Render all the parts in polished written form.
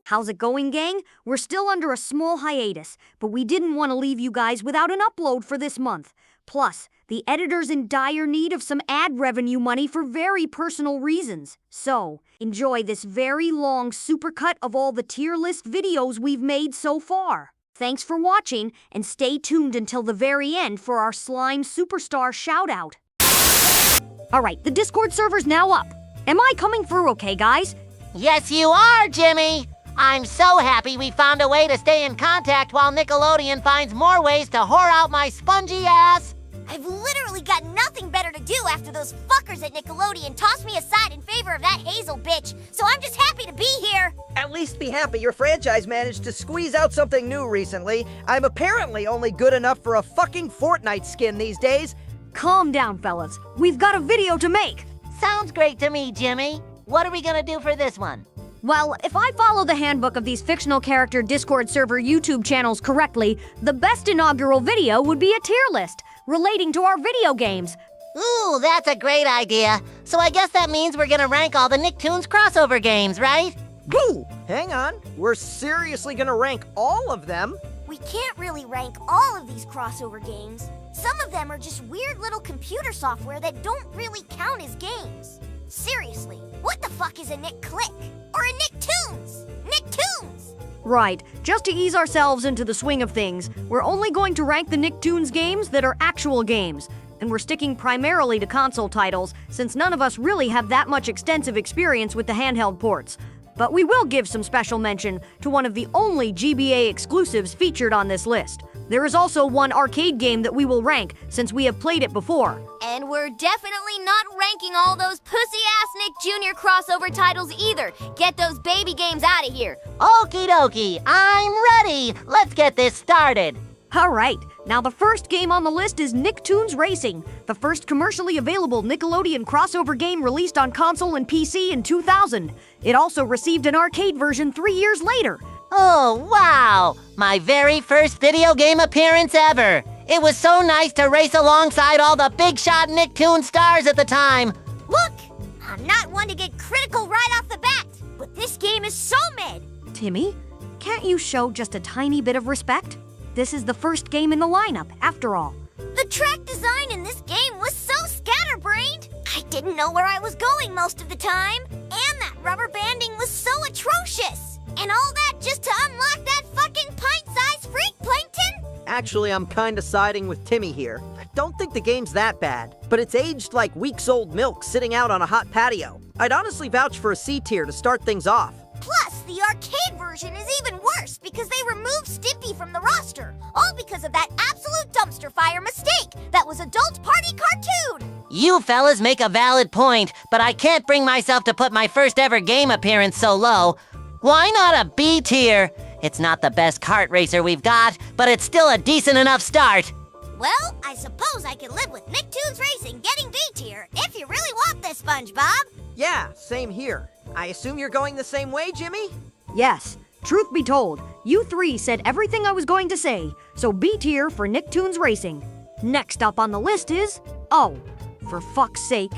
How's it going, gang? We're still under a small hiatus, but we didn't want to leave you guys without an upload for this month. Plus, the editor's in dire need of some ad revenue money for very personal reasons. So, enjoy this very long supercut of all the tier list videos we've made so far. Thanks for watching, and stay tuned until the very end for our Slime Superstar shoutout. Alright, the Discord server's now up. Am I coming through okay, guys? Yes, you are, Jimmy! I'm so happy we found a way to stay in contact while Nickelodeon finds more ways to whore out my spongy ass. I've literally got nothing better to do after those fuckers at Nickelodeon tossed me aside in favor of that Hazel bitch, so I'm just happy to be here. At least be happy your franchise managed to squeeze out something new recently. I'm apparently only good enough for a fucking Fortnite skin these days. Calm down, fellas. We've got a video to make. Sounds great to me, Jimmy. What are we gonna do for this one? Well, if I follow the handbook of these fictional character Discord server YouTube channels correctly, the best inaugural video would be a tier list relating to our video games. Ooh, that's a great idea. So I guess that means we're gonna rank all the Nicktoons crossover games, right? Boo! Hang on. We're seriously gonna rank all of them? We can't really rank all of these crossover games. Some of them are just weird little computer software that don't really count as games. Seriously, what the fuck is a Nick Click? Or a Nicktoons? Nicktoons! Right, just to ease ourselves into the swing of things, we're only going to rank the Nicktoons games that are actual games. And we're sticking primarily to console titles, since none of us really have that much extensive experience with the handheld ports. But we will give some special mention to one of the only GBA exclusives featured on this list. There is also one arcade game that we will rank, since we have played it before. And we're definitely not ranking all those pussy-ass Nick Jr. crossover titles either. Get those baby games out of here. Okie dokie, I'm ready. Let's get this started. Alright, now the first game on the list is Nicktoons Racing, the first commercially available Nickelodeon crossover game released on console and PC in 2000. It also received an arcade version 3 years later. Oh, wow! My very first video game appearance ever. It was so nice to race alongside all the big shot Nicktoon stars at the time. Look, I'm not one to get critical right off the bat, but this game is so mid. Timmy, can't you show just a tiny bit of respect? This is the first game in the lineup, after all. The track design in this game was so scatterbrained. I didn't know where I was going most of the time. And that rubber banding was so atrocious. And all that just to unlock that fucking pint-sized freak plankton? Actually, I'm kinda siding with Timmy here. I don't think the game's that bad, but it's aged like weeks-old milk sitting out on a hot patio. I'd honestly vouch for a C tier to start things off. Plus, the arcade version is even worse because they removed Stimpy from the roster, all because of that absolute dumpster fire mistake that was Adult Party Cartoon. You fellas make a valid point, but I can't bring myself to put my first ever game appearance so low. Why not a B tier? It's not the best kart racer we've got, but it's still a decent enough start. Well, I suppose I can live with Nicktoons Racing getting B tier if you really want this, SpongeBob. Yeah, same here. I assume you're going the same way, Jimmy? Yes, truth be told, you three said everything I was going to say, so B tier for Nicktoons Racing. Next up on the list is, oh, for fuck's sake.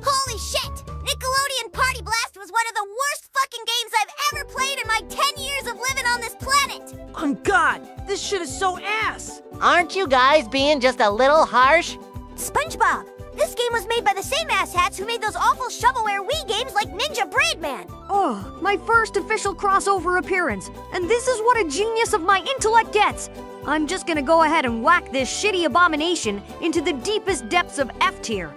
Holy shit! Nickelodeon Party Blast was one of the worst fucking games I've ever played in my 10 years of living on this planet! On God, this shit is so ass! Aren't you guys being just a little harsh? SpongeBob, this game was made by the same asshats who made those awful shovelware Wii games like Ninja Braidman. Oh, my first official crossover appearance, and this is what a genius of my intellect gets. I'm just gonna go ahead and whack this shitty abomination into the deepest depths of F tier.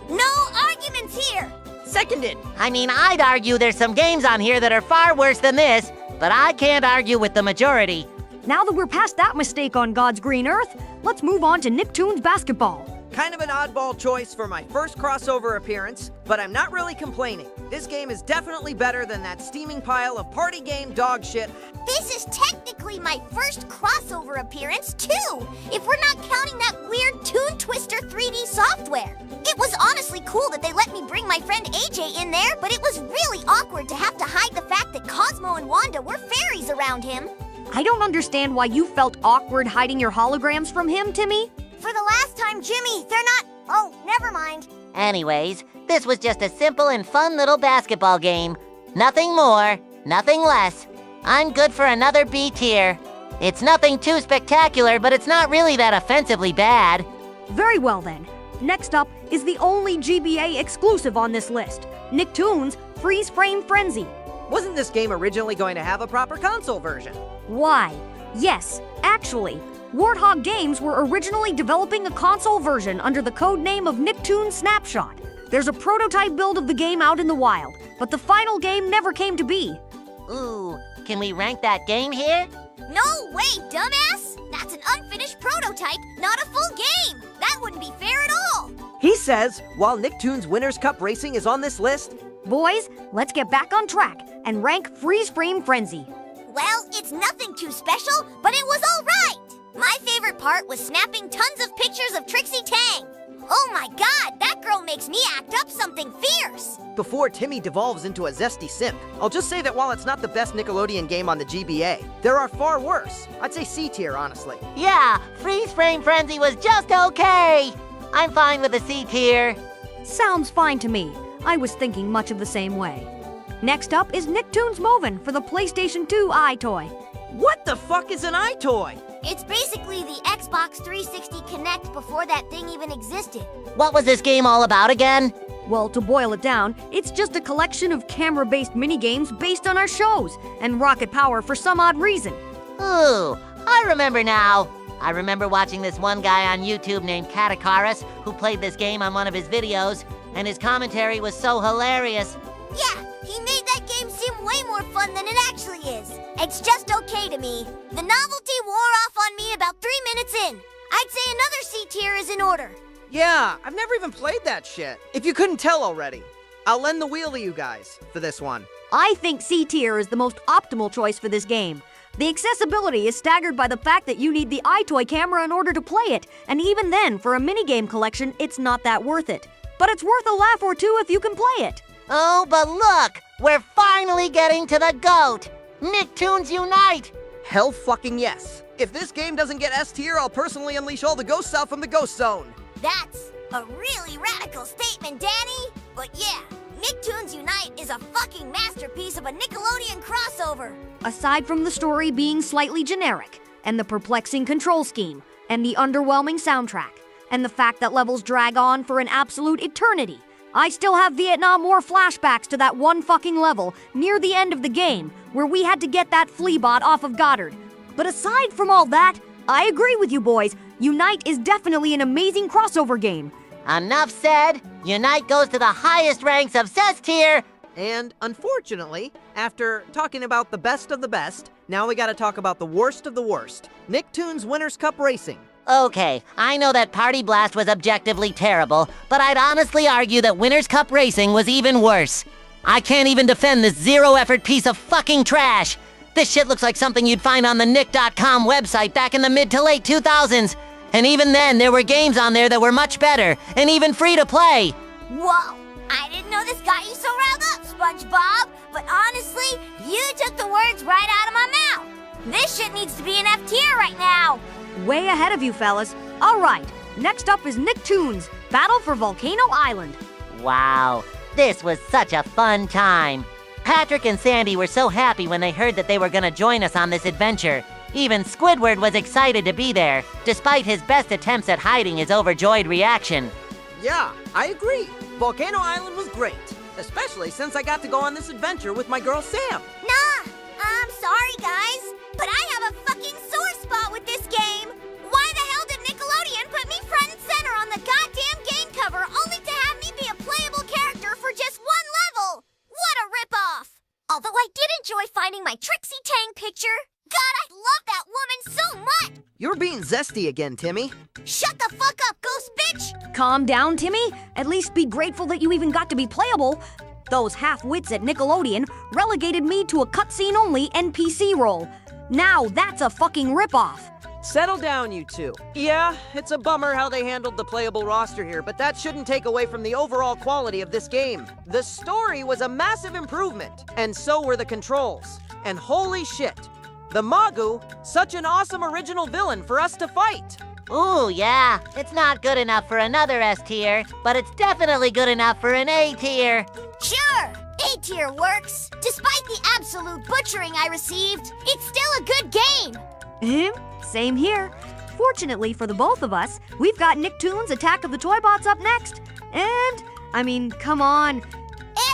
No arguments here! Seconded! I mean, I'd argue there's some games on here that are far worse than this, but I can't argue with the majority. Now that we're past that mistake on God's green earth, let's move on to Nicktoons Basketball. Kind of an oddball choice for my first crossover appearance, but I'm not really complaining. This game is definitely better than that steaming pile of party game dog shit. This is technically my first crossover appearance, too, if we're not counting that weird Toon Twister 3D software. It was honestly cool that they let me bring my friend AJ in there, but it was really awkward to have to hide the fact that Cosmo and Wanda were fairies around him. I don't understand why you felt awkward hiding your holograms from him, Timmy. For the last time, Jimmy, they're not... Oh, never mind. Anyways, this was just a simple and fun little basketball game. Nothing more, nothing less. I'm good for another B tier. It's nothing too spectacular, but it's not really that offensively bad. Very well then. Next up is the only GBA exclusive on this list, Nicktoons Freeze Frame Frenzy. Wasn't this game originally going to have a proper console version? Why? Yes, actually, Warthog Games were originally developing a console version under the code name of Nicktoons Snapshot. There's a prototype build of the game out in the wild, but the final game never came to be. Ooh, can we rank that game here? No way, dumbass! That's an unfinished prototype, not a full game! That wouldn't be fair at all! He says, while Nicktoons Winners Cup Racing is on this list, Boys, let's get back on track and rank Freeze Frame Frenzy. Well, it's nothing too special, but it was all right! My favorite part was snapping tons of pictures of Trixie Tang. Oh my god, that girl makes me act up something fierce! before Timmy devolves into a zesty simp, I'll just say that while it's not the best Nickelodeon game on the GBA, there are far worse. I'd say C tier, honestly. Yeah, Freeze Frame Frenzy was just okay. I'm fine with the C tier. Sounds fine to me. I was thinking much of the same way. Next up is Nicktoons Movin' for the PlayStation 2 iToy. What the fuck is an iToy? It's basically the Xbox 360 Kinect before that thing even existed. What was this game all about again? Well, to boil it down, it's just a collection of camera-based minigames based on our shows and rocket power for some odd reason. Ooh, I remember now. I remember watching this one guy on YouTube named Katakaris who played this game on one of his videos, and his commentary was so hilarious. Yeah, he made that game seem way more fun than it actually is. It's just okay to me. The novelty wore off on me about 3 minutes in. I'd say another C tier is in order. Yeah, I've never even played that shit. If you couldn't tell already, I'll lend the wheel to you guys for this one. I think C tier is the most optimal choice for this game. The accessibility is staggered by the fact that you need the iToy camera in order to play it, and even then, for a minigame collection, it's not that worth it. But it's worth a laugh or two if you can play it. Oh, but look! We're finally getting to the GOAT! Nicktoons Unite! Hell fucking yes. If this game doesn't get S tier, I'll personally unleash all the ghost stuff from the ghost zone. That's a really radical statement, Danny. But yeah, Nicktoons Unite is a fucking masterpiece of a Nickelodeon crossover. Aside from the story being slightly generic, and the perplexing control scheme, and the underwhelming soundtrack, and the fact that levels drag on for an absolute eternity, I still have Vietnam War flashbacks to that one fucking level near the end of the game where we had to get that Fleabot off of Goddard. But aside from all that, I agree with you boys. Unite is definitely an amazing crossover game. Enough said. Unite goes to the highest ranks of S tier. And unfortunately, after talking about the best of the best, now we gotta talk about the worst of the worst. Nicktoons Winners Cup Racing. Okay, I know that Party Blast was objectively terrible, but I'd honestly argue that Winners Cup Racing was even worse. I can't even defend this zero-effort piece of fucking trash. This shit looks like something you'd find on the Nick.com website back in the mid to late 2000s. And even then, there were games on there that were much better, and even free to play. Whoa, I didn't know this got you so riled up, SpongeBob. But honestly, you took the words right out of my mouth. This shit needs to be an F tier right now. Way ahead of you fellas. All right, next up is Nicktoons Battle for Volcano Island. Wow, this was such a fun time. Patrick and Sandy were so happy when they heard that they were gonna join us on this adventure. Even Squidward was excited to be there, despite his best attempts at hiding his overjoyed reaction. Yeah, I agree. Volcano Island was great, especially since I got to go on this adventure with my girl Sam. Nah, I'm sorry, guys, but I have a fucking sore spot with this game. Why the hell did Nickelodeon put me front and center on the goddamn game cover only to have me be a playable character for just one level? What a ripoff! Although I did enjoy finding my Trixie Tang picture. God, I love that woman so much! You're being zesty again, Timmy. Shut the fuck up, ghost bitch! Calm down, Timmy. At least be grateful that you even got to be playable. Those half-wits at Nickelodeon relegated me to a cutscene-only NPC role. Now that's a fucking ripoff. Settle down, you two. Yeah, it's a bummer how they handled the playable roster here, but that shouldn't take away from the overall quality of this game. The story was a massive improvement, and so were the controls. And holy shit, the Magu, such an awesome original villain for us to fight. Ooh, yeah, it's not good enough for another S tier, but it's definitely good enough for an A tier. Sure, A tier works. Despite the absolute butchering I received, it's still a good game. Same here. Fortunately for the both of us, we've got Nicktoons Attack of the Toybots up next. And, I mean, come on.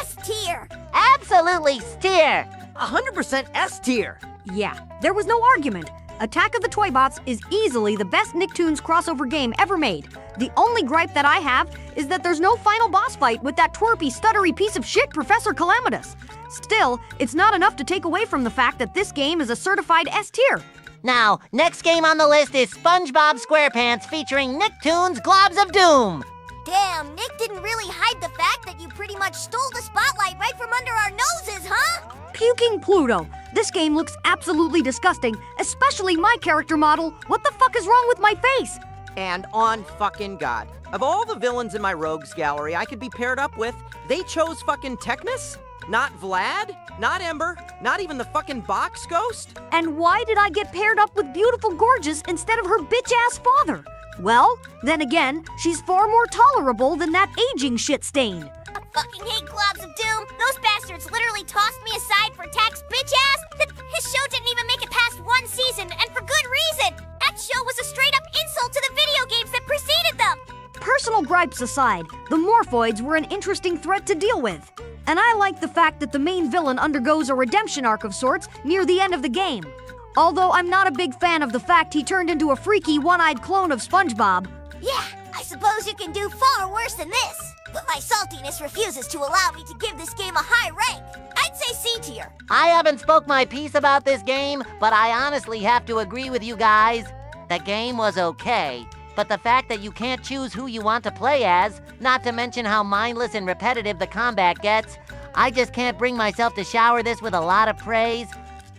S tier. Absolutely steer. 100% S tier. Yeah, there was no argument. Attack of the Toybots is easily the best Nicktoons crossover game ever made. The only gripe that I have is that there's no final boss fight with that twerpy, stuttery piece of shit Professor Calamitous. Still, it's not enough to take away from the fact that this game is a certified S tier. Now, next game on the list is SpongeBob SquarePants featuring Nicktoons Globs of Doom. Damn, Nick didn't really hide the fact that you pretty much stole the spotlight right from under our noses, huh? Puking Pluto. This game looks absolutely disgusting, especially my character model. What the fuck is wrong with my face? And on fucking God. Of all the villains in my rogues gallery I could be paired up with, they chose fucking Technus? Not Vlad? Not Ember? Not even the fucking box ghost? And why did I get paired up with beautiful Gorgeous instead of her bitch-ass father? Well, then again, she's far more tolerable than that aging shit stain. I fucking hate Globs of Doom. Those bastards literally tossed me aside for Tack's bitch ass. His show didn't even make it past one season, and for good reason. That show was a straight-up insult to the video games that preceded them. Personal gripes aside, the Morphoids were an interesting threat to deal with. And I like the fact that the main villain undergoes a redemption arc of sorts near the end of the game. Although I'm not a big fan of the fact he turned into a freaky one-eyed clone of SpongeBob. Yeah, I suppose you can do far worse than this. But my saltiness refuses to allow me to give this game a high rank. I'd say C tier. I haven't spoke my piece about this game, but I honestly have to agree with you guys. The game was okay, but the fact that you can't choose who you want to play as, not to mention how mindless and repetitive the combat gets, I just can't bring myself to shower this with a lot of praise.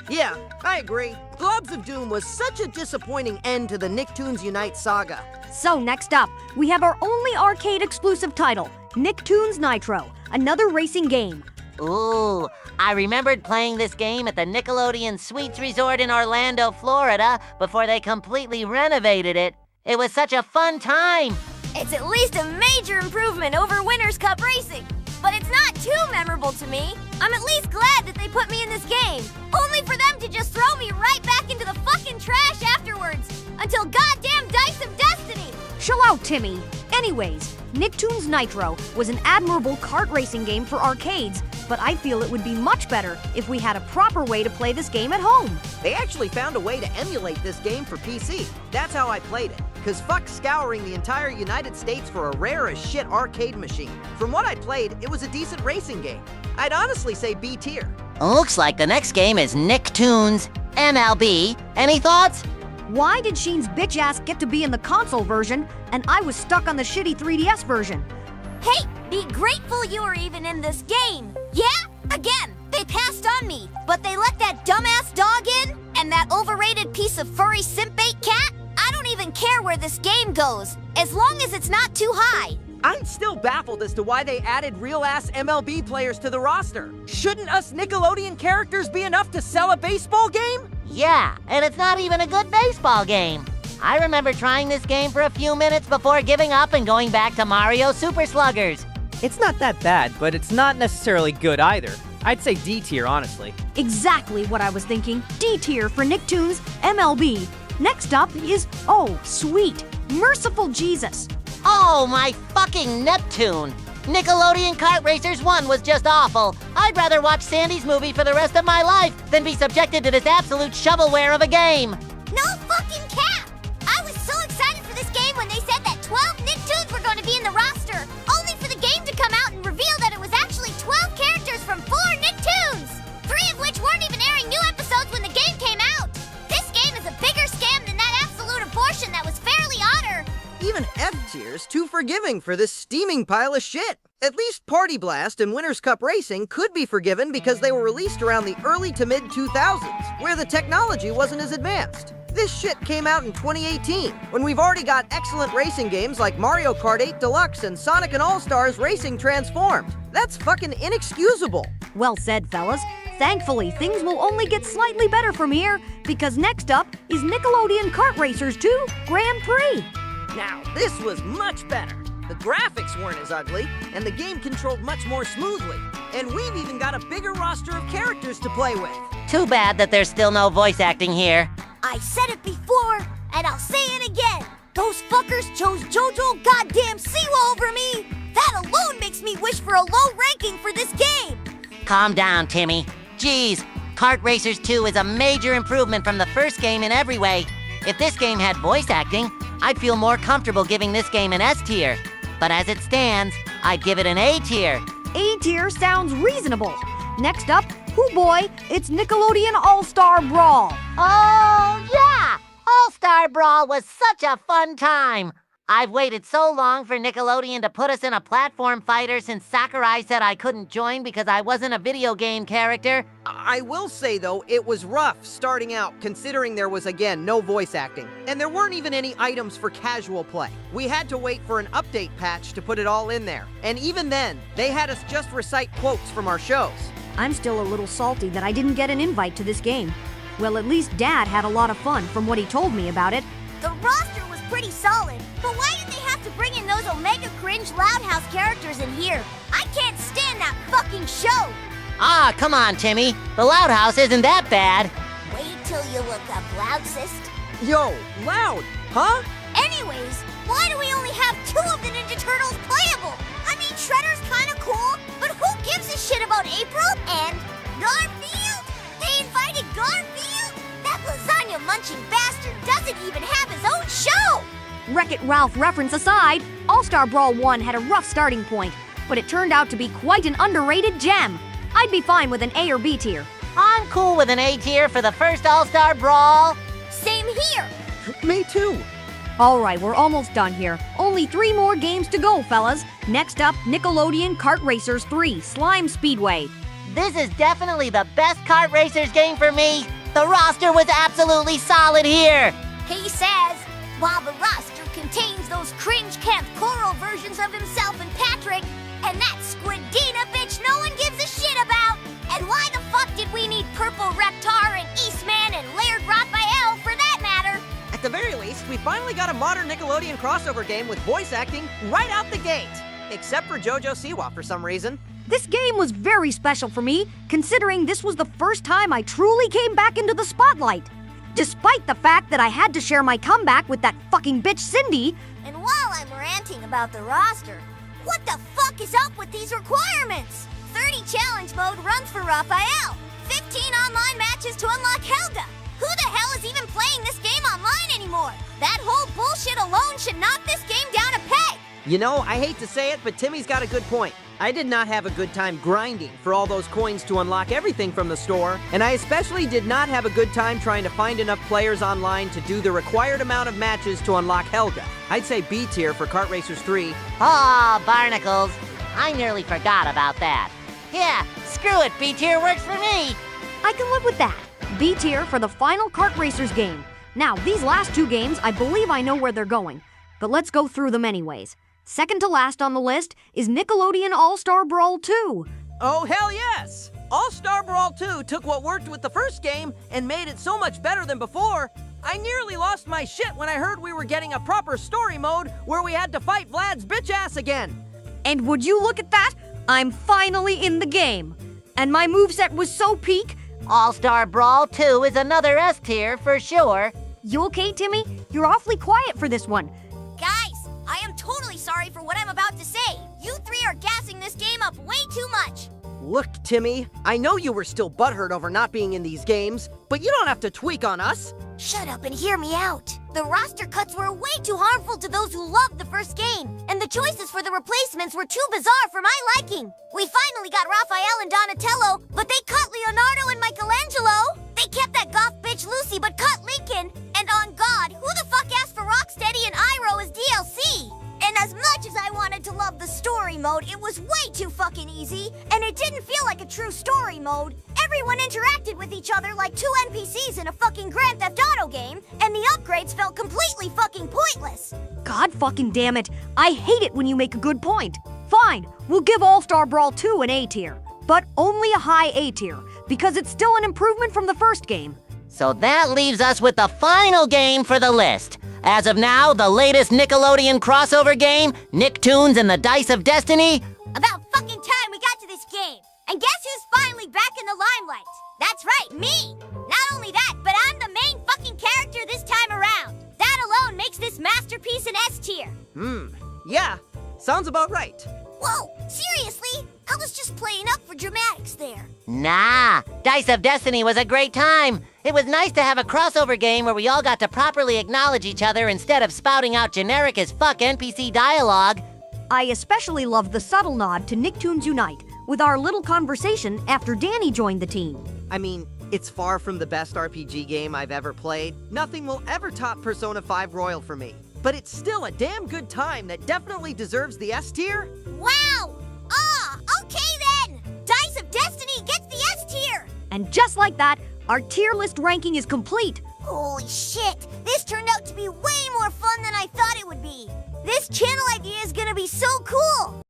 Yeah, I agree. Globs of Doom was such a disappointing end to the Nicktoons Unite saga. So next up, we have our only arcade-exclusive title, Nicktoons Nitro, another racing game. Ooh, I remembered playing this game at the Nickelodeon Suites Resort in Orlando, Florida, before they completely renovated it. It was such a fun time. It's at least a major improvement over Winners' Cup Racing. But it's not too memorable to me. I'm at least glad that they put me in this game. Only for them to just throw me right back into the fucking trash afterwards. Until goddamn Dice of Destiny. Chill out, Timmy. Anyways, Nicktoons Nitro was an admirable kart racing game for arcades, but I feel it would be much better if we had a proper way to play this game at home. They actually found a way to emulate this game for PC. That's how I played it. Cause fuck scouring the entire United States for a rare as shit arcade machine. From what I played, it was a decent racing game. I'd honestly say B tier. Looks like the next game is Nicktoons MLB. Any thoughts? Why did Sheen's bitch ass get to be in the console version and I was stuck on the shitty 3DS version? Hey, be grateful you were even in this game. Yeah? Again, they passed on me, but they let that dumbass dog in and that overrated piece of furry simp bait cat? I don't even care where this game goes, as long as it's not too high. I'm still baffled as to why they added real-ass MLB players to the roster. Shouldn't us Nickelodeon characters be enough to sell a baseball game? Yeah, and it's not even a good baseball game. I remember trying this game for a few minutes before giving up and going back to Mario Super Sluggers. It's not that bad, but it's not necessarily good either. I'd say D tier, honestly. Exactly what I was thinking. D tier for Nicktoons MLB. Next up is, oh, sweet, Merciful Jesus. Oh, my fucking Neptune! Nickelodeon Kart Racers 1 was just awful. I'd rather watch Sandy's movie for the rest of my life than be subjected to this absolute shovelware of a game. No fucking cap! I was so excited for this game when they said that 12 Nicktoons were going to be in the roster, only for the game to come out and reveal that it was actually 12 characters from 4 Nicktoons! 3 of which weren't even airing new episodes when the game came out! This game is a bigger scam than that absolute abortion that was fairly honor! Even F tier's too forgiving for this steaming pile of shit. At least Party Blast and Winners' Cup Racing could be forgiven because they were released around the early to mid-2000s, where the technology wasn't as advanced. This shit came out in 2018, when we've already got excellent racing games like Mario Kart 8 Deluxe and Sonic and All-Stars Racing Transformed. That's fucking inexcusable. Well said, fellas. Thankfully, things will only get slightly better from here, because next up is Nickelodeon Kart Racers 2 Grand Prix. Now, this was much better. The graphics weren't as ugly, and the game controlled much more smoothly. And we've even got a bigger roster of characters to play with. Too bad that there's still no voice acting here. I said it before, and I'll say it again. Those fuckers chose JoJo goddamn Siwa over me. That alone makes me wish for a low ranking for this game. Calm down, Timmy. Geez, Kart Racers 2 is a major improvement from the first game in every way. If this game had voice acting, I'd feel more comfortable giving this game an S tier. But as it stands, I'd give it an A tier. A tier sounds reasonable. Next up, hoo boy, it's Nickelodeon All-Star Brawl. Oh, yeah! All-Star Brawl was such a fun time. I've waited so long for Nickelodeon to put us in a platform fighter since Sakurai said I couldn't join because I wasn't a video game character. I will say, though, it was rough starting out, considering there was, again, no voice acting. And there weren't even any items for casual play. We had to wait for an update patch to put it all in there. And even then, they had us just recite quotes from our shows. I'm still a little salty that I didn't get an invite to this game. Well, at least Dad had a lot of fun from what he told me about it. The roster was pretty solid, but why did they have to bring in those Omega Cringe Loud House characters in here? I can't stand that fucking show! Ah, come on, Timmy. The Loud House isn't that bad. Wait till you look up Loudsist. Yo, Loud, huh? Anyways, why do we only have 2 of the Ninja Turtles playable? I mean, Shredder's kinda cool, but who gives a shit about April and Garfield? They invited Garfield? That lasagna-munching bastard doesn't even have his own show! Wreck-It Ralph reference aside, All-Star Brawl 1 had a rough starting point, but it turned out to be quite an underrated gem. I'd be fine with an A or B tier. I'm cool with an A tier for the first All-Star Brawl. Same here! Me too. All right, we're almost done here. Only 3 more games to go, fellas. Next up, Nickelodeon Kart Racers 3 Slime Speedway. This is definitely the best Kart Racers game for me. The roster was absolutely solid here. He says, while the roster contains those cringe Camp Coral versions of himself and Patrick, and that Squidina bitch no one gives a shit about. And why the fuck did we need Purple Reptar and Eastman and Laird Raphael for that matter? At the very least, we finally got a modern Nickelodeon crossover game with voice acting right out the gate. Except for JoJo Siwa for some reason. This game was very special for me, considering this was the first time I truly came back into the spotlight. Despite the fact that I had to share my comeback with that fucking bitch Cindy. And while I'm ranting about the roster, what the fuck is up with these requirements? 30 challenge mode runs for Raphael, 15 online matches to unlock Helga. Who the hell is even playing this game online anymore? That whole bullshit alone should knock this game down a peg. You know, I hate to say it, but Timmy's got a good point. I did not have a good time grinding for all those coins to unlock everything from the store, and I especially did not have a good time trying to find enough players online to do the required amount of matches to unlock Helga. I'd say B tier for Kart Racers 3. Aw, Barnacles. I nearly forgot about that. Yeah, screw it, B tier works for me. I can live with that. B tier for the final Kart Racers game. Now, these last 2 games, I believe I know where they're going. But let's go through them anyways. Second to last on the list is Nickelodeon All-Star Brawl 2. Oh, hell yes! All-Star Brawl 2 took what worked with the first game and made it so much better than before. I nearly lost my shit when I heard we were getting a proper story mode where we had to fight Vlad's bitch ass again. And would you look at that? I'm finally in the game. And my moveset was so peak. All-Star Brawl 2 is another S tier for sure. You okay, Timmy? You're awfully quiet for this one. Guys, I am totally sorry for what I'm about to say. You 3 are gassing this game up way too much. Look, Timmy, I know you were still butthurt over not being in these games, but you don't have to tweak on us. Shut up and hear me out. The roster cuts were way too harmful to those who loved the first game, and the choices for the replacements were too bizarre for my liking. We finally got Raphael and Donatello, but they cut Leonardo and Michelangelo. They kept that goth bitch Lucy, but cut Lincoln. And on God, who the fuck asked for Rocksteady and Iroh as DLC? And as much as I wanted to love the story mode, it was way too fucking easy, and it didn't feel like a true story mode. Everyone interacted with each other like 2 NPCs in a fucking Grand Theft Auto game, and the upgrades felt completely fucking pointless. God fucking damn it. I hate it when you make a good point. Fine, we'll give All-Star Brawl 2 an A tier, but only a high A tier, because it's still an improvement from the first game. So that leaves us with the final game for the list. As of now, the latest Nickelodeon crossover game, Nicktoons and the Dice of Destiny. About fucking time we got to this game. And guess who's finally back in the limelight? That's right, me! Not only that, but I'm the main fucking character this time around. That alone makes this masterpiece an S tier. Yeah, sounds about right. Whoa, seriously? I was just playing up for dramatics there. Nah, Dice of Destiny was a great time. It was nice to have a crossover game where we all got to properly acknowledge each other instead of spouting out generic as fuck NPC dialogue. I especially loved the subtle nod to Nicktoons Unite with our little conversation after Danny joined the team. I mean, it's far from the best RPG game I've ever played. Nothing will ever top Persona 5 Royal for me. But it's still a damn good time that definitely deserves the S tier. Wow! Okay then! Dice of Destiny gets the S tier! And just like that, our tier list ranking is complete. Holy shit! This turned out to be way more fun than I thought it would be! This channel idea is gonna be so cool!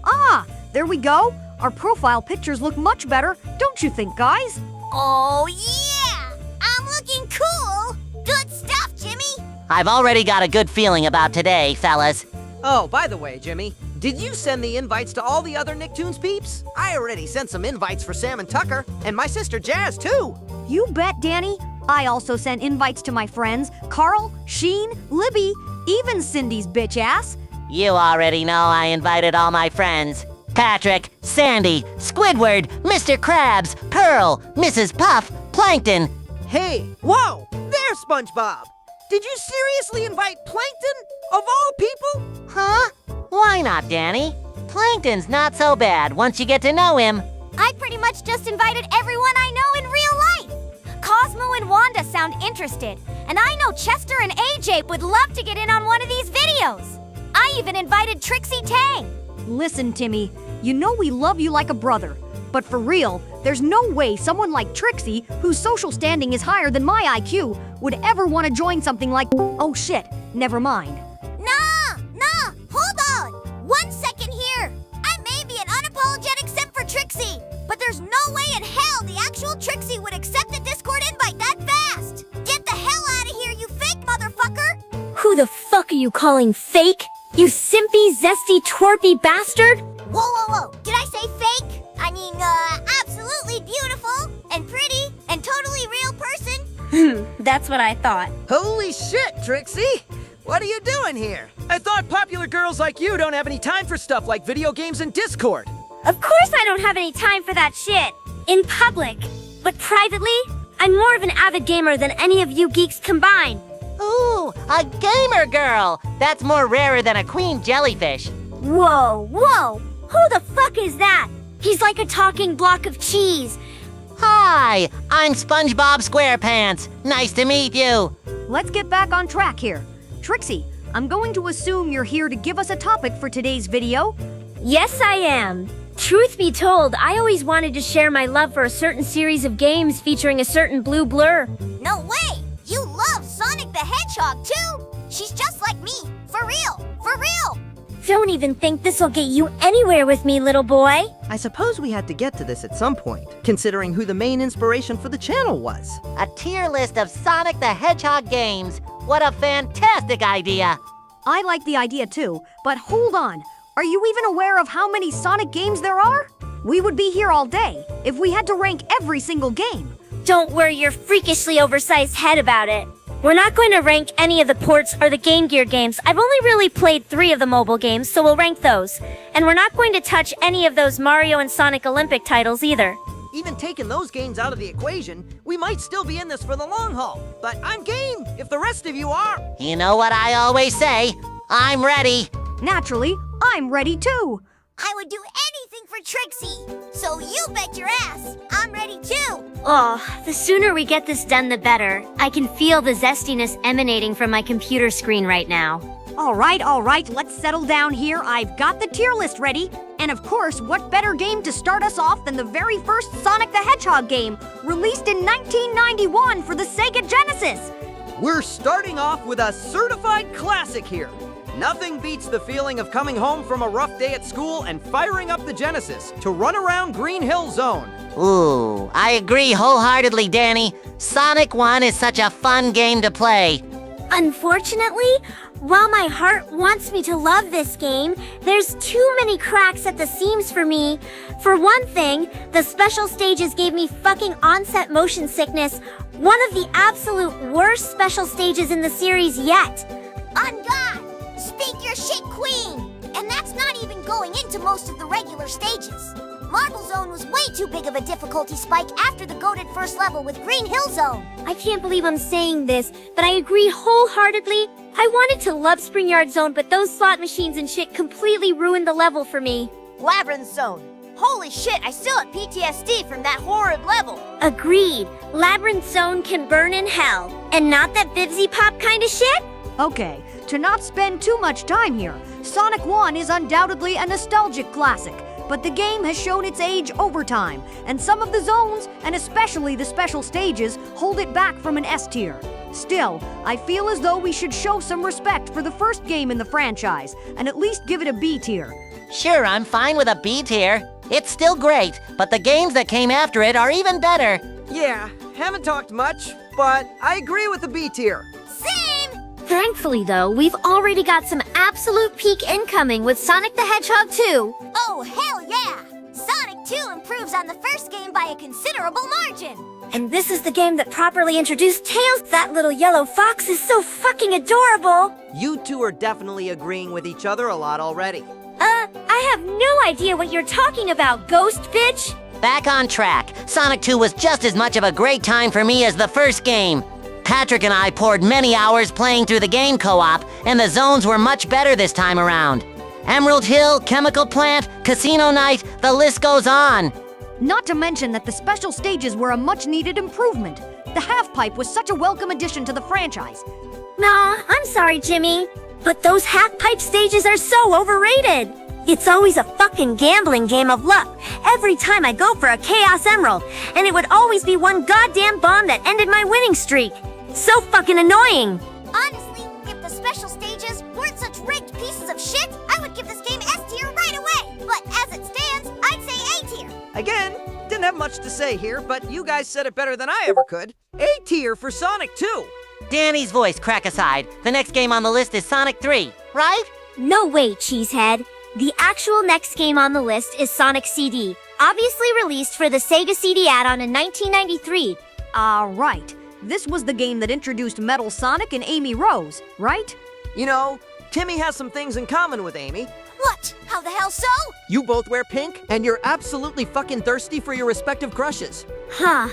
Ah, there we go. Our profile pictures look much better, don't you think, guys? Oh yeah! I'm looking cool! Good stuff, Jimmy! I've already got a good feeling about today, fellas. Oh, by the way, Jimmy, did you send the invites to all the other Nicktoons peeps? I already sent some invites for Sam and Tucker, and my sister Jazz, too. You bet, Danny. I also sent invites to my friends Carl, Sheen, Libby, even Cindy's bitch ass. You already know I invited all my friends. Patrick, Sandy, Squidward, Mr. Krabs, Pearl, Mrs. Puff, Plankton. Hey, whoa! There's SpongeBob! Did you seriously invite Plankton? Of all people? Huh? Why not, Danny? Plankton's not so bad once you get to know him. I pretty much just invited everyone I know in real life! Cosmo and Wanda sound interested, and I know Chester and AJ would love to get in on one of these videos! I even invited Trixie Tang! Listen, Timmy, you know we love you like a brother. But for real, there's no way someone like Trixie, whose social standing is higher than my IQ, would ever want to join something like... Oh shit, never mind. Nah, hold on! 1 second here! I may be an unapologetic simp for Trixie, but there's no way in hell the actual Trixie would accept a Discord invite that fast! Get the hell out of here, you fake motherfucker! Who the fuck are you calling fake? You simpy, zesty, twerpy bastard? Whoa! Did I say fake? I mean, absolutely beautiful, and pretty, and totally real person. That's what I thought. Holy shit, Trixie! What are you doing here? I thought popular girls like you don't have any time for stuff like video games and Discord. Of course I don't have any time for that shit. In public. But privately, I'm more of an avid gamer than any of you geeks combined. Ooh, a gamer girl! That's more rarer than a queen jellyfish. Whoa! Who the fuck is that? He's like a talking block of cheese. Hi, I'm SpongeBob SquarePants. Nice to meet you. Let's get back on track here. Trixie, I'm going to assume you're here to give us a topic for today's video. Yes, I am. Truth be told, I always wanted to share my love for a certain series of games featuring a certain blue blur. No way! You love Sonic the Hedgehog, too! She's just like me. For real! Don't even think this'll get you anywhere with me, little boy. I suppose we had to get to this at some point, considering who the main inspiration for the channel was. A tier list of Sonic the Hedgehog games. What a fantastic idea. I like the idea too, but hold on. Are you even aware of how many Sonic games there are? We would be here all day if we had to rank every single game. Don't worry your freakishly oversized head about it. We're not going to rank any of the ports or the Game Gear games. I've only really played 3 of the mobile games, so we'll rank those. And we're not going to touch any of those Mario and Sonic Olympic titles either. Even taking those games out of the equation, we might still be in this for the long haul. But I'm game, if the rest of you are. You know what I always say? I'm ready. Naturally, I'm ready too. I would do anything for Trixie. So you bet your ass, I'm ready too. Oh, the sooner we get this done, the better. I can feel the zestiness emanating from my computer screen right now. All right, let's settle down here. I've got the tier list ready. And of course, what better game to start us off than the very first Sonic the Hedgehog game, released in 1991 for the Sega Genesis. We're starting off with a certified classic here. Nothing beats the feeling of coming home from a rough day at school and firing up the Genesis to run around Green Hill Zone. Ooh, I agree wholeheartedly, Danny. Sonic 1 is such a fun game to play. Unfortunately, while my heart wants me to love this game, there's too many cracks at the seams for me. For one thing, the special stages gave me fucking onset motion sickness, one of the absolute worst special stages in the series yet. On God! Speak your shit, Queen! And that's not even going into most of the regular stages. Marble Zone was way too big of a difficulty spike after the goated first level with Green Hill Zone. I can't believe I'm saying this, but I agree wholeheartedly. I wanted to love Spring Yard Zone, but those slot machines and shit completely ruined the level for me. Labyrinth Zone. Holy shit, I still have PTSD from that horrid level. Agreed. Labyrinth Zone can burn in hell. And not that Bibsy Pop kind of shit? Okay, to not spend too much time here, Sonic 1 is undoubtedly a nostalgic classic, but the game has shown its age over time, and some of the zones, and especially the special stages, hold it back from an S tier. Still, I feel as though we should show some respect for the first game in the franchise, and at least give it a B tier. Sure, I'm fine with a B tier. It's still great, but the games that came after it are even better. Yeah, haven't talked much, but I agree with the B tier. Same! Thankfully, though, we've already got some absolute peak incoming with Sonic the Hedgehog 2. Oh, hell yeah! Sonic 2 improves on the first game by a considerable margin. And this is the game that properly introduced Tails. That little yellow fox is so fucking adorable. You two are definitely agreeing with each other a lot already. I have no idea what you're talking about, ghost bitch. Back on track, Sonic 2 was just as much of a great time for me as the first game. Patrick and I poured many hours playing through the game co-op, and the zones were much better this time around. Emerald Hill, Chemical Plant, Casino Night, the list goes on. Not to mention that the special stages were a much-needed improvement. The half-pipe was such a welcome addition to the franchise. Nah, I'm sorry, Jimmy, but those half-pipe stages are so overrated. It's always a fucking gambling game of luck every time I go for a Chaos Emerald, and it would always be one goddamn bomb that ended my winning streak. So fucking annoying. Honestly, if the special stages weren't such rigged pieces of shit, I would give this game S tier right away. But as it stands, I'd say A tier. Again, didn't have much to say here, but you guys said it better than I ever could. A tier for Sonic 2. Danny's voice crack aside, the next game on the list is Sonic 3, right? No way, Cheesehead. The actual next game on the list is Sonic CD, obviously released for the Sega CD add-on in 1993. Right. This was the game that introduced Metal Sonic and Amy Rose, right? You know, Timmy has some things in common with Amy. What? How the hell so? You both wear pink, and you're absolutely fucking thirsty for your respective crushes. Huh,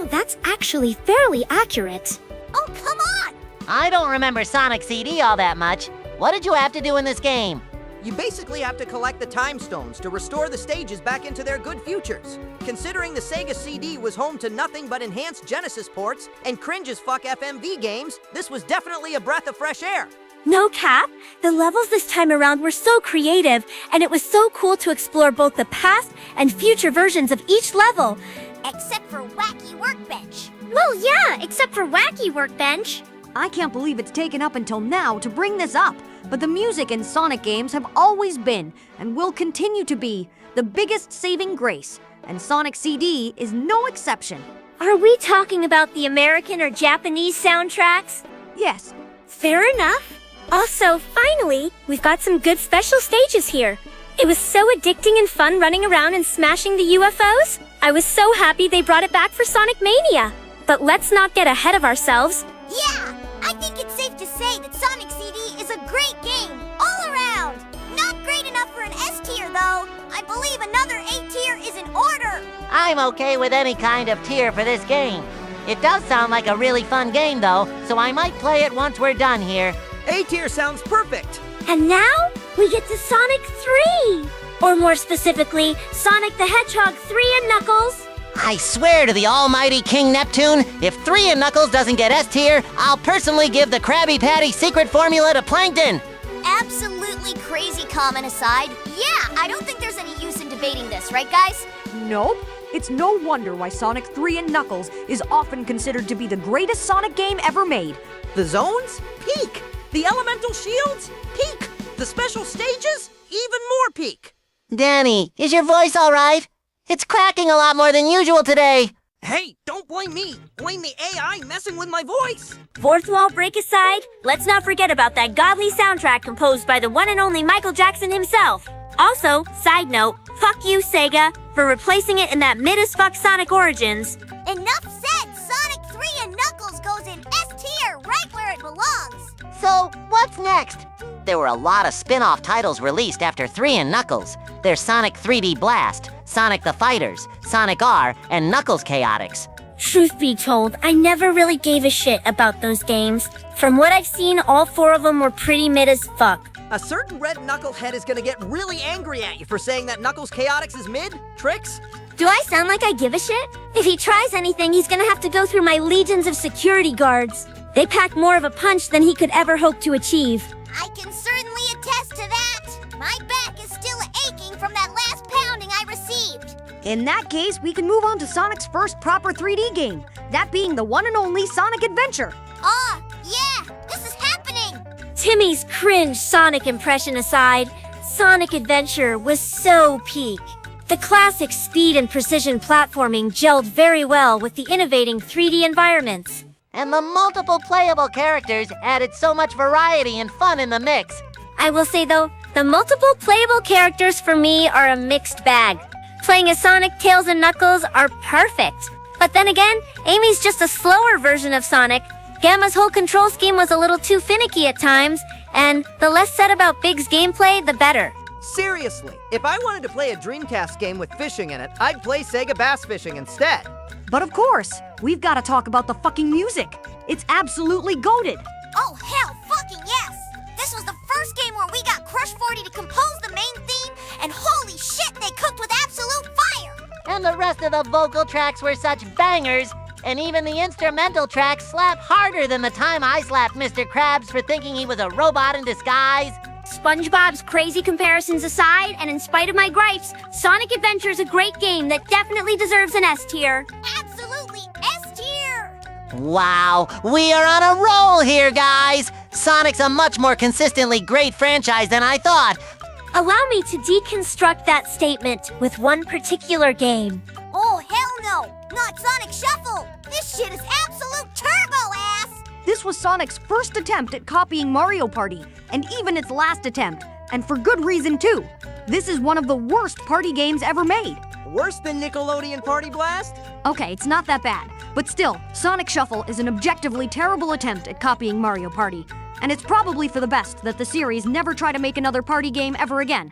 that's actually fairly accurate. Oh, come on! I don't remember Sonic CD all that much. What did you have to do in this game? You basically have to collect the time stones to restore the stages back into their good futures. Considering the Sega CD was home to nothing but enhanced Genesis ports and cringe as fuck FMV games, this was definitely a breath of fresh air. No cap, the levels this time around were so creative, and it was so cool to explore both the past and future versions of each level. Except for Wacky Workbench. Well, yeah, except for Wacky Workbench. I can't believe it's taken up until now to bring this up, but the music in Sonic games have always been, and will continue to be, the biggest saving grace, and Sonic CD is no exception. Are we talking about the American or Japanese soundtracks? Yes, Fair enough. Also, finally, we've got some good special stages here. It was so addicting and fun running around and smashing the UFOs. I was so happy they brought it back for Sonic Mania. But let's not get ahead of ourselves. Yeah, I think it's safe to say that Sonic CD is a great game, all around. Not great enough for an S tier, though. I believe another A tier is in order. I'm okay with any kind of tier for this game. It does sound like a really fun game, though, so I might play it once we're done here. A tier sounds perfect. And now, we get to Sonic 3! Or more specifically, Sonic the Hedgehog 3 and Knuckles. I swear to the almighty King Neptune, if 3 and Knuckles doesn't get S tier, I'll personally give the Krabby Patty secret formula to Plankton. Absolutely crazy comment aside, yeah, I don't think there's any use in debating this, right, guys? nope. It's no wonder why Sonic 3 and Knuckles is often considered to be the greatest Sonic game ever made. The zones? Peak. The elemental shields? Peak! The special stages? Even more peak! Danny, is your voice all right? It's cracking a lot more than usual today. Hey, don't blame me! Blame the AI messing with my voice! Fourth wall break aside, let's not forget about that godly soundtrack composed by the one and only Michael Jackson himself. Also, side note, fuck you, Sega, for replacing it in that mid-as-fuck Sonic Origins. Enough said! Sonic 3 and Knuckles goes in S tier, right where it belongs! So, what's next? There were a lot of spin-off titles released after 3 and Knuckles. There's Sonic 3D Blast, Sonic the Fighters, Sonic R, and Knuckles Chaotix. Truth be told, I never really gave a shit about those games. From what I've seen, all 4 of them were pretty mid as fuck. A certain red knucklehead is gonna get really angry at you for saying that Knuckles Chaotix is mid? Tricks? Do I sound like I give a shit? If he tries anything, he's gonna have to go through my legions of security guards. They pack more of a punch than he could ever hope to achieve. I can certainly attest to that. My back is still aching from that last pounding I received. In that case, we can move on to Sonic's first proper 3D game, that being the one and only Sonic Adventure. Yeah, this is happening. Timmy's cringe Sonic impression aside, Sonic Adventure was so peak. The classic speed and precision platforming gelled very well with the innovating 3D environments. And the multiple playable characters added so much variety and fun in the mix. I will say though, the multiple playable characters for me are a mixed bag. Playing as Sonic, Tails, and Knuckles are perfect. But then again, Amy's just a slower version of Sonic. Gamma's whole control scheme was a little too finicky at times, and the less said about Big's gameplay, the better. Seriously, if I wanted to play a Dreamcast game with fishing in it, I'd play Sega Bass Fishing instead. But of course, we've got to talk about the fucking music. It's absolutely goated. Oh, hell fucking yes! This was the first game where we got Crush 40 to compose the main theme, and holy shit, they cooked with absolute fire! And the rest of the vocal tracks were such bangers, and even the instrumental tracks slap harder than the time I slapped Mr. Krabs for thinking he was a robot in disguise. SpongeBob's crazy comparisons aside, and in spite of my gripes, Sonic Adventure is a great game that definitely deserves an S tier. Absolutely S tier! Wow, we are on a roll here, guys! Sonic's a much more consistently great franchise than I thought. Allow me to deconstruct that statement with one particular game. Oh, hell no! Not Sonic Shuffle! This shit is absolute turbo ass! This was Sonic's first attempt at copying Mario Party, and even its last attempt, and for good reason too. This is one of the worst party games ever made. Worse than Nickelodeon Party Blast? Okay, it's not that bad, but still, Sonic Shuffle is an objectively terrible attempt at copying Mario Party, and it's probably for the best that the series never try to make another party game ever again.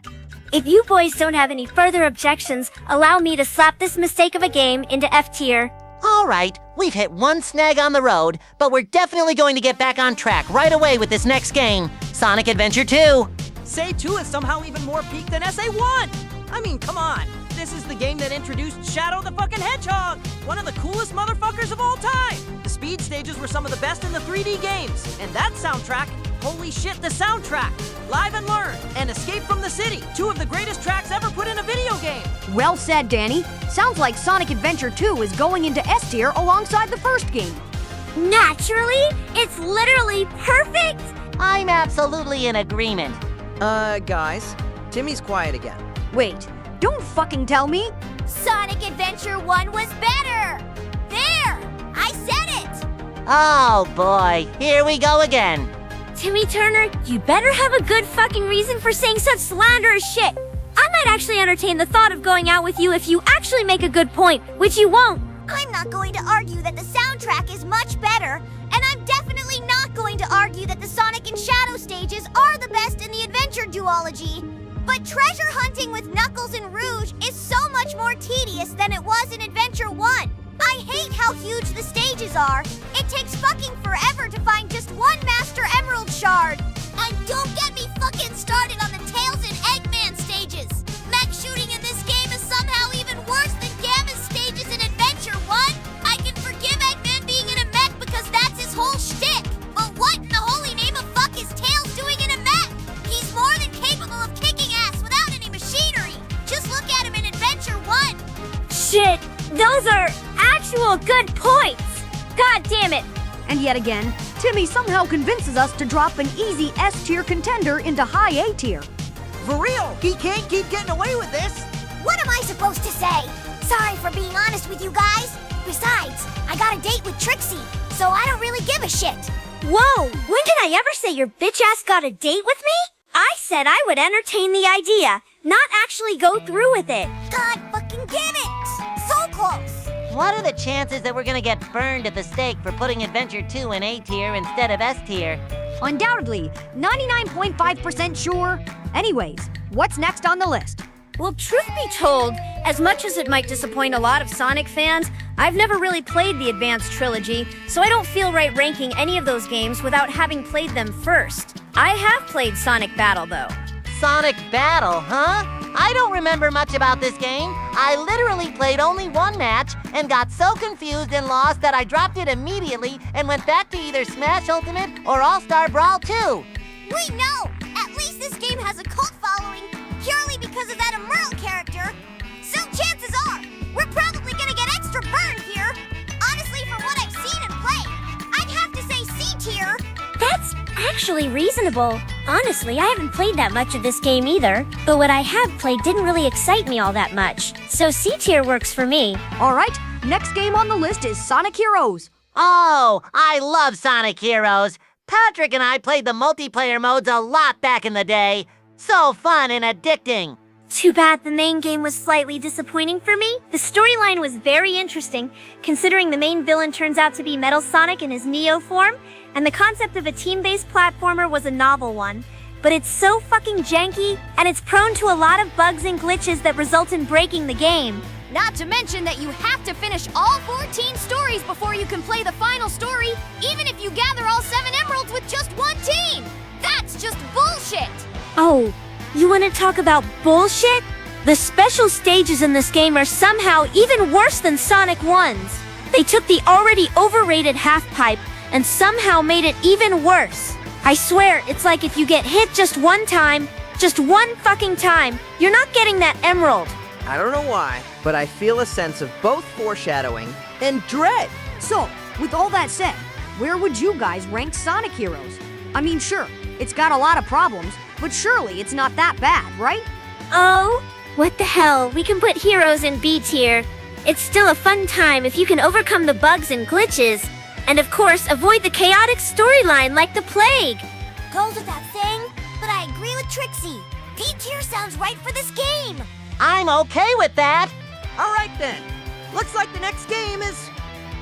If you boys don't have any further objections, allow me to slap this mistake of a game into F tier. All right, we've hit one snag on the road, but we're definitely going to get back on track right away with this next game, Sonic Adventure 2. Say 2 is somehow even more peak than SA1! I mean, come on! This is the game that introduced Shadow the fucking Hedgehog! One of the coolest motherfuckers of all time! The speed stages were some of the best in the 3D games. And that soundtrack, holy shit, the soundtrack! Live and Learn, and Escape from the City, 2 of the greatest tracks ever put in a video game! Well said, Danny. Sounds like Sonic Adventure 2 is going into S tier alongside the first game. Naturally, it's literally perfect! I'm absolutely in agreement. Guys, Timmy's quiet again. Wait, don't fucking tell me. Sonic Adventure 1 was better! There! I said it! Oh boy, here we go again. Timmy Turner, you better have a good fucking reason for saying such slanderous shit. I might actually entertain the thought of going out with you if you actually make a good point, which you won't. I'm not going to argue that the soundtrack is much better, and I'm definitely not going to argue that the Sonic and Shadow stages are the best in the adventure duology. But treasure hunting with Knuckles and Rouge is so much more tedious than it was in Adventure 1. I hate how huge the stages are. It takes fucking forever to find just one Master Emerald shard. And don't get me fucking started on the Tails and Eggman stages. Mech shooting in this game is somehow even worse than Gamma's stages in Adventure 1. I can forgive Eggman being in a mech because that's his whole shtick. But what in the holy name of fuck is Tails doing in a mech? He's more than capable of kicking ass without any machinery. Just look at him in Adventure 1. Shit, those are actual good points. God damn it. And yet again, Timmy somehow convinces us to drop an easy S-tier contender into high A-tier. For real, he can't keep getting away with this. What am I supposed to say? Sorry for being honest with you guys. Besides, I got a date with Trixie, so I don't really give a shit. Whoa, when did I ever say your bitch ass got a date with me? I said I would entertain the idea, not actually go through with it. God fucking damn it! So close! What are the chances that we're gonna get burned at the stake for putting Adventure 2 in A tier instead of S tier? Undoubtedly, 99.5% sure. Anyways, what's next on the list? Well, truth be told, as much as it might disappoint a lot of Sonic fans, I've never really played the Advanced Trilogy, so I don't feel right ranking any of those games without having played them first. I have played Sonic Battle, though. Sonic Battle, huh? I don't remember much about this game. I literally played only one match and got so confused and lost that I dropped it immediately and went back to either Smash Ultimate or All-Star Brawl 2. We know! At least this game has a cult following purely because of that Emerald character. So chances are, we're probably gonna get extra burned here. Honestly, from what I've seen and played, I'd have to say C tier. That's actually reasonable. Honestly, I haven't played that much of this game either, but what I have played didn't really excite me all that much. So C tier works for me. All right, next game on the list is Sonic Heroes. Oh, I love Sonic Heroes. Patrick and I played the multiplayer modes a lot back in the day. So fun and addicting. Too bad the main game was slightly disappointing for me. The storyline was very interesting, considering the main villain turns out to be Metal Sonic in his Neo form, and the concept of a team-based platformer was a novel one. But it's so fucking janky, and it's prone to a lot of bugs and glitches that result in breaking the game. Not to mention that you have to finish all 14 stories before you can play the final story, even if you gather all 7 emeralds with just one team. That's just bullshit. Oh, you want to talk about bullshit? The special stages in this game are somehow even worse than Sonic 1's. They took the already overrated half-pipe and somehow made it even worse. I swear, it's like if you get hit just one time, just one fucking time, you're not getting that emerald. I don't know why, but I feel a sense of both foreshadowing and dread. So, with all that said, where would you guys rank Sonic Heroes? I mean, sure, it's got a lot of problems, but surely it's not that bad, right? Oh, what the hell? We can put Heroes in B tier. It's still a fun time if you can overcome the bugs and glitches. And of course, avoid the chaotic storyline like the plague. Goes without saying, but I agree with Trixie. B tier sounds right for this game. I'm okay with that. All right then. Looks like the next game is...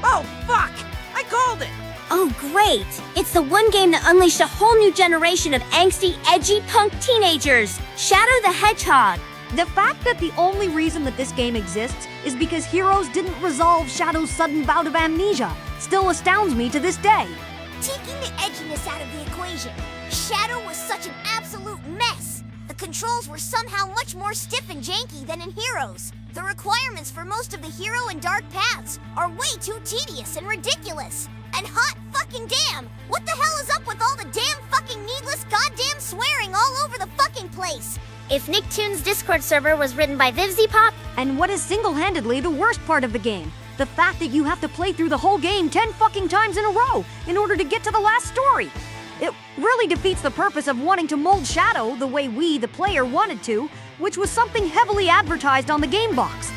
Oh, fuck! I called it! Oh, great! It's the one game that unleashed a whole new generation of angsty, edgy punk teenagers! Shadow the Hedgehog! The fact that the only reason that this game exists is because Heroes didn't resolve Shadow's sudden bout of amnesia still astounds me to this day. Taking the edginess out of the equation, Shadow was such an absolute mess. The controls were somehow much more stiff and janky than in Heroes. The requirements for most of the hero and dark paths are way too tedious and ridiculous. And hot fucking damn! What the hell is up with all the damn fucking needless goddamn swearing all over the fucking place? If Nicktoons Discord server was written by VivzyPop, And what is single-handedly the worst part of the game? The fact that you have to play through the whole game 10 fucking times in a row in order to get to the last story. It really defeats the purpose of wanting to mold Shadow the way we, the player, wanted to, which was something heavily advertised on the game box.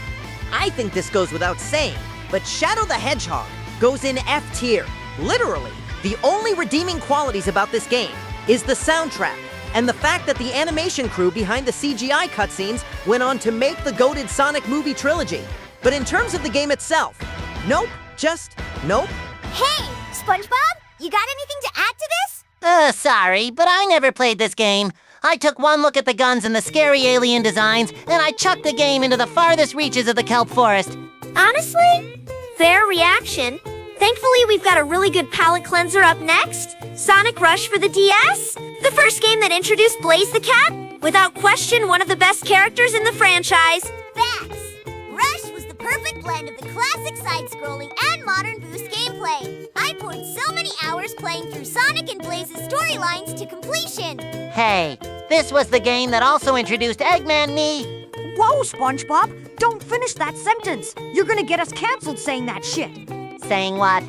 I think this goes without saying, but Shadow the Hedgehog goes in F tier. Literally, the only redeeming qualities about this game is the soundtrack and the fact that the animation crew behind the CGI cutscenes went on to make the goated Sonic movie trilogy. But in terms of the game itself, nope, just nope. Hey, SpongeBob, you got anything to add to this? Sorry, but I never played this game. I took one look at the guns and the scary alien designs, and I chucked the game into the farthest reaches of the kelp forest. honestly, fair reaction. Thankfully, we've got a really good palate cleanser up next. Sonic Rush for the DS, the first game that introduced Blaze the Cat. Without question, one of the best characters in the franchise. Facts! Rush was the perfect blend of the classic side-scrolling and modern boost gameplay. I poured so many hours playing through Sonic and Blaze's storylines to completion. Hey, this was the game that also introduced Eggman Me. Whoa, SpongeBob! Don't finish that sentence! You're gonna get us canceled saying that shit! Saying what?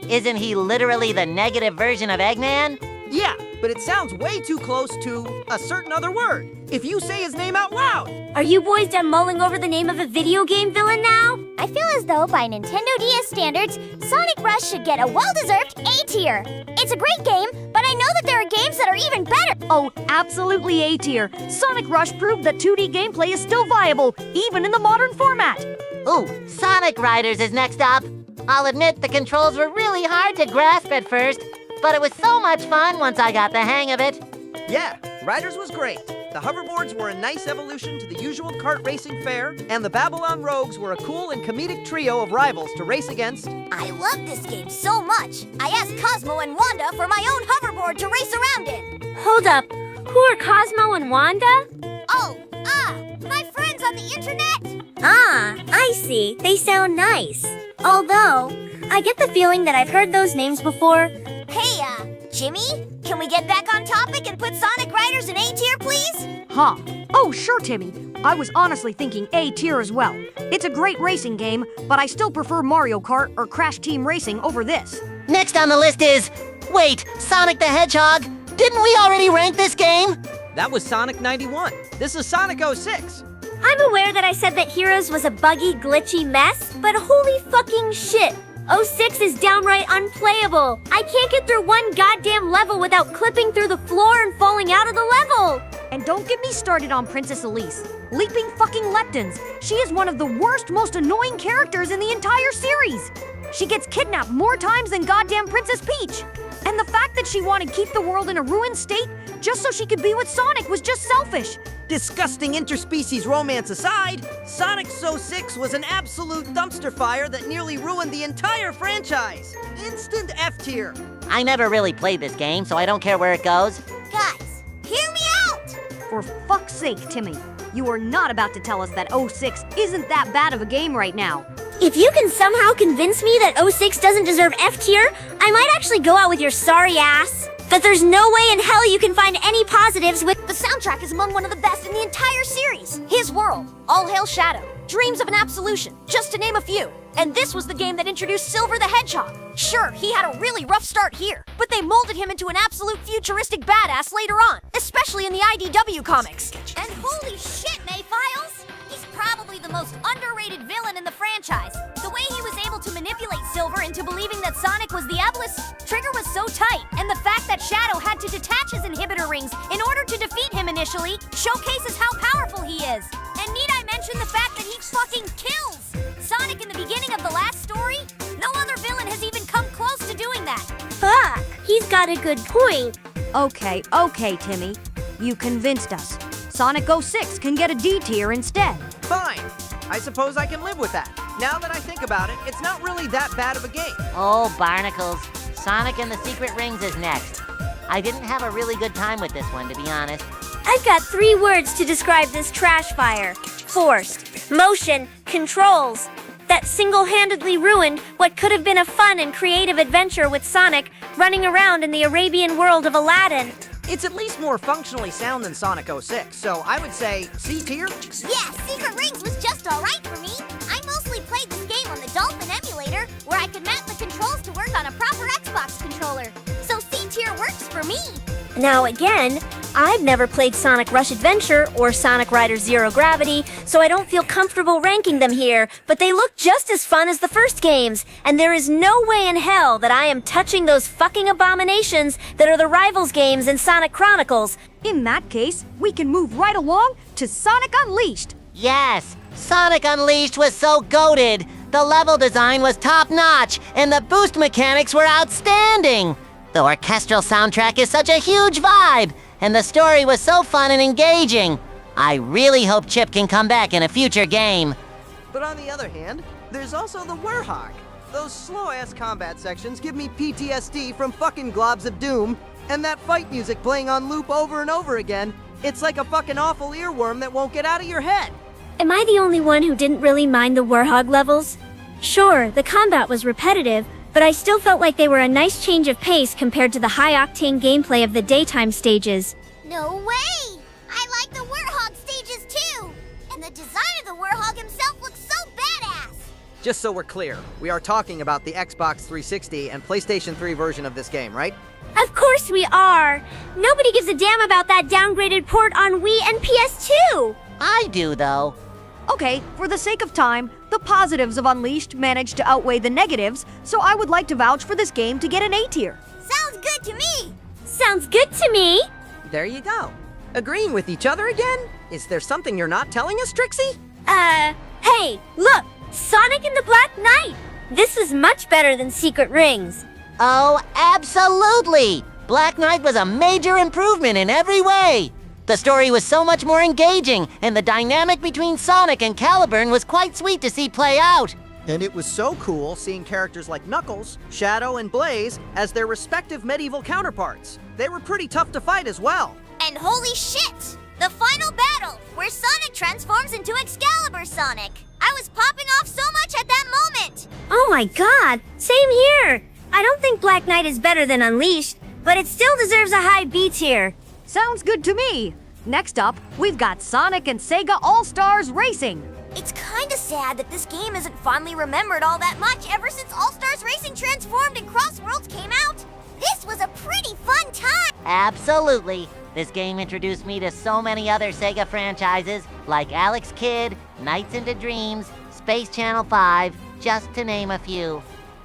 Isn't he literally the negative version of Eggman? Yeah, but it sounds way too close to a certain other word. If you say his name out loud. Are you boys done mulling over the name of a video game villain now? I feel as though by Nintendo DS standards, Sonic Rush should get a well-deserved A tier. It's a great game, but I know that there are games that are even better. Oh, absolutely A tier. Sonic Rush proved that 2D gameplay is still viable, even in the modern format. Ooh, Sonic Riders is next up. I'll admit the controls were really hard to grasp at first, but it was so much fun once I got the hang of it. Yeah, Riders was great. The hoverboards were a nice evolution to the usual kart racing fare, and the Babylon Rogues were a cool and comedic trio of rivals to race against. I love this game so much. I asked Cosmo and Wanda for my own hoverboard to race around in. Hold up. Who are Cosmo and Wanda? Oh, my friends on the internet. Ah, I see. They sound nice. Although, I get the feeling that I've heard those names before. Hey, Jimmy, can we get back on topic and put Sonic Riders in A tier, please? Huh. Oh, sure, Timmy. I was honestly thinking A tier as well. It's a great racing game, but I still prefer Mario Kart or Crash Team Racing over this. Next on the list is... Wait, Sonic the Hedgehog? Didn't we already rank this game? That was Sonic 91. This is Sonic 06. I'm aware that I said that Heroes was a buggy, glitchy mess, but holy fucking shit! 06 is downright unplayable. I can't get through one goddamn level without clipping through the floor and falling out of the level. And don't get me started on Princess Elise. Leaping fucking leptons. She is one of the worst, most annoying characters in the entire series. She gets kidnapped more times than goddamn Princess Peach. And the fact that she wanted to keep the world in a ruined state just so she could be with Sonic was just selfish. Disgusting interspecies romance aside, Sonic 06 was an absolute dumpster fire that nearly ruined the entire franchise. Instant F tier. I never really played this game, so I don't care where it goes. Guys, hear me out! For fuck's sake, Timmy. You are not about to tell us that 06 isn't that bad of a game right now. If you can somehow convince me that 06 doesn't deserve F tier, I might actually go out with your sorry ass. But there's no way in hell you can find any positives with... The soundtrack is among one of the best in the entire series. His World, All Hail Shadow, Dreams of an Absolution, just to name a few. And this was the game that introduced Silver the Hedgehog. Sure, he had a really rough start here, but they molded him into an absolute futuristic badass later on, especially in the IDW comics. And holy shit, Mayfiles! He's probably the most underrated villain in the franchise. The way he was able to manipulate Silver into believing that Sonic was the Eblis trigger was so tight, and the fact that Shadow had to detach his inhibitor rings in order to defeat him initially showcases how powerful he is. And need I mention the fact that he fucking kills Sonic in the beginning of the last story? No other villain has even come close to doing that. Fuck, he's got a good point. Okay, Timmy. You convinced us. Sonic 06 can get a D tier instead. Fine. I suppose I can live with that. Now that I think about it, it's not really that bad of a game. Oh, barnacles. Sonic and the Secret Rings is next. I didn't have a really good time with this one, to be honest. I've got 3 words to describe this trash fire. Forced, motion, controls. That single-handedly ruined what could have been a fun and creative adventure with Sonic running around in the Arabian world of Aladdin. It's at least more functionally sound than Sonic 06, so I would say C tier? Yeah, Secret Rings was just alright for me. I mostly played this game on the Dolphin emulator, where I could map the controls to work on a proper Xbox controller. So C tier works for me. Now again, I've never played Sonic Rush Adventure or Sonic Riders Zero Gravity, so I don't feel comfortable ranking them here, but they look just as fun as the first games, and there is no way in hell that I am touching those fucking abominations that are the Rivals games in Sonic Chronicles. In that case, we can move right along to Sonic Unleashed. Yes, Sonic Unleashed was so goated. The level design was top-notch, and the boost mechanics were outstanding. The orchestral soundtrack is such a huge vibe, and the story was so fun and engaging. I really hope Chip can come back in a future game. But on the other hand, there's also the Werehog. Those slow-ass combat sections give me PTSD from fucking Globs of Doom, and that fight music playing on loop over and over again, it's like a fucking awful earworm that won't get out of your head. Am I the only one who didn't really mind the Warhog levels? Sure, the combat was repetitive, but I still felt like they were a nice change of pace compared to the high-octane gameplay of the daytime stages. No way! I like the Werehog stages too! And the design of the Werehog himself looks so badass! just so we're clear, we are talking about the Xbox 360 and PlayStation 3 version of this game, right? Of course we are. Nobody gives a damn about that downgraded port on Wii and PS2. I do, though. Okay, for the sake of time, the positives of Unleashed managed to outweigh the negatives, so I would like to vouch for this game to get an A tier. Sounds good to me. Sounds good to me. There you go. Agreeing with each other again? Is there something you're not telling us, Trixie? Hey, look! Sonic and the Black Knight! This is much better than Secret Rings. Oh, absolutely! Black Knight was a major improvement in every way. The story was so much more engaging, and the dynamic between Sonic and Caliburn was quite sweet to see play out. And it was so cool seeing characters like Knuckles, Shadow, and Blaze as their respective medieval counterparts. They were pretty tough to fight as well. And holy shit! The final battle, where Sonic transforms into Excalibur Sonic. I was popping off so much at that moment. Oh my god, same here. I don't think Black Knight is better than Unleashed, but it still deserves a high B tier. Sounds good to me. Next up, we've got Sonic and Sega All-Stars Racing. It's kinda sad that this game isn't fondly remembered all that much ever since All-Stars Racing transformed and Cross Worlds came out. This was a pretty fun time. Absolutely. This game introduced me to so many other Sega franchises, like Alex Kidd, Nights into Dreams, Space Channel 5, just to name a few.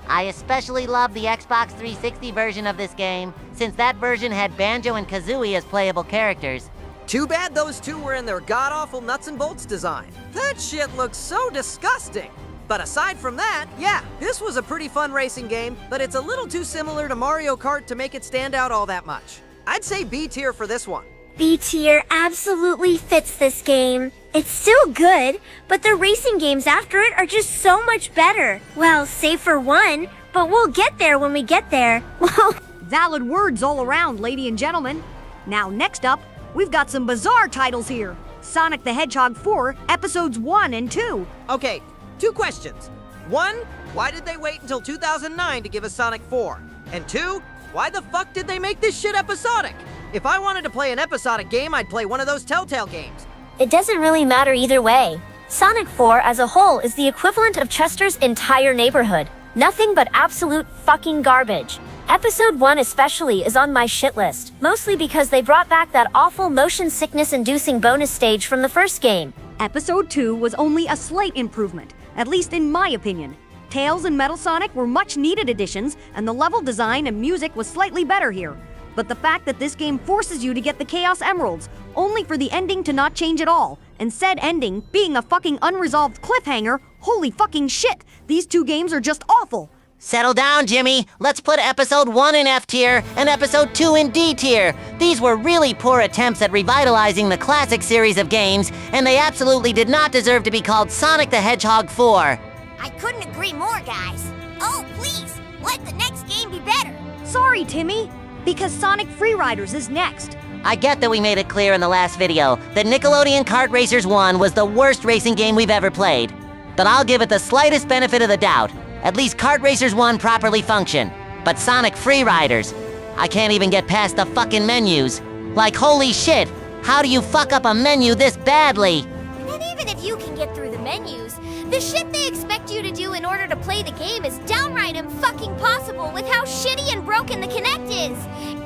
I especially love the Xbox 360 version of this game, since that version had Banjo and Kazooie as playable characters. Too bad those two were in their god-awful nuts and bolts design. That shit looks so disgusting. But aside from that, yeah, this was a pretty fun racing game, but it's a little too similar to Mario Kart to make it stand out all that much. I'd say B tier for this one. B tier absolutely fits this game. It's still good, but the racing games after it are just so much better. Well, save for one, but we'll get there when we get there. Well, Valid words all around, ladies and gentlemen. Now, next up, we've got some bizarre titles here. Sonic the Hedgehog 4, Episodes 1 and 2. Okay, 2 questions. 1, why did they wait until 2009 to give us Sonic 4? And 2, why the fuck did they make this shit episodic? If I wanted to play an episodic game, I'd play one of those Telltale games. it doesn't really matter either way. Sonic 4 as a whole is the equivalent of Chester's entire neighborhood. Nothing but absolute fucking garbage. Episode 1 especially is on my shit list, mostly because they brought back that awful motion sickness-inducing bonus stage from the first game. Episode 2 was only a slight improvement, at least in my opinion. Tails and Metal Sonic were much needed additions, and the level design and music was slightly better here. But the fact that this game forces you to get the Chaos Emeralds, only for the ending to not change at all, and said ending being a fucking unresolved cliffhanger, holy fucking shit, these two games are just awful. Settle down, Jimmy. Let's put Episode 1 in F tier and Episode 2 in D tier. These were really poor attempts at revitalizing the classic series of games, and they absolutely did not deserve to be called Sonic the Hedgehog 4. I couldn't agree more, guys. Oh, please, let the next game be better. Sorry, Timmy, because Sonic Freeriders is next. I get that we made it clear in the last video that Nickelodeon Kart Racers 1 was the worst racing game we've ever played. But I'll give it the slightest benefit of the doubt. At least Kart Racers 1 properly functioned. But Sonic Freeriders, I can't even get past the fucking menus. Like, holy shit, how do you fuck up a menu this badly? And even if you can get through the menus, the shit they expect you to do in order to play the game is downright fucking possible with how shitty and broken the Kinect is.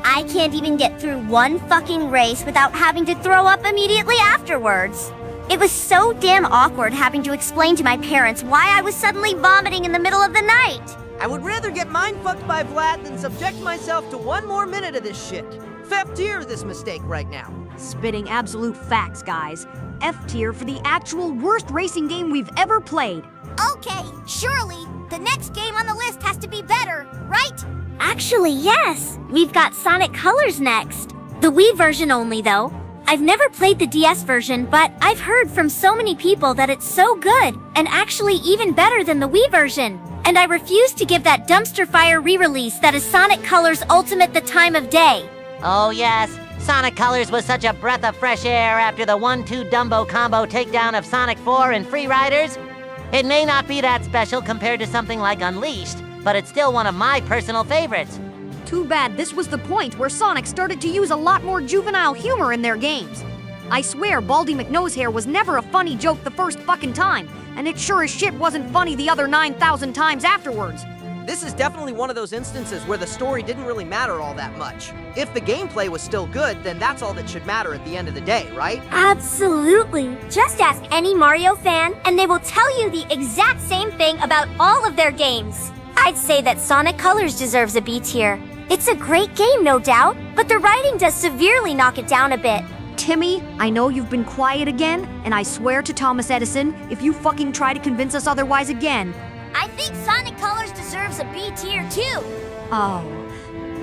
I can't even get through one fucking race without having to throw up immediately afterwards. It was so damn awkward having to explain to my parents why I was suddenly vomiting in the middle of the night. I would rather get mind-fucked by Vlad than subject myself to one more minute of this shit. F tier this mistake right now. Spitting absolute facts, guys. F tier for the actual worst racing game we've ever played. Okay, surely the next game on the list has to be better, right? Actually, yes. We've got Sonic Colors next. The Wii version only, though. I've never played the DS version, but I've heard from so many people that it's so good, and actually even better than the Wii version. And I refuse to give that dumpster fire re-release that is Sonic Colors Ultimate the time of day. Oh yes, Sonic Colors was such a breath of fresh air after the 1-2 Dumbo combo takedown of Sonic 4 and Freeriders. It may not be that special compared to something like Unleashed, but it's still one of my personal favorites. Too bad this was the point where Sonic started to use a lot more juvenile humor in their games. I swear Baldy McNosehair was never a funny joke the first fucking time, and it sure as shit wasn't funny the other 9,000 times afterwards. This is definitely one of those instances where the story didn't really matter all that much. If the gameplay was still good, then that's all that should matter at the end of the day, right? Absolutely. Just ask any Mario fan, and they will tell you the exact same thing about all of their games. I'd say that Sonic Colors deserves a B tier. It's a great game, no doubt, but the writing does severely knock it down a bit. Timmy, I know you've been quiet again, and I swear to Thomas Edison, if you fucking try to convince us otherwise again. I think Sonic Colors deserves a B tier too.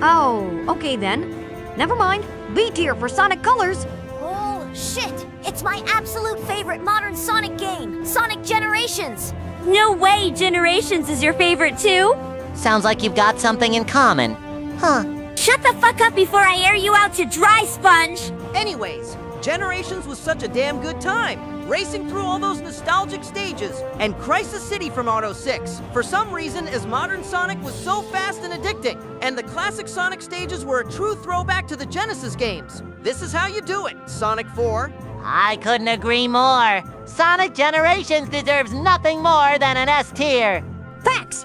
Oh, okay then. Never mind. B tier for Sonic Colors. Oh, shit. It's my absolute favorite modern Sonic game, Sonic Generations. No way Generations is your favorite too? Sounds like you've got something in common. Huh. Shut the fuck up before I air you out to dry, Sponge! Anyways, Generations was such a damn good time. Racing through all those nostalgic stages, and Crisis City from Auto 6. For some reason, as modern Sonic was so fast and addicting, and the classic Sonic stages were a true throwback to the Genesis games. This is how you do it, Sonic 4. I couldn't agree more. Sonic Generations deserves nothing more than an S tier. Facts,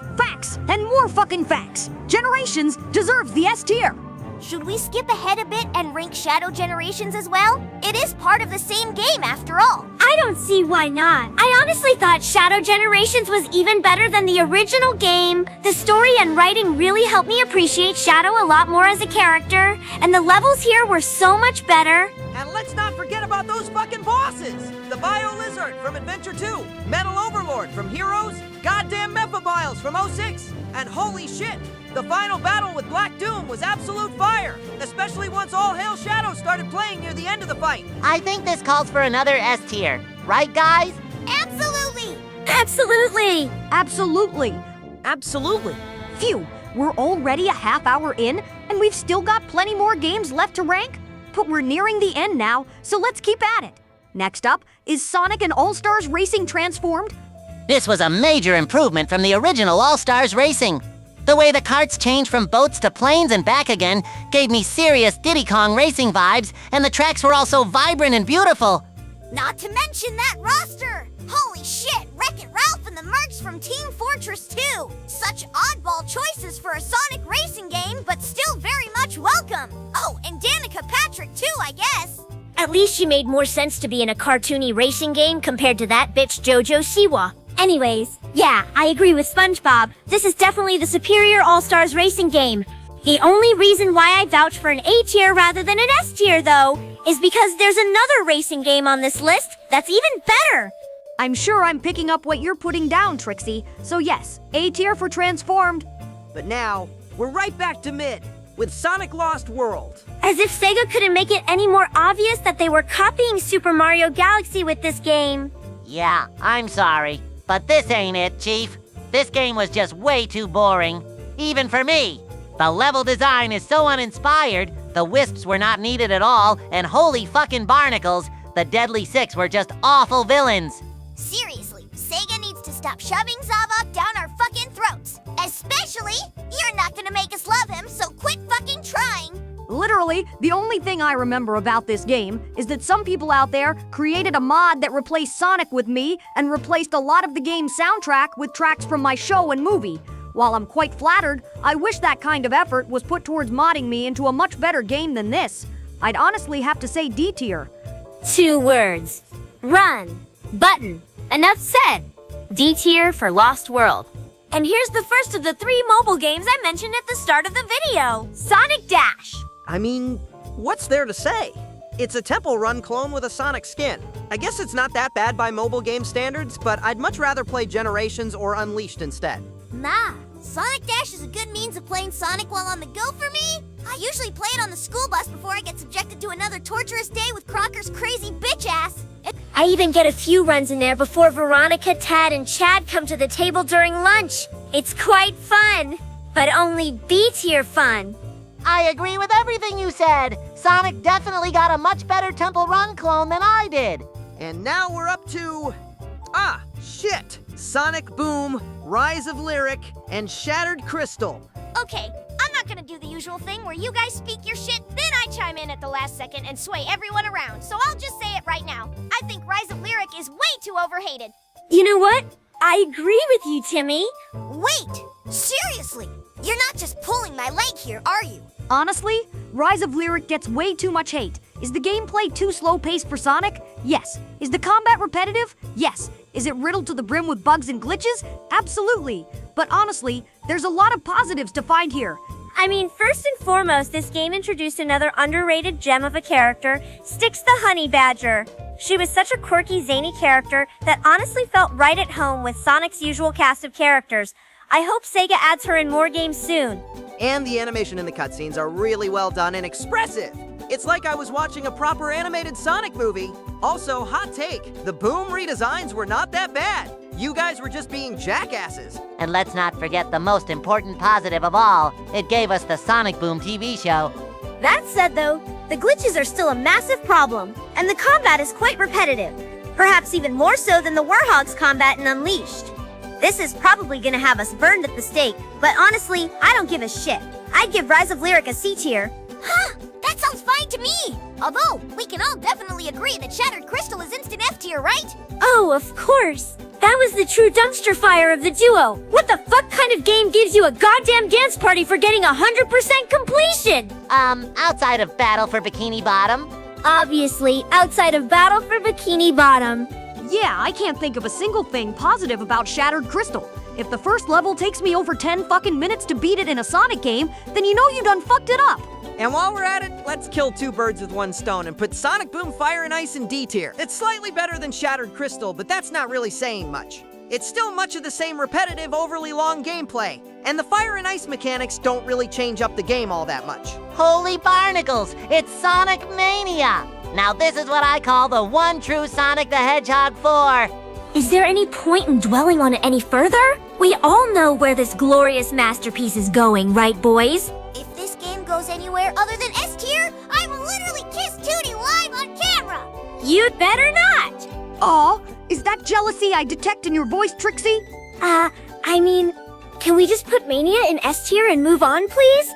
and more fucking facts. Generations deserves the S tier. Should we skip ahead a bit and rank Shadow Generations as well? It is part of the same game after all. I don't see why not. I honestly thought Shadow Generations was even better than the original game. The story and writing really helped me appreciate Shadow a lot more as a character, and the levels here were so much better. And let's not forget about those fucking bosses! The Bio Lizard from Adventure 2, Metal Overlord from Heroes, goddamn Mephibiles from 06, and holy shit! The final battle with Black Doom was absolute fire, especially once All Hail Shadow started playing near the end of the fight. I think this calls for another S tier. Right, guys? Absolutely! Absolutely! Absolutely. Phew, we're already a half hour in, and we've still got plenty more games left to rank. But we're nearing the end now, so let's keep at it. Next up is Sonic and All-Stars Racing Transformed. This was a major improvement from the original All-Stars Racing. The way the karts changed from boats to planes and back again gave me serious Diddy Kong racing vibes, and the tracks were also vibrant and beautiful. Not to mention that roster! Holy shit, Wreck-It Ralph and the Mercs from Team Fortress 2! Such oddball choices for a Sonic racing game, but still very much welcome! Oh, and Danica Patrick too, I guess! At least she made more sense to be in a cartoony racing game compared to that bitch JoJo Siwa. Anyways, yeah, I agree with SpongeBob. This is definitely the superior All-Stars racing game. The only reason why I vouch for an A tier rather than an S tier, though, is because there's another racing game on this list that's even better. I'm sure I'm picking up what you're putting down, Trixie. So yes, A tier for Transformed. But now, we're right back to mid, with Sonic Lost World. As if Sega couldn't make it any more obvious that they were copying Super Mario Galaxy with this game. Yeah, I'm sorry, but this ain't it, Chief. This game was just way too boring, even for me. The level design is so uninspired, the wisps were not needed at all, and holy fucking barnacles, the Deadly Six were just awful villains. Seriously, Sega needs to stop shoving Zavok down our fucking throats. Especially, you're not gonna make us love him, so quit fucking trying. Literally, the only thing I remember about this game is that some people out there created a mod that replaced Sonic with me and replaced a lot of the game's soundtrack with tracks from my show and movie. While I'm quite flattered, I wish that kind of effort was put towards modding me into a much better game than this. I'd honestly have to say D tier. 2 words. Run. Button. Enough said. D tier for Lost World. And here's the first of the 3 mobile games I mentioned at the start of the video. Sonic Dash. I mean, what's there to say? It's a Temple Run clone with a Sonic skin. I guess it's not that bad by mobile game standards, but I'd much rather play Generations or Unleashed instead. Nah, Sonic Dash is a good means of playing Sonic while on the go for me. I usually play it on the school bus before I get subjected to another torturous day with Crocker's crazy bitch ass. I even get a few runs in there before Veronica, Tad, and Chad come to the table during lunch. It's quite fun, but only B tier fun. I agree with everything you said. Sonic definitely got a much better Temple Run clone than I did. And now we're up to... Sonic Boom, Rise of Lyric, and Shattered Crystal. Okay, I'm not not gonna do the usual thing where you guys speak your shit, then I chime in at the last second and sway everyone around. So I'll just say it right now. I think Rise of Lyric is way too overhated. You know what? I agree with you, Timmy. Wait, seriously? You're not just pulling my leg here, are you? Honestly, Rise of Lyric gets way too much hate. Is the gameplay too slow-paced for Sonic? Yes. Is the combat repetitive? Yes. Is it riddled to the brim with bugs and glitches? Absolutely. But honestly, there's a lot of positives to find here. I mean, first and foremost, this game introduced another underrated gem of a character, Styx the Honey Badger. She was such a quirky, zany character that honestly felt right at home with Sonic's usual cast of characters. I hope Sega adds her in more games soon. And the animation in the cutscenes are really well done and expressive. It's like I was watching a proper animated Sonic movie. Also, hot take, the Boom redesigns were not that bad. You guys were just being jackasses. And let's not forget the most important positive of all. It gave us the Sonic Boom TV show. That said, though, the glitches are still a massive problem, and the combat is quite repetitive. Perhaps even more so than the Warhog's combat in Unleashed. This is probably gonna have us burned at the stake, but honestly, I don't give a shit. I'd give Rise of Lyric a C tier. Huh, that sounds fine to me. Although, we can all definitely agree that Shattered Crystal is instant F tier, right? Oh, of course. That was the true dumpster fire of the duo. What the fuck kind of game gives you a goddamn dance party for getting 100% completion? Outside of Battle for Bikini Bottom. Obviously, outside of Battle for Bikini Bottom. Yeah, I can't think of a single thing positive about Shattered Crystal. If the first level takes me over 10 fucking minutes to beat it in a Sonic game, then you know you done fucked it up. And while we're at it, let's kill two birds with one stone and put Sonic Boom Fire and Ice in D tier. It's slightly better than Shattered Crystal, but that's not really saying much. It's still much of the same repetitive, overly long gameplay, and the fire and ice mechanics don't really change up the game all that much. Holy barnacles, it's Sonic Mania! Now this is what I call the one true Sonic the Hedgehog 4. Is there any point in dwelling on it any further? We all know where this glorious masterpiece is going, right, boys? If this game goes anywhere other than S tier, I will literally kiss Tootie live on camera. You'd better not! Aw, is that jealousy I detect in your voice, Trixie? I mean, can we just put Mania in S tier and move on, please?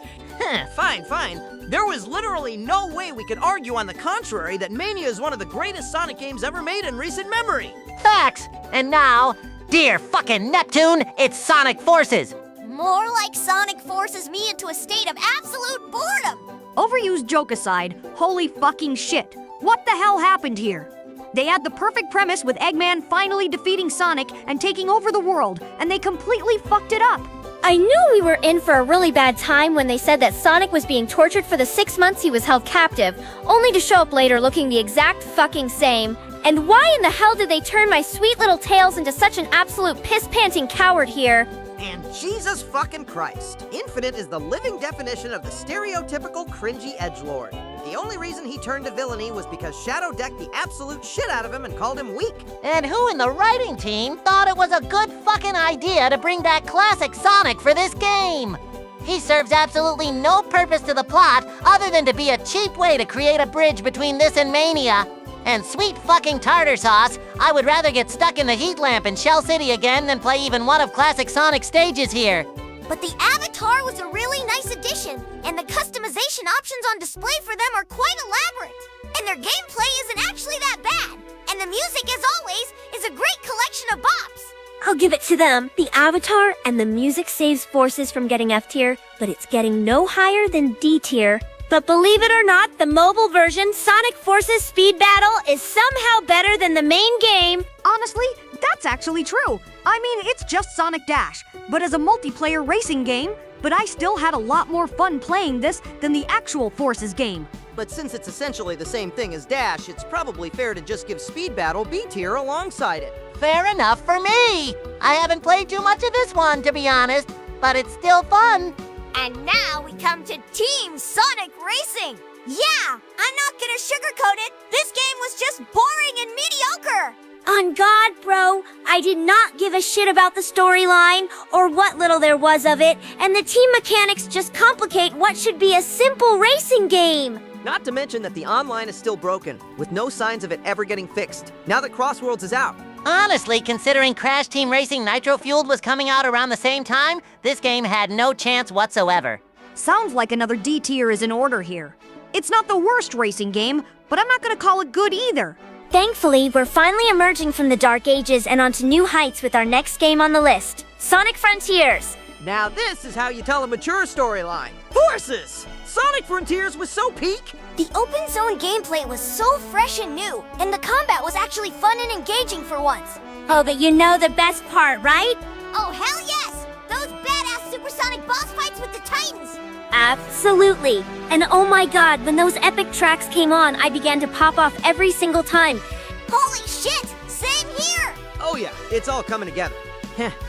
Fine. There was literally no way we could argue on the contrary that Mania is one of the greatest Sonic games ever made in recent memory. Facts! And now, dear fucking Neptune, it's Sonic Forces! More like Sonic forces me into a state of absolute boredom. Overused joke aside, holy fucking shit. What the hell happened here? They had the perfect premise with Eggman finally defeating Sonic and taking over the world, and they completely fucked it up. I knew we were in for a really bad time when they said that Sonic was being tortured for the 6 months he was held captive, only to show up later looking the exact fucking same. And why in the hell did they turn my sweet little Tails into such an absolute piss-panting coward here? And Jesus fucking Christ, Infinite is the living definition of the stereotypical cringy edgelord. The only reason he turned to villainy was because Shadow decked the absolute shit out of him and called him weak. And who in the writing team thought it was a good fucking idea to bring back classic Sonic for this game? He serves absolutely no purpose to the plot other than to be a cheap way to create a bridge between this and Mania. And sweet fucking tartar sauce, I would rather get stuck in the heat lamp in Shell City again than play even one of classic Sonic's stages here. But the Avatar was a really nice addition, and the customization options on display for them are quite elaborate. And their gameplay isn't actually that bad. And the music, as always, is a great collection of bops. I'll give it to them. The Avatar and the music saves Forces from getting F tier, but it's getting no higher than D tier. But believe it or not, the mobile version, Sonic Forces Speed Battle, is somehow better than the main game. Honestly, that's actually true. I mean, it's just Sonic Dash, but as a multiplayer racing game, but I still had a lot more fun playing this than the actual Forces game. But since it's essentially the same thing as Dash, it's probably fair to just give Speed Battle B tier alongside it. Fair enough for me! I haven't played too much of this one, to be honest, but it's still fun. And now we come to Team Sonic Racing. Yeah, I'm not gonna sugarcoat it. This game was just boring and mediocre. On God, bro, I did not give a shit about the storyline or what little there was of it, and the team mechanics just complicate what should be a simple racing game. Not to mention that the online is still broken, with no signs of it ever getting fixed, now that Crossworlds is out. Honestly, considering Crash Team Racing Nitro Fueled was coming out around the same time, this game had no chance whatsoever. Sounds like another D tier is in order here. It's not the worst racing game, but I'm not gonna call it good either. Thankfully, we're finally emerging from the dark ages and onto new heights with our next game on the list, Sonic Frontiers. Now this is how you tell a mature storyline. Horses! Sonic Frontiers was so peak! The open zone gameplay was so fresh and new, and the combat was actually fun and engaging for once. Oh, but you know the best part, right? Oh, hell yes! Those badass supersonic boss fights with the Titans! Absolutely. And oh my god, when those epic tracks came on, I began to pop off every single time. Holy shit! Same here! Oh yeah, it's all coming together.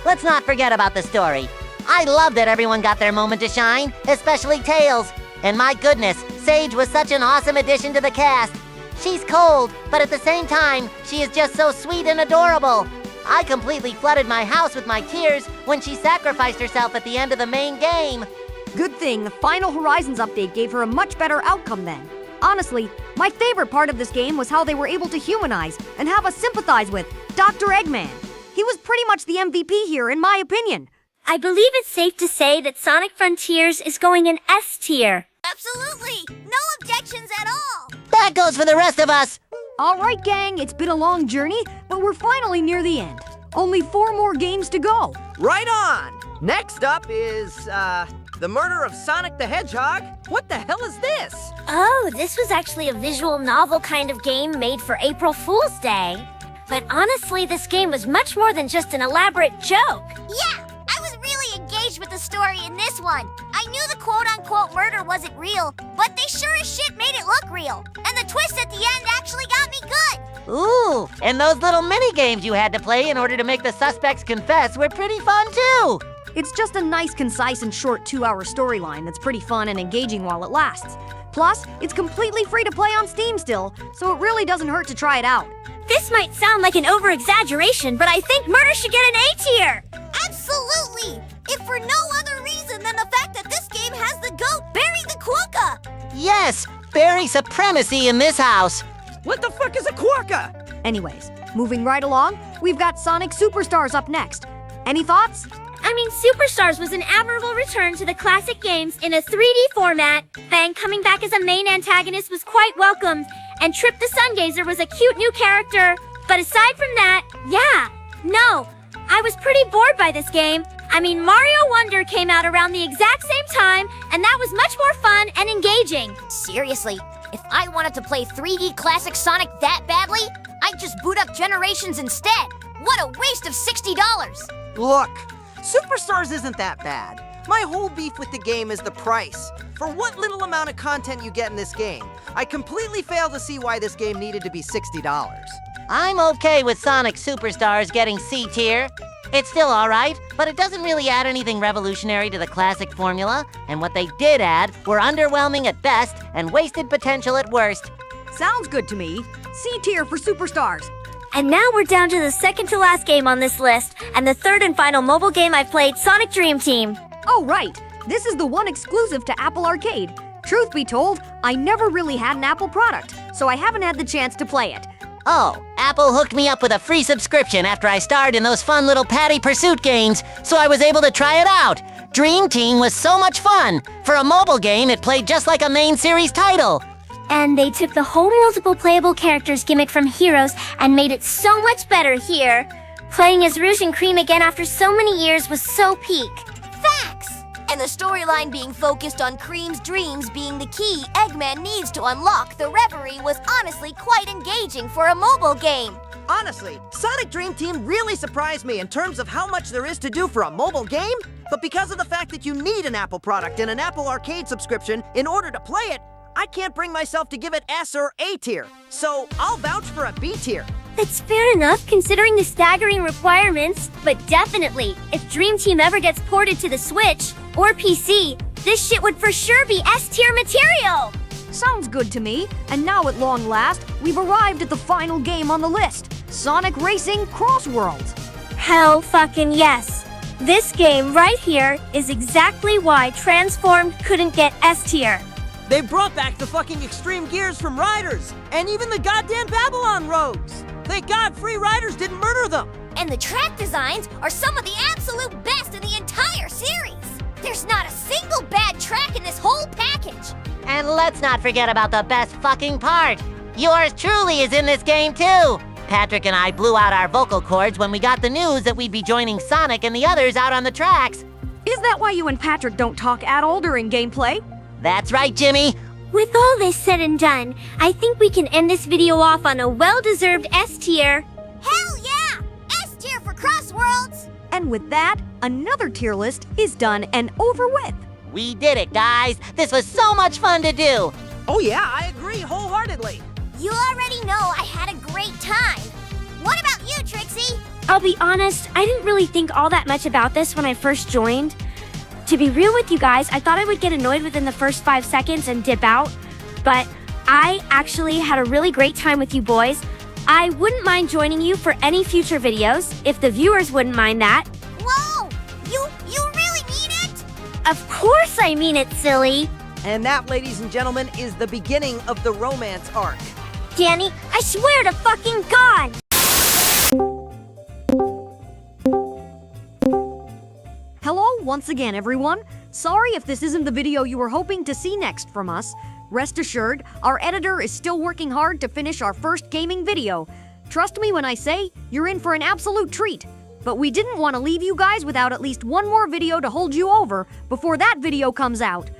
Let's not forget about the story. I love that everyone got their moment to shine, especially Tails. And my goodness, Sage was such an awesome addition to the cast. She's cold, but at the same time, she is just so sweet and adorable. I completely flooded my house with my tears when she sacrificed herself at the end of the main game. Good thing the Final Horizons update gave her a much better outcome then. Honestly, my favorite part of this game was how they were able to humanize and have us sympathize with Dr. Eggman. He was pretty much the MVP here, in my opinion. I believe it's safe to say that Sonic Frontiers is going in S tier. Absolutely! No objections at all! That goes for the rest of us. All right, gang, it's been a long journey, but we're finally near the end. Only 4 more games to go. Right on! Next up is, the murder of Sonic the Hedgehog? What the hell is this? Oh, this was actually a visual novel kind of game made for April Fool's Day. But honestly, this game was much more than just an elaborate joke. Yeah! I was really engaged with the story in this one. I knew the quote-unquote murder wasn't real, but they sure as shit made it look real. And the twist at the end actually got me good. Ooh, and those little mini-games you had to play in order to make the suspects confess were pretty fun too. It's just a nice, concise, and short 2-hour storyline that's pretty fun and engaging while it lasts. Plus, it's completely free to play on Steam still, so it really doesn't hurt to try it out. This might sound like an over-exaggeration, but I think Murder should get an A tier. Absolutely! If for no other reason than the fact that this game has the GOAT, Barry the Quokka! Yes, Barry supremacy in this house. What the fuck is a Quokka? Anyways, moving right along, we've got Sonic Superstars up next. Any thoughts? I mean, Superstars was an admirable return to the classic games in a 3D format. Fang coming back as a main antagonist was quite welcomed, and Trip the Sungazer was a cute new character. But aside from that, no, I was pretty bored by this game. I mean, Mario Wonder came out around the exact same time, and that was much more fun and engaging. Seriously, if I wanted to play 3D classic Sonic that badly, I'd just boot up Generations instead. What a waste of $60! Look, Superstars isn't that bad. My whole beef with the game is the price. For what little amount of content you get in this game, I completely fail to see why this game needed to be $60. I'm okay with Sonic Superstars getting C tier. It's still alright, but it doesn't really add anything revolutionary to the classic formula, and what they did add were underwhelming at best and wasted potential at worst. Sounds good to me. C tier for Superstars. And now we're down to the second to last game on this list, and the third and final mobile game I've played, Sonic Dream Team. Oh, right. This is the one exclusive to Apple Arcade. Truth be told, I never really had an Apple product, so I haven't had the chance to play it. Oh, Apple hooked me up with a free subscription after I starred in those fun little Patty Pursuit games, so I was able to try it out. Dream Team was so much fun. For a mobile game, it played just like a main series title. And they took the whole multiple playable characters gimmick from Heroes and made it so much better here. Playing as Rouge and Cream again after so many years was so peak. Facts! And the storyline being focused on Cream's dreams being the key Eggman needs to unlock the reverie was honestly quite engaging for a mobile game. Honestly, Sonic Dream Team really surprised me in terms of how much there is to do for a mobile game, but because of the fact that you need an Apple product and an Apple Arcade subscription in order to play it, I can't bring myself to give it S or A tier, so I'll vouch for a B tier. That's fair enough considering the staggering requirements, but definitely, if Dream Team ever gets ported to the Switch or PC, this shit would for sure be S tier material! Sounds good to me. And now at long last, we've arrived at the final game on the list, Sonic Racing Cross Worlds. Hell fucking yes! This game right here is exactly why Transformed couldn't get S tier. They brought back the fucking extreme gears from Riders, and even the goddamn Babylon rogues. Thank God Free Riders didn't murder them. And the track designs are some of the absolute best in the entire series. There's not a single bad track in this whole package. And let's not forget about the best fucking part. Yours truly is in this game too. Patrick and I blew out our vocal cords when we got the news that we'd be joining Sonic and the others out on the tracks. Is that why you and Patrick don't talk at all during gameplay? That's right, Jimmy. With all this said and done, I think we can end this video off on a well-deserved S tier. Hell yeah! S tier for Crossworlds! And with that, another tier list is done and over with. We did it, guys. This was so much fun to do. Oh yeah, I agree wholeheartedly. You already know I had a great time. What about you, Trixie? I'll be honest, I didn't really think all that much about this when I first joined. To be real with you guys, I thought I would get annoyed within the first 5 seconds and dip out. But I actually had a really great time with you boys. I wouldn't mind joining you for any future videos, if the viewers wouldn't mind that. Whoa! You really mean it? Of course I mean it, silly. And that, ladies and gentlemen, is the beginning of the romance arc. Danny, I swear to fucking God! Hello once again, everyone. Sorry if this isn't the video you were hoping to see next from us. Rest assured, our editor is still working hard to finish our first gaming video. Trust me when I say, you're in for an absolute treat. But we didn't want to leave you guys without at least one more video to hold you over before that video comes out.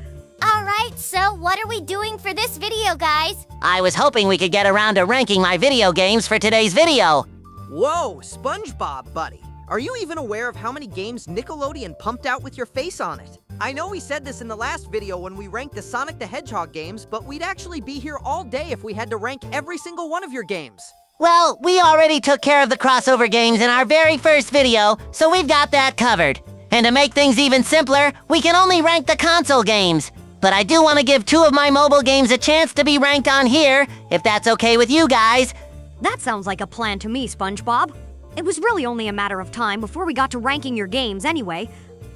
Alright, so what are we doing for this video, guys? I was hoping we could get around to ranking my video games for today's video. Whoa, SpongeBob, buddy. Are you even aware of how many games Nickelodeon pumped out with your face on it? I know we said this in the last video when we ranked the Sonic the Hedgehog games, but we'd actually be here all day if we had to rank every single one of your games. Well, we already took care of the crossover games in our very first video, so we've got that covered. And to make things even simpler, we can only rank the console games. But I do want to give 2 of my mobile games a chance to be ranked on here, if that's okay with you guys. That sounds like a plan to me, SpongeBob. It was really only a matter of time before we got to ranking your games anyway.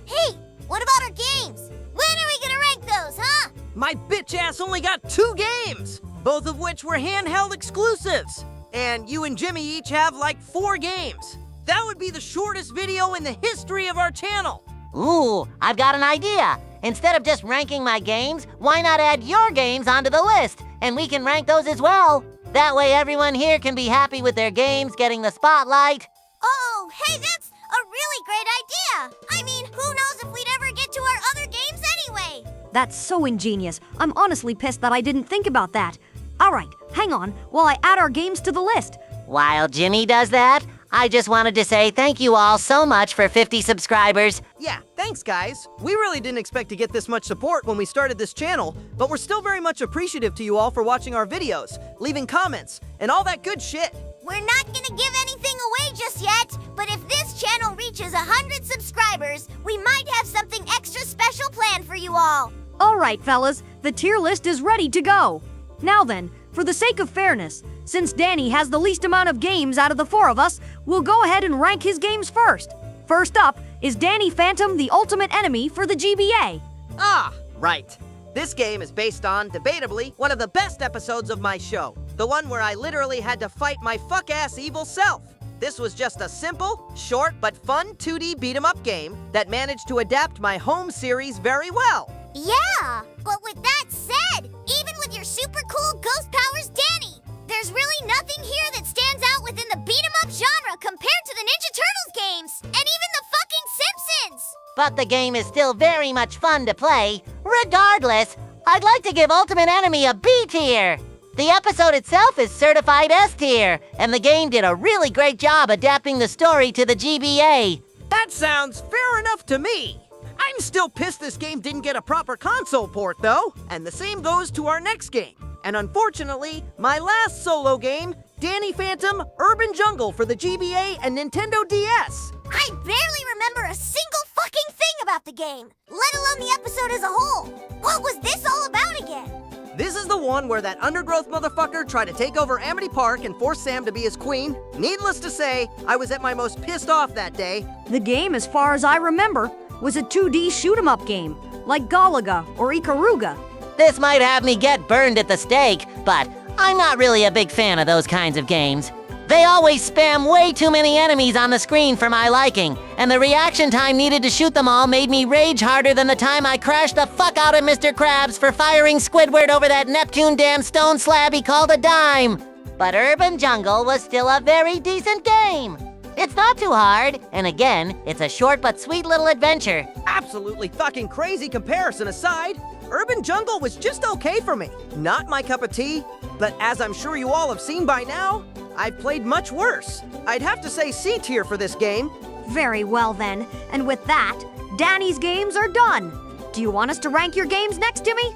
Hey, what about our games? When are we gonna rank those, huh? My bitch ass only got 2 games, both of which were handheld exclusives. And you and Jimmy each have like 4 games. That would be the shortest video in the history of our channel. Ooh, I've got an idea. Instead of just ranking my games, why not add your games onto the list? And we can rank those as well. That way everyone here can be happy with their games getting the spotlight. Oh, hey, that's a really great idea. I mean, who knows if we'd ever get to our other games anyway? That's so ingenious. I'm honestly pissed that I didn't think about that. All right, hang on while I add our games to the list. While Jimmy does that, I just wanted to say thank you all so much for 50 subscribers. Yeah, thanks guys. We really didn't expect to get this much support when we started this channel, but we're still very much appreciative to you all for watching our videos, leaving comments, and all that good shit. We're not gonna give anything away just yet, but if this channel reaches 100 subscribers, we might have something extra special planned for you all. All right, fellas, the tier list is ready to go. Now then, for the sake of fairness, since Danny has the least amount of games out of the 4 of us, we'll go ahead and rank his games first. First up is Danny Phantom, the Ultimate Enemy for the GBA. Ah, right. This game is based on, debatably, one of the best episodes of my show. The one where I literally had to fight my fuck-ass evil self. This was just a simple, short, but fun 2D beat-em-up game that managed to adapt my home series very well. Yeah, but with that said, even with your super cool ghost powers, Danny, there's really nothing here that stands out within the beat-em-up genre compared to the Ninja Turtles games, and even the fucking Simpsons! But the game is still very much fun to play. Regardless, I'd like to give Ultimate Enemy a B tier. The episode itself is certified S tier, and the game did a really great job adapting the story to the GBA. That sounds fair enough to me. I'm still pissed this game didn't get a proper console port, though, and the same goes to our next game. And unfortunately, my last solo game, Danny Phantom Urban Jungle for the GBA and Nintendo DS. I barely remember a single fucking thing about the game, let alone the episode as a whole. What was this all about again? This is the one where that undergrowth motherfucker tried to take over Amity Park and force Sam to be his queen. Needless to say, I was at my most pissed off that day. The game, as far as I remember, was a 2D shoot-'em-up game, like Galaga or Ikaruga. This might have me get burned at the stake, but I'm not really a big fan of those kinds of games. They always spam way too many enemies on the screen for my liking, and the reaction time needed to shoot them all made me rage harder than the time I crashed the fuck out of Mr. Krabs for firing Squidward over that Neptune damn stone slab he called a dime. But Urban Jungle was still a very decent game. It's not too hard, and again, it's a short but sweet little adventure. Absolutely fucking crazy comparison aside, Urban Jungle was just okay for me. Not my cup of tea, but as I'm sure you all have seen by now, I've played much worse. I'd have to say C tier for this game. Very well then. And with that, Danny's games are done. Do you want us to rank your games next, Jimmy?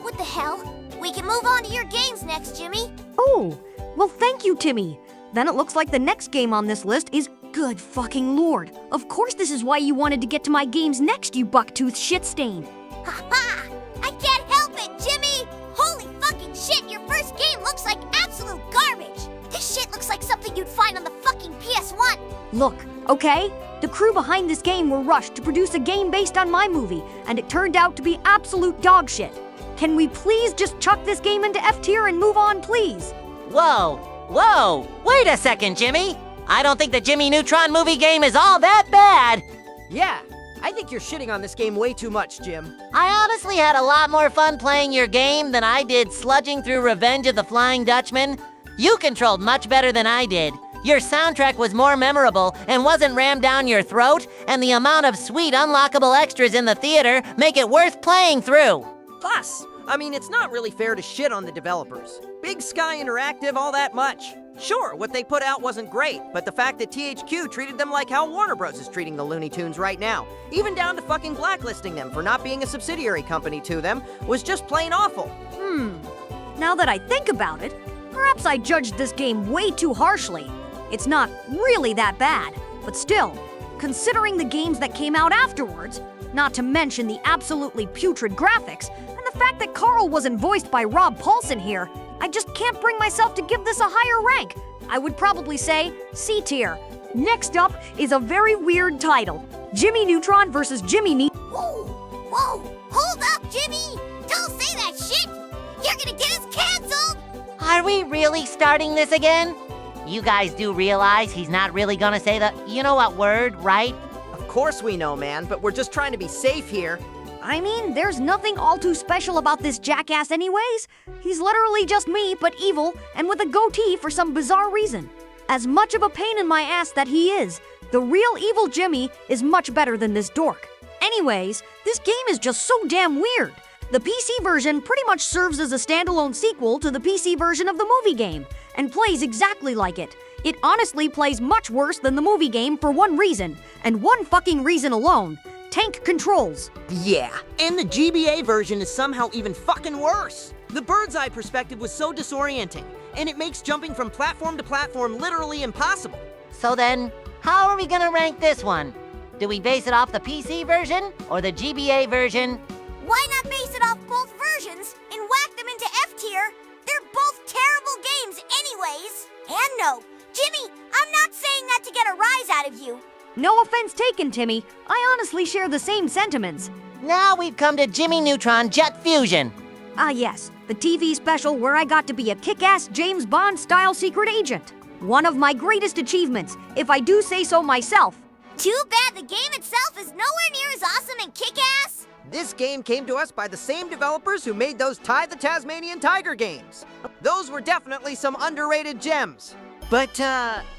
What the hell? We can move on to your games next, Jimmy. Oh, well thank you, Timmy. Then it looks like the next game on this list is good fucking lord. Of course this is why you wanted to get to my games next, you bucktooth shit stain. Ha! I can't help it, Jimmy! Holy fucking shit, your first game looks like absolute garbage! This shit looks like something you'd find on the fucking PS1! Look, okay? The crew behind this game were rushed to produce a game based on my movie, and it turned out to be absolute dog shit. Can we please just chuck this game into F tier and move on, please? Whoa, wait a second, Jimmy. I don't think the Jimmy Neutron movie game is all that bad. Yeah, I think you're shitting on this game way too much, Jim. I honestly had a lot more fun playing your game than I did sludging through Revenge of the Flying Dutchman. You controlled much better than I did. Your soundtrack was more memorable and wasn't rammed down your throat, and the amount of sweet unlockable extras in the theater make it worth playing through. Plus, I mean, it's not really fair to shit on the developers. Big Sky Interactive, all that much. Sure, what they put out wasn't great, but the fact that THQ treated them like how Warner Bros. Is treating the Looney Tunes right now, even down to fucking blacklisting them for not being a subsidiary company to them, was just plain awful. Now that I think about it, perhaps I judged this game way too harshly. It's not really that bad, but still, considering the games that came out afterwards, not to mention the absolutely putrid graphics, and the fact that Carl wasn't voiced by Rob Paulson here, I just can't bring myself to give this a higher rank. I would probably say C tier. Next up is a very weird title, Jimmy Neutron versus Jimmy Whoa! Hold up, Jimmy! Don't say that shit! You're gonna get us canceled! Are we really starting this again? You guys do realize he's not really gonna say the you-know-what word, right? Of course we know, man, but we're just trying to be safe here. I mean, there's nothing all too special about this jackass anyways. He's literally just me, but evil, and with a goatee for some bizarre reason. As much of a pain in my ass that he is, the real evil Jimmy is much better than this dork. Anyways, this game is just so damn weird. The PC version pretty much serves as a standalone sequel to the PC version of the movie game, and plays exactly like it. It honestly plays much worse than the movie game for one reason, and one fucking reason alone. Tank controls. Yeah, and the GBA version is somehow even fucking worse. The bird's eye perspective was so disorienting, and it makes jumping from platform to platform literally impossible. So then, how are we gonna rank this one? Do we base it off the PC version or the GBA version? Why not base it off both versions and whack them into F tier? They're both terrible games anyways. And no, Jimmy, I'm not saying that to get a rise out of you. No offense taken, Timmy. I honestly share the same sentiments. Now we've come to Jimmy Neutron Jet Fusion. Ah yes, the TV special where I got to be a kick-ass James Bond-style secret agent. One of my greatest achievements, if I do say so myself. Too bad the game itself is nowhere near as awesome and kick-ass. This game came to us by the same developers who made those Ty the Tasmanian Tiger games. Those were definitely some underrated gems. But,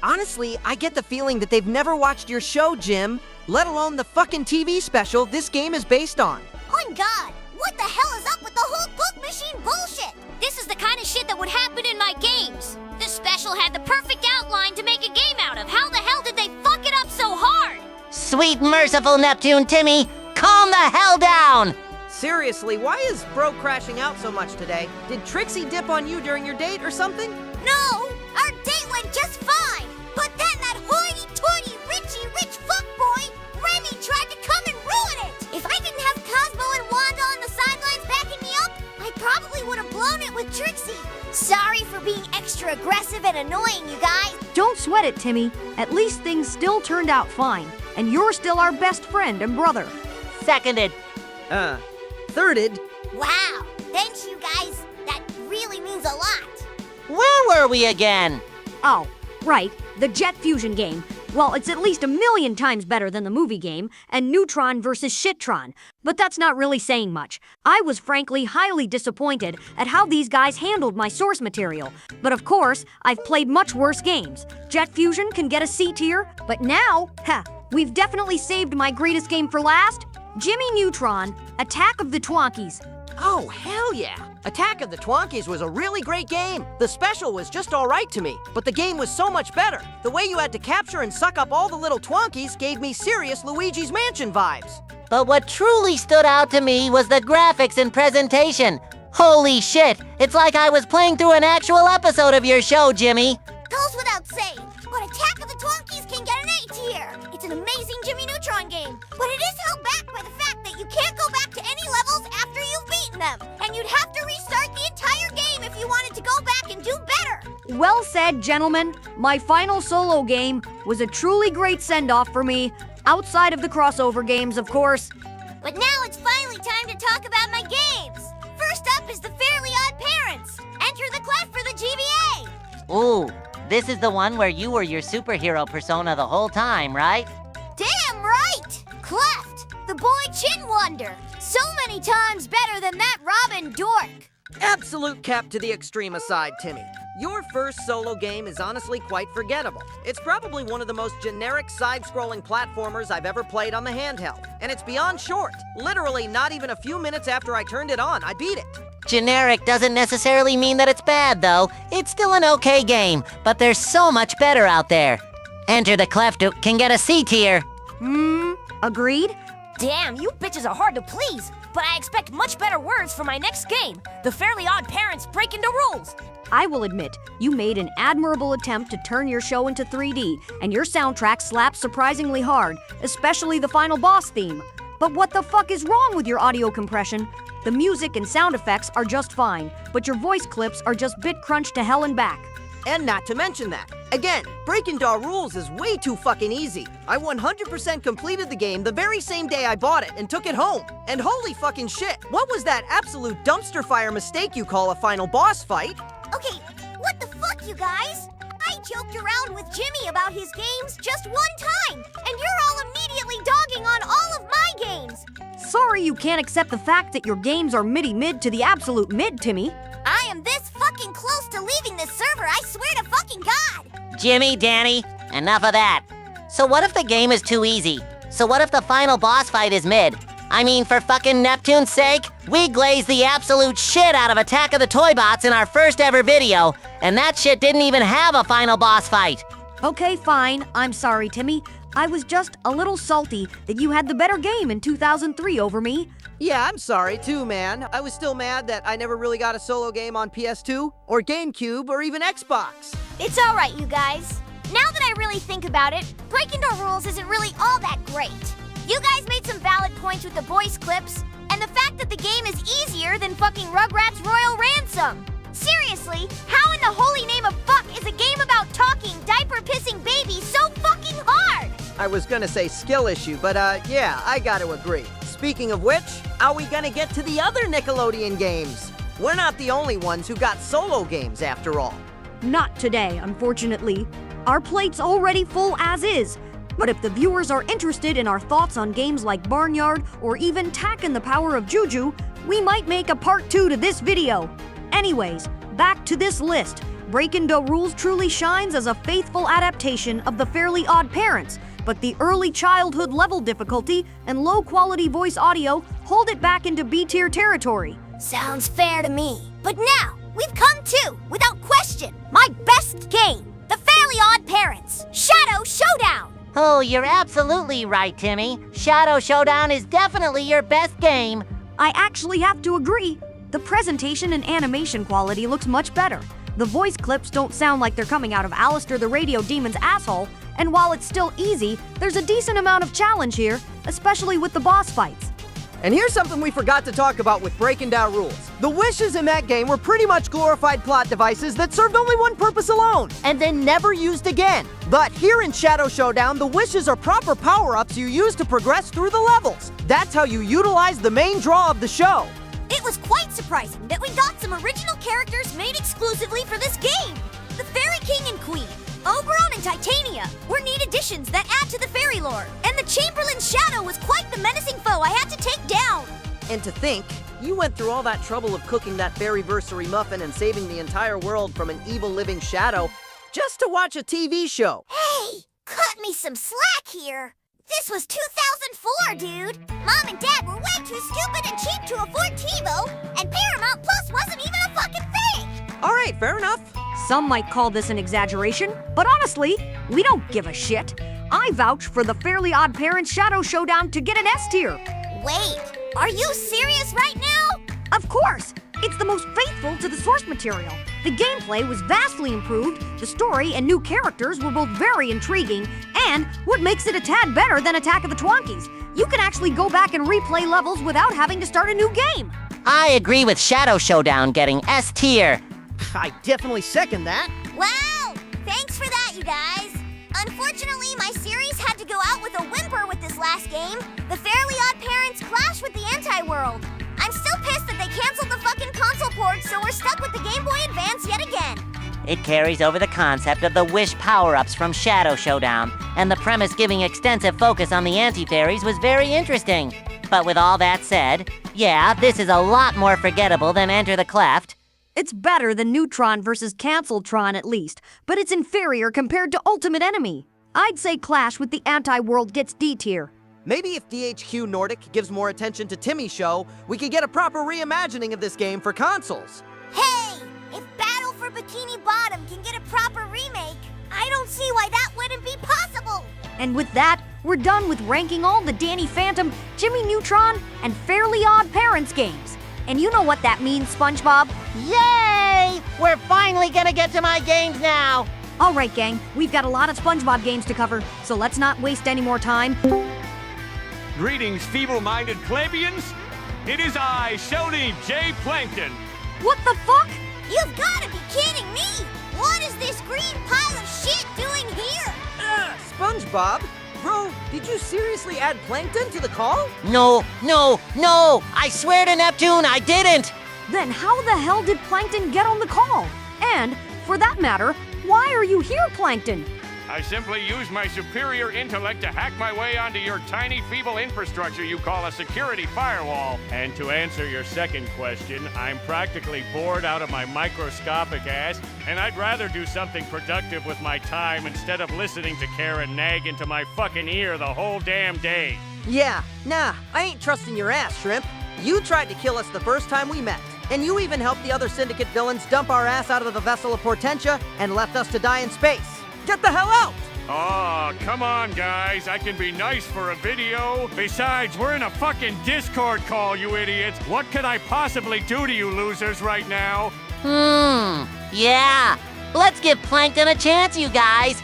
honestly, I get the feeling that they've never watched your show, Jim, let alone the fucking TV special this game is based on. On God, what the hell is up with the whole poop machine bullshit? This is the kind of shit that would happen in my games. This special had the perfect outline to make a game out of. How the hell did they fuck it up so hard? Sweet merciful Neptune Timmy, calm the hell down! Seriously, why is Bro crashing out so much today? Did Trixie dip on you during your date or something? No, our date went just fine. But then that hoity-toity Richie rich fuckboy, Remy, tried to come and ruin it. If I didn't have Cosmo and Wanda on the sidelines backing me up, I probably would have blown it with Trixie. Sorry for being extra aggressive and annoying, you guys. Don't sweat it, Timmy. At least things still turned out fine. And you're still our best friend and brother. Seconded. Thirded. Wow, thanks you guys. That really means a lot. Where were we again? Oh, Right, the Jet Fusion game. Well, it's at least 1,000,000 times better than the movie game, and Neutron versus Shittron. But that's not really saying much. I was frankly highly disappointed at how these guys handled my source material. But of course, I've played much worse games. Jet Fusion can get a C tier, but now, we've definitely saved my greatest game for last. Jimmy Neutron, Attack of the Twonkies. Oh, hell yeah! Attack of the Twonkies was a really great game. The special was just alright to me, but the game was so much better. The way you had to capture and suck up all the little Twonkies gave me serious Luigi's Mansion vibes. But what truly stood out to me was the graphics and presentation. Holy shit, it's like I was playing through an actual episode of your show, Jimmy. Goes without saying, but Attack of the Twonkies can get an A tier. It's an amazing Jimmy Neutron game, but it is held back by the fact that you can't go back to any levels after you've beaten them, and you'd have to restart the entire game if you wanted to go back and do better. Well said, gentlemen. My final solo game was a truly great send-off for me, outside of the crossover games, of course. But now it's finally time to talk about my games. First up is the Fairly Odd Parents. Enter the clef for the GBA. Ooh, this is the one where you were your superhero persona the whole time, right? Damn right! Cleft, the boy chin wonder. So many times better than that Robin dork. Absolute cap to the extreme aside, Timmy. Your first solo game is honestly quite forgettable. It's probably one of the most generic side-scrolling platformers I've ever played on the handheld. And it's beyond short. Literally not even a few minutes after I turned it on, I beat it. Generic doesn't necessarily mean that it's bad, though. It's still an okay game, but there's so much better out there. Enter the Cleft can get a C tier. Agreed? Damn, you bitches are hard to please. But I expect much better words for my next game. The Fairly Odd Parents break into rules. I will admit, you made an admirable attempt to turn your show into 3D, and your soundtrack slaps surprisingly hard, especially the final boss theme. But what the fuck is wrong with your audio compression? The music and sound effects are just fine, but your voice clips are just bit crunched to hell and back. And not to mention that, again, breaking DAW rules is way too fucking easy. I 100% completed the game the very same day I bought it and took it home. And holy fucking shit, what was that absolute dumpster fire mistake you call a final boss fight? Okay, what the fuck, you guys? I joked around with Jimmy about his games just one time, and you're all immediately dogging on all of my games. Sorry you can't accept the fact that your games are mid to the absolute mid, Timmy. I am this fucking close to leaving this server, I swear to fucking God! Jimmy, Danny, enough of that. So what if the game is too easy? So what if the final boss fight is mid? I mean, for fucking Neptune's sake, we glazed the absolute shit out of Attack of the Toybots in our first ever video, and that shit didn't even have a final boss fight. Okay, fine. I'm sorry, Timmy. I was just a little salty that you had the better game in 2003 over me. Yeah, I'm sorry too, man. I was still mad that I never really got a solo game on PS2, or GameCube, or even Xbox. It's alright, you guys. Now that I really think about it, breaking DAW rules isn't really all that great. You guys made some valid points with the voice clips, and the fact that the game is easier than fucking Rugrats Royal Ransom. Seriously, how in the holy name of fuck is a game about talking, diaper-pissing babies so fucking hard? I was gonna say skill issue, but yeah, I gotta agree. Speaking of which, are we gonna get to the other Nickelodeon games? We're not the only ones who got solo games after all. Not today, unfortunately. Our plate's already full as is. But if the viewers are interested in our thoughts on games like Barnyard or even Tak and the Power of Juju, we might make a part 2 to this video. Anyways, back to this list. Breakin' DAW Rules truly shines as a faithful adaptation of the Fairly Odd Parents, but the early childhood level difficulty and low-quality voice audio hold it back into B-tier territory. Sounds fair to me. But now, we've come to, without question, my best game, the Fairly Odd Parents, Shadow Showdown. Oh, you're absolutely right, Timmy. Shadow Showdown is definitely your best game. I actually have to agree. The presentation and animation quality looks much better. The voice clips don't sound like they're coming out of Alistair the Radio Demon's asshole, and while it's still easy, there's a decent amount of challenge here, especially with the boss fights. And here's something we forgot to talk about with Breaking Down Rules. The wishes in that game were pretty much glorified plot devices that served only one purpose alone, and then never used again. But here in Shadow Showdown, the wishes are proper power-ups you use to progress through the levels. That's how you utilize the main draw of the show. It was quite surprising that we got some original characters made exclusively for this game. The Fairy King and Queen, Oberon and Titania were neat additions that add to the fairy lore. And the Chamberlain's shadow was quite the menacing foe I had to take down. And to think, you went through all that trouble of cooking that fairyversary muffin and saving the entire world from an evil living shadow just to watch a TV show. Hey, cut me some slack here. This was 2004, dude. Mom and Dad were way too stupid and cheap to afford TiVo, and Paramount Plus wasn't even a fucking thing. All right, fair enough. Some might call this an exaggeration, but honestly, we don't give a shit. I vouch for the Fairly Odd Parents Shadow Showdown to get an S tier. Wait, are you serious right now? Of course! It's the most faithful to the source material. The gameplay was vastly improved, the story and new characters were both very intriguing, and what makes it a tad better than Attack of the Twonkies, you can actually go back and replay levels without having to start a new game. I agree with Shadow Showdown getting S tier. I definitely second that. Wow, thanks for that, you guys. Unfortunately, my series had to go out with a whimper with this last game. The Fairly Odd Parents clash with the Anti-World. I'm still pissed that they canceled the fucking console port, so we're stuck with the Game Boy Advance yet again. It carries over the concept of the wish power-ups from Shadow Showdown, and the premise giving extensive focus on the anti-fairies was very interesting. But with all that said, yeah, this is a lot more forgettable than Enter the Cleft. It's better than Neutron versus Canceltron at least, but it's inferior compared to Ultimate Enemy. I'd say Clash with the Anti-World gets D tier. Maybe if DHQ Nordic gives more attention to Timmy's show, we could get a proper reimagining of this game for consoles. Hey, if Battle for Bikini Bottom can get a proper remake, I don't see why that wouldn't be possible. And with that, we're done with ranking all the Danny Phantom, Jimmy Neutron, and Fairly Odd Parents games. And you know what that means, SpongeBob? Yay! We're finally gonna get to my games now! All right, gang, we've got a lot of SpongeBob games to cover, so let's not waste any more time. Greetings, feeble-minded plebeians. It is I, Shoni J. Plankton. What the fuck? You've gotta be kidding me! What is this green pile of shit doing here? SpongeBob? Bro, did you seriously add Plankton to the call? No! I swear to Neptune, I didn't! Then how the hell did Plankton get on the call? And, for that matter, why are you here, Plankton? I simply use my superior intellect to hack my way onto your tiny, feeble infrastructure you call a security firewall. And to answer your second question, I'm practically bored out of my microscopic ass, and I'd rather do something productive with my time instead of listening to Karen nag into my fucking ear the whole damn day. Yeah, nah, I ain't trusting your ass, Shrimp. You tried to kill us the first time we met, and you even helped the other Syndicate villains dump our ass out of the vessel of Portentia and left us to die in space. Get the hell out! Oh, come on, guys. I can be nice for a video. Besides, we're in a fucking Discord call, you idiots. What could I possibly do to you losers right now? Yeah. Let's give Plankton a chance, you guys.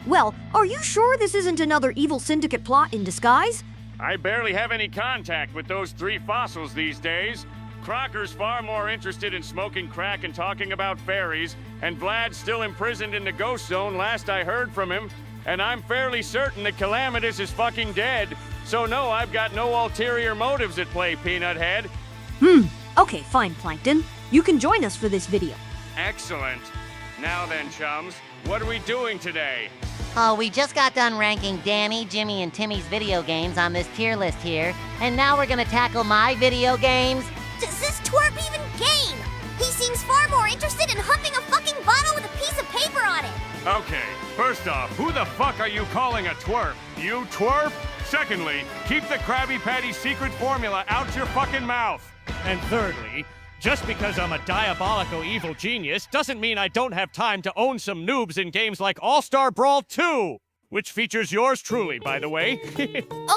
Well, are you sure this isn't another evil Syndicate plot in disguise? I barely have any contact with those three fossils these days. Crocker's far more interested in smoking crack and talking about fairies, and Vlad's still imprisoned in the ghost zone last I heard from him, and I'm fairly certain that Calamitous is fucking dead. So no, I've got no ulterior motives at play, Peanut Head. Okay, fine, Plankton. You can join us for this video. Excellent. Now then, chums, what are we doing today? Oh, we just got done ranking Danny, Jimmy, and Timmy's video games on this tier list here, and now we're gonna tackle my video games. Does this twerp even game? He seems far more interested in humping a fucking bottle with a piece of paper on it. Okay, first off, who the fuck are you calling a twerp? You twerp? Secondly, keep the Krabby Patty secret formula out your fucking mouth. And thirdly, just because I'm a diabolical evil genius doesn't mean I don't have time to own some noobs in games like All-Star Brawl 2, which features yours truly, by the way.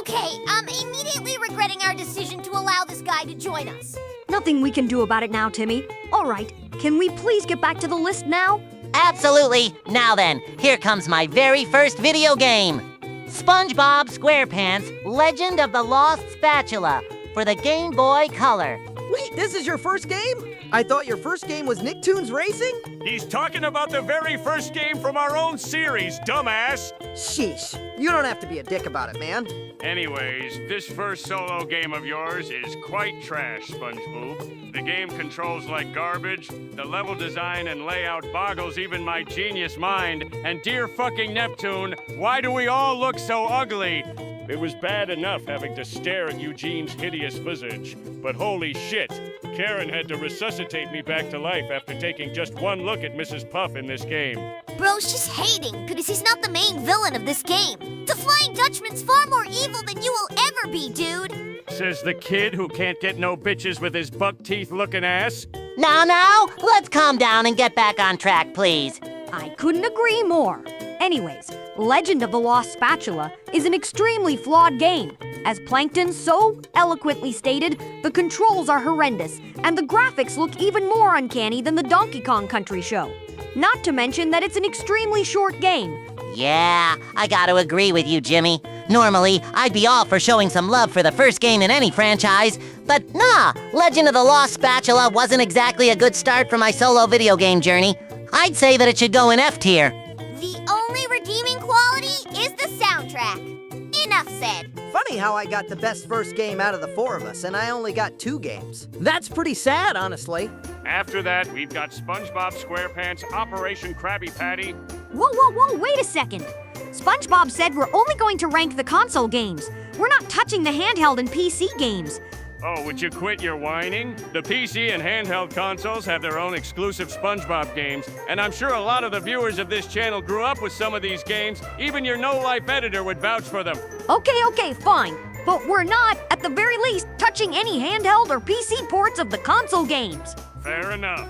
Okay, immediately regretting our decision to allow this guy to join us. Nothing we can do about it now, Timmy. All right, can we please get back to the list now? Absolutely. Now then, here comes my very first video game. SpongeBob SquarePants Legend of the Lost Spatula for the Game Boy Color. Wait, this is your first game? I thought your first game was Nicktoons Racing? He's talking about the very first game from our own series, dumbass. Sheesh, you don't have to be a dick about it, man. Anyways, this first solo game of yours is quite trash, SpongeBob. The game controls like garbage, the level design and layout boggles even my genius mind, and dear fucking Neptune, why do we all look so ugly? It was bad enough having to stare at Eugene's hideous visage, but holy shit, Karen had to resuscitate me back to life after taking just one look at Mrs. Puff in this game. Bro's just hating because he's not the main villain of this game. The Flying Dutchman's far more evil than you will ever be, dude. Says the kid who can't get no bitches with his buck teeth looking ass. Now, let's calm down and get back on track, please. I couldn't agree more. Anyways, Legend of the Lost Spatula is an extremely flawed game. As Plankton so eloquently stated, the controls are horrendous, and the graphics look even more uncanny than the Donkey Kong Country show. Not to mention that it's an extremely short game. Yeah, I gotta agree with you, Jimmy. Normally, I'd be all for showing some love for the first game in any franchise, but nah, Legend of the Lost Spatula wasn't exactly a good start for my solo video game journey. I'd say that it should go in F tier. The only redeeming quality is the soundtrack. Enough said. Funny how I got the best first game out of the four of us, and I only got 2 games. That's pretty sad, honestly. After that, we've got SpongeBob SquarePants Operation Krabby Patty. Whoa, wait a second. SpongeBob said we're only going to rank the console games. We're not touching the handheld and PC games. Oh, would you quit your whining? The PC and handheld consoles have their own exclusive SpongeBob games, and I'm sure a lot of the viewers of this channel grew up with some of these games. Even your no-life editor would vouch for them. Okay, fine. But we're not, at the very least, touching any handheld or PC ports of the console games. Fair enough.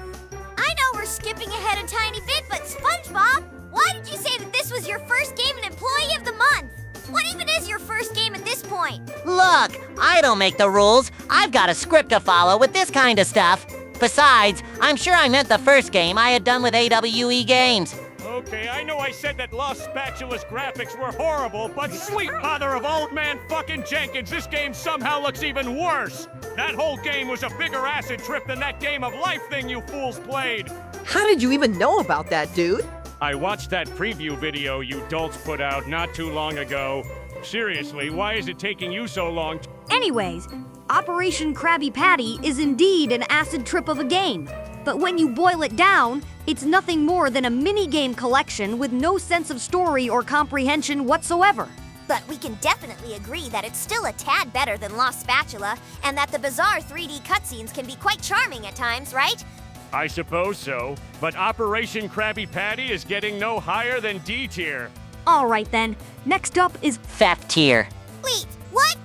I know we're skipping ahead a tiny bit, but SpongeBob, why did you say that this was your first game and Employee of the Month? What even is your first game at this point? Look, I don't make the rules. I've got a script to follow with this kind of stuff. Besides, I'm sure I meant the first game I had done with AWE Games. Okay, I know I said that Lost Spatula's graphics were horrible, but sweet mother of old man fucking Jenkins, this game somehow looks even worse! That whole game was a bigger acid trip than that game of life thing you fools played! How did you even know about that, dude? I watched that preview video you dolts put out not too long ago. Seriously, why is it taking you so long? Anyways, Operation Krabby Patty is indeed an acid trip of a game. But when you boil it down, it's nothing more than a mini-game collection with no sense of story or comprehension whatsoever. But we can definitely agree that it's still a tad better than Lost Spatula, and that the bizarre 3D cutscenes can be quite charming at times, right? I suppose so, but Operation Krabby Patty is getting no higher than D tier. Alright then, next up is F tier. Wait, what?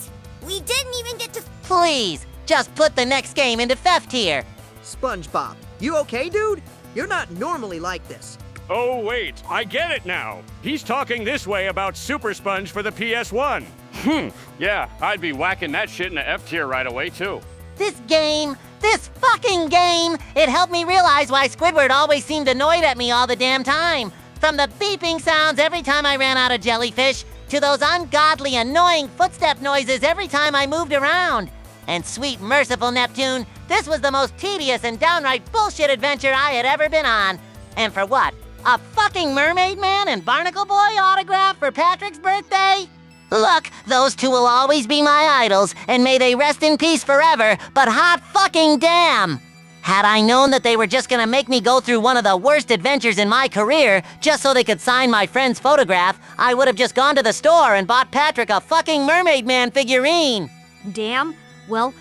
We didn't even get to... Please, just put the next game into F tier. SpongeBob, you okay, dude? You're not normally like this. Oh wait, I get it now. He's talking this way about Super Sponge for the PS1. Yeah, I'd be whacking that shit in the F tier right away too. This fucking game, it helped me realize why Squidward always seemed annoyed at me all the damn time. From the beeping sounds every time I ran out of jellyfish, to those ungodly, annoying footstep noises every time I moved around. And sweet, merciful Neptune, this was the most tedious and downright bullshit adventure I had ever been on. And for what? A fucking Mermaid Man and Barnacle Boy autograph for Patrick's birthday? Look, those two will always be my idols, and may they rest in peace forever, but hot fucking damn! Had I known that they were just gonna make me go through one of the worst adventures in my career just so they could sign my friend's photograph, I would have just gone to the store and bought Patrick a fucking Mermaid Man figurine. damn. Well,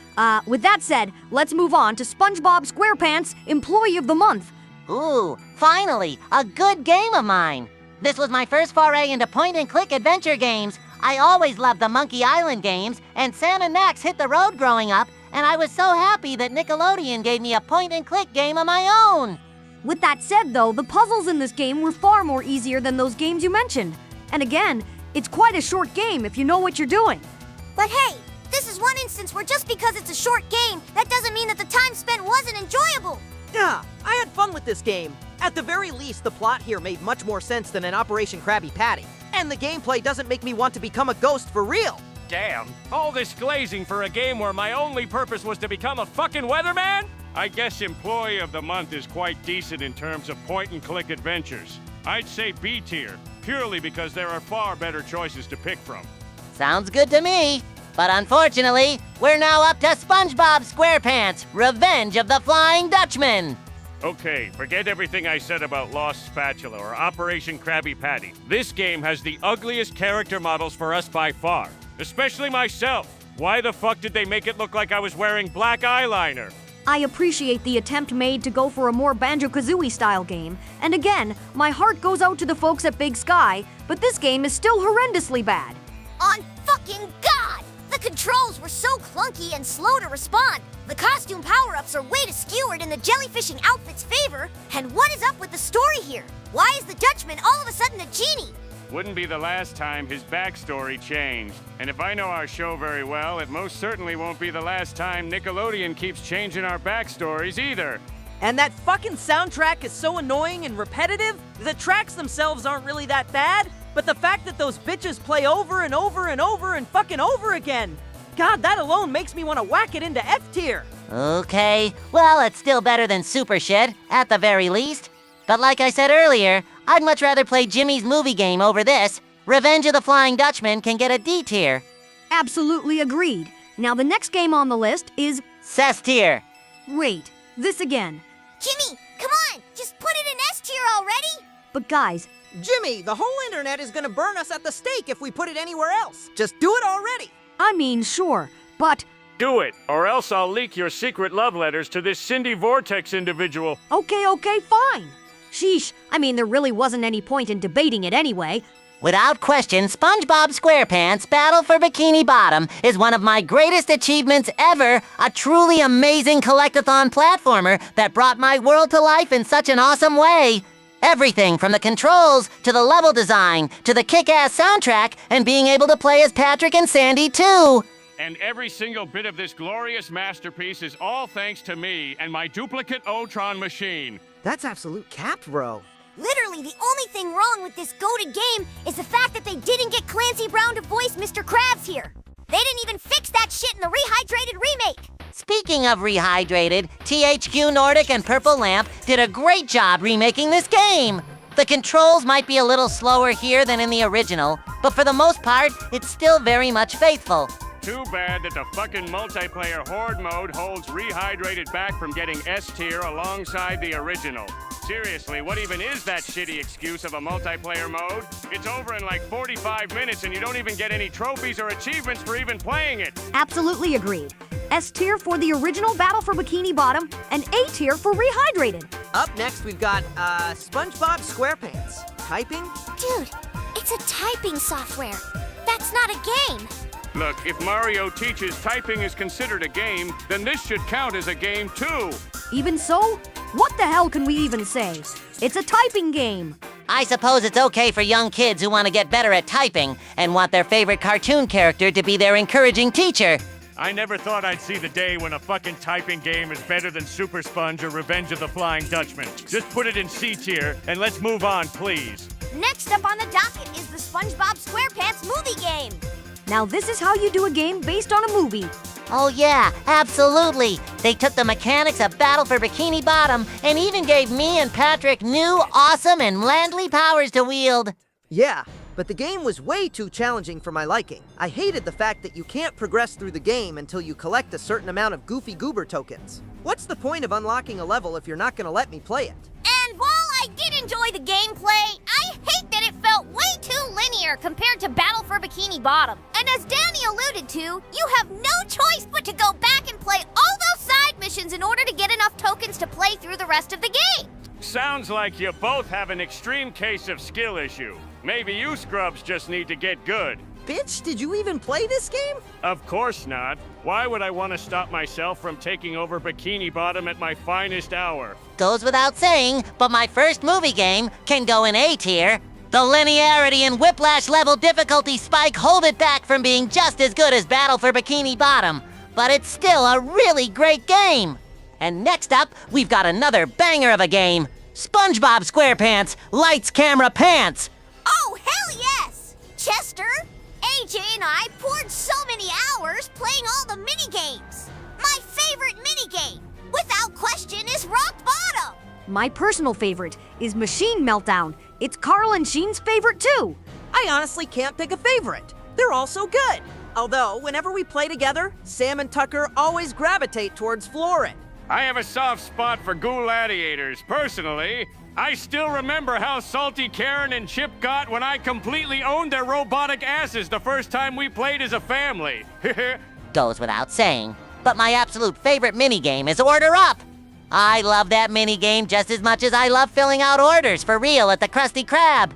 with that said, let's move on to SpongeBob SquarePants Employee of the Month. Ooh, finally, a good game of mine. This was my first foray into point-and-click adventure games. I always loved the Monkey Island games, and Sam and Max hit the road growing up, and I was so happy that Nickelodeon gave me a point-and-click game of my own. With that said, though, the puzzles in this game were far more easier than those games you mentioned. And again, it's quite a short game if you know what you're doing. But hey, this is one instance where just because it's a short game, that doesn't mean that the time spent wasn't enjoyable. Yeah, I had fun with this game. At the very least, the plot here made much more sense than in Operation Krabby Patty. And the gameplay doesn't make me want to become a ghost for real. Damn, all this glazing for a game where my only purpose was to become a fucking weatherman? I guess Employee of the Month is quite decent in terms of point-and-click adventures. I'd say B tier, purely because there are far better choices to pick from. Sounds good to me. But unfortunately, we're now up to SpongeBob SquarePants, Revenge of the Flying Dutchman. Okay, forget everything I said about Lost Spatula or Operation Krabby Patty. This game has the ugliest character models for us by far. Especially myself. Why the fuck did they make it look like I was wearing black eyeliner? I appreciate the attempt made to go for a more Banjo-Kazooie style game, and again, my heart goes out to the folks at Big Sky, but this game is still horrendously bad. On fucking God! The controls were so clunky and slow to respond. The costume power-ups are way too skewered in the jellyfishing outfit's favor. And what is up with the story here? Why is the Dutchman all of a sudden a genie? Wouldn't be the last time his backstory changed. And if I know our show very well, it most certainly won't be the last time Nickelodeon keeps changing our backstories either. And that fucking soundtrack is so annoying and repetitive. The tracks themselves aren't really that bad, but the fact that those bitches play over and over and over and fucking over again. God, that alone makes me want to whack it into F tier. Okay, well, it's still better than Super Shit, at the very least. But like I said earlier, I'd much rather play Jimmy's movie game over this. Revenge of the Flying Dutchman can get a D tier. Absolutely agreed. Now the next game on the list is... Cess tier. Wait, this again. Jimmy, come on! Just put it in S tier already! But guys, Jimmy, the whole internet is gonna burn us at the stake if we put it anywhere else. Just do it already. I mean, sure, but... Do it, or else I'll leak your secret love letters to this Cindy Vortex individual. Okay, fine. Sheesh, I mean, there really wasn't any point in debating it anyway. Without question, SpongeBob SquarePants Battle for Bikini Bottom is one of my greatest achievements ever, a truly amazing collectathon platformer that brought my world to life in such an awesome way. Everything from the controls, to the level design, to the kick-ass soundtrack, and being able to play as Patrick and Sandy too. And every single bit of this glorious masterpiece is all thanks to me and my duplicate Otron machine. That's absolute cap, bro. Literally, the only thing wrong with this goated game is the fact that they didn't get Clancy Brown to voice Mr. Krabs here. They didn't even fix that shit in the rehydrated remake. Speaking of rehydrated, THQ Nordic and Purple Lamp did a great job remaking this game. The controls might be a little slower here than in the original, but for the most part, it's still very much faithful. Too bad that the fucking multiplayer Horde mode holds Rehydrated back from getting S tier alongside the original. Seriously, what even is that shitty excuse of a multiplayer mode? It's over in like 45 minutes and you don't even get any trophies or achievements for even playing it. Absolutely agreed. S tier for the original Battle for Bikini Bottom, and A tier for Rehydrated. Up next, we've got SpongeBob SquarePants. Typing? Dude, it's a typing software. That's not a game. Look, if Mario teaches typing is considered a game, then this should count as a game too. Even so, what the hell can we even say? It's a typing game. I suppose it's okay for young kids who want to get better at typing and want their favorite cartoon character to be their encouraging teacher. I never thought I'd see the day when a fucking typing game is better than Super Sponge or Revenge of the Flying Dutchman. Just put it in C tier and let's move on, please. Next up on the docket is the SpongeBob SquarePants movie game. Now this is how you do a game based on a movie. Oh yeah, absolutely. They took the mechanics of Battle for Bikini Bottom and even gave me and Patrick new, awesome, and landly powers to wield. Yeah, but the game was way too challenging for my liking. I hated the fact that you can't progress through the game until you collect a certain amount of Goofy Goober tokens. What's the point of unlocking a level if you're not gonna let me play it? And while I did enjoy the gameplay, I hate that it felt way too linear compared to Battle for Bikini Bottom. And as Danny alluded to, you have no choice but to go back and play all those side missions in order to get enough tokens to play through the rest of the game. Sounds like you both have an extreme case of skill issue. Maybe you scrubs just need to get good. Bitch, did you even play this game? Of course not. Why would I want to stop myself from taking over Bikini Bottom at my finest hour? Goes without saying, but my first movie game can go in A tier. The linearity and whiplash level difficulty spike hold it back from being just as good as Battle for Bikini Bottom, but it's still a really great game. And next up, we've got another banger of a game, SpongeBob SquarePants Lights Camera Pants. Oh, hell yes! Chester, AJ, and I poured so My personal favorite is Machine Meltdown. It's Carl and Sheen's favorite too. I honestly can't pick a favorite. They're all so good. Although, whenever we play together, Sam and Tucker always gravitate towards Florid. I have a soft spot for Gladiators, personally. I still remember how salty Karen and Chip got when I completely owned their robotic asses the first time we played as a family. Goes without saying, but my absolute favorite minigame is Order Up. I love that minigame just as much as I love filling out orders for real at the Krusty Krab.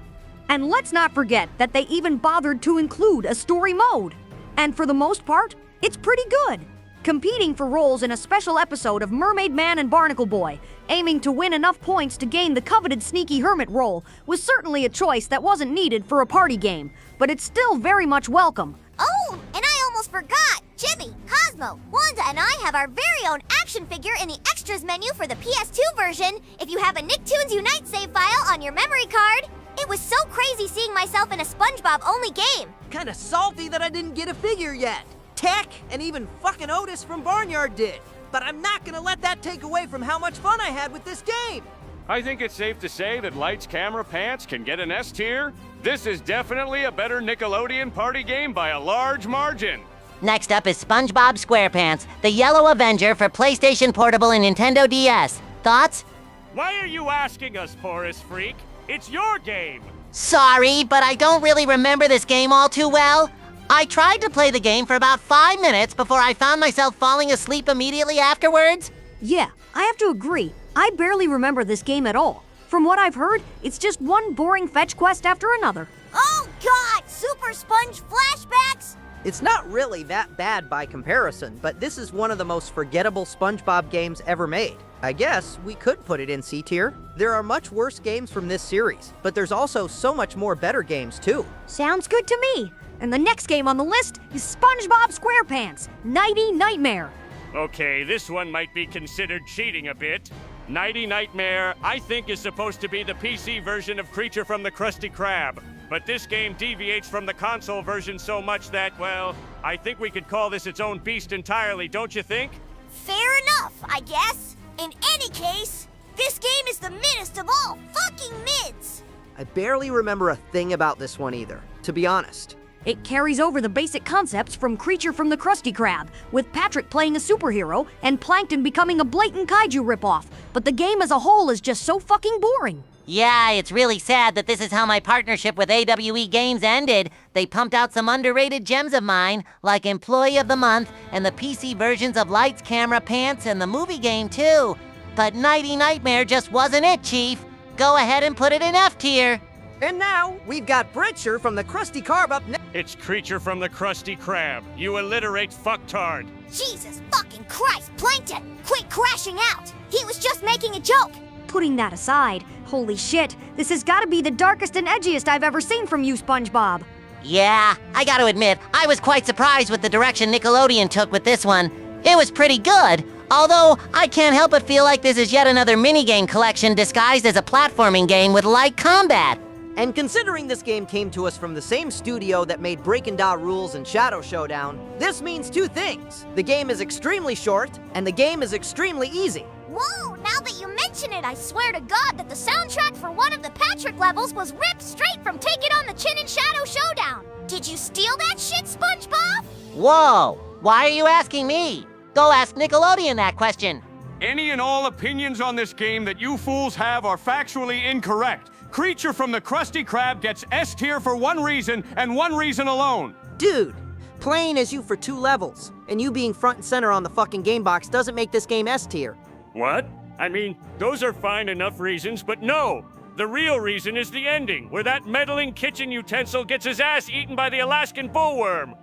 And let's not forget that they even bothered to include a story mode. And for the most part, it's pretty good. Competing for roles in a special episode of Mermaid Man and Barnacle Boy, aiming to win enough points to gain the coveted Sneaky Hermit role, was certainly a choice that wasn't needed for a party game, but it's still very much welcome. Oh, and I almost forgot! Jimmy, Cosmo, Wanda, and I have our very own action figure in the extras menu for the PS2 version if you have a Nicktoons Unite save file on your memory card. It was so crazy seeing myself in a SpongeBob-only game. Kinda salty that I didn't get a figure yet. Tech and even fucking Otis from Barnyard did. But I'm not gonna let that take away from how much fun I had with this game. I think it's safe to say that Lights, Camera, Pants can get an S tier. This is definitely a better Nickelodeon party game by a large margin. Next up is SpongeBob SquarePants, the Yellow Avenger for PlayStation Portable and Nintendo DS. Thoughts? Why are you asking us, Forest Freak? It's your game. Sorry, but I don't really remember this game all too well. I tried to play the game for about 5 minutes before I found myself falling asleep immediately afterwards. Yeah, I have to agree. I barely remember this game at all. From what I've heard, it's just one boring fetch quest after another. Oh God, Super Sponge flashbacks? It's not really that bad by comparison, but this is one of the most forgettable SpongeBob games ever made. I guess we could put it in C tier. There are much worse games from this series, but there's also so much more better games too. Sounds good to me. And the next game on the list is SpongeBob SquarePants, Nighty Nightmare. Okay, this one might be considered cheating a bit. Nighty Nightmare, I think, is supposed to be the PC version of Creature from the Krusty Krab. But this game deviates from the console version so much that, well, I think we could call this its own beast entirely, don't you think? Fair enough, I guess. In any case, this game is the middest of all fucking mids. I barely remember a thing about this one either, to be honest. It carries over the basic concepts from Creature from the Krusty Krab, with Patrick playing a superhero and Plankton becoming a blatant kaiju ripoff. But the game as a whole is just so fucking boring. Yeah, it's really sad that this is how my partnership with AWE Games ended. They pumped out some underrated gems of mine, like Employee of the Month and the PC versions of Lights, Camera, Pants and the movie game too. But Nighty Nightmare just wasn't it, Chief. Go ahead and put it in F tier. And now, we've got Britcher from the Krusty Krab up next. It's Creature from the Krusty Krab. You illiterate fucktard. Jesus fucking Christ, Plankton! Quit crashing out! He was just making a joke! Putting that aside, holy shit, this has gotta be the darkest and edgiest I've ever seen from you, SpongeBob. Yeah, I gotta admit, I was quite surprised with the direction Nickelodeon took with this one. It was pretty good, although I can't help but feel like this is yet another minigame collection disguised as a platforming game with light combat. And considering this game came to us from the same studio that made Breakin' Da Rules and Shadow Showdown, this means two things. The game is extremely short, and the game is extremely easy. Whoa, now that you mention it, I swear to God that the soundtrack for one of the Patrick levels was ripped straight from Take It on the Chin and Shadow Showdown. Did you steal that shit, SpongeBob? Whoa, why are you asking me? Go ask Nickelodeon that question. Any and all opinions on this game that you fools have are factually incorrect. Creature from the Krusty Krab gets S tier for one reason, and one reason alone. Dude, playing as you for 2 levels, and you being front and center on the fucking game box doesn't make this game S tier. What? I mean, those are fine enough reasons, but no! The real reason is the ending, where that meddling kitchen utensil gets his ass eaten by the Alaskan bullworm.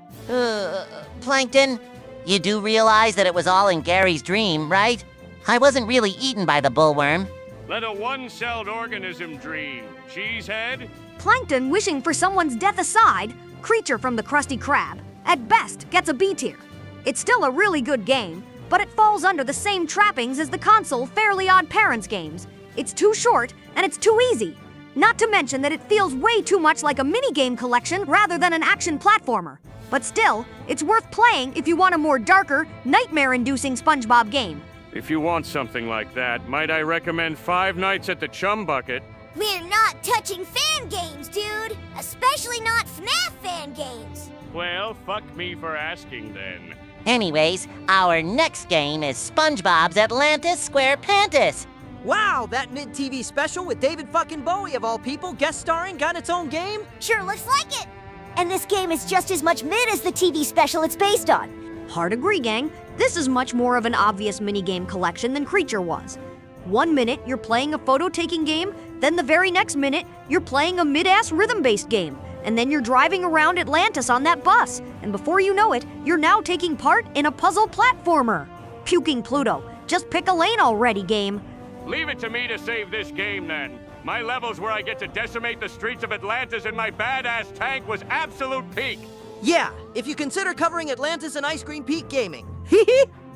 Plankton, you do realize that it was all in Gary's dream, right? I wasn't really eaten by the bullworm. Let a one-celled organism dream. Cheesehead? Plankton wishing for someone's death aside, Creature from the Krusty Krab, at best, gets a B tier. It's still a really good game, but it falls under the same trappings as the console Fairly Odd Parents games. It's too short, and it's too easy. Not to mention that it feels way too much like a minigame collection rather than an action platformer. But still, it's worth playing if you want a more darker, nightmare-inducing SpongeBob game. If you want something like that, might I recommend 5 Nights at the Chum Bucket? We're not touching fan games, dude! Especially not FNAF fan games! Well, fuck me for asking then. Anyways, our next game is SpongeBob's Atlantis SquarePantis. Wow, that mid-TV special with David fucking Bowie of all people guest starring got its own game? Sure looks like it! And this game is just as much mid as the TV special it's based on. Hard agree, gang. This is much more of an obvious minigame collection than Creature was. 1 minute, you're playing a photo-taking game, then the very next minute, you're playing a mid-ass rhythm-based game, and then you're driving around Atlantis on that bus, and before you know it, you're now taking part in a puzzle platformer. Puking Pluto, just pick a lane already, game. Leave it to me to save this game then. My levels where I get to decimate the streets of Atlantis in my badass tank was absolute peak. Yeah, if you consider covering Atlantis and Ice Cream Peak gaming.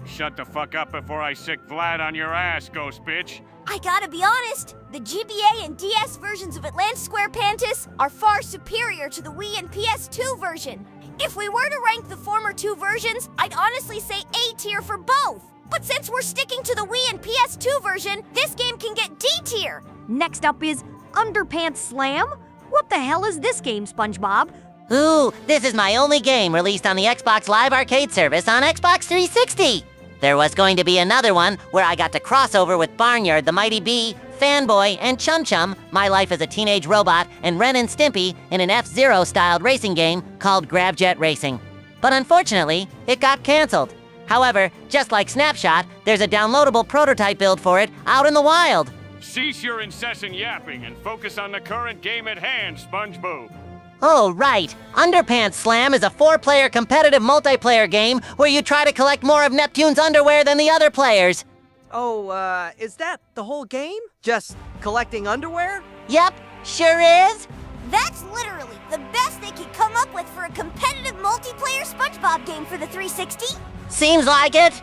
Shut the fuck up before I sick Vlad on your ass, ghost bitch. I gotta be honest, the GBA and DS versions of Atlantis SquarePantis are far superior to the Wii and PS2 version. If we were to rank the former 2 versions, I'd honestly say A tier for both. But since we're sticking to the Wii and PS2 version, this game can get D tier. Next up is Underpants Slam? What the hell is this game, SpongeBob? Ooh, this is my only game released on the Xbox Live Arcade service on Xbox 360. There was going to be another one where I got to cross over with Barnyard the Mighty Bee, Fanboy, and Chum Chum, My Life as a Teenage Robot, and Ren and Stimpy in an F-Zero styled racing game called Grabjet Racing. But unfortunately, it got canceled. However, just like Snapshot, there's a downloadable prototype build for it out in the wild. Cease your incessant yapping and focus on the current game at hand, SpongeBob. Oh, right. Underpants Slam is a 4-player competitive multiplayer game where you try to collect more of Neptune's underwear than the other players. Oh, is that the whole game? Just collecting underwear? Yep, sure is. That's literally the best they could come up with for a competitive multiplayer SpongeBob game for the 360. Seems like it.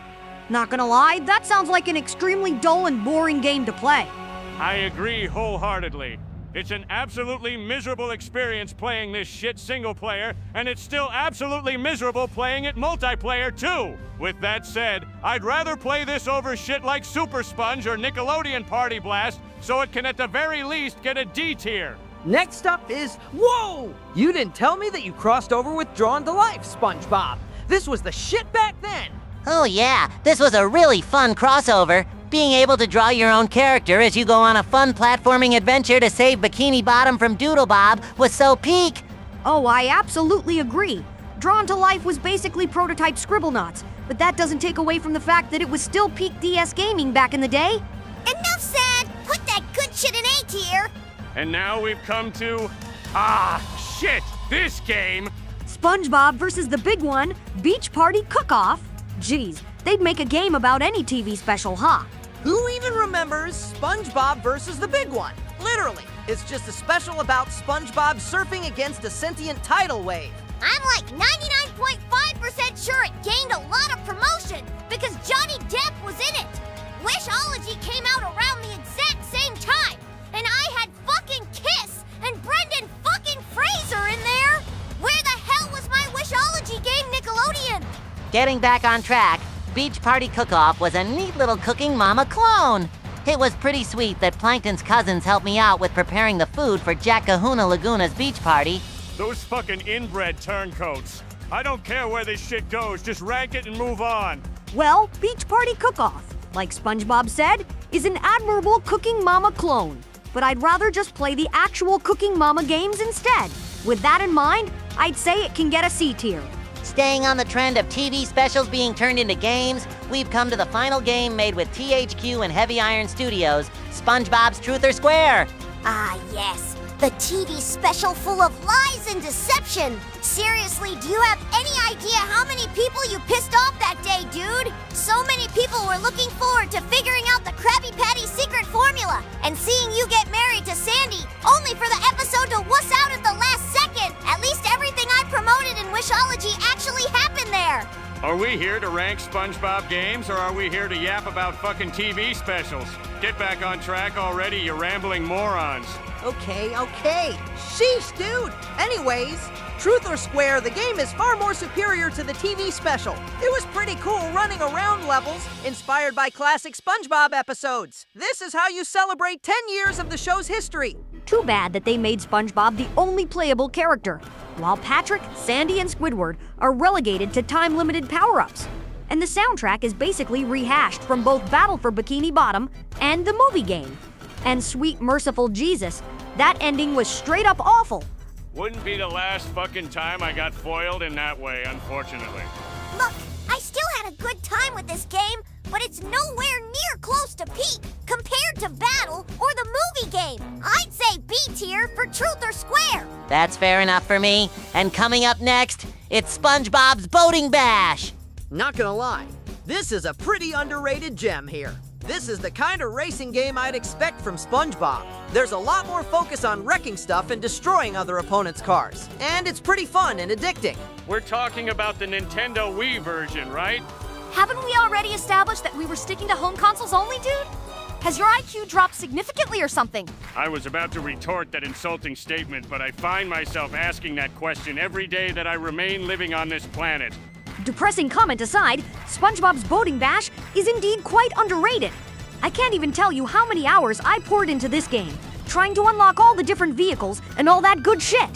Not gonna lie, that sounds like an extremely dull and boring game to play. I agree wholeheartedly. It's an absolutely miserable experience playing this shit single player, and it's still absolutely miserable playing it multiplayer too. With that said, I'd rather play this over shit like Super Sponge or Nickelodeon Party Blast, so it can at the very least get a D tier. Next up is, whoa! You didn't tell me that you crossed over with Drawn to Life, SpongeBob. This was the shit back then. Oh yeah, this was a really fun crossover. Being able to draw your own character as you go on a fun platforming adventure to save Bikini Bottom from Doodle Bob was so peak. Oh, I absolutely agree. Drawn to Life was basically prototype Scribblenauts, but that doesn't take away from the fact that it was still peak DS gaming back in the day. Enough said! Put that good shit in A tier! And now we've come to... shit! This game! SpongeBob versus the big one, Beach Party Cook-Off. Geez, they'd make a game about any TV special, huh? Who even remembers SpongeBob versus the Big One? Literally, it's just a special about SpongeBob surfing against a sentient tidal wave. I'm like 99.5% sure it gained a lot of promotion because Johnny Depp was in it. Wishology came out around the exact same time, and I had fucking Kiss and Brendan fucking Fraser in there. Where the hell was my Wishology game, Nickelodeon? Getting back on track, Beach Party Cook-Off was a neat little Cooking Mama clone. It was pretty sweet that Plankton's cousins helped me out with preparing the food for Jack Kahuna Laguna's beach party. Those fucking inbred turncoats. I don't care where this shit goes, just rank it and move on. Well, Beach Party Cook-Off, like SpongeBob said, is an admirable Cooking Mama clone. But I'd rather just play the actual Cooking Mama games instead. With that in mind, I'd say it can get a C tier. Staying on the trend of TV specials being turned into games, we've come to the final game made with THQ and Heavy Iron Studios, SpongeBob's Truth or Square. Ah, yes. The TV special full of lies and deception. Seriously, do you have any idea how many people you pissed off that day, dude? So many people were looking forward to figuring out the Krabby Patty secret formula and seeing you get married to Sandy, only for the episode to wuss out at the last second. At least everything I promoted in Wishology actually happened there. Are we here to rank SpongeBob games, or are we here to yap about fucking TV specials? Get back on track already, you rambling morons. Okay. Sheesh, dude. Anyways, Truth or Square, the game is far more superior to the TV special. It was pretty cool running around levels inspired by classic SpongeBob episodes. This is how you celebrate 10 years of the show's history. Too bad that they made SpongeBob the only playable character, while Patrick, Sandy, and Squidward are relegated to time-limited power-ups. And the soundtrack is basically rehashed from both Battle for Bikini Bottom and the movie game. And sweet merciful Jesus, that ending was straight up awful. Wouldn't be the last fucking time I got foiled in that way, unfortunately. Look, I still had a good time with this game, but it's nowhere near close to peak compared to Battle or the movie game. I'd say B tier for Truth or Square. That's fair enough for me. And coming up next, it's SpongeBob's Boating Bash. Not gonna lie, this is a pretty underrated gem here. This is the kind of racing game I'd expect from SpongeBob. There's a lot more focus on wrecking stuff and destroying other opponents' cars. And it's pretty fun and addicting. We're talking about the Nintendo Wii version, right? Haven't we already established that we were sticking to home consoles only, dude? Has your IQ dropped significantly or something? I was about to retort that insulting statement, but I find myself asking that question every day that I remain living on this planet. Depressing comment aside, SpongeBob's Boating Bash is indeed quite underrated. I can't even tell you how many hours I poured into this game, trying to unlock all the different vehicles and all that good shit.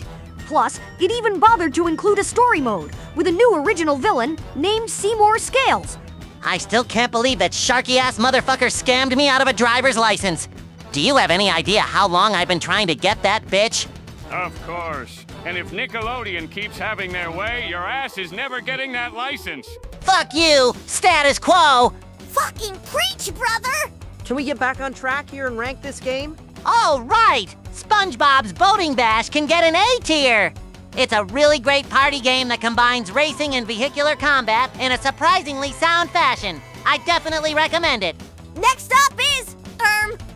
Plus, it even bothered to include a story mode, with a new original villain named Seymour Scales. I still can't believe that sharky-ass motherfucker scammed me out of a driver's license. Do you have any idea how long I've been trying to get that bitch? Of course. And if Nickelodeon keeps having their way, your ass is never getting that license. Fuck you! Status quo! Fucking preach, brother! Can we get back on track here and rank this game? All right! SpongeBob's Boating Bash can get an A tier! It's a really great party game that combines racing and vehicular combat in a surprisingly sound fashion. I definitely recommend it. Next up is,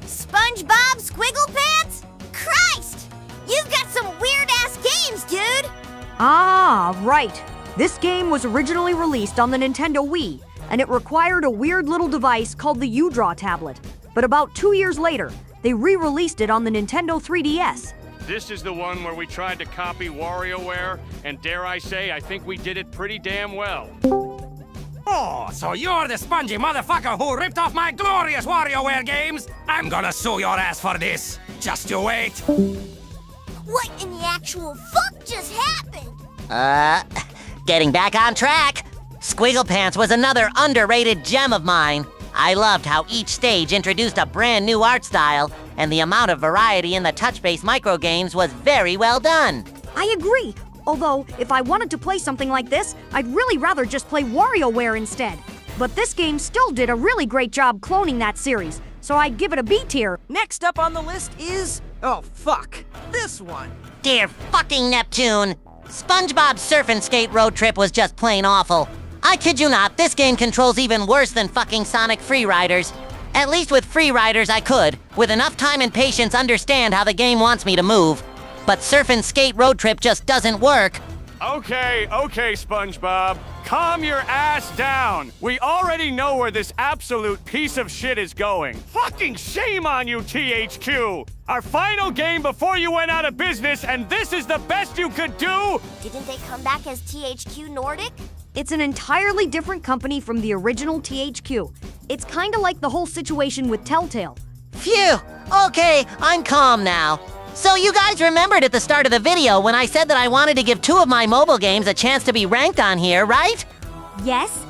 SpongeBob Squigglepants? Christ! You've got some weird-ass games, dude! Ah, right. This game was originally released on the Nintendo Wii, and it required a weird little device called the U-Draw tablet. But about 2 years later, they re-released it on the Nintendo 3DS. This is the one where we tried to copy WarioWare, and dare I say, I think we did it pretty damn well. Oh, so you're the spongy motherfucker who ripped off my glorious WarioWare games? I'm gonna sue your ass for this. Just you wait. What in the actual fuck just happened? Getting back on track. Squigglepants was another underrated gem of mine. I loved how each stage introduced a brand new art style, and the amount of variety in the touch-based microgames was very well done. I agree. Although, if I wanted to play something like this, I'd really rather just play WarioWare instead. But this game still did a really great job cloning that series, so I'd give it a B tier. Next up on the list is... oh, fuck. This one. Dear fucking Neptune! SpongeBob's Surf and Skate Road Trip was just plain awful. I kid you not, this game controls even worse than fucking Sonic Freeriders. At least with Freeriders I could, with enough time and patience, understand how the game wants me to move. But Surf and Skate Road Trip just doesn't work. Okay, SpongeBob. Calm your ass down. We already know where this absolute piece of shit is going. Fucking shame on you, THQ! Our final game before you went out of business, and this is the best you could do? Didn't they come back as THQ Nordic? It's an entirely different company from the original THQ. It's kinda like the whole situation with Telltale. Phew! Okay, I'm calm now. So you guys remembered at the start of the video when I said that I wanted to give 2 of my mobile games a chance to be ranked on here, right? Yes?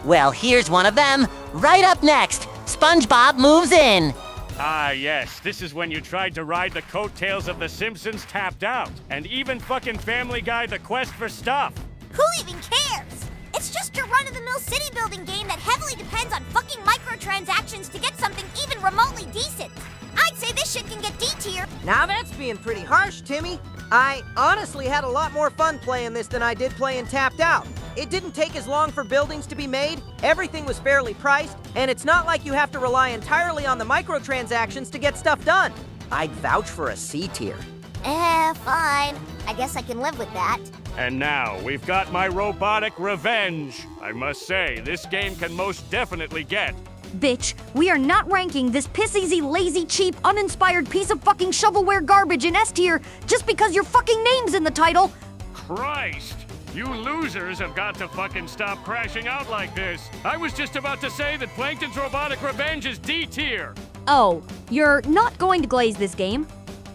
Well, here's one of them. Right up next, SpongeBob Moves In. Ah, yes, this is when you tried to ride the coattails of The Simpsons tapped out, and even fucking Family Guy The Quest for Stuff. Who even cares? It's just your run-of-the-mill city-building game that heavily depends on fucking microtransactions to get something even remotely decent. I'd say this shit can get D tier. Now that's being pretty harsh, Timmy. I honestly had a lot more fun playing this than I did playing Tapped Out. It didn't take as long for buildings to be made, everything was fairly priced, and it's not like you have to rely entirely on the microtransactions to get stuff done. I'd vouch for a C tier. Fine. I guess I can live with that. And now, we've got my robotic revenge. I must say, this game can most definitely get... Bitch, we are not ranking this piss-easy, lazy, cheap, uninspired piece of fucking shovelware garbage in S tier just because your fucking name's in the title. Christ! You losers have got to fucking stop crashing out like this. I was just about to say that Plankton's Robotic Revenge is D tier. Oh, you're not going to glaze this game?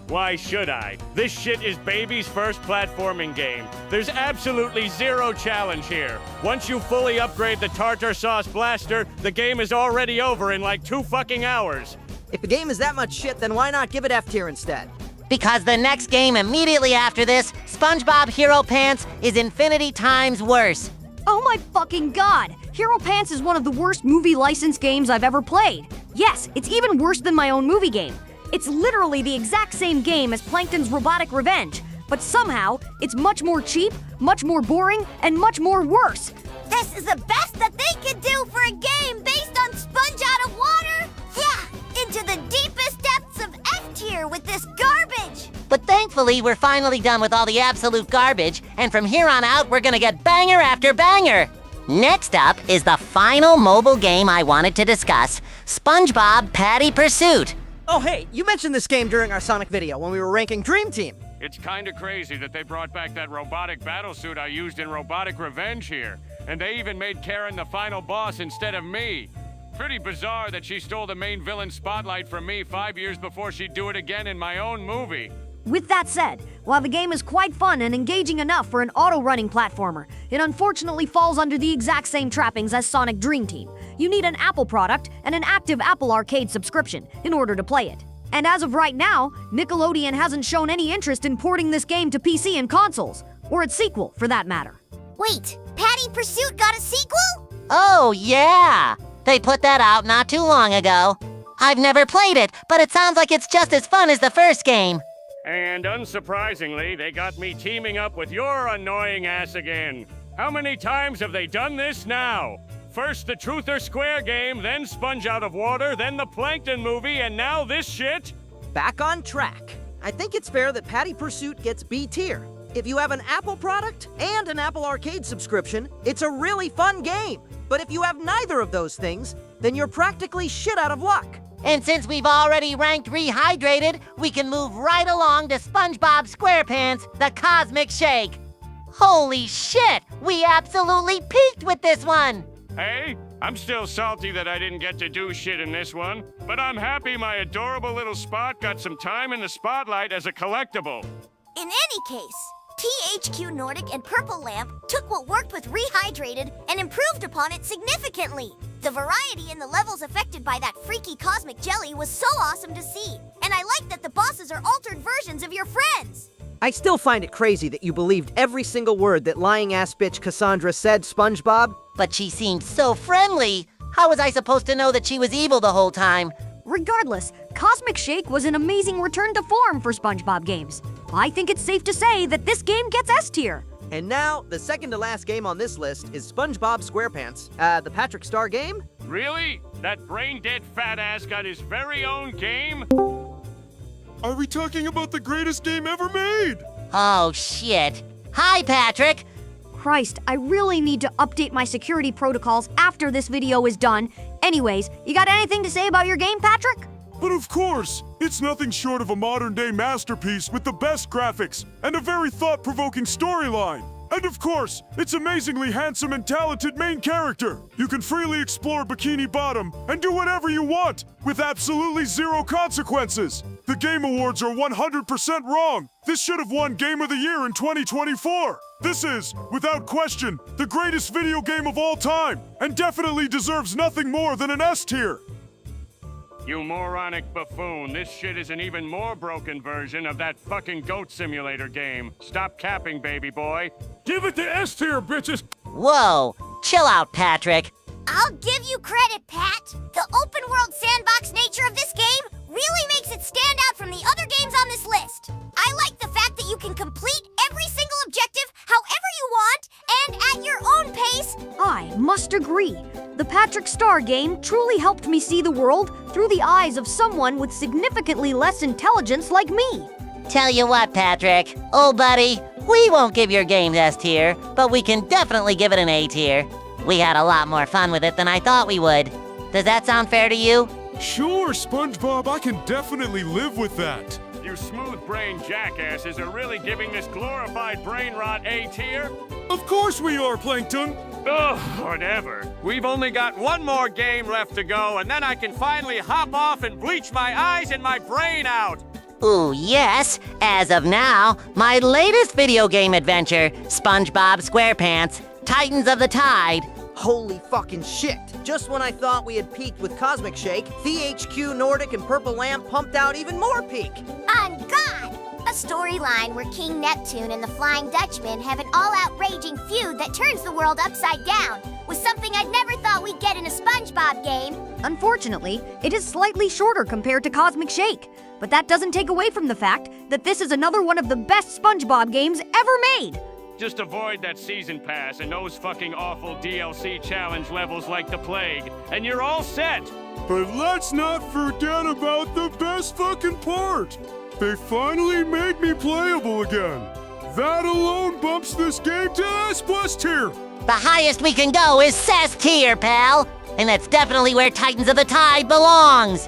Why should I? This shit is baby's first platforming game. There's absolutely zero challenge here. Once you fully upgrade the tartar sauce blaster, the game is already over in like 2 fucking hours. If the game is that much shit, then why not give it F tier instead? Because the next game immediately after this, SpongeBob Hero Pants, is infinity times worse. Oh my fucking god! Hero Pants is one of the worst movie license games I've ever played. Yes, it's even worse than my own movie game. It's literally the exact same game as Plankton's Robotic Revenge, but somehow it's much more cheap, much more boring, and much more worse. This is the best that they could do for a game based on Sponge Out of Water? Yeah, into the deepest depths of F tier with this garbage. But thankfully, we're finally done with all the absolute garbage, and from here on out, we're gonna get banger after banger. Next up is the final mobile game I wanted to discuss, SpongeBob Patty Pursuit. Oh hey, you mentioned this game during our Sonic video when we were ranking Dream Team. It's kinda crazy that they brought back that robotic battlesuit I used in Robotic Revenge here. And they even made Karen the final boss instead of me. Pretty bizarre that she stole the main villain spotlight from me 5 years before she'd do it again in my own movie. With that said, while the game is quite fun and engaging enough for an auto-running platformer, it unfortunately falls under the exact same trappings as Sonic Dream Team. You need an Apple product and an active Apple Arcade subscription in order to play it. And as of right now, Nickelodeon hasn't shown any interest in porting this game to PC and consoles, or its sequel, for that matter. Wait, Patty Pursuit got a sequel? Oh, yeah! They put that out not too long ago. I've never played it, but it sounds like it's just as fun as the first game. And unsurprisingly, they got me teaming up with your annoying ass again. How many times have they done this now? First the Truth or Square game, then Sponge Out of Water, then the Plankton movie, and now this shit? Back on track. I think it's fair that Patty Pursuit gets B tier. If you have an Apple product and an Apple Arcade subscription, it's a really fun game. But if you have neither of those things, then you're practically shit out of luck. And since we've already ranked Rehydrated, we can move right along to SpongeBob SquarePants, the Cosmic Shake. Holy shit! We absolutely peaked with this one! Hey, I'm still salty that I didn't get to do shit in this one, but I'm happy my adorable little spot got some time in the spotlight as a collectible. In any case, THQ Nordic and Purple Lamp took what worked with Rehydrated and improved upon it significantly. The variety in the levels affected by that freaky cosmic jelly was so awesome to see, and I like that the bosses are altered versions of your friends. I still find it crazy that you believed every single word that lying-ass bitch Cassandra said, SpongeBob. But she seemed so friendly. How was I supposed to know that she was evil the whole time? Regardless, Cosmic Shake was an amazing return to form for SpongeBob games. I think it's safe to say that this game gets S tier. And now, the second to last game on this list is SpongeBob SquarePants, the Patrick Star game. Really? That brain-dead fat ass got his very own game? Are we talking about the greatest game ever made? Oh, shit. Hi, Patrick! Christ, I really need to update my security protocols after this video is done. Anyways, you got anything to say about your game, Patrick? But of course, it's nothing short of a modern-day masterpiece with the best graphics and a very thought-provoking storyline. And of course, its amazingly handsome and talented main character. You can freely explore Bikini Bottom and do whatever you want with absolutely zero consequences. The Game Awards are 100% wrong. This should have won Game of the Year in 2024. This is, without question, the greatest video game of all time, and definitely deserves nothing more than an S tier. You moronic buffoon, this shit is an even more broken version of that fucking goat simulator game. Stop capping, baby boy. Give it the S tier, bitches! Whoa, chill out, Patrick. I'll give you credit, Pat. The open-world sandbox nature of this game really makes it stand out from the other games on this list. I like the fact that you can complete every single objective however you want and at your own pace. I must agree. The Patrick Star game truly helped me see the world through the eyes of someone with significantly less intelligence like me. Tell you what, Patrick. Old buddy, we won't give your game S tier, but we can definitely give it an A tier. We had a lot more fun with it than I thought we would. Does that sound fair to you? Sure, SpongeBob, I can definitely live with that. You you smooth-brained jackasses are really giving this glorified brain rot A tier? Of course we are, Plankton! Ugh, whatever. We've only got one more game left to go, and then I can finally hop off and bleach my eyes and my brain out. Ooh, yes. As of now, my latest video game adventure, SpongeBob SquarePants, Titans of the Tide. Holy fucking shit! Just when I thought we had peaked with Cosmic Shake, THQ Nordic and Purple Lamp pumped out even more peak! On God! A storyline where King Neptune and the Flying Dutchman have an all-out raging feud that turns the world upside down was something I'd never thought we'd get in a SpongeBob game. Unfortunately, it is slightly shorter compared to Cosmic Shake, but that doesn't take away from the fact that this is another one of the best SpongeBob games ever made. Just avoid that season pass and those fucking awful DLC challenge levels like the plague, and you're all set. But let's not forget about the best fucking part! They finally made me playable again! That alone bumps this game to S+ tier! The highest we can go is S tier, pal. And that's definitely where Titans of the Tide belongs.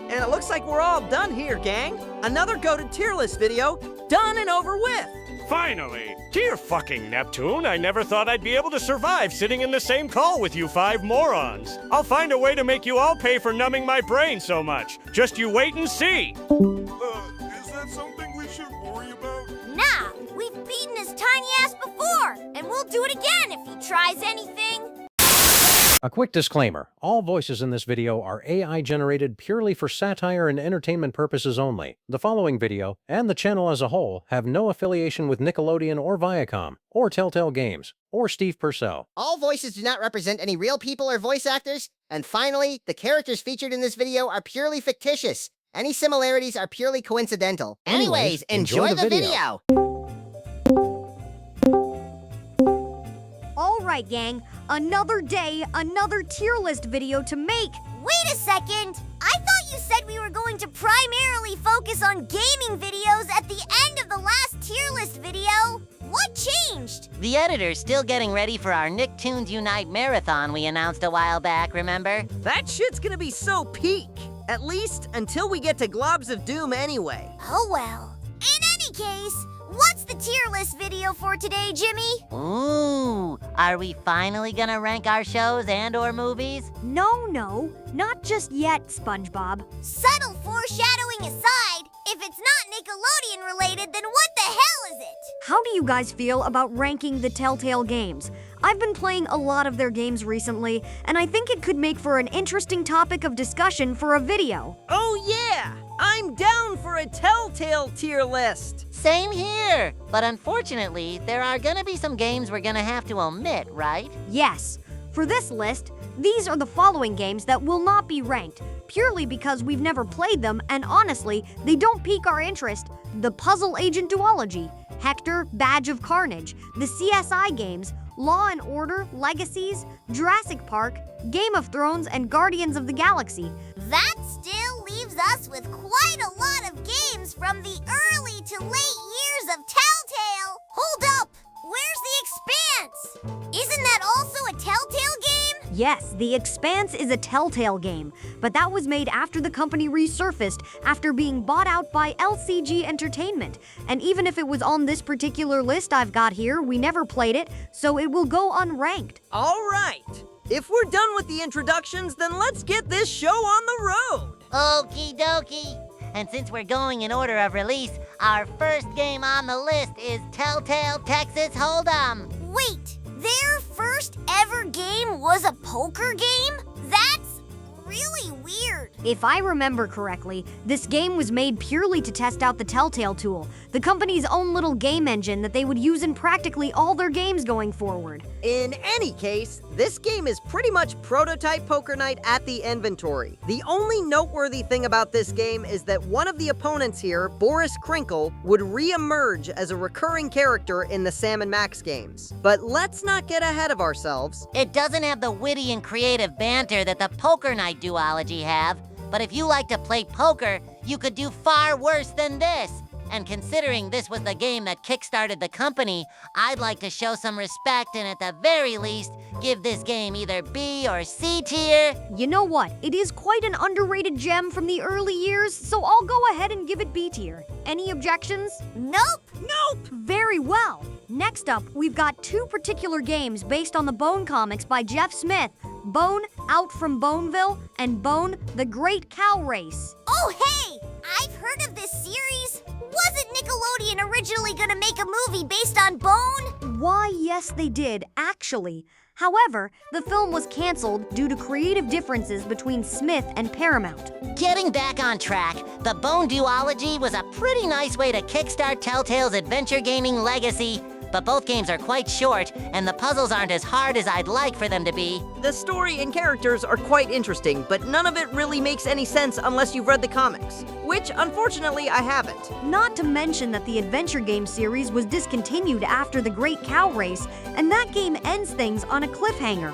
And it looks like we're all done here, gang. Another Go to Tier List video, done and over with. Finally! Dear fucking Neptune, I never thought I'd be able to survive sitting in the same call with you 5 morons. I'll find a way to make you all pay for numbing my brain so much. Just you wait and see. Is that something we should worry about? Nah, we've beaten his tiny ass before, and we'll do it again if he tries anything. A quick disclaimer, all voices in this video are AI generated purely for satire and entertainment purposes only. The following video, and the channel as a whole, have no affiliation with Nickelodeon or Viacom, or Telltale Games, or Steve Purcell. All voices do not represent any real people or voice actors. And finally, the characters featured in this video are purely fictitious. Any similarities are purely coincidental. Anyways, enjoy the video. All right, gang, another day, another tier list video to make. Wait a second! I thought you said we were going to primarily focus on gaming videos at the end of the last tier list video. What changed? The editor's still getting ready for our Nicktoons Unite marathon we announced a while back, remember? That shit's gonna be so peak. At least until we get to Globs of Doom anyway. Oh well. In any case, what's the tier list video for today, Jimmy? Ooh, are we finally gonna rank our shows and or movies? No, not just yet, SpongeBob. Subtle foreshadowing aside, if it's not Nickelodeon related, then what the hell is it? How do you guys feel about ranking the Telltale games? I've been playing a lot of their games recently, and I think it could make for an interesting topic of discussion for a video. Oh yeah! I'm down for a Telltale tier list! Same here, but unfortunately, there are gonna be some games we're gonna have to omit, right? Yes. For this list, these are the following games that will not be ranked, purely because we've never played them, and honestly, they don't pique our interest. The Puzzle Agent Duology, Hector, Badge of Carnage, the CSI games, Law & Order, Legacies, Jurassic Park, Game of Thrones, and Guardians of the Galaxy. That still leaves us with quite a lot of games from the early to late years of Telltale. Hold up! Where's The Expanse? Isn't that also a Telltale game? Yes, The Expanse is a Telltale game, but that was made after the company resurfaced after being bought out by LCG Entertainment. And even if it was on this particular list I've got here, we never played it, so it will go unranked. All right. If we're done with the introductions, then let's get this show on the road. Okie dokie. And since we're going in order of release, our first game on the list is Telltale Texas Hold'em. Wait, their first ever game was a poker game? That's really weird. If I remember correctly, this game was made purely to test out the Telltale tool, the company's own little game engine that they would use in practically all their games going forward. In any case, this game is pretty much prototype Poker Night at the inventory. The only noteworthy thing about this game is that one of the opponents here, Boris Krinkle, would re-emerge as a recurring character in the Sam & Max games. But let's not get ahead of ourselves. It doesn't have the witty and creative banter that the Poker Night duology have, but if you like to play poker, you could do far worse than this. And considering this was the game that kickstarted the company, I'd like to show some respect and at the very least, give this game either B or C tier. You know what? It is quite an underrated gem from the early years, so I'll go ahead and give it B tier. Any objections? Nope. Very well. Next up, we've got two particular games based on the Bone comics by Jeff Smith. Bone, Out from Boneville, and Bone, The Great Cow Race. Oh, hey! I've heard of this series. Wasn't Nickelodeon originally gonna make a movie based on Bone? Why, yes, they did, actually. However, the film was canceled due to creative differences between Smith and Paramount. Getting back on track, the Bone duology was a pretty nice way to kickstart Telltale's adventure gaming legacy. But both games are quite short, and the puzzles aren't as hard as I'd like for them to be. The story and characters are quite interesting, but none of it really makes any sense unless you've read the comics, which unfortunately I haven't. Not to mention that the adventure game series was discontinued after The Great Cow Race, and that game ends things on a cliffhanger.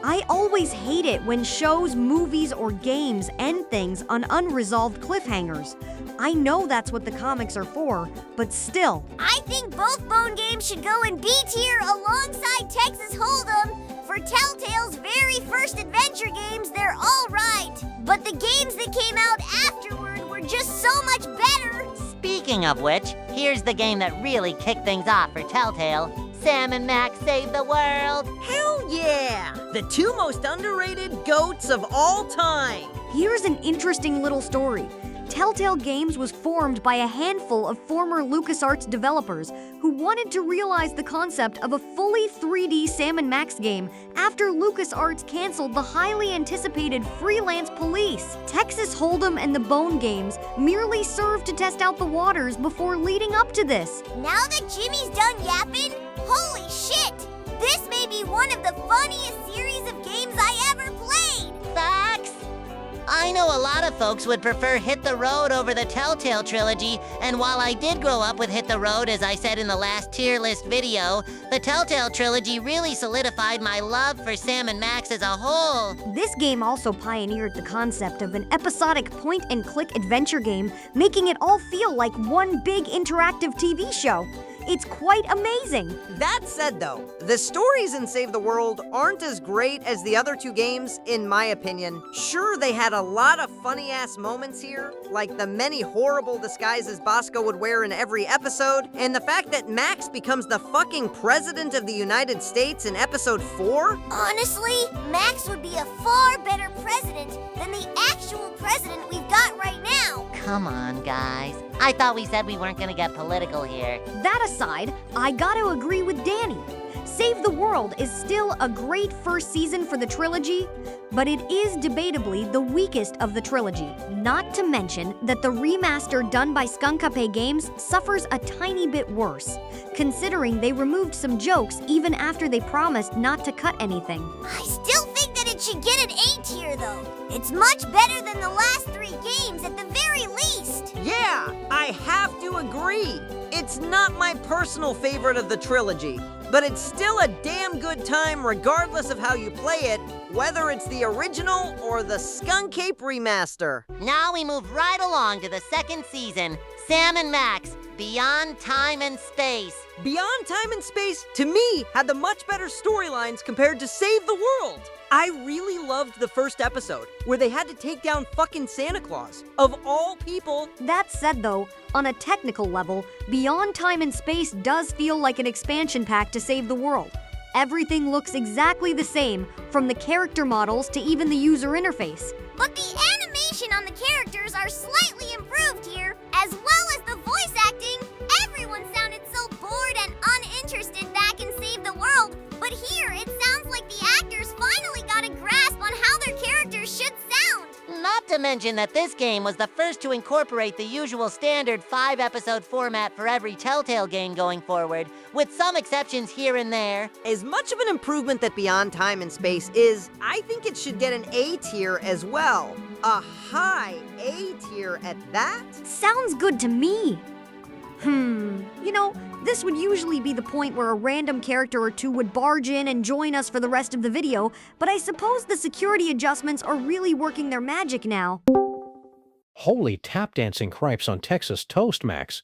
I always hate it when shows, movies, or games end things on unresolved cliffhangers. I know that's what the comics are for, but still. I think both Bone games should go in B tier alongside Texas Hold'em. For Telltale's very first adventure games, they're all right. But the games that came out afterward were just so much better. Speaking of which, here's the game that really kicked things off for Telltale. Sam and Max Save the World. Hell yeah! The two most underrated goats of all time. Here's an interesting little story. Telltale Games was formed by a handful of former LucasArts developers who wanted to realize the concept of a fully 3D Sam and Max game after LucasArts canceled the highly anticipated Freelance Police. Texas Hold'em and the Bone games merely served to test out the waters before leading up to this. Now that Jimmy's done yapping, holy shit! This may be one of the funniest series of games I ever played! Facts! I know a lot of folks would prefer Hit the Road over the Telltale trilogy, and while I did grow up with Hit the Road, as I said in the last tier list video, the Telltale trilogy really solidified my love for Sam and Max as a whole. This game also pioneered the concept of an episodic point-and-click adventure game, making it all feel like one big interactive TV show. It's quite amazing. That said though, the stories in Save the World aren't as great as the other two games, in my opinion. Sure, they had a lot of funny-ass moments here, like the many horrible disguises Bosco would wear in every episode, and the fact that Max becomes the fucking President of the United States in episode 4? Honestly, Max would be a far better president than the actual president we've got right now. Come on, guys. I thought we said we weren't gonna get political here. That aside, I gotta agree with Danny. Save the World is still a great first season for the trilogy, but it is debatably the weakest of the trilogy. Not to mention that the remaster done by Skunkape Games suffers a tiny bit worse, considering they removed some jokes even after they promised not to cut anything. I still think that it should get an A tier though. It's much better than the last 3 games at the very least. Yeah, I have to agree. It's not my personal favorite of the trilogy, but it's still a damn good time regardless of how you play it, whether it's the original or the Skunk Ape remaster. Now we move right along to the second season, Sam and Max, Beyond Time and Space. Beyond Time and Space, to me, had the much better storylines compared to Save the World. I really loved the first episode, where they had to take down fucking Santa Claus, of all people. That said though, on a technical level, Beyond Time and Space does feel like an expansion pack to Save the World. Everything looks exactly the same, from the character models to even the user interface. But the animation on the characters are slightly improved here, as well as the voice acting. Everyone sounded so bored and uninterested back in Save the World, but here it sounds like the actors finally got a grasp on how their characters should sound. Not to mention that this game was the first to incorporate the usual standard 5-episode format for every Telltale game going forward, with some exceptions here and there. As much of an improvement that Beyond Time and Space is, I think it should get an A tier as well. A high A tier at that? Sounds good to me. You know, this would usually be the point where a random character or two would barge in and join us for the rest of the video, but I suppose the security adjustments are really working their magic now. Holy tap dancing cripes on Texas toast, Max.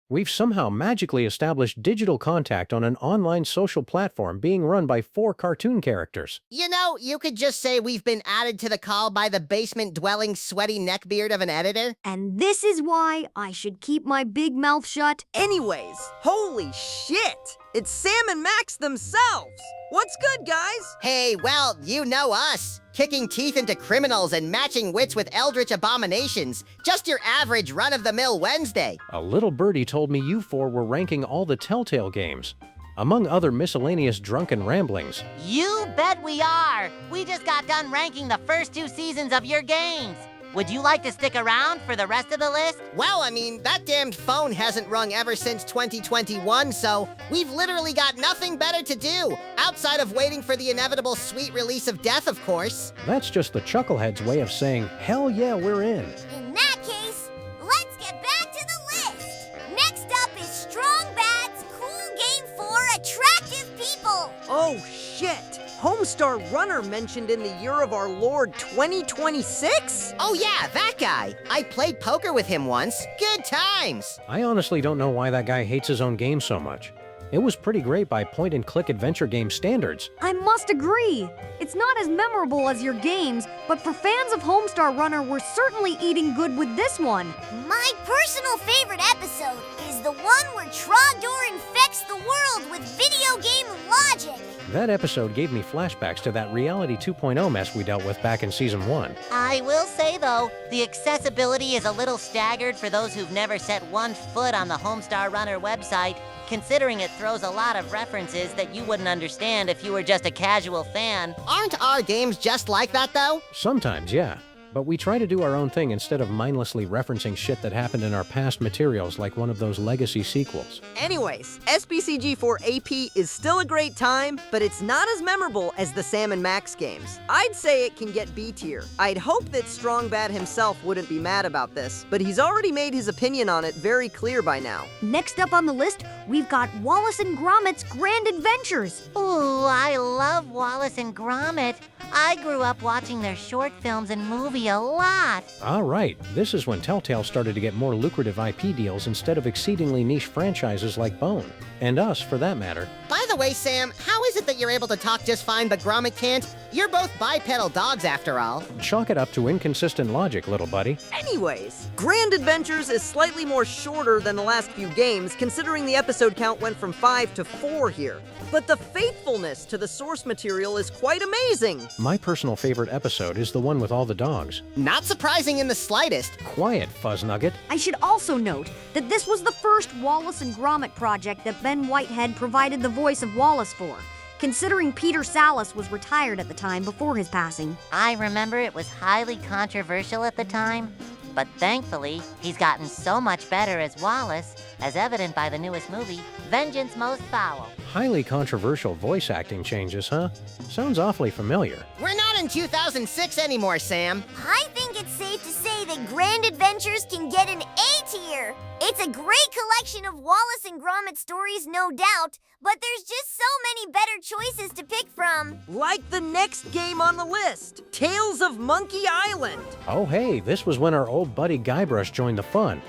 We've somehow magically established digital contact on an online social platform being run by 4 cartoon characters. You know, you could just say we've been added to the call by the basement-dwelling, sweaty neckbeard of an editor. And this is why I should keep my big mouth shut. Anyways, holy shit! It's Sam and Max themselves! What's good, guys? Hey, well, you know us. Kicking teeth into criminals and matching wits with eldritch abominations. Just your average run-of-the-mill Wednesday. A little birdie told me you 4 were ranking all the Telltale games, among other miscellaneous drunken ramblings. You bet we are! We just got done ranking the first 2 seasons of your games. Would you like to stick around for the rest of the list? Well, I mean, that damned phone hasn't rung ever since 2021, so we've literally got nothing better to do, outside of waiting for the inevitable sweet release of death, of course. That's just the Chuckleheads' way of saying, hell yeah, we're in. In that case, let's get back to the list. Next up is Strong Bad's Cool Game for Attractive People. Oh shit! Homestar Runner mentioned in the year of our Lord 2026? Oh yeah, that guy. I played poker with him once. Good times. I honestly don't know why that guy hates his own game so much. It was pretty great by point-and-click adventure game standards. I must agree. It's not as memorable as your games, but for fans of Homestar Runner, we're certainly eating good with this one. My personal favorite episode is the one where Trogdor infects the world with video game logic. That episode gave me flashbacks to that Reality 2.0 mess we dealt with back in Season 1. I will say, though, the accessibility is a little staggered for those who've never set one foot on the Homestar Runner website, considering it throws a lot of references that you wouldn't understand if you were just a casual fan. Aren't our games just like that, though? Sometimes, yeah. But we try to do our own thing instead of mindlessly referencing shit that happened in our past materials like one of those legacy sequels. Anyways, SBCG for AP is still a great time, but it's not as memorable as the Sam and Max games. I'd say it can get B tier. I'd hope that Strong Bad himself wouldn't be mad about this, but he's already made his opinion on it very clear by now. Next up on the list, we've got Wallace and Gromit's Grand Adventures. Ooh, I love Wallace and Gromit. I grew up watching their short films and movie a lot. Ah, right. This is when Telltale started to get more lucrative IP deals instead of exceedingly niche franchises like Bone. And us, for that matter. By the way, Sam, how is it that you're able to talk just fine but Gromit can't? You're both bipedal dogs, after all. Chalk it up to inconsistent logic, little buddy. Anyways, Grand Adventures is slightly more shorter than the last few games, considering the episode count went from 5 to 4 here. But the faithfulness to the source material is quite amazing. My personal favorite episode is the one with all the dogs. Not surprising in the slightest. Quiet, Fuzznugget. I should also note that this was the first Wallace and Gromit project that Ben Whitehead provided the voice of Wallace for, considering Peter Sallis was retired at the time before his passing. I remember it was highly controversial at the time, but thankfully, he's gotten so much better as Wallace, as evident by the newest movie, Vengeance Most Foul. Highly controversial voice acting changes, huh? Sounds awfully familiar. We're not in 2006 anymore, Sam. I think it's safe to say that Grand Adventures can get an A tier. It's a great collection of Wallace and Gromit stories, no doubt, but there's just so many better choices to pick from. Like the next game on the list, Tales of Monkey Island. Oh hey, this was when our old buddy Guybrush joined the fun.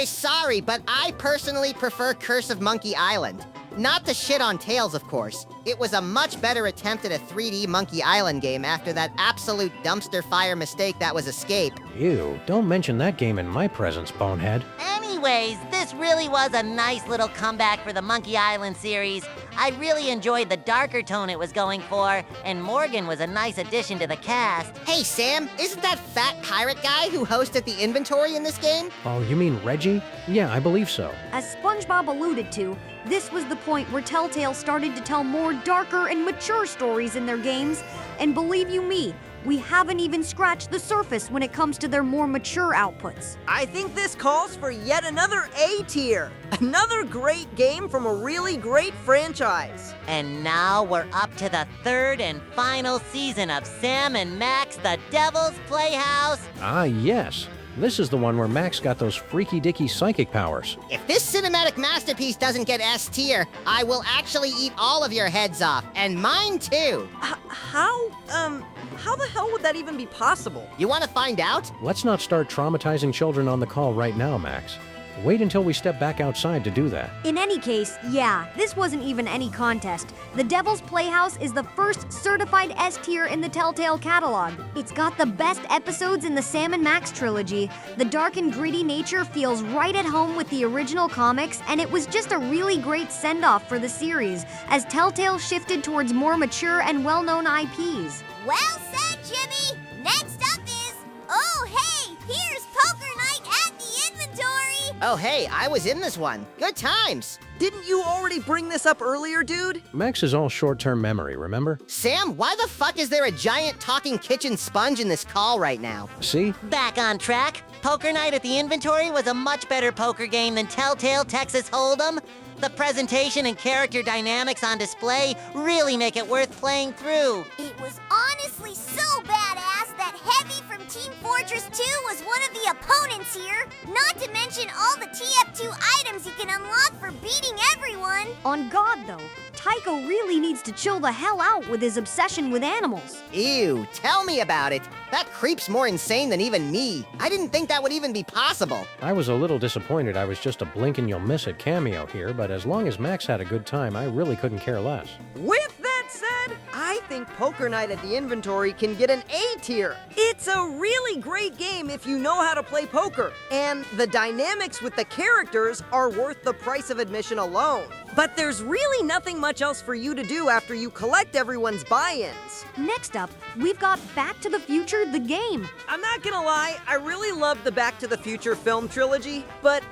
Sorry, but I personally prefer Curse of Monkey Island. Not to shit on Tales, of course. It was a much better attempt at a 3D Monkey Island game after that absolute dumpster fire mistake that was Escape. Ew, don't mention that game in my presence, bonehead. Anyways, this really was a nice little comeback for the Monkey Island series. I really enjoyed the darker tone it was going for, and Morgan was a nice addition to the cast. Hey, Sam, isn't that fat pirate guy who hosted the inventory in this game? Oh, you mean Reggie? Yeah, I believe so. As SpongeBob alluded to, this was the point where Telltale started to tell more darker and mature stories in their games, and believe you me, we haven't even scratched the surface when it comes to their more mature outputs. I think this calls for yet another A tier. Another great game from a really great franchise. And now we're up to the third and final season of Sam and Max, the Devil's Playhouse. Ah, yes. This is the one where Max got those freaky-dicky psychic powers. If this cinematic masterpiece doesn't get S tier, I will actually eat all of your heads off, and mine too. How the hell would that even be possible? You want to find out? Let's not start traumatizing children on the call right now, Max. Wait until we step back outside to do that. In any case, yeah, this wasn't even any contest. The Devil's Playhouse is the first certified S tier in the Telltale catalog. It's got the best episodes in the Sam and Max trilogy. The dark and gritty nature feels right at home with the original comics, and it was just a really great send-off for the series as Telltale shifted towards more mature and well-known IPs. Well said, Jimmy! Next up is... Oh, hey! Here's Poker Night at the inventory! Oh, hey, I was in this one. Good times. Didn't you already bring this up earlier, dude? Max is all short-term memory, remember? Sam, why the fuck is there a giant talking kitchen sponge in this call right now? See? Back on track. Poker Night at the Inventory was a much better poker game than Telltale Texas Hold'em. The presentation and character dynamics on display really make it worth playing through. It was honestly so badass that Heavy from Team Fortress 2 was one of the opponents here. Not to mention all the TF2 items you can unlock for beating everyone. On God, though, Tycho really needs to chill the hell out with his obsession with animals. Ew, tell me about it. That creep's more insane than even me. I didn't think that would even be possible. I was a little disappointed I was just a blink and you'll miss it cameo here, but as long as Max had a good time, I really couldn't care less. With that said, I think Poker Night at the Inventory can get an A tier. It's a really great game if you know how to play poker, and the dynamics with the characters are worth the price of admission alone. But there's really nothing much else for you to do after you collect everyone's buy-ins. Next up, we've got Back to the Future, the game. I'm not gonna lie, I really loved the Back to the Future film trilogy, but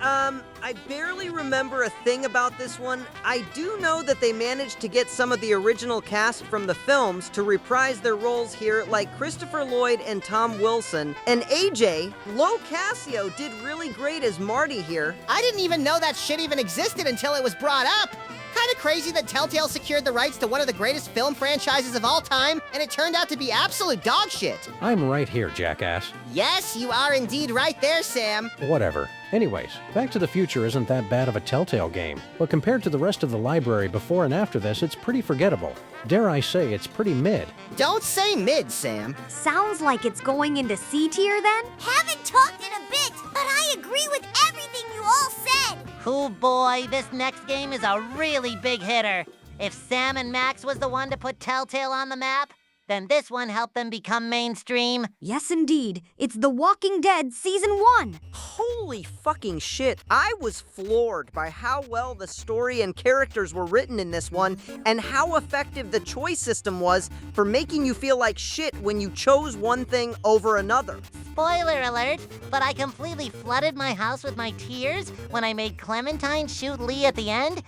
I barely remember a thing about this one. I do know that they managed to get some of the original cast from the films to reprise their roles here, like Christopher Lloyd and Tom Wilson. And AJ, Lo Cascio did really great as Marty here. I didn't even know that shit even existed until it was brought up. Kinda crazy that Telltale secured the rights to one of the greatest film franchises of all time, and it turned out to be absolute dog shit. I'm right here, jackass. Yes, you are indeed right there, Sam. Whatever. Anyways, Back to the Future isn't that bad of a Telltale game, but compared to the rest of the library before and after this, it's pretty forgettable. Dare I say, it's pretty mid. Don't say mid, Sam. Sounds like it's going into C tier then? Haven't talked in a bit, but I agree with everything you all said. Oh boy, this next game is a really big hitter. If Sam and Max was the one to put Telltale on the map, then this one helped them become mainstream. Yes, indeed. It's The Walking Dead Season 1. Holy fucking shit, I was floored by how well the story and characters were written in this one, and how effective the choice system was for making you feel like shit when you chose one thing over another. Spoiler alert, but I completely flooded my house with my tears when I made Clementine shoot Lee at the end.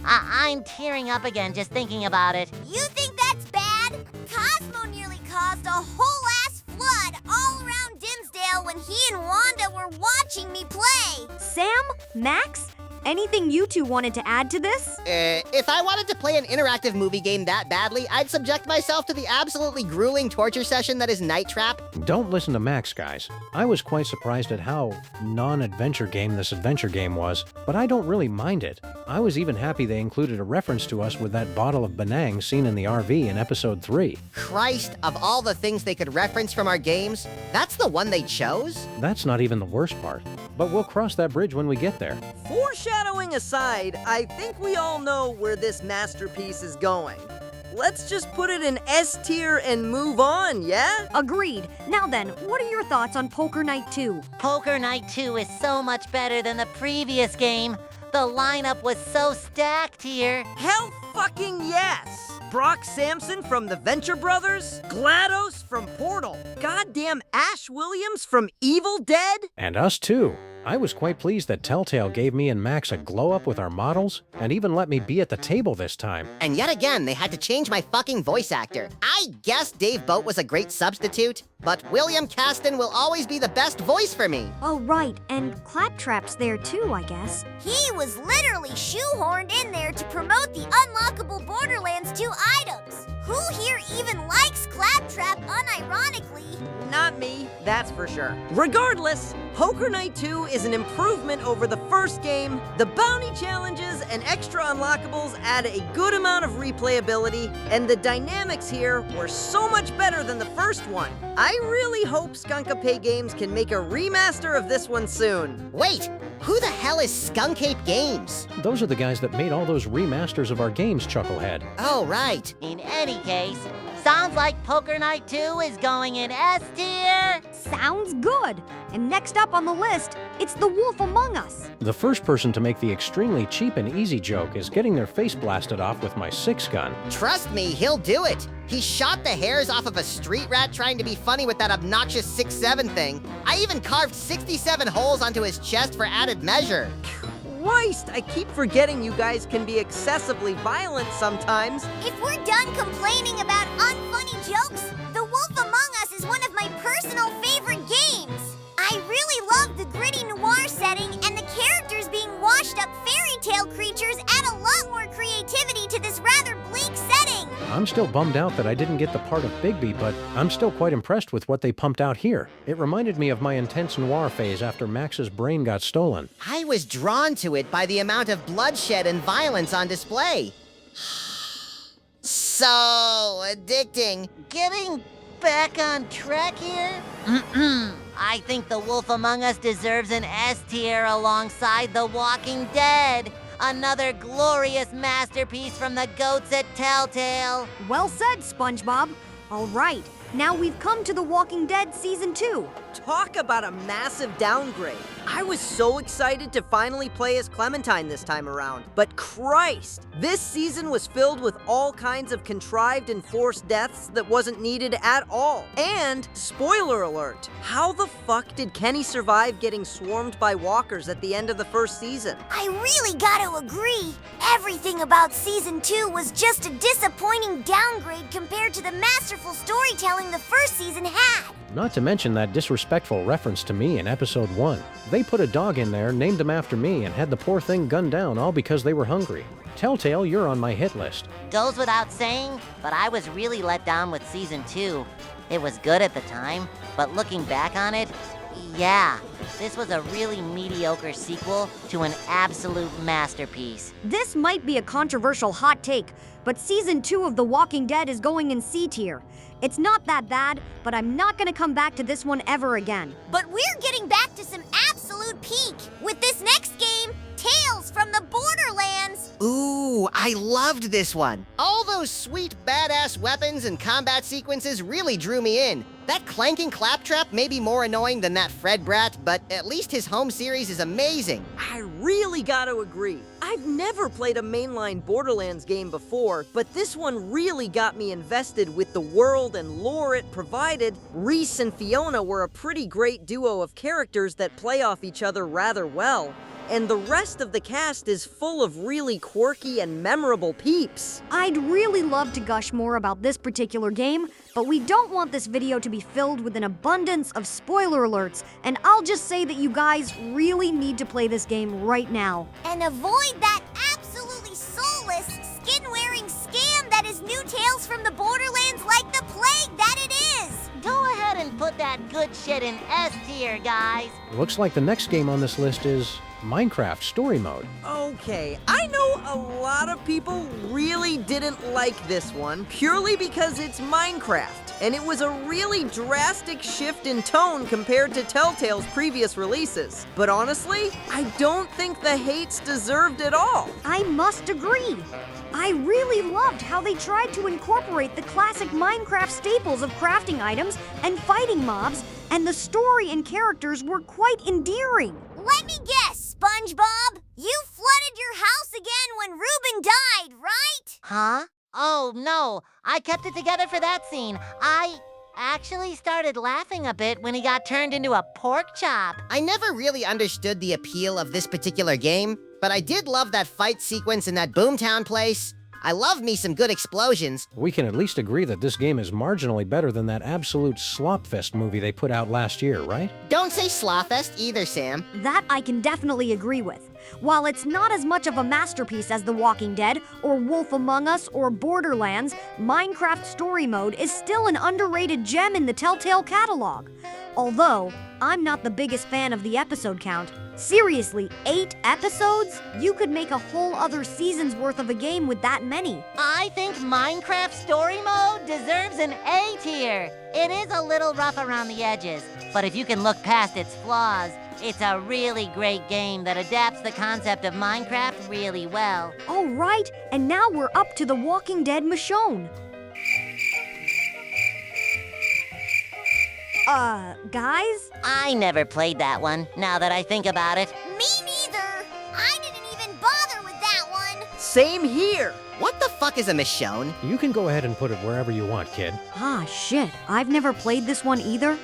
I'm tearing up again just thinking about it. You think that's bad? Cosmo nearly caused a whole-ass flood all around Dimsdale when he and Wanda were watching me play. Sam? Max? Anything you two wanted to add to this? If I wanted to play an interactive movie game that badly, I'd subject myself to the absolutely grueling torture session that is Night Trap. Don't listen to Max, guys. I was quite surprised at how non-adventure game this adventure game was, but I don't really mind it. I was even happy they included a reference to us with that bottle of Benang seen in the RV in episode 3. Christ, of all the things they could reference from our games, that's the one they chose? That's not even the worst part, but we'll cross that bridge when we get there. Foreshadowing aside, I think we all know where this masterpiece is going. Let's just put it in S tier and move on, yeah? Agreed. Now then, what are your thoughts on Poker Night 2? Poker Night 2 is so much better than the previous game. The lineup was so stacked here. Hell fucking yes! Brock Sampson from the Venture Brothers, GLaDOS from Portal, goddamn Ash Williams from Evil Dead, And us too. I was quite pleased that Telltale gave me and Max a glow-up with our models, and even let me be at the table this time. And yet again, they had to change my fucking voice actor. I guess Dave Boat was a great substitute, but William Caston will always be the best voice for me. Oh, right, and Claptrap's there too, I guess. He was literally shoehorned in there to promote the unlockable Borderlands 2 items. Who here even likes Claptrap unironically? not me. that's for sure. Regardless, Poker Night 2 is an improvement over the first game. The bounty challenges and extra unlockables add a good amount of replayability, and the dynamics here were so much better than the first one. I really hope Skunk-Ape Games can make a remaster of this one soon. Wait, who the hell is Skunk-Ape Games? Those are the guys that made all those remasters of our games, Chucklehead. Oh, right. In any case, sounds like Poker Night 2 is going in S tier. Sounds good. And next up on the list, it's The Wolf Among Us. The first person to make the extremely cheap and easy joke is getting their face blasted off with my 6-gun. Trust me, he'll do it. He shot the hairs off of a street rat trying to be funny with that obnoxious 6'7" thing. I even carved 67 holes onto his chest for added measure. Christ, I keep forgetting you guys can be excessively violent sometimes. If we're done complaining about unfunny jokes, The Wolf Among Us is one of my personal favorite games. I really love the gritty noir setting, and the characters being washed-up fairy tale creatures add a lot more creativity to this rather bleak setting. I'm still bummed out that I didn't get the part of Bigby, but I'm still quite impressed with what they pumped out here. It reminded me of my intense noir phase after Max's brain got stolen. I was drawn to it by the amount of bloodshed and violence on display. So addicting. Getting back on track here? I think The Wolf Among Us deserves an S tier alongside The Walking Dead. Another glorious masterpiece from the goats at Telltale. Well said, SpongeBob. All right, now we've come to The Walking Dead Season 2. Talk about a massive downgrade. I was so excited to finally play as Clementine this time around, but Christ, this season was filled with all kinds of contrived and forced deaths that wasn't needed at all. And, spoiler alert, how the fuck did Kenny survive getting swarmed by walkers at the end of the first season? I really gotta agree. Everything about Season 2 was just a disappointing downgrade compared to the masterful storytelling the first season had. Not to mention that disrespectful reference to me in Episode 1. They put a dog in there, named him after me, and had the poor thing gunned down all because they were hungry. Telltale, you're on my hit list. Goes without saying, but I was really let down with Season 2. It was good at the time, but looking back on it, yeah, this was a really mediocre sequel to an absolute masterpiece. This might be a controversial hot take, but Season 2 of The Walking Dead is going in C tier. It's not that bad, but I'm not gonna come back to this one ever again. But we're getting back to some absolute peak with this next game, Tales from the Borderlands. Ooh, I loved this one. All those sweet, badass weapons and combat sequences really drew me in. That clanking claptrap may be more annoying than that Fred brat, but at least his home series is amazing. I really gotta agree. I've never played a mainline Borderlands game before, but this one really got me invested with the world and lore it provided. Reese and Fiona were a pretty great duo of characters that play off each other rather well. And the rest of the cast is full of really quirky and memorable peeps. I'd really love to gush more about this particular game, but we don't want this video to be filled with an abundance of spoiler alerts, and I'll just say that you guys really need to play this game right now. And avoid that absolutely soulless, skin-wearing scam that is new Tales from the Borderlands like the plague that it is. Go ahead and put that good shit in S tier, guys. Looks like the next game on this list is Minecraft Story Mode. Okay, I know a lot of people really didn't like this one purely because it's Minecraft, and it was a really drastic shift in tone compared to Telltale's previous releases. But honestly, I don't think the hates deserved it all. I must agree. I really loved how they tried to incorporate the classic Minecraft staples of crafting items and fighting mobs, and the story and characters were quite endearing. Let me guess, SpongeBob. You flooded your house again when Reuben died, right? Huh? Oh, no. I kept it together for that scene. I actually started laughing a bit when he got turned into a pork chop. I never really understood the appeal of this particular game, but I did love that fight sequence in that Boomtown place. I love me some good explosions. We can at least agree that this game is marginally better than that absolute slopfest movie they put out last year, right? Don't say Slawfest either, Sam. That I can definitely agree with. While it's not as much of a masterpiece as The Walking Dead, or Wolf Among Us, or Borderlands, Minecraft Story Mode is still an underrated gem in the Telltale catalog. Although, I'm not the biggest fan of the episode count. Seriously, 8 episodes? You could make a whole other season's worth of a game with that many. I think Minecraft Story Mode deserves an A tier. It is a little rough around the edges, but if you can look past its flaws, it's a really great game that adapts the concept of Minecraft really well. All right, and now we're up to The Walking Dead Michonne. Guys? I never played that one, now that I think about it. Me neither. I didn't even bother with that one. Same here. What the fuck is a Michonne? You can go ahead and put it wherever you want, kid. Ah, shit. I've never played this one either.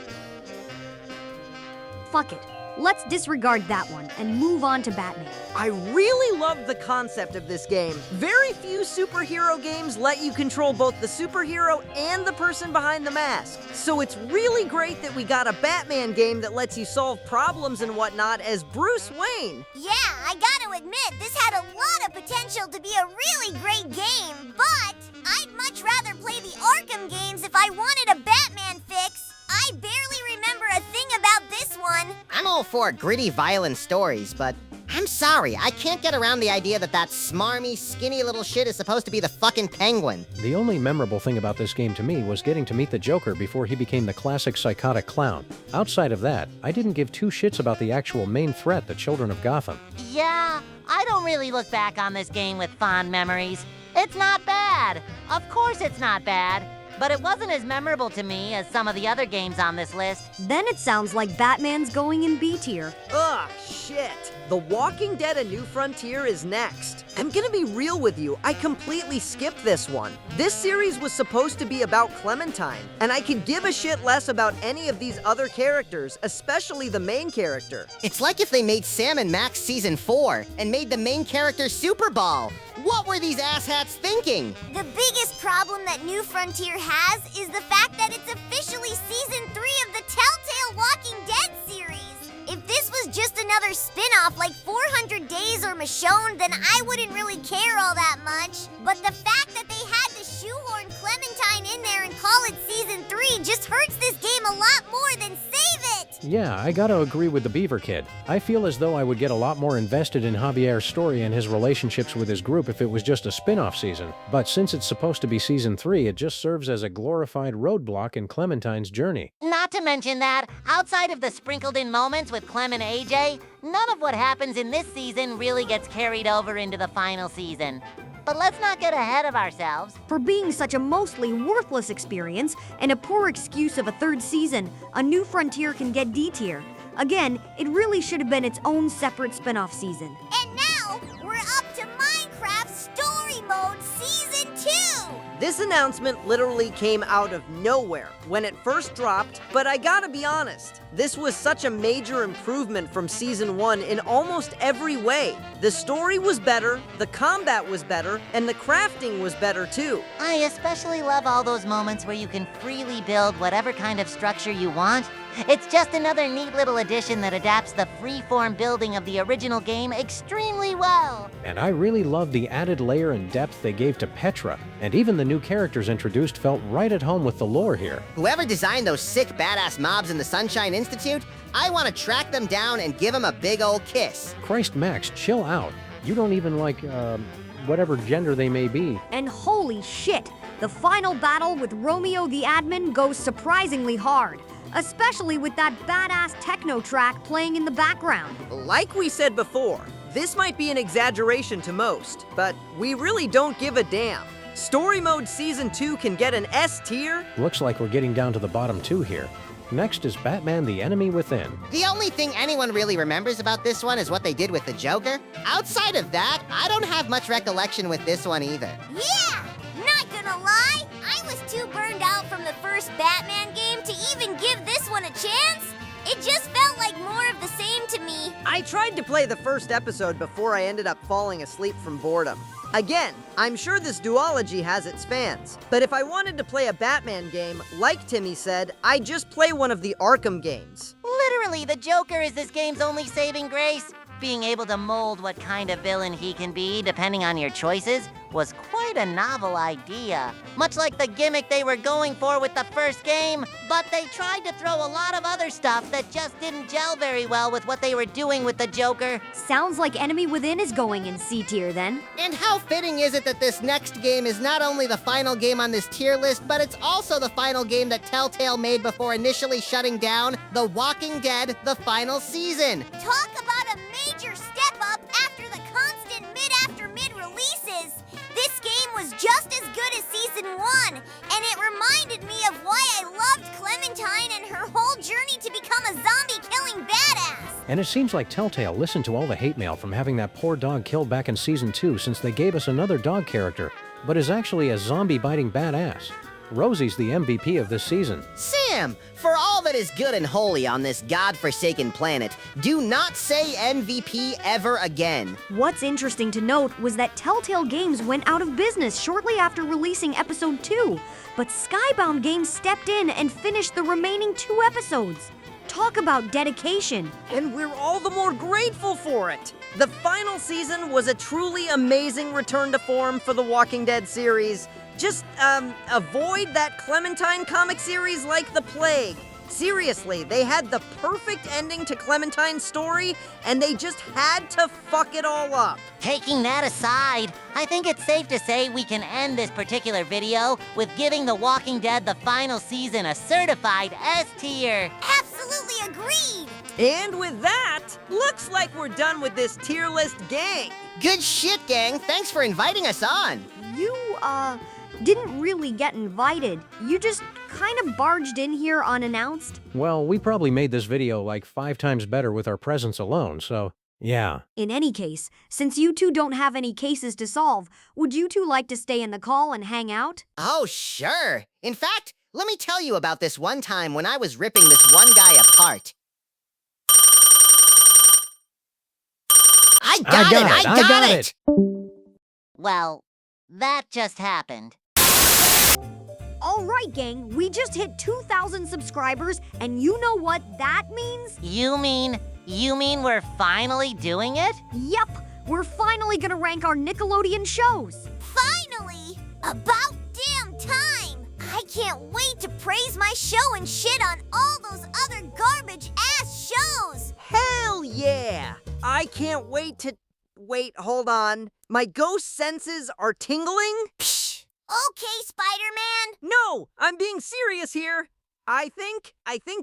Fuck it. Let's disregard that one and move on to Batman. I really love the concept of this game. Very few superhero games let you control both the superhero and the person behind the mask. So it's really great that we got a Batman game that lets you solve problems and whatnot as Bruce Wayne. Yeah, I gotta admit, this had a lot of potential to be a really great game, but I'd much rather play the Arkham games if I wanted a Batman fix. I barely remember a thing about this one. I'm all for gritty, violent stories, but I'm sorry, I can't get around the idea that that smarmy, skinny little shit is supposed to be the fucking Penguin. The only memorable thing about this game to me was getting to meet the Joker before he became the classic psychotic clown. Outside of that, I didn't give 2 shits about the actual main threat, the children of Gotham. Yeah, I don't really look back on this game with fond memories. It's not bad. Of course it's not bad. But it wasn't as memorable to me as some of the other games on this list. Then it sounds like Batman's going in B tier. Ugh, shit. The Walking Dead: A New Frontier is next. I'm gonna be real with you, I completely skipped this one. This series was supposed to be about Clementine, and I could give a shit less about any of these other characters, especially the main character. It's like if they made Sam and Max Season 4 and made the main character Super Ball. What were these asshats thinking? The biggest problem that New Frontier has is the fact that it's officially Season 3 of the Telltale Walking Dead series. If this was just another spin-off like 400 Days or Michonne, then I wouldn't really care all that much. But the fact that they had to shoehorn Clementine in there and call it Season 3 just hurts this game a lot more than save it! Yeah, I gotta agree with the Beaver Kid. I feel as though I would get a lot more invested in Javier's story and his relationships with his group if it was just a spin-off season. But since it's supposed to be Season 3, it just serves as a glorified roadblock in Clementine's journey. Not to mention that, outside of the sprinkled-in moments with Clem and AJ, none of what happens in this season really gets carried over into the final season. But let's not get ahead of ourselves. For being such a mostly worthless experience and a poor excuse of a 3rd season, A New Frontier can get D tier. Again, it really should have been its own separate spin-off season. And now, we're up to Minecraft Story Mode Season 2! This announcement literally came out of nowhere when it first dropped, but I gotta be honest, this was such a major improvement from Season 1 in almost every way. The story was better, the combat was better, and the crafting was better too. I especially love all those moments where you can freely build whatever kind of structure you want. It's just another neat little addition that adapts the free-form building of the original game extremely well. And I really love the added layer and depth they gave to Petra, and even the new characters introduced felt right at home with the lore here. Whoever designed those sick badass mobs in the Sunshine Institute, I want to track them down and give them a big old kiss. Christ, Max, chill out. You don't even like, whatever gender they may be. And holy shit, the final battle with Romeo the admin goes surprisingly hard. Especially with that badass techno track playing in the background. Like we said before, this might be an exaggeration to most, but we really don't give a damn. Story Mode Season 2 can get an S tier. Looks like we're getting down to the bottom 2 here. Next is Batman the Enemy Within. The only thing anyone really remembers about this one is what they did with the Joker. Outside of that, I don't have much recollection with this one either. Yeah! Not gonna lie, I was too burned out from the first Batman game to even give this one a chance. It just felt like more of the same to me. I tried to play the first episode before I ended up falling asleep from boredom. Again, I'm sure this duology has its fans, but if I wanted to play a Batman game, like Timmy said, I'd just play one of the Arkham games. Literally, the Joker is this game's only saving grace. Being able to mold what kind of villain he can be, depending on your choices, was quite a novel idea. Much like the gimmick they were going for with the first game, but they tried to throw a lot of other stuff that just didn't gel very well with what they were doing with the Joker. Sounds like Enemy Within is going in C tier then. And how fitting is it that this next game is not only the final game on this tier list, but it's also the final game that Telltale made before initially shutting down The Walking Dead, the final season. Talk about a major step up after the constant mid-after-mid releases. This game was just as good as Season 1, and it reminded me of why I loved Clementine and her whole journey to become a zombie-killing badass. And it seems like Telltale listened to all the hate mail from having that poor dog killed back in Season 2 since they gave us another dog character, but is actually a zombie-biting badass. Rosie's the MVP of this season. Sam, for all that is good and holy on this godforsaken planet, do not say MVP ever again. What's interesting to note was that Telltale Games went out of business shortly after releasing Episode 2, but Skybound Games stepped in and finished the remaining 2 episodes. Talk about dedication. And we're all the more grateful for it. The final season was a truly amazing return to form for the Walking Dead series. Just, avoid that Clementine comic series like the plague. Seriously, they had the perfect ending to Clementine's story, and they just had to fuck it all up. Taking that aside, I think it's safe to say we can end this particular video with giving The Walking Dead the final season a certified S tier. Absolutely agreed. And with that, looks like we're done with this tier list, gang. Good shit, gang. Thanks for inviting us on. You, didn't really get invited. You just kind of barged in here unannounced. Well, we probably made this video like 5 times better with our presence alone, so yeah. In any case, since you two don't have any cases to solve, would you two like to stay in the call and hang out? Oh, sure. In fact, let me tell you about this one time when I was ripping this one guy apart. I got it! Well, that just happened. All right, gang, we just hit 2,000 subscribers, and you know what that means? You mean we're finally doing it? Yep, we're finally gonna rank our Nickelodeon shows. Finally! About damn time! I can't wait to praise my show and shit on all those other garbage-ass shows! Hell yeah! I can't wait to... Wait, hold on. My ghost senses are tingling? Psh! Okay, Spider-Man! No! I'm being serious here! I think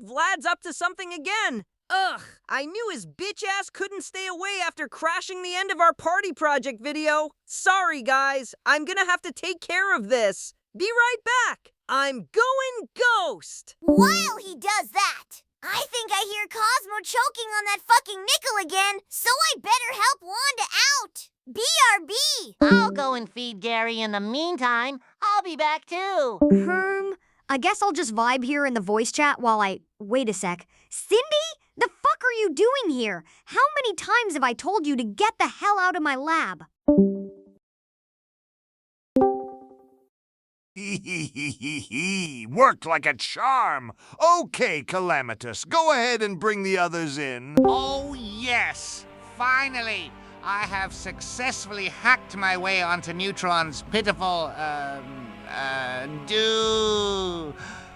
Vlad's up to something again! Ugh! I knew his bitch ass couldn't stay away after crashing the end of our party project video! Sorry, guys! I'm gonna have to take care of this! Be right back! I'm going ghost! While he does that, I think I hear Cosmo choking on that fucking nickel again, so I better help Wanda out! BRB! I'll go and feed Gary in the meantime. I'll be back too. I guess I'll just vibe here in the voice chat while I... Wait a sec. Cindy? The fuck are you doing here? How many times have I told you to get the hell out of my lab? Worked like a charm. Okay, Calamitous, go ahead and bring the others in. Oh, yes! Finally! I have successfully hacked my way onto Neutron's pitiful,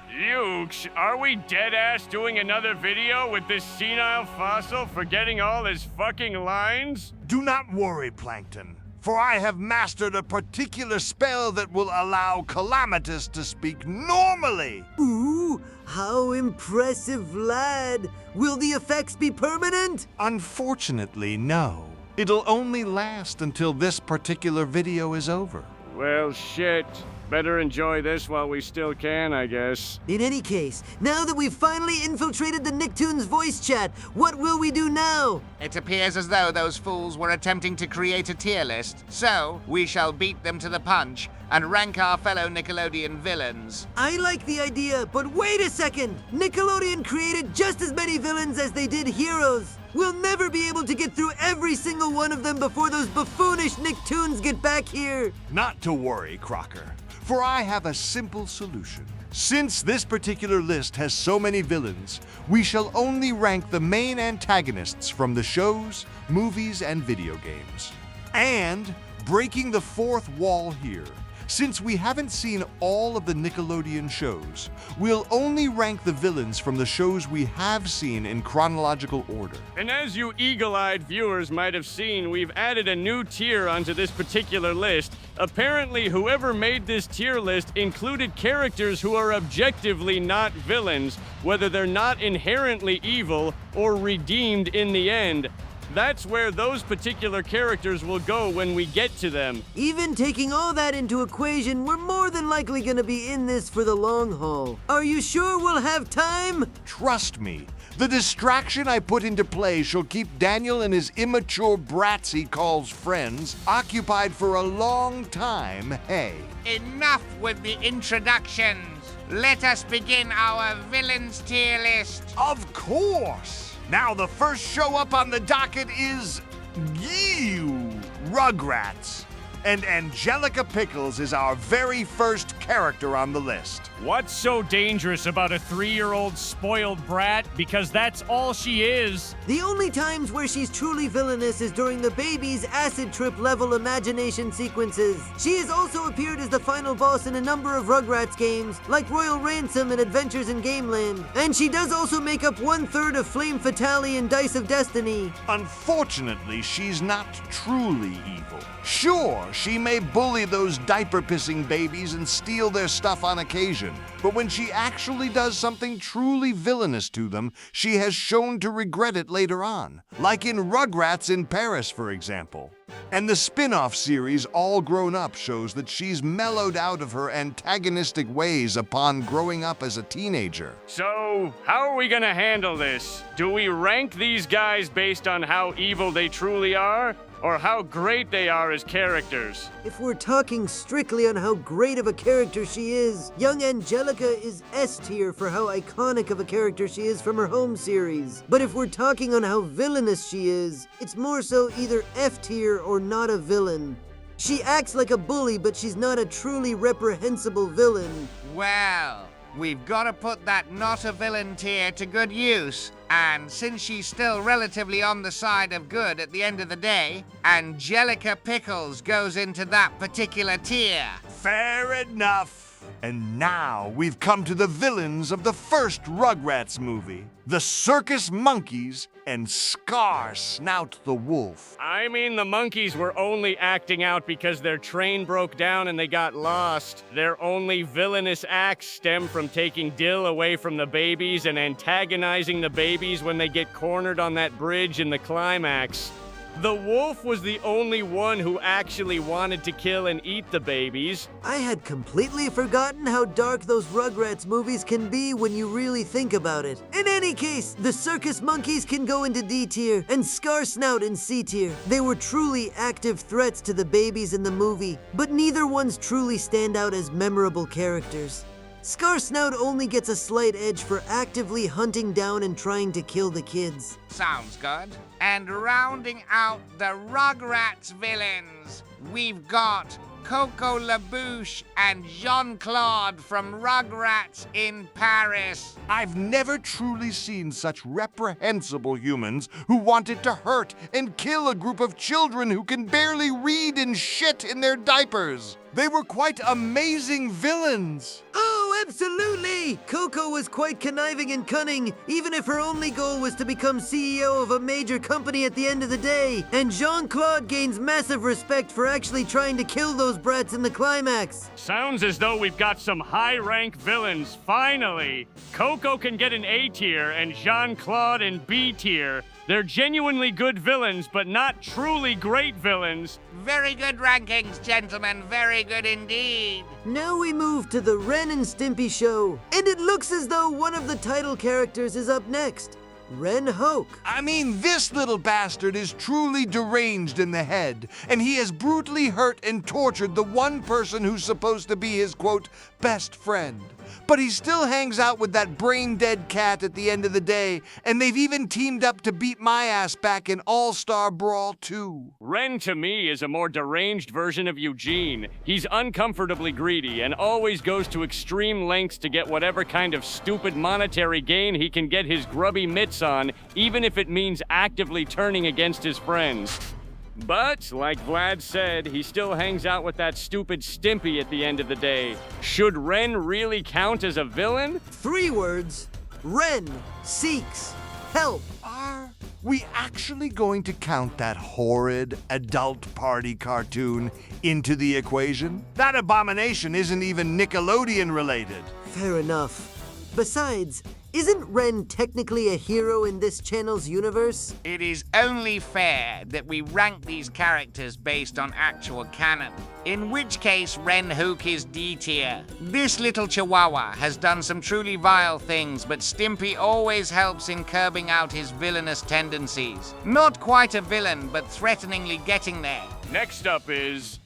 Ukes, are we dead-ass doing another video with this senile fossil forgetting all his fucking lines? Do not worry, Plankton, for I have mastered a particular spell that will allow Calamitous to speak normally. Ooh, how impressive, Vlad! Will the effects be permanent? Unfortunately, no. It'll only last until this particular video is over. Well, shit. Better enjoy this while we still can, I guess. In any case, now that we've finally infiltrated the Nicktoons voice chat, what will we do now? It appears as though those fools were attempting to create a tier list, so we shall beat them to the punch and rank our fellow Nickelodeon villains. I like the idea, but wait a second! Nickelodeon created just as many villains as they did heroes. We'll never be able to get through every single one of them before those buffoonish Nicktoons get back here. Not to worry, Crocker, for I have a simple solution. Since this particular list has so many villains, we shall only rank the main antagonists from the shows, movies, and video games. And breaking the fourth wall here. Since we haven't seen all of the Nickelodeon shows, we'll only rank the villains from the shows we have seen in chronological order. And as you eagle-eyed viewers might have seen, we've added a new tier onto this particular list. Apparently, whoever made this tier list included characters who are objectively not villains, whether they're not inherently evil or redeemed in the end. That's where those particular characters will go when we get to them. Even taking all that into equation, we're more than likely gonna be in this for the long haul. Are you sure we'll have time? Trust me, the distraction I put into play shall keep Daniel and his immature brats he calls friends occupied for a long time, hey. Enough with the introductions. Let us begin our villains tier list. Of course! Now the first show up on the docket is Rugrats. And Angelica Pickles is our very first character on the list. What's so dangerous about a 3-year-old spoiled brat? Because that's all she is. The only times where she's truly villainous is during the baby's acid trip level imagination sequences. She has also appeared as the final boss in a number of Rugrats games, like Royal Ransom and Adventures in Gameland. And she does also make up 1/3 of Flame Fatale and Dice of Destiny. Unfortunately, she's not truly evil. Sure, she may bully those diaper-pissing babies and steal their stuff on occasion, but when she actually does something truly villainous to them, she has shown to regret it later on, like in Rugrats in Paris, for example. And the spin-off series All Grown Up shows that she's mellowed out of her antagonistic ways upon growing up as a teenager. So, how are we gonna handle this? Do we rank these guys based on how evil they truly are? Or how great they are as characters? If we're talking strictly on how great of a character she is, young Angelica is S tier for how iconic of a character she is from her home series. But if we're talking on how villainous she is, it's more so either F tier or not a villain. She acts like a bully, but she's not a truly reprehensible villain. Well, we've got to put that not a villain tier to good use. And since she's still relatively on the side of good at the end of the day, Angelica Pickles goes into that particular tier. Fair enough. And now we've come to the villains of the first Rugrats movie, the Circus Monkeys and Scar Snout the Wolf. I mean, the monkeys were only acting out because their train broke down and they got lost. Their only villainous acts stem from taking Dill away from the babies and antagonizing the babies when they get cornered on that bridge in the climax. The wolf was the only one who actually wanted to kill and eat the babies. I had completely forgotten how dark those Rugrats movies can be when you really think about it. In any case, the Circus Monkeys can go into D tier and Scar Snout in C tier. They were truly active threats to the babies in the movie, but neither ones truly stand out as memorable characters. Scar Snout only gets a slight edge for actively hunting down and trying to kill the kids. Sounds good. And rounding out the Rugrats villains, we've got Coco LaBouche and Jean-Claude from Rugrats in Paris. I've never truly seen such reprehensible humans who wanted to hurt and kill a group of children who can barely read and shit in their diapers. They were quite amazing villains. Oh, absolutely! Coco was quite conniving and cunning, even if her only goal was to become CEO of a major company at the end of the day. And Jean-Claude gains massive respect for actually trying to kill those brats in the climax. Sounds as though we've got some high-rank villains, finally! Coco can get an A tier and Jean-Claude in B tier. They're genuinely good villains, but not truly great villains. Very good rankings, gentlemen. Very good indeed. Now we move to the Ren and Stimpy show, and it looks as though one of the title characters is up next. Ren Hoke. I mean, this little bastard is truly deranged in the head, and he has brutally hurt and tortured the one person who's supposed to be his, quote, best friend. But he still hangs out with that brain-dead cat at the end of the day, and they've even teamed up to beat my ass back in All-Star Brawl 2. Ren, to me, is a more deranged version of Eugene. He's uncomfortably greedy and always goes to extreme lengths to get whatever kind of stupid monetary gain he can get his grubby mitts on, even if it means actively turning against his friends. But, like Vlad said, he still hangs out with that stupid Stimpy at the end of the day. Should Ren really count as a villain? 3 words. Ren seeks help. Are we actually going to count that horrid adult party cartoon into the equation? That abomination isn't even Nickelodeon related. Fair enough. Besides, isn't Ren technically a hero in this channel's universe? It is only fair that we rank these characters based on actual canon, in which case Ren Hook is D tier. This little chihuahua has done some truly vile things, but Stimpy always helps in curbing out his villainous tendencies. Not quite a villain, but threateningly getting there. Next up is,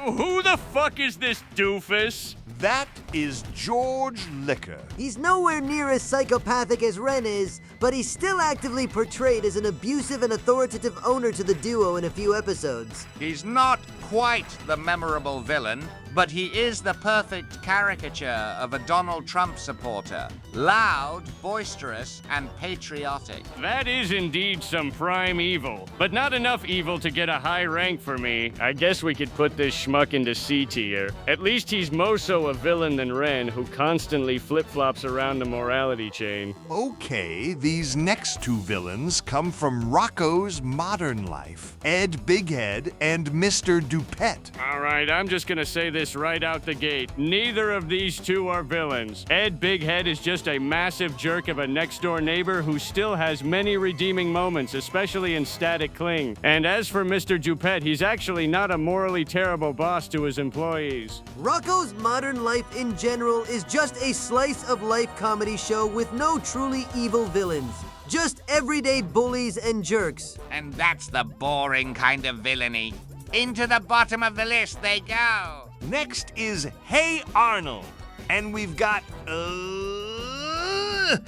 who the fuck is this doofus? That is George Liquor. He's nowhere near as psychopathic as Ren is, but he's still actively portrayed as an abusive and authoritative owner to the duo in a few episodes. He's not quite the memorable villain, but he is the perfect caricature of a Donald Trump supporter. Loud, boisterous, and patriotic. That is indeed some prime evil, but not enough evil to get a high rank for me. I guess we could put this schmuck into C tier. At least he's more so a villain than Ren, who constantly flip-flops around the morality chain. Okay, these next 2 villains come from Rocco's Modern Life. Ed Bighead and Mr. Dupet. Alright, I'm just gonna say this right out the gate. Neither of these 2 are villains. Ed Bighead is just a massive jerk of a next-door neighbor who still has many redeeming moments, especially in Static Cling. And as for Mr. Dupet, he's actually not a morally terrible boss to his employees. Rocco's Modern Life in general is just a slice-of-life comedy show with no truly evil villains. Just everyday bullies and jerks. And that's the boring kind of villainy. Into the bottom of the list they go. Next is Hey Arnold. And we've got,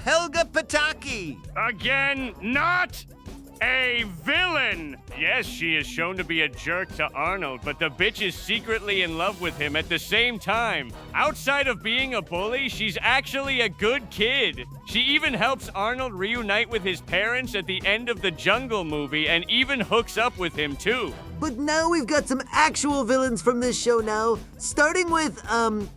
Helga Pataki. Again, not a villain! Yes, she is shown to be a jerk to Arnold, but the bitch is secretly in love with him at the same time. Outside of being a bully, she's actually a good kid. She even helps Arnold reunite with his parents at the end of the Jungle movie and even hooks up with him too. But now we've got some actual villains from this show now, starting with,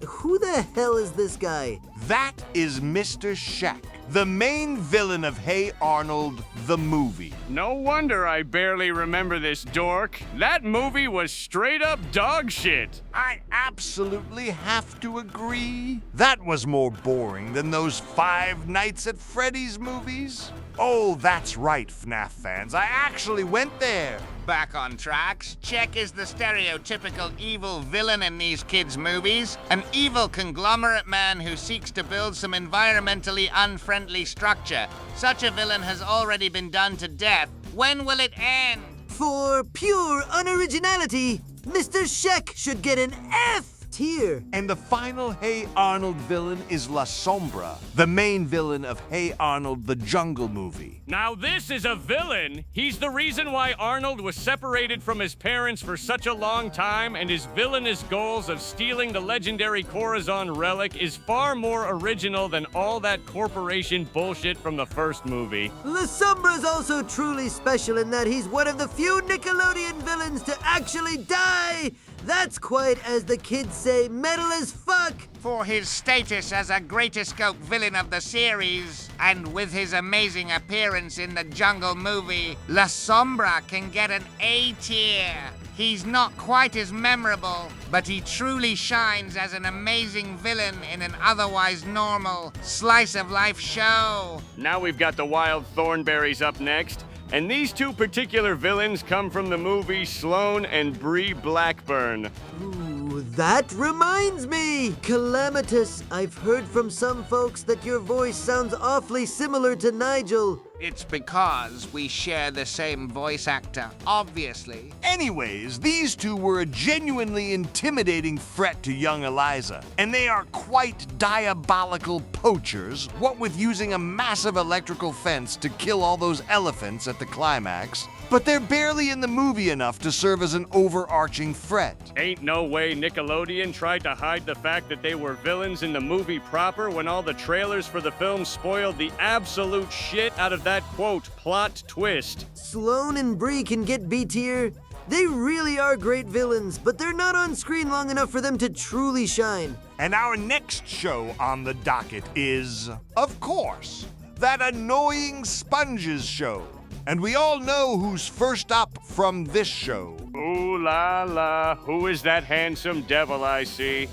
who the hell is this guy? That is Mr. Shack, the main villain of Hey Arnold, the movie. No wonder I barely remember this dork. That movie was straight up dog shit. I absolutely have to agree. That was more boring than those Five Nights at Freddy's movies. Oh, that's right, FNAF fans. I actually went there. Back on tracks, Czech is the stereotypical evil villain in these kids' movies. An evil conglomerate man who seeks to build some environmentally unfriendly structure. Such a villain has already been done to death. When will it end? For pure unoriginality, Mr. Sheck should get an F tier. And the final Hey Arnold villain is La Sombra, the main villain of Hey Arnold, the Jungle movie. Now this is a villain. He's the reason why Arnold was separated from his parents for such a long time, and his villainous goals of stealing the legendary Corazon relic is far more original than all that corporation bullshit from the first movie. La Sombra's also truly special in that he's one of the few Nickelodeon villains to actually die. That's quite, as the kids say, metal as fuck. For his status as a greatest scope villain of the series, and with his amazing appearance in the Jungle movie, La Sombra can get an A tier. He's not quite as memorable, but he truly shines as an amazing villain in an otherwise normal slice-of-life show. Now we've got the Wild Thornberrys up next. And these two particular villains come from the movie Sloane and Bree Blackburn. Ooh, that reminds me! Calamitous, I've heard from some folks that your voice sounds awfully similar to Nigel. It's because we share the same voice actor, obviously. Anyways, these two were a genuinely intimidating threat to young Eliza, and they are quite diabolical poachers, what with using a massive electrical fence to kill all those elephants at the climax. but they're barely in the movie enough to serve as an overarching threat. Ain't no way Nickelodeon tried to hide the fact that they were villains in the movie proper when all the trailers for the film spoiled the absolute shit out of that, quote, plot twist. Sloane and Bree can get B tier. They really are great villains, but they're not on screen long enough for them to truly shine. And our next show on the docket is, of course, that annoying Sponges show. And we all know who's first up from this show. Ooh la la, who is that handsome devil I see?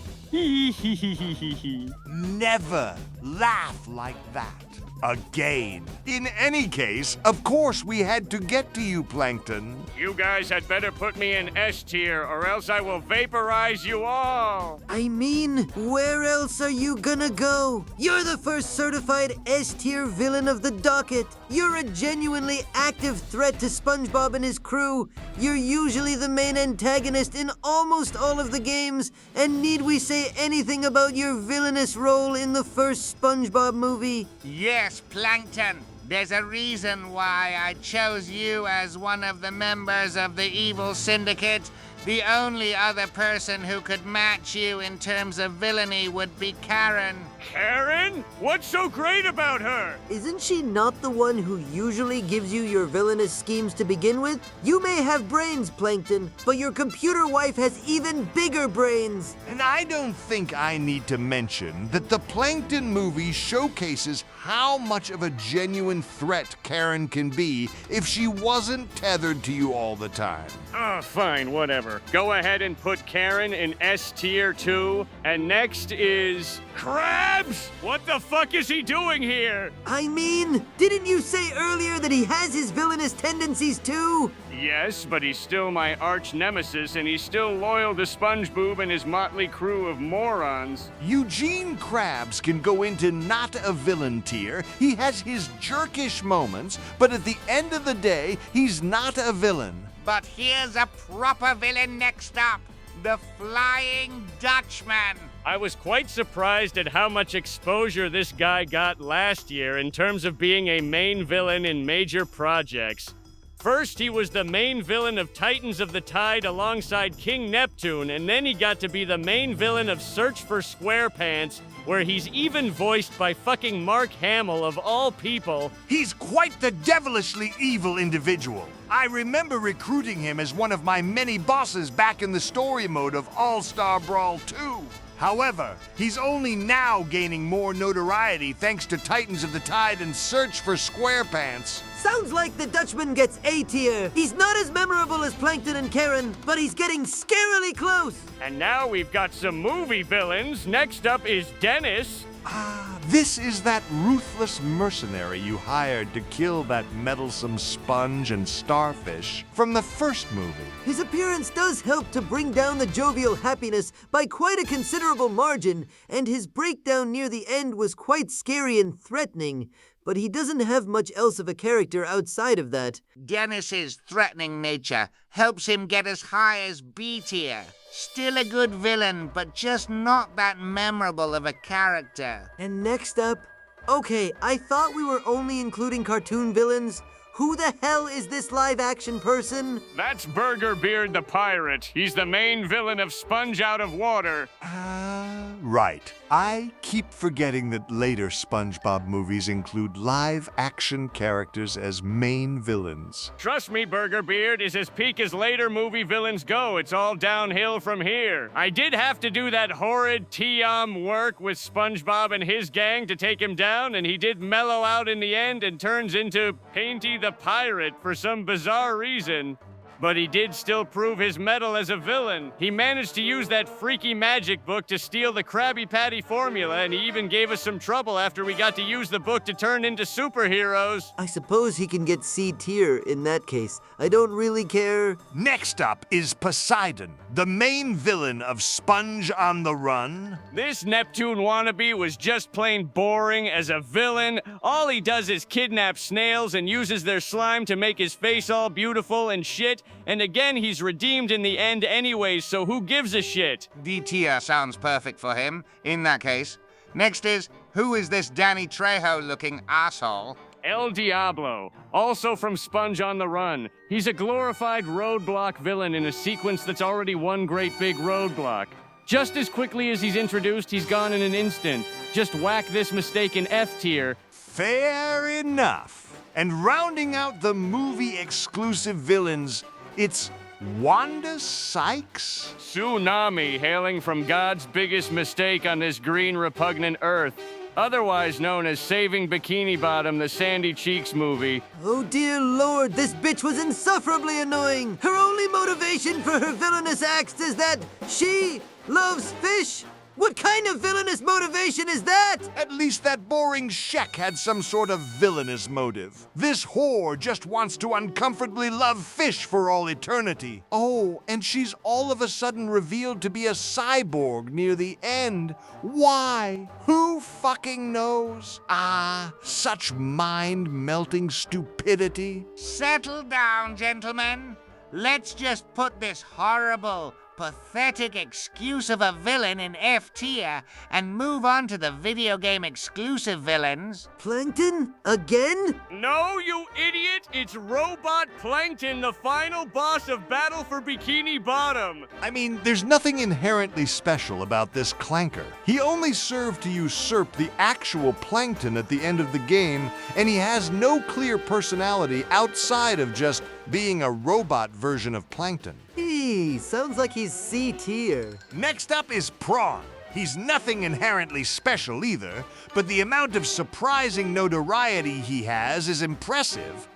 Never laugh like that again. In any case, of course we had to get to you, Plankton. You guys had better put me in S tier, or else I will vaporize you all. I mean, where else are you gonna go? You're the first certified S tier villain of the docket. You're a genuinely active threat to SpongeBob and his crew. You're usually the main antagonist in almost all of the games. And need we say anything about your villainous role in the first SpongeBob movie? Yes, Plankton. There's a reason why I chose you as one of the members of the evil syndicate. The only other person who could match you in terms of villainy would be Karen. Karen? What's so great about her? Isn't she not the one who usually gives you your villainous schemes to begin with? You may have brains, Plankton, but your computer wife has even bigger brains. And I don't think I need to mention that the Plankton movie showcases how much of a genuine threat Karen can be if she wasn't tethered to you all the time. Oh, fine, whatever. Go ahead and put Karen in S tier too. And next is Krabs! What the fuck is he doing here? I mean, didn't you say earlier that he has his villainous tendencies too? Yes, but he's still my arch nemesis, and he's still loyal to SpongeBob and his motley crew of morons. Eugene Krabs can go into not a villain tier. He has his jerkish moments, but at the end of the day, he's not a villain. But here's a proper villain next up. The Flying Dutchman. I was quite surprised at how much exposure this guy got last year in terms of being a main villain in major projects. First, he was the main villain of Titans of the Tide alongside King Neptune, and then he got to be the main villain of Search for SquarePants, where he's even voiced by fucking Mark Hamill of all people. He's quite the devilishly evil individual. I remember recruiting him as one of my many bosses back in the story mode of All-Star Brawl 2. However, he's only now gaining more notoriety thanks to Titans of the Tide and Search for SquarePants. Sounds like the Dutchman gets A tier. He's not as memorable as Plankton and Karen, but he's getting scarily close. And now we've got some movie villains. Next up is Dennis. This is that ruthless mercenary you hired to kill that meddlesome sponge and starfish from the first movie. His appearance does help to bring down the jovial happiness by quite a considerable margin, and his breakdown near the end was quite scary and threatening. But he doesn't have much else of a character outside of that. Dennis's threatening nature helps him get as high as B tier. Still a good villain, but just not that memorable of a character. And next up, okay, I thought we were only including cartoon villains. Who the hell is this live-action person? That's Burger Beard the Pirate. He's the main villain of Sponge Out of Water. Right. I keep forgetting that later SpongeBob movies include live-action characters as main villains. Trust me, Burger Beard is as peak as later movie villains go. It's all downhill from here. I did have to do that horrid T-Om work with SpongeBob and his gang to take him down, and he did mellow out in the end and turns into Painty the Pirate for some bizarre reason. But he did still prove his mettle as a villain. He managed to use that freaky magic book to steal the Krabby Patty formula, and he even gave us some trouble after we got to use the book to turn into superheroes. I suppose he can get C tier in that case. I don't really care. Next up is Poseidon, the main villain of Sponge on the Run. This Neptune wannabe was just plain boring as a villain. All he does is kidnap snails and uses their slime to make his face all beautiful and shit. And again, he's redeemed in the end anyways, so who gives a shit? D tier sounds perfect for him, in that case. Next is, who is this Danny Trejo-looking asshole? El Diablo, also from Sponge on the Run. He's a glorified roadblock villain in a sequence that's already one great big roadblock. Just as quickly as he's introduced, he's gone in an instant. Just whack this mistake in F tier. Fair enough. And rounding out the movie-exclusive villains, it's Wanda Sykes? Tsunami, hailing from God's biggest mistake on this green repugnant earth. Otherwise known as Saving Bikini Bottom, the Sandy Cheeks movie. Oh dear lord, this bitch was insufferably annoying. Her only motivation for her villainous acts is that she loves fish. What kind of villainous motivation is that? At least that boring Shek had some sort of villainous motive. This whore just wants to uncomfortably love fish for all eternity. Oh, and she's all of a sudden revealed to be a cyborg near the end. Why? Who fucking knows? Ah, such mind-melting stupidity. Settle down, gentlemen. Let's just put this horrible, pathetic excuse of a villain in F tier and move on to the video game exclusive villains. Plankton? Again? No, you idiot! It's Robot Plankton, the final boss of Battle for Bikini Bottom! I mean, there's nothing inherently special about this clanker. He only served to usurp the actual Plankton at the end of the game, and he has no clear personality outside of just being a robot version of Plankton. Sounds like he's C tier. Next up is Prawn. He's nothing inherently special either, but the amount of surprising notoriety he has is impressive.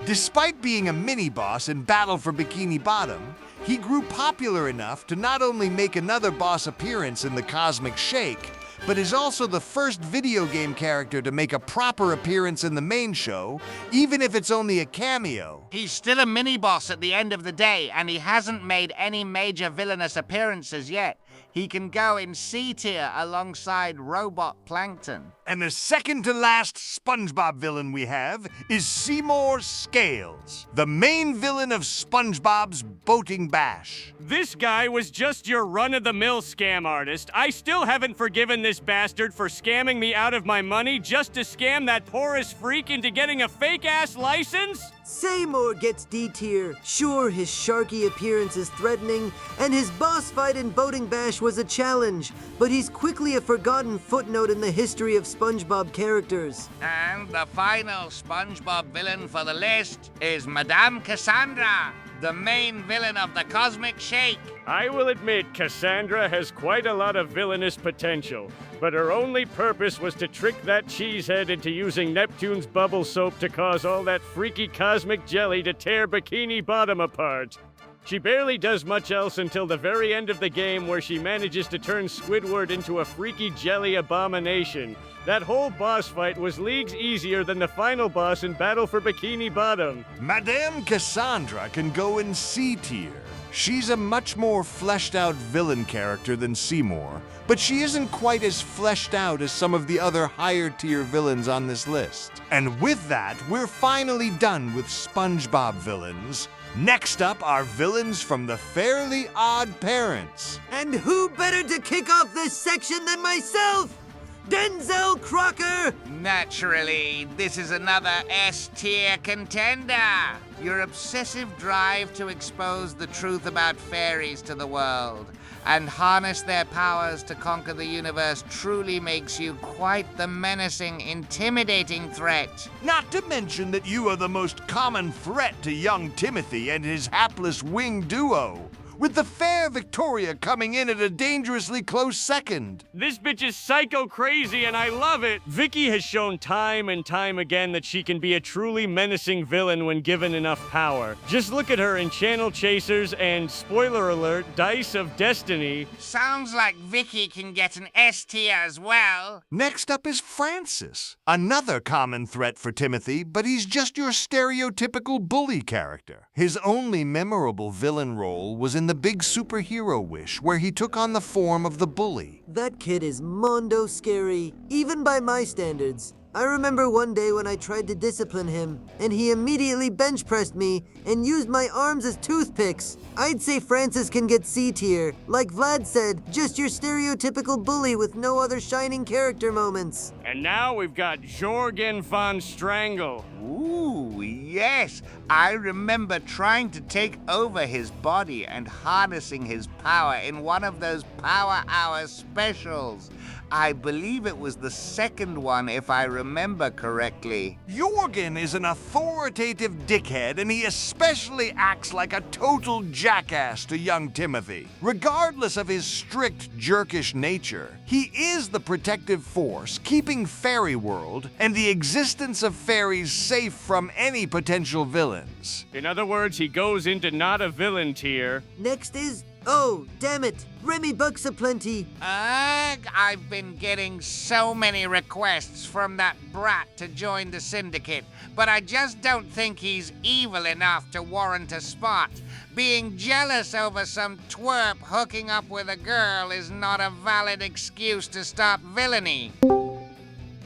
Despite being a mini-boss in Battle for Bikini Bottom, he grew popular enough to not only make another boss appearance in the Cosmic Shake, but is also the first video game character to make a proper appearance in the main show, even if it's only a cameo. He's still a mini-boss at the end of the day, and he hasn't made any major villainous appearances yet. He can go in C tier alongside Robot Plankton. And the second to last SpongeBob villain we have is Seymour Scales, the main villain of SpongeBob's Boating Bash. This guy was just your run-of-the-mill scam artist. I still haven't forgiven this bastard for scamming me out of my money just to scam that porous freak into getting a fake-ass license? Seymour gets D tier. Sure, his sharky appearance is threatening, and his boss fight in Boating Bash was a challenge, but he's quickly a forgotten footnote in the history of SpongeBob characters. And the final SpongeBob villain for the list is Madame Cassandra, the main villain of the Cosmic Shake. I will admit Cassandra has quite a lot of villainous potential, but her only purpose was to trick that cheesehead into using Nicktoons bubble soap to cause all that freaky cosmic jelly to tear Bikini Bottom apart. She barely does much else until the very end of the game, where she manages to turn Squidward into a freaky jelly abomination. That whole boss fight was leagues easier than the final boss in Battle for Bikini Bottom. Madame Cassandra can go in C tier. She's a much more fleshed out villain character than Seymour, but she isn't quite as fleshed out as some of the other higher tier villains on this list. And with that, we're finally done with SpongeBob villains. Next up are villains from the Fairly Odd Parents. And who better to kick off this section than myself? Denzel Crocker! Naturally, this is another S-tier contender. Your obsessive drive to expose the truth about fairies to the world and harness their powers to conquer the universe truly makes you quite the menacing, intimidating threat. Not to mention that you are the most common threat to young Timothy and his hapless winged duo, with the fair Victoria coming in at a dangerously close second. This bitch is psycho crazy and I love it. Vicky has shown time and time again that she can be a truly menacing villain when given enough power. Just look at her in Channel Chasers and, spoiler alert, Dice of Destiny. Sounds like Vicky can get an S tier as well. Next up is Francis, another common threat for Timothy, but he's just your stereotypical bully character. His only memorable villain role was in The Big Superhero Wish, where he took on the form of the bully. That kid is mondo scary, even by my standards. I remember one day when I tried to discipline him, and he immediately bench pressed me and used my arms as toothpicks. I'd say Francis can get C tier. Like Vlad said, just your stereotypical bully with no other shining character moments. And now we've got Jorgen von Strangle. Ooh, yes. I remember trying to take over his body and harnessing his power in one of those Power Hour specials. I believe it was the second one, if I remember correctly. Jorgen is an authoritative dickhead, and he especially acts like a total jackass to young Timothy. Regardless of his strict, jerkish nature, he is the protective force keeping Fairy World and the existence of fairies safe from any potential villains. In other words, he goes into not a villain tier. Next is, oh, damn it, Remy Bucks aplenty. I've been getting so many requests from that brat to join the syndicate, but I just don't think he's evil enough to warrant a spot. Being jealous over some twerp hooking up with a girl is not a valid excuse to start villainy.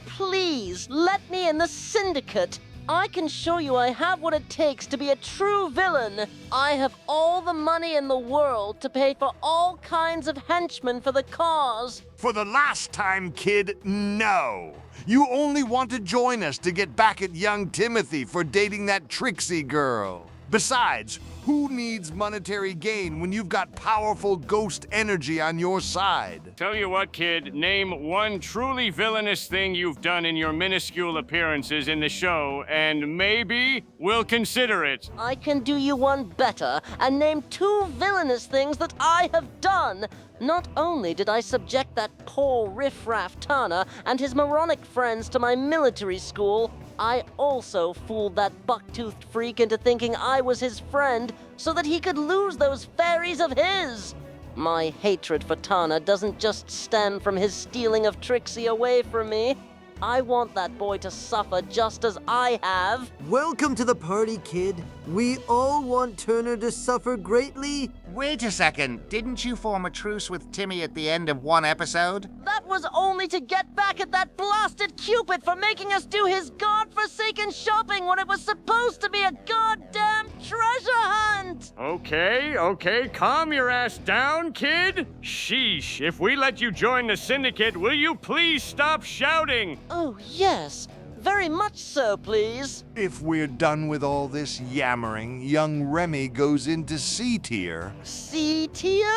Please, let me in the syndicate. I can show you I have what it takes to be a true villain. I have all the money in the world to pay for all kinds of henchmen for the cause. For the last time, kid, no. You only want to join us to get back at young Timothy for dating that Trixie girl. Besides, who needs monetary gain when you've got powerful ghost energy on your side? Tell you what, kid, name one truly villainous thing you've done in your minuscule appearances in the show, and maybe we'll consider it. I can do you one better and name 2 villainous things that I have done. Not only did I subject that poor riffraff Tana and his moronic friends to my military school, I also fooled that buck-toothed freak into thinking I was his friend so that he could lose those fairies of his. My hatred for Tana doesn't just stem from his stealing of Trixie away from me. I want that boy to suffer just as I have. Welcome to the party, kid. We all want Turner to suffer greatly. Wait a second, didn't you form a truce with Timmy at the end of one episode? That was only to get back at that blasted Cupid for making us do his godforsaken shopping when it was supposed to be a goddamn treasure hunt! Okay, calm your ass down, kid. Sheesh, if we let you join the syndicate, will you please stop shouting? Oh, yes. Very much so, please. If we're done with all this yammering, young Remy goes into C tier. C tier?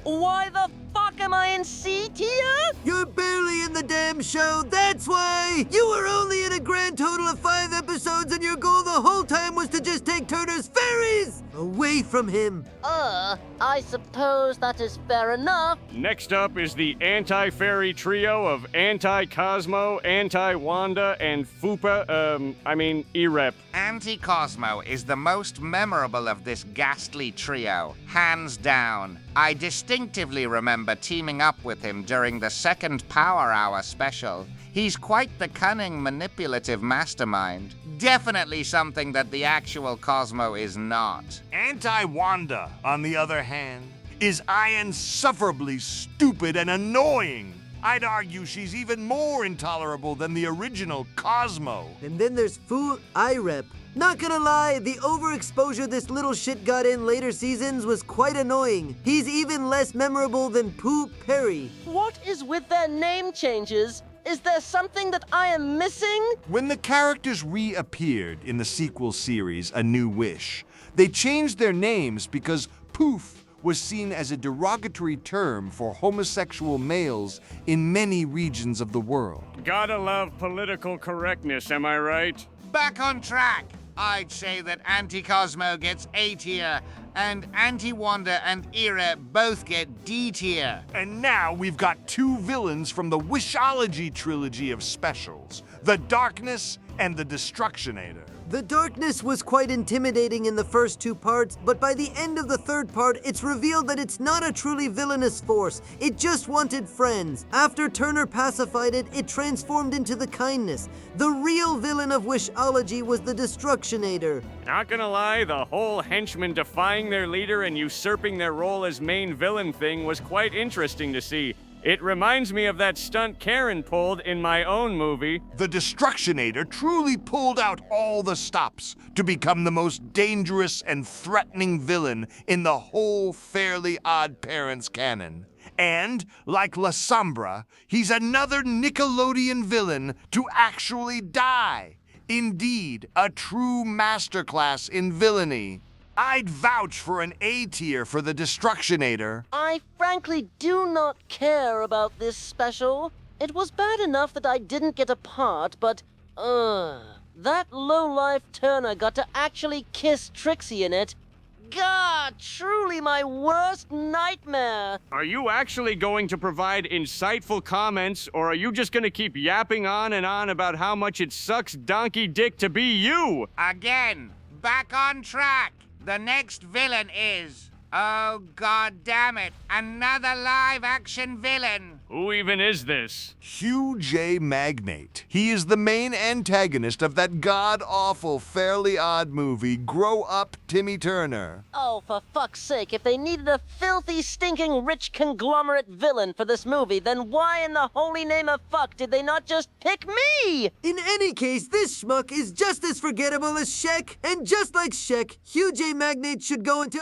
Why the fuck am I in C tier? You're barely in the damn show, that's why! You were only in a grand total of 5 episodes and your goal the whole time was to just take Turner's fairies away from him. I suppose that is fair enough. Next up is the anti-fairy trio of Anti-Cosmo, Anti-Wanda, and Erep. Anti-Cosmo is the most memorable of this ghastly trio, hands down. I distinctively remember teaming up with him during the second Power Hour special. He's quite the cunning, manipulative mastermind. Definitely something that the actual Cosmo is not. Anti-Wanda, on the other hand, is insufferably stupid and annoying. I'd argue she's even more intolerable than the original Cosmo. And then there's Fu Irep. Not gonna lie, the overexposure this little shit got in later seasons was quite annoying. He's even less memorable than Pooh Perry. What is with their name changes? Is there something that I am missing? When the characters reappeared in the sequel series, A New Wish, they changed their names because Poof was seen as a derogatory term for homosexual males in many regions of the world. Gotta love political correctness, am I right? Back on track. I'd say that Anti-Cosmo gets A tier, and Anti-Wanda and Era both get D tier. And now we've got 2 villains from the Wishology trilogy of specials, the Darkness and the Destructionator. The Darkness was quite intimidating in the first 2 parts, but by the end of the 3rd part, it's revealed that it's not a truly villainous force. It just wanted friends. After Turner pacified it, it transformed into the Kindness. The real villain of Wishology was the Destructionator. Not gonna lie, the whole henchmen defying their leader and usurping their role as main villain thing was quite interesting to see. It reminds me of that stunt Karen pulled in my own movie. The Destructionator truly pulled out all the stops to become the most dangerous and threatening villain in the whole Fairly Odd Parents canon. And, like La Sombra, he's another Nickelodeon villain to actually die. Indeed, a true masterclass in villainy. I'd vouch for an A tier for the Destructionator. I frankly do not care about this special. It was bad enough that I didn't get a part, but, that lowlife Turner got to actually kiss Trixie in it. God, truly my worst nightmare. Are you actually going to provide insightful comments, or are you just going to keep yapping on and on about how much it sucks donkey dick to be you? Again, back on track. The next villain is... oh, god damn it. Another live-action villain. Who even is this? Hugh J. Magnate. He is the main antagonist of that god-awful Fairly Odd movie, Grow Up, Timmy Turner. Oh, for fuck's sake, if they needed a filthy, stinking, rich conglomerate villain for this movie, then why in the holy name of fuck did they not just pick me? In any case, this schmuck is just as forgettable as Shek, and just like Shek, Hugh J. Magnate should go into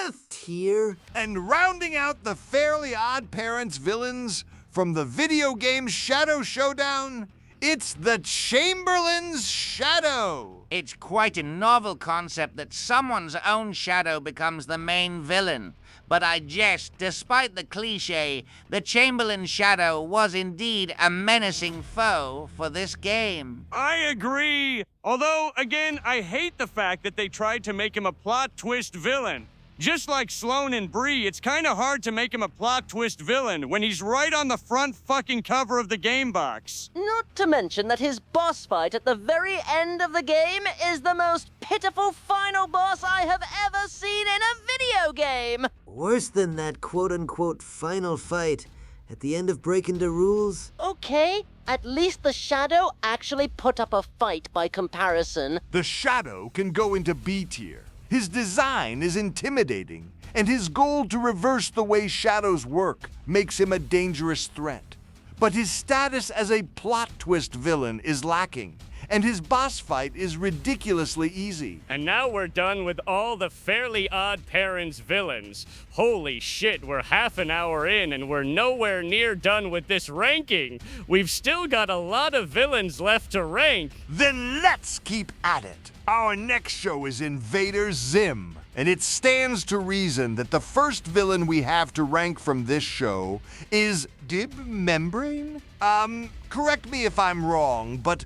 F tier. And rounding out the Fairly Odd Parents villains from the video game Shadow Showdown, it's the Chamberlain's Shadow. It's quite a novel concept that someone's own shadow becomes the main villain. But I jest, despite the cliche, the Chamberlain's Shadow was indeed a menacing foe for this game. I agree. Although, again, I hate the fact that they tried to make him a plot twist villain. Just like Sloan and Bree, it's kind of hard to make him a plot twist villain when he's right on the front fucking cover of the game box. Not to mention that his boss fight at the very end of the game is the most pitiful final boss I have ever seen in a video game. Worse than that quote-unquote final fight at the end of Breaking the Rules. Okay, at least the Shadow actually put up a fight by comparison. The Shadow can go into B tier. His design is intimidating, and his goal to reverse the way shadows work makes him a dangerous threat. But his status as a plot twist villain is lacking, and his boss fight is ridiculously easy. And now we're done with all the Fairly Odd Parents villains. Holy shit, we're half an hour in and we're nowhere near done with this ranking. We've still got a lot of villains left to rank. Then let's keep at it. Our next show is Invader Zim, and it stands to reason that the first villain we have to rank from this show is Dib Membrane? Correct me if I'm wrong, but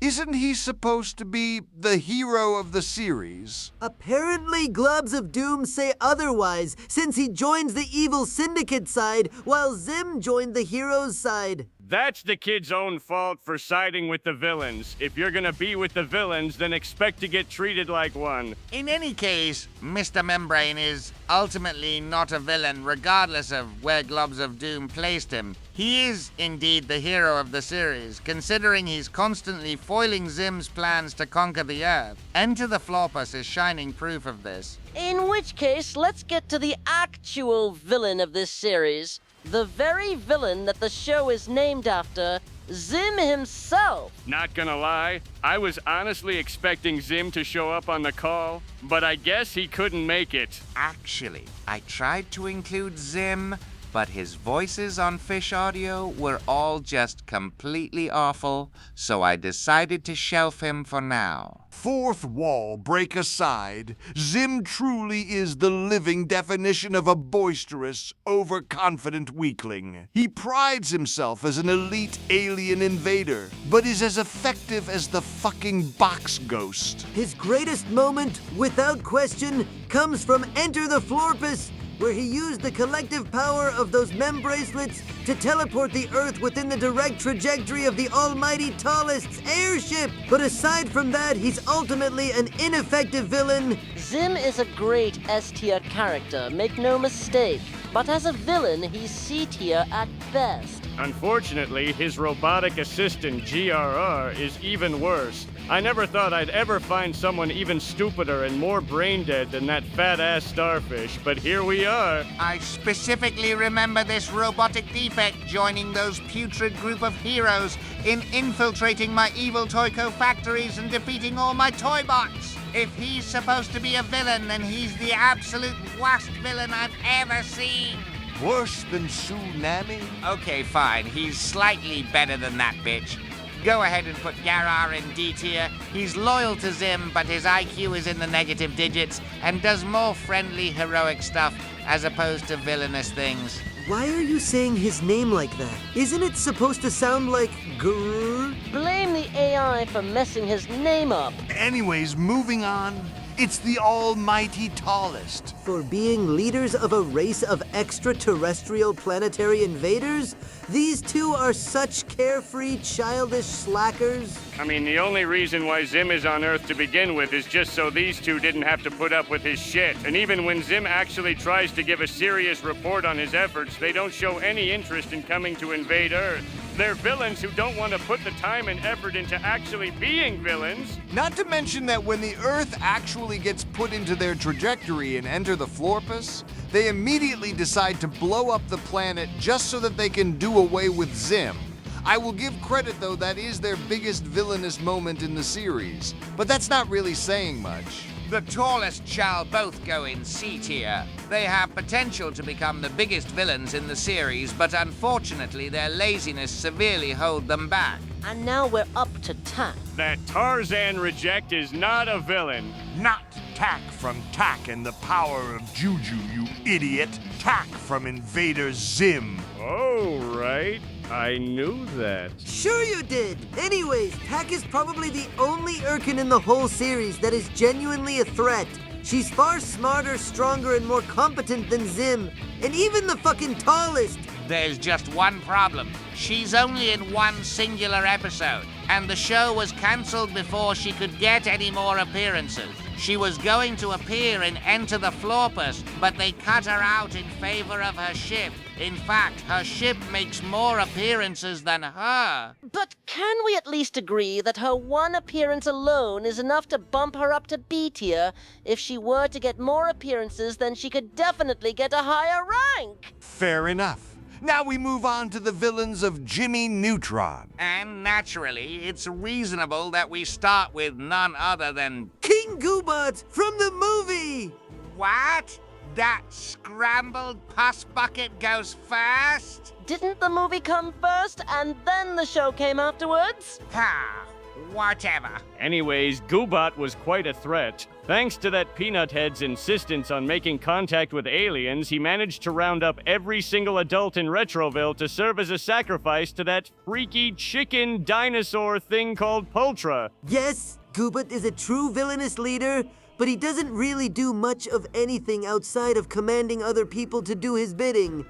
isn't he supposed to be the hero of the series? Apparently, Globs of Doom say otherwise, since he joins the evil syndicate side, while Zim joined the hero's side. That's the kid's own fault for siding with the villains. If you're gonna be with the villains, then expect to get treated like one. In any case, Mr. Membrane is ultimately not a villain, regardless of where Globs of Doom placed him. He is indeed the hero of the series, considering he's constantly foiling Zim's plans to conquer the Earth. Enter the Flopus is shining proof of this. In which case, let's get to the actual villain of this series. The very villain that the show is named after, Zim himself. Not gonna lie, I was honestly expecting Zim to show up on the call, but I guess he couldn't make it. Actually, I tried to include Zim, but his voices on Fish Audio were all just completely awful, so I decided to shelf him for now. Fourth wall break aside, Zim truly is the living definition of a boisterous, overconfident weakling. He prides himself as an elite alien invader, but is as effective as the fucking box ghost. His greatest moment, without question, comes from Enter the Florpus, where he used the collective power of those mem bracelets to teleport the Earth within the direct trajectory of the almighty Tallest's airship. But aside from that, he's ultimately an ineffective villain. Zim is a great S-tier character, make no mistake. but as a villain, he's C tier at best. Unfortunately, his robotic assistant, GRR, is even worse. I never thought I'd ever find someone even stupider and more brain-dead than that fat-ass starfish, but here we are. I specifically remember this robotic defect joining those putrid group of heroes in infiltrating my evil Toyco factories and defeating all my toy bots. If he's supposed to be a villain, then he's the absolute worst villain I've ever seen. Worse than Tsunami? Okay, fine. He's slightly better than that bitch. Go ahead and put Garar in D tier. He's loyal to Zim, but his IQ is in the negative digits and does more friendly, heroic stuff as opposed to villainous things. Why are you saying his name like that? Isn't it supposed to sound like grrr? Blame the AI for messing his name up. Anyways, moving on. It's the almighty tallest. For being leaders of a race of extraterrestrial planetary invaders? These two are such carefree, childish slackers. I mean, the only reason why Zim is on Earth to begin with is just so these two didn't have to put up with his shit. And even when Zim actually tries to give a serious report on his efforts, they don't show any interest in coming to invade Earth. They're villains who don't want to put the time and effort into actually being villains. Not to mention that when the Earth actually gets put into their trajectory and enter the Florpus, they immediately decide to blow up the planet just so that they can do away with Zim. I will give credit, though, that is their biggest villainous moment in the series, but that's not really saying much. The tallest shall both go in C tier. They have potential to become the biggest villains in the series, but unfortunately their laziness severely hold them back. And now we're up to Tak. That Tarzan reject is not a villain. Not Tak from Tak and the power of Juju, you idiot. Tak from Invader Zim. Oh, right. I knew that. Sure you did! Anyways, Tak is probably the only Urkin in the whole series that is genuinely a threat. She's far smarter, stronger, and more competent than Zim, and even the fucking tallest. There's just one problem. She's only in one singular episode, and the show was cancelled before she could get any more appearances. She was going to appear in Enter the Florpus, but they cut her out in favor of her ship. In fact, her ship makes more appearances than her. But can we at least agree that her one appearance alone is enough to bump her up to B tier? If she were to get more appearances, then she could definitely get a higher rank. Fair enough. Now we move on to the villains of Jimmy Neutron. And naturally, it's reasonable that we start with none other than King Goobot from the movie! What? That scrambled pus bucket goes first? Didn't the movie come first and then the show came afterwards? Ha! Whatever. Anyways, Goobot was quite a threat. Thanks to that peanut head's insistence on making contact with aliens, he managed to round up every single adult in Retroville to serve as a sacrifice to that freaky chicken dinosaur thing called Pultra. Yes, Goobot is a true villainous leader, but he doesn't really do much of anything outside of commanding other people to do his bidding.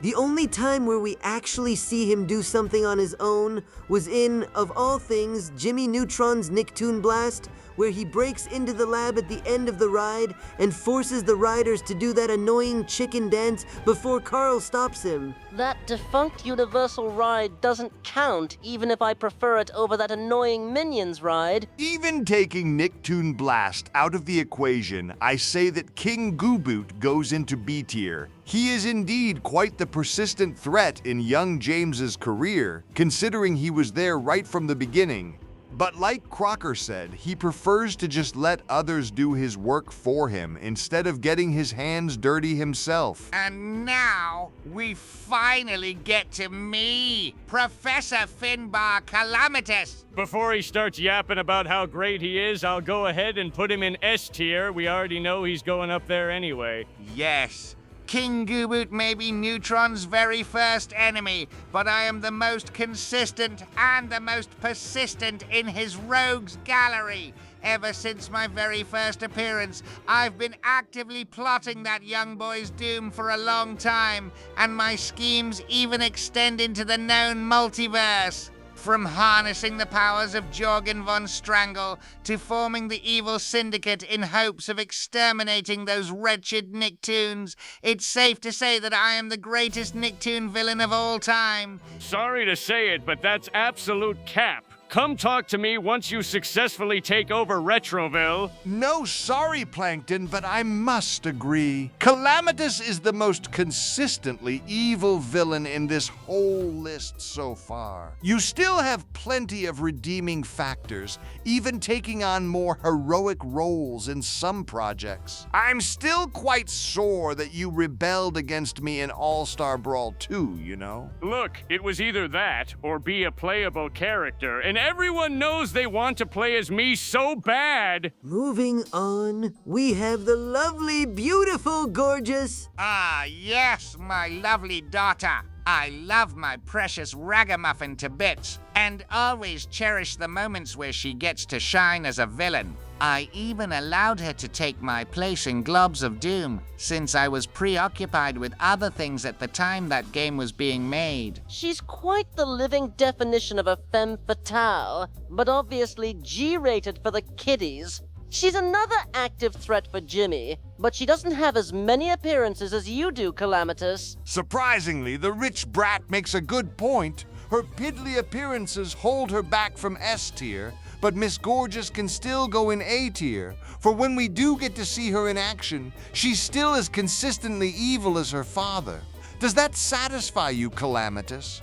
The only time where we actually see him do something on his own was in, of all things, Jimmy Neutron's Nicktoon Blast, where he breaks into the lab at the end of the ride and forces the riders to do that annoying chicken dance before Carl stops him. That defunct Universal ride doesn't count, even if I prefer it over that annoying Minions ride. Even taking Nicktoon Blast out of the equation, I say that King Gooboot goes into B tier. He is indeed quite the persistent threat in young James's career, considering he was there right from the beginning. But like Crocker said, he prefers to just let others do his work for him instead of getting his hands dirty himself. And now, we finally get to me, Professor Finbar Calamitous. Before he starts yapping about how great he is, I'll go ahead and put him in S tier. We already know he's going up there anyway. Yes. King Gooboot may be Neutron's very first enemy, but I am the most consistent and the most persistent in his rogues gallery. Ever since my very first appearance, I've been actively plotting that young boy's doom for a long time, and my schemes even extend into the known multiverse. From harnessing the powers of Jorgen von Strangle to forming the evil syndicate in hopes of exterminating those wretched Nicktoons, it's safe to say that I am the greatest Nicktoon villain of all time. Sorry to say it, but that's absolute cap. Come talk to me once you successfully take over Retroville. No, sorry, Plankton, but I must agree. Calamitous is the most consistently evil villain in this whole list so far. You still have plenty of redeeming factors, even taking on more heroic roles in some projects. I'm still quite sore that you rebelled against me in All-Star Brawl 2, you know? Look, it was either that or be a playable character, and everyone knows they want to play as me so bad. Moving on, we have the lovely, beautiful, gorgeous... Ah, yes, my lovely daughter. I love my precious ragamuffin to bits, and always cherish the moments where she gets to shine as a villain. I even allowed her to take my place in Globs of Doom, since I was preoccupied with other things at the time that game was being made. She's quite the living definition of a femme fatale, but obviously G-rated for the kiddies. She's another active threat for Jimmy, but she doesn't have as many appearances as you do, Calamitous. Surprisingly, the rich brat makes a good point. Her piddly appearances hold her back from S tier, but Miss Gorgeous can still go in A tier, for when we do get to see her in action, she's still as consistently evil as her father. Does that satisfy you, Calamitous?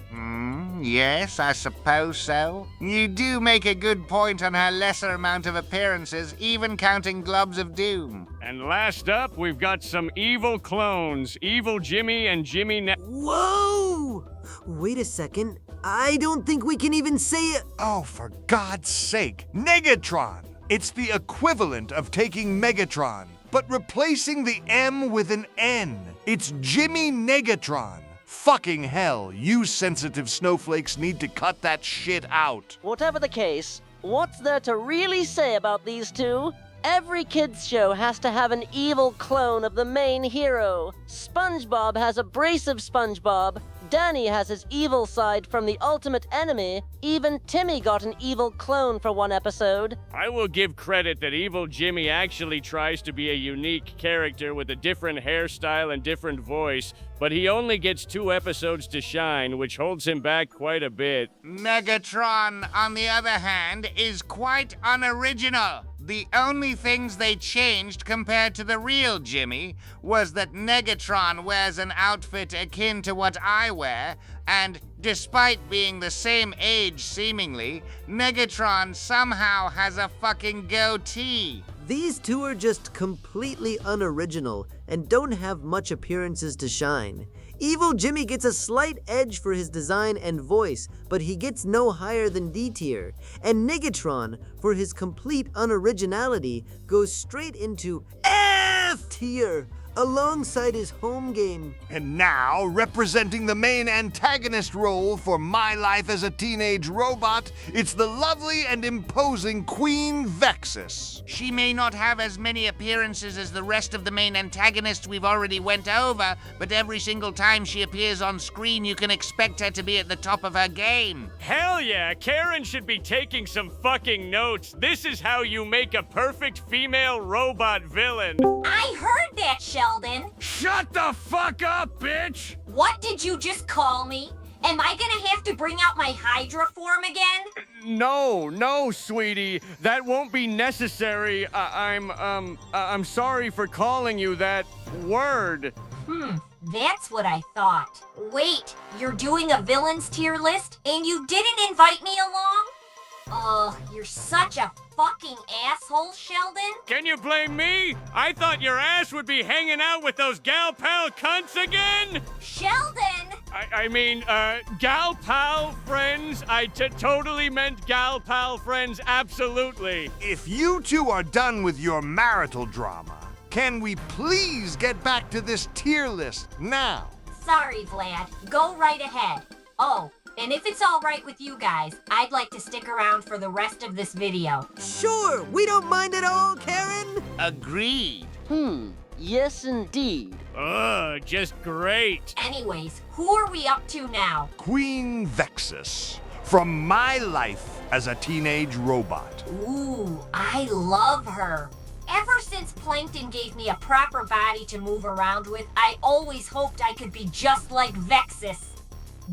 Yes, I suppose so. You do make a good point on her lesser amount of appearances, even counting Globs of Doom. And last up, we've got some evil clones, Evil Jimmy and Jimmy Whoa! Wait a second. I don't think we can even say it. Oh, for God's sake, Negatron! It's the equivalent of taking Megatron, but replacing the M with an N. It's Jimmy Negatron. Fucking hell, you sensitive snowflakes need to cut that shit out. Whatever the case, what's there to really say about these two? Every kids show has to have an evil clone of the main hero. SpongeBob has abrasive SpongeBob. Danny has his evil side from the ultimate enemy. Even Timmy got an evil clone for one episode. I will give credit that Evil Jimmy actually tries to be a unique character with a different hairstyle and different voice, but he only gets 2 episodes to shine, which holds him back quite a bit. Megatron, on the other hand, is quite unoriginal. The only things they changed compared to the real Jimmy was that Negatron wears an outfit akin to what I wear, and despite being the same age seemingly, Negatron somehow has a fucking goatee. These two are just completely unoriginal and don't have much appearances to shine. Evil Jimmy gets a slight edge for his design and voice, but he gets no higher than D tier. And Negatron, for his complete unoriginality, goes straight into F tier, alongside his home game. And now, representing the main antagonist role for My Life as a Teenage Robot, it's the lovely and imposing Queen Vexus. She may not have as many appearances as the rest of the main antagonists we've already went over, but every single time she appears on screen, you can expect her to be at the top of her game. Hell yeah, Karen should be taking some fucking notes. This is how you make a perfect female robot villain. I heard that, Sheldon. Shut the fuck up, bitch! What did you just call me? Am I gonna have to bring out my Hydra form again? No, sweetie. That won't be necessary. I'm sorry for calling you that word. That's what I thought. Wait, you're doing a villains tier list and you didn't invite me along? Oh, you're such a fucking asshole, Sheldon. Can you blame me? I thought your ass would be hanging out with those gal pal cunts again. Sheldon! I mean, gal pal friends. I totally meant gal pal friends, absolutely. If you two are done with your marital drama, can we please get back to this tier list now? Sorry, Vlad. Go right ahead. Oh, and if it's all right with you guys, I'd like to stick around for the rest of this video. Sure, we don't mind at all, Karen. Agreed. Yes, indeed. Just great. Anyways, who are we up to now? Queen Vexus. from my life as a teenage robot. Ooh, I love her. Ever since Plankton gave me a proper body to move around with, I always hoped I could be just like Vexus.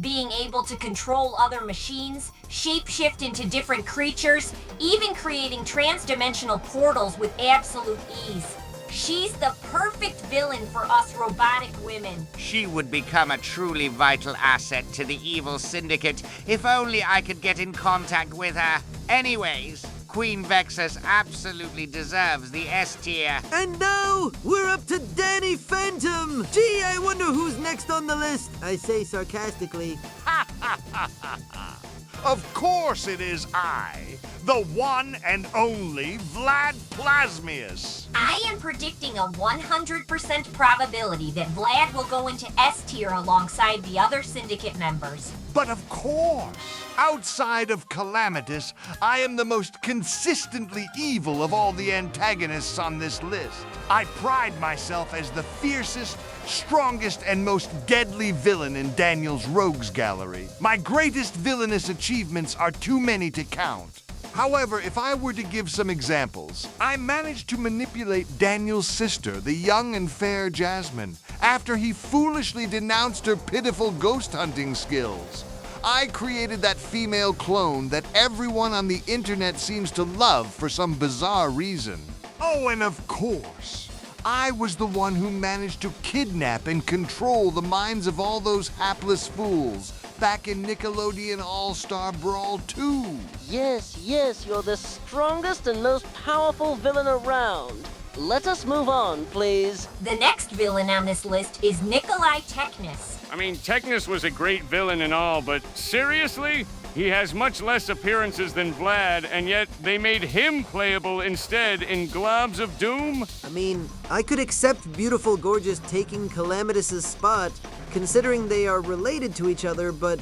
Being able to control other machines, shapeshift into different creatures, even creating trans-dimensional portals with absolute ease. She's the perfect villain for us robotic women. She would become a truly vital asset to the evil syndicate if only I could get in contact with her. Anyways, Queen Vexus absolutely deserves the S tier. And now, we're up to Danny Phantom! Gee, I wonder who's next on the list. I say sarcastically. Of course it is I, the one and only Vlad Plasmius. I am predicting a 100% probability that Vlad will go into S tier alongside the other syndicate members. But of course, outside of Calamitous, I am the most consistently evil of all the antagonists on this list. I pride myself as the fiercest, strongest, and most deadly villain in Daniel's Rogues Gallery. My greatest villainous achievements are too many to count. However, if I were to give some examples, I managed to manipulate Daniel's sister, the young and fair Jasmine, after he foolishly denounced her pitiful ghost hunting skills. I created that female clone that everyone on the internet seems to love for some bizarre reason. Oh, and of course, I was the one who managed to kidnap and control the minds of all those hapless fools back in Nickelodeon All-Star Brawl 2. Yes, you're the strongest and most powerful villain around. Let us move on, please. The next villain on this list is Nikolai Technus. I mean, Technus was a great villain and all, but seriously? He has much less appearances than Vlad, and yet they made him playable instead in Globs of Doom? I mean, I could accept Beautiful Gorgeous taking Calamitus's spot, considering they are related to each other, but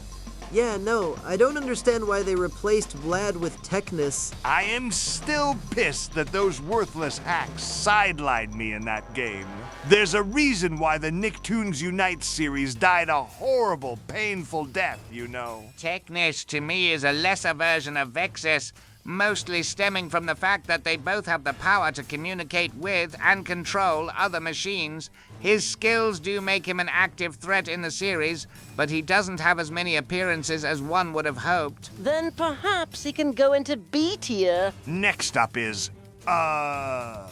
yeah, no, I don't understand why they replaced Vlad with Technus. I am still pissed that those worthless hacks sidelined me in that game. There's a reason why the Nicktoons Unite series died a horrible, painful death, you know. Technus to me is a lesser version of Vexus, mostly stemming from the fact that they both have the power to communicate with and control other machines. His skills do make him an active threat in the series, but he doesn't have as many appearances as one would have hoped. Then perhaps he can go into B tier. Next up is, her.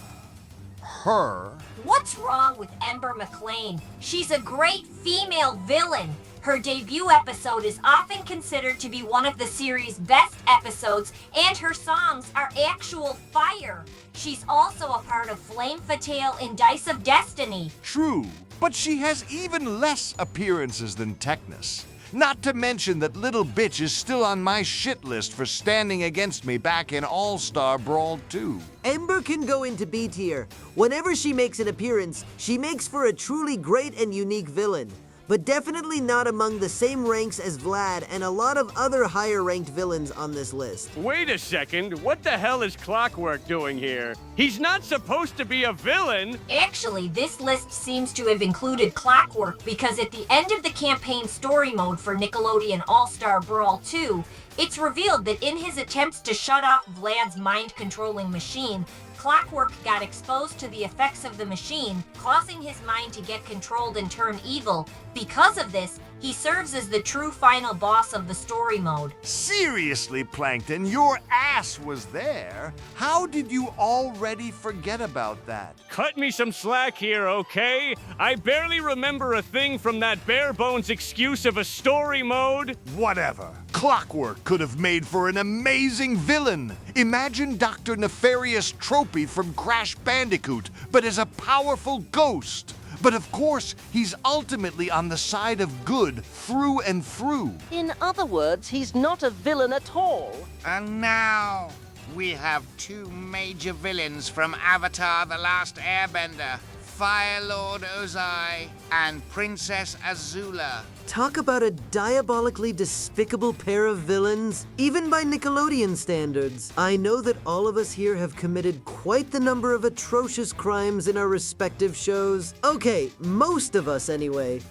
What's wrong with Ember McLean? She's a great female villain. Her debut episode is often considered to be one of the series' best episodes, and her songs are actual fire. She's also a part of Flame Fatale in Dice of Destiny. True, but she has even less appearances than Technus. Not to mention that little bitch is still on my shit list for standing against me back in All-Star Brawl 2. Ember can go into B tier. Whenever she makes an appearance, she makes for a truly great and unique villain. But definitely not among the same ranks as Vlad and a lot of other higher-ranked villains on this list. Wait a second, what the hell is Clockwork doing here? He's not supposed to be a villain! Actually, this list seems to have included Clockwork because at the end of the campaign story mode for Nickelodeon All-Star Brawl 2, it's revealed that in his attempts to shut off Vlad's mind-controlling machine, Clockwork got exposed to the effects of the machine, causing his mind to get controlled and turn evil. Because of this, he serves as the true final boss of the story mode. Seriously, Plankton, your ass was there. How did you already forget about that? Cut me some slack here, okay? I barely remember a thing from that bare-bones excuse of a story mode. Whatever. Clockwork could have made for an amazing villain. Imagine Dr. Nefarious Tropy from Crash Bandicoot, but as a powerful ghost. But of course, he's ultimately on the side of good through and through. In other words, he's not a villain at all. And now, we have two major villains from Avatar: The Last Airbender, Fire Lord Ozai and Princess Azula. Talk about a diabolically despicable pair of villains, even by Nickelodeon standards. I know that all of us here have committed quite the number of atrocious crimes in our respective shows. Okay, most of us anyway.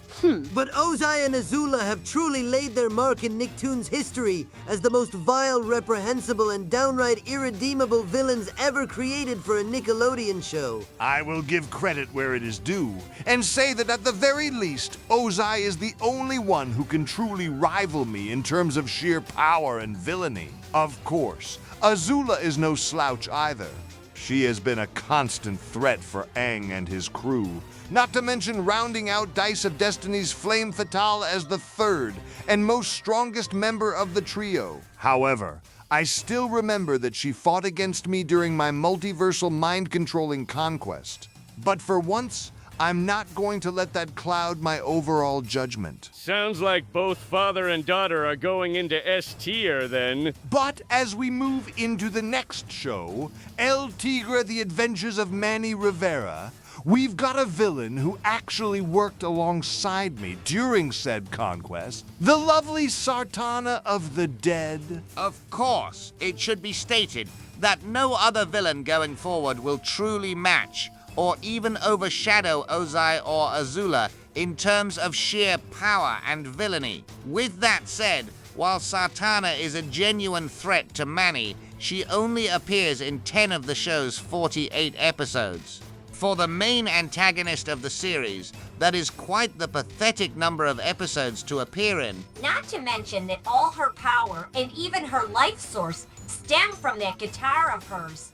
But Ozai and Azula have truly laid their mark in Nicktoons history as the most vile, reprehensible, and downright irredeemable villains ever created for a Nickelodeon show. I will give credit where it is due, and say that at the very least, Ozai is the only one who can truly rival me in terms of sheer power and villainy. Of course, Azula is no slouch either. She has been a constant threat for Aang and his crew, not to mention rounding out Dice of Destiny's Flame Fatale as the third and most strongest member of the trio. However, I still remember that she fought against me during my multiversal mind-controlling conquest. But for once, I'm not going to let that cloud my overall judgment. Sounds like both father and daughter are going into S tier then. But as we move into the next show, El Tigre, The Adventures of Manny Rivera, we've got a villain who actually worked alongside me during said conquest, the lovely Sartana of the Dead. Of course, it should be stated that no other villain going forward will truly match or even overshadow Ozai or Azula in terms of sheer power and villainy. With that said, while Sartana is a genuine threat to Manny, she only appears in 10 of the show's 48 episodes. For the main antagonist of the series, that is quite the pathetic number of episodes to appear in. Not to mention that all her power and even her life source stem from that guitar of hers.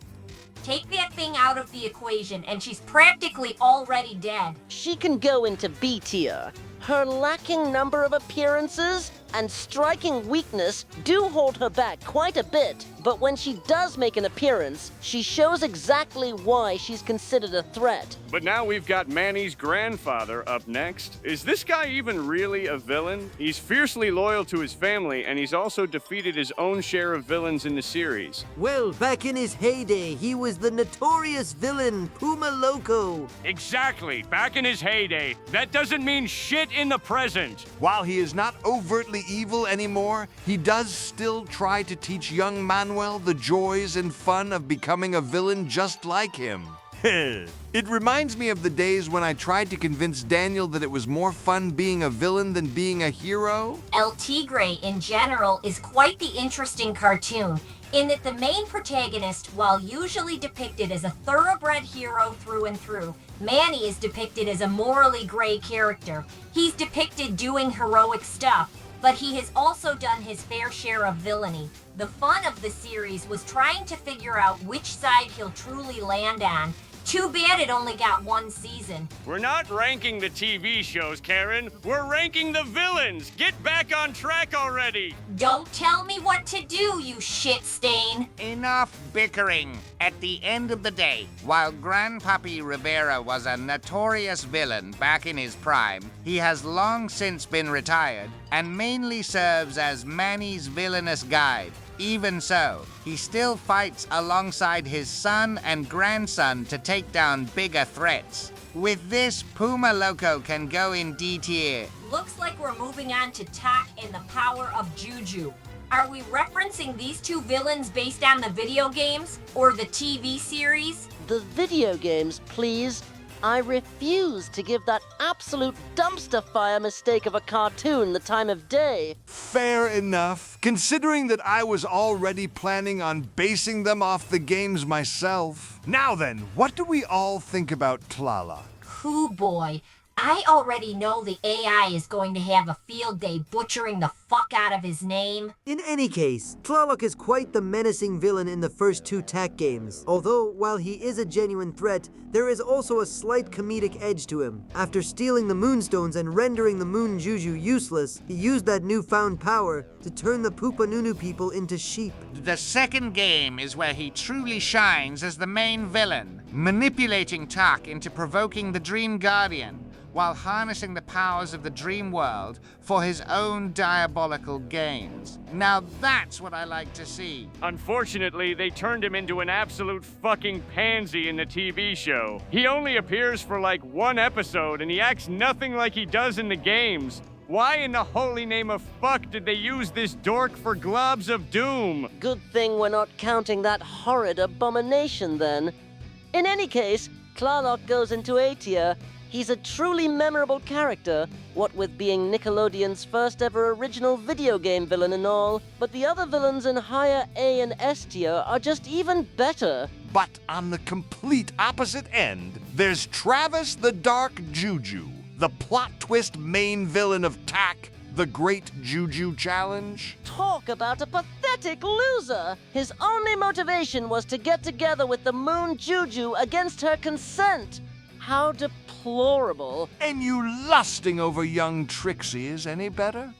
Take that thing out of the equation and she's practically already dead. She can go into B tier. Her lacking number of appearances and striking weakness do hold her back quite a bit, but when she does make an appearance, she shows exactly why she's considered a threat. But now we've got Manny's grandfather up next. Is this guy even really a villain? He's fiercely loyal to his family, and he's also defeated his own share of villains in the series. Well, back in his heyday, he was the notorious villain Puma Loco. Exactly, back in his heyday. That doesn't mean shit in the present. While he is not overtly evil anymore, he does still try to teach young Manuel the joys and fun of becoming a villain just like him. It reminds me of the days when I tried to convince Daniel that it was more fun being a villain than being a hero. El Tigre, in general, is quite the interesting cartoon, in that the main protagonist, while usually depicted as a thoroughbred hero through and through, Manny is depicted as a morally gray character. He's depicted doing heroic stuff, but he has also done his fair share of villainy. The fun of the series was trying to figure out which side he'll truly land on. Too bad it only got one season. We're not ranking the TV shows, Karen. We're ranking the villains. Get back on track already. Don't tell me what to do, you shit stain. Enough bickering. At the end of the day, while Grandpappy Rivera was a notorious villain back in his prime, he has long since been retired and mainly serves as Manny's villainous guide. Even so, he still fights alongside his son and grandson to take down bigger threats. With this, Puma Loco can go in D tier. Looks like we're moving on to Tak and the power of Juju. Are we referencing these two villains based on the video games or the TV series? The video games, please. I refuse to give that absolute dumpster fire mistake of a cartoon the time of day. Fair enough, considering that I was already planning on basing them off the games myself. Now then, what do we all think about Tlala? Hoo boy. I already know the AI is going to have a field day butchering the fuck out of his name. In any case, Tlaloc is quite the menacing villain in the first two Tak games. Although, while he is a genuine threat, there is also a slight comedic edge to him. After stealing the Moonstones and rendering the Moon Juju useless, he used that newfound power to turn the Pupanunu people into sheep. The second game is where he truly shines as the main villain, manipulating Tak into provoking the Dream Guardian, while harnessing the powers of the dream world for his own diabolical gains. Now that's what I like to see. Unfortunately, they turned him into an absolute fucking pansy in the TV show. He only appears for like one episode and he acts nothing like he does in the games. Why in the holy name of fuck did they use this dork for globs of doom? Good thing we're not counting that horrid abomination then. In any case, Klarlock goes into A tier. He's a truly memorable character, what with being Nickelodeon's first ever original video game villain and all, but the other villains in higher A and S tier are just even better. But on the complete opposite end, there's Travis the Dark Juju, the plot twist main villain of TAC, the Great Juju Challenge. Talk about a pathetic loser! His only motivation was to get together with the Moon Juju against her consent. How deplorable. And you lusting over young Trixie is any better?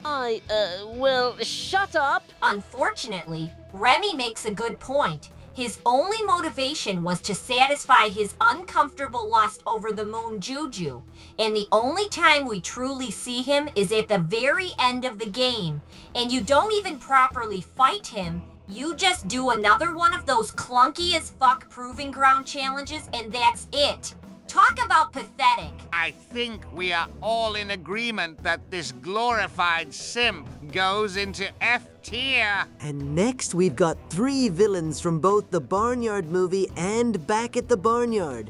Well, shut up! Unfortunately, Remy makes a good point. His only motivation was to satisfy his uncomfortable lust over the Moon Juju, and the only time we truly see him is at the very end of the game, and you don't even properly fight him. You just do another one of those clunky as fuck proving ground challenges, and that's it. Talk about pathetic. I think we are all in agreement that this glorified simp goes into F tier. And next we've got 3 villains from both the Barnyard movie and Back at the Barnyard.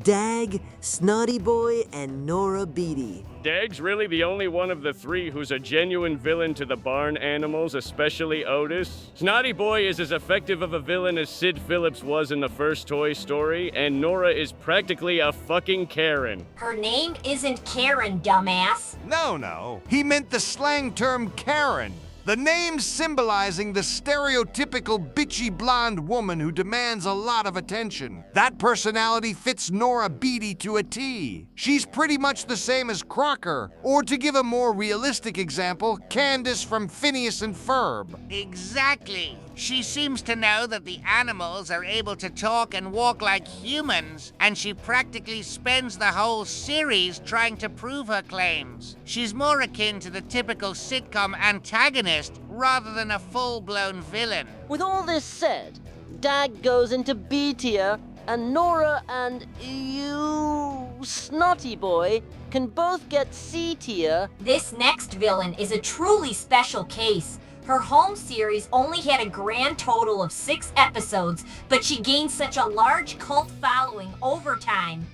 Dag, Snotty Boy, and Nora Beatty. Dag's really the only one of the 3 who's a genuine villain to the barn animals, especially Otis. Snotty Boy is as effective of a villain as Sid Phillips was in the first Toy Story, and Nora is practically a fucking Karen. Her name isn't Karen, dumbass. No. He meant the slang term Karen. The name symbolizing the stereotypical bitchy blonde woman who demands a lot of attention. That personality fits Nora Beatty to a T. She's pretty much the same as Crocker, or to give a more realistic example, Candace from Phineas and Ferb. Exactly. She seems to know that the animals are able to talk and walk like humans, and she practically spends the whole series trying to prove her claims. She's more akin to the typical sitcom antagonist rather than a full-blown villain. With all this said, Dag goes into B tier, and Nora and Snotty Boy, can both get C tier. This next villain is a truly special case. Her home series only had a grand total of 6 episodes, but she gained such a large cult following over time.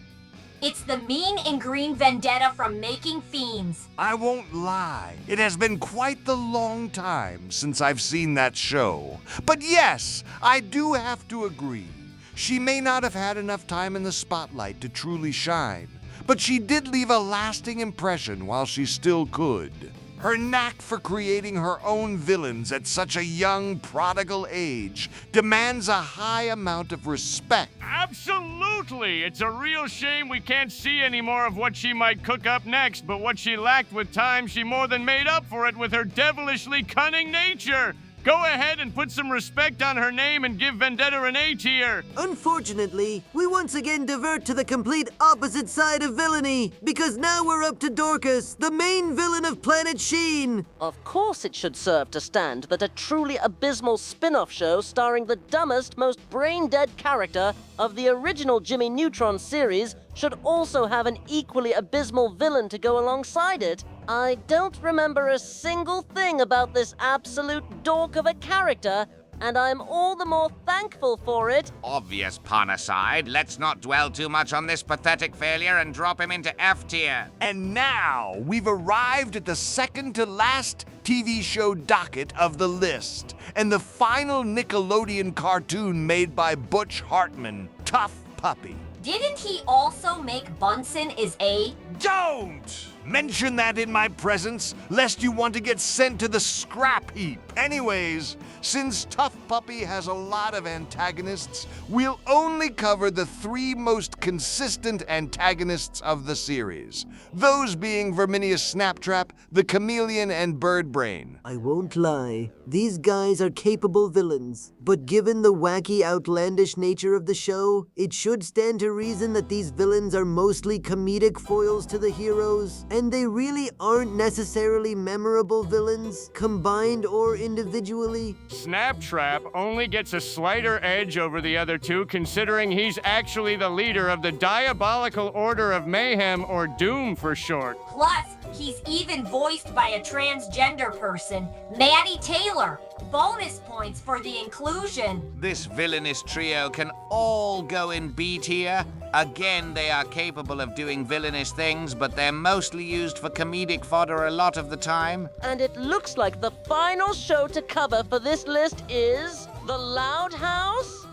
It's the mean and green vendetta from Making Fiends. I won't lie, it has been quite the long time since I've seen that show. But yes, I do have to agree. She may not have had enough time in the spotlight to truly shine, but she did leave a lasting impression while she still could. Her knack for creating her own villains at such a young, prodigal age demands a high amount of respect. Absolutely! It's a real shame we can't see any more of what she might cook up next, but what she lacked with time, she more than made up for it with her devilishly cunning nature. Go ahead and put some respect on her name and give Vendetta an A tier. Unfortunately, we once again divert to the complete opposite side of villainy, because now we're up to Dorcas, the main villain of Planet Sheen. Of course it should serve to stand that a truly abysmal spin-off show starring the dumbest, most brain-dead character of the original Jimmy Neutron series should also have an equally abysmal villain to go alongside it. I don't remember a single thing about this absolute dork of a character, and I'm all the more thankful for it. Obvious pun aside, let's not dwell too much on this pathetic failure and drop him into F tier. And now we've arrived at the second to last TV show docket of the list, and the final Nickelodeon cartoon made by Butch Hartman, Tough Puppy. Didn't he also make Bunsen is A? Don't mention that in my presence, lest you want to get sent to the scrap heap. Anyways, since Tough Puppy has a lot of antagonists, we'll only cover the 3 most consistent antagonists of the series. Those being Verminius Snaptrap, the Chameleon, and Birdbrain. I won't lie, these guys are capable villains. But given the wacky, outlandish nature of the show, it should stand to reason that these villains are mostly comedic foils to the heroes, and they really aren't necessarily memorable villains, combined or individually. Snaptrap only gets a slighter edge over the other two, considering he's actually the leader of the Diabolical Order of Mayhem, or Doom for short. Plus, he's even voiced by a transgender person, Maddie Taylor. Bonus points for the inclusion. This villainous trio can all go in B tier. Again, they are capable of doing villainous things, but they're mostly used for comedic fodder a lot of the time. And it looks like the final show to cover for this list is The Loud House?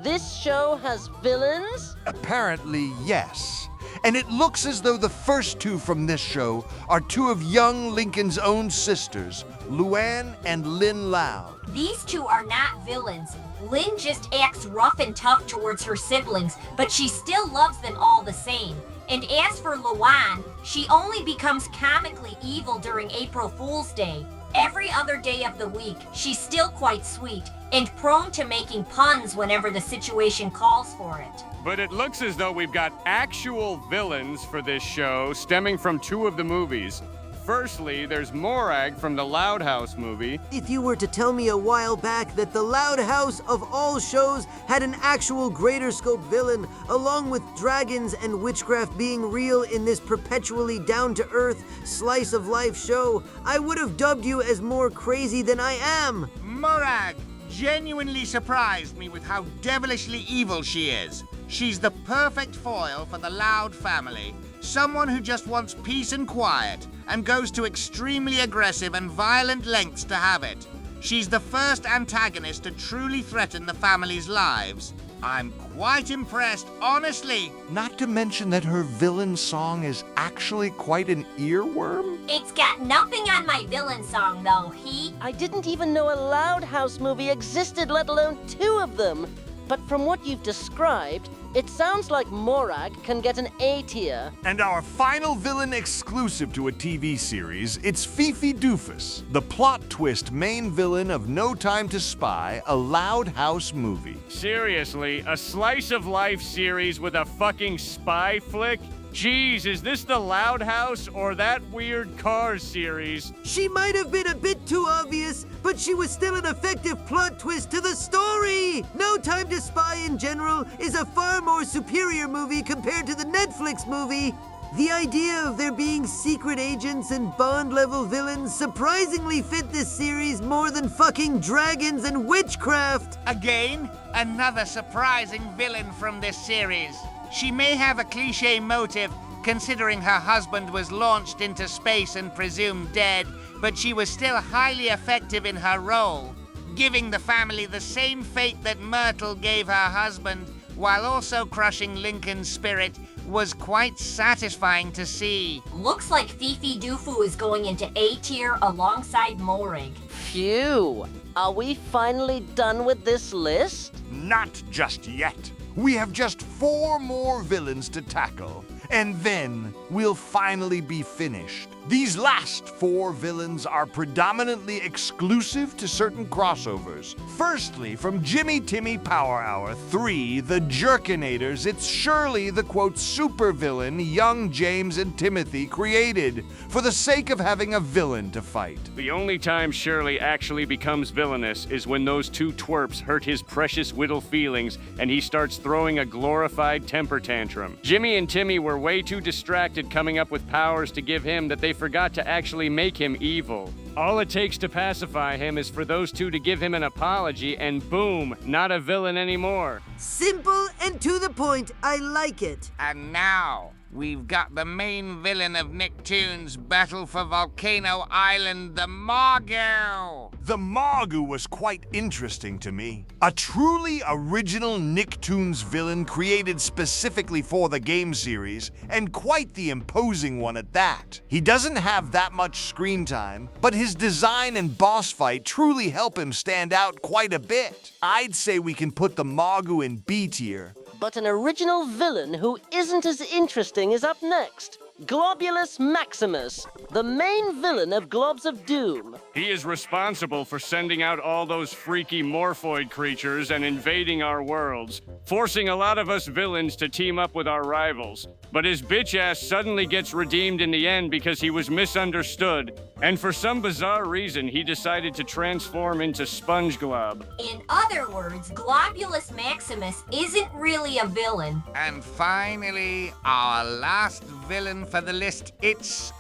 This show has villains? Apparently, yes. And it looks as though the first two from this show are two of young Lincoln's own sisters, Luann and Lynn Loud. These two are not villains. Lynn just acts rough and tough towards her siblings, but she still loves them all the same. And as for Luann, she only becomes comically evil during April Fool's Day. Every other day of the week, she's still quite sweet and prone to making puns whenever the situation calls for it. But it looks as though we've got actual villains for this show, stemming from two of the movies. Firstly, there's Morag from the Loud House movie. If you were to tell me a while back that the Loud House of all shows had an actual greater scope villain, along with dragons and witchcraft being real in this perpetually down-to-earth, slice-of-life show, I would have dubbed you as more crazy than I am. Morag genuinely surprised me with how devilishly evil she is. She's the perfect foil for the Loud family. Someone who just wants peace and quiet, and goes to extremely aggressive and violent lengths to have it. She's the first antagonist to truly threaten the family's lives. I'm quite impressed, honestly. Not to mention that her villain song is actually quite an earworm. It's got nothing on my villain song, though. I didn't even know a Loud House movie existed, let alone two of them. But from what you've described, it sounds like Morag can get an A tier. And our final villain exclusive to a TV series, it's Fifi Doofus, the plot twist main villain of No Time to Spy, a Loud House movie. Seriously, a slice of life series with a fucking spy flick? Jeez, is this the Loud House or that weird Cars series? She might have been a bit too obvious, but she was still an effective plot twist to the story! No Time to Spy in general is a far more superior movie compared to the Netflix movie. The idea of there being secret agents and Bond-level villains surprisingly fit this series more than fucking dragons and witchcraft! Again, another surprising villain from this series. She may have a cliché motive, considering her husband was launched into space and presumed dead, but she was still highly effective in her role, giving the family the same fate that Myrtle gave her husband, while also crushing Lincoln's spirit, was quite satisfying to see. Looks like Fifi Doofu is going into A tier alongside Morag. Phew! Are we finally done with this list? Not just yet. We have just 4 more villains to tackle, and then we'll finally be finished. These last 4 villains are predominantly exclusive to certain crossovers. Firstly, from Jimmy Timmy Power Hour 3, The Jerkinators, it's surely the quote supervillain young James and Timothy created for the sake of having a villain to fight. The only time Shirley actually becomes villainous is when those two twerps hurt his precious whittle feelings and he starts throwing a glorified temper tantrum. Jimmy and Timmy were way too distracted coming up with powers to give him that they forgot to actually make him evil. All it takes to pacify him is for those two to give him an apology and boom, not a villain anymore. Simple and to the point, I like it. And now, we've got the main villain of Nicktoons' Battle for Volcano Island, the Margu. The Margu was quite interesting to me. A truly original Nicktoons villain created specifically for the game series, and quite the imposing one at that. He doesn't have that much screen time, but his design and boss fight truly help him stand out quite a bit. I'd say we can put the Margu in B tier. But an original villain who isn't as interesting is up next. Globulus Maximus, the main villain of Globs of Doom. He is responsible for sending out all those freaky morphoid creatures and invading our worlds, forcing a lot of us villains to team up with our rivals. But his bitch ass suddenly gets redeemed in the end because he was misunderstood, and for some bizarre reason he decided to transform into Sponge Glob. In other words, Globulus Maximus isn't really a villain. And finally, our last villain for the list. It's,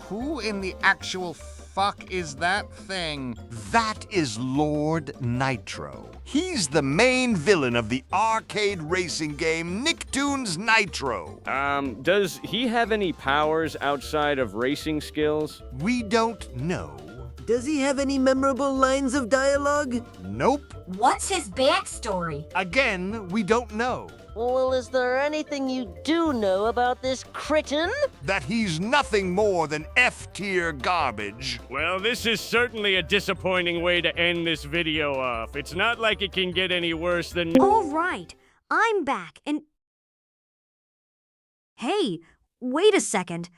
who in the actual fuck is that thing? That is Lord Nitro. He's the main villain of the arcade racing game Nicktoons Nitro. Does he have any powers outside of racing skills? We don't know. Does he have any memorable lines of dialogue? Nope. What's his backstory? Again, we don't know. Well, is there anything you do know about this critin? That he's nothing more than F-tier garbage. Well, this is certainly a disappointing way to end this video off. It's not like it can get any worse than— All right, I'm back, and... Hey, wait a second.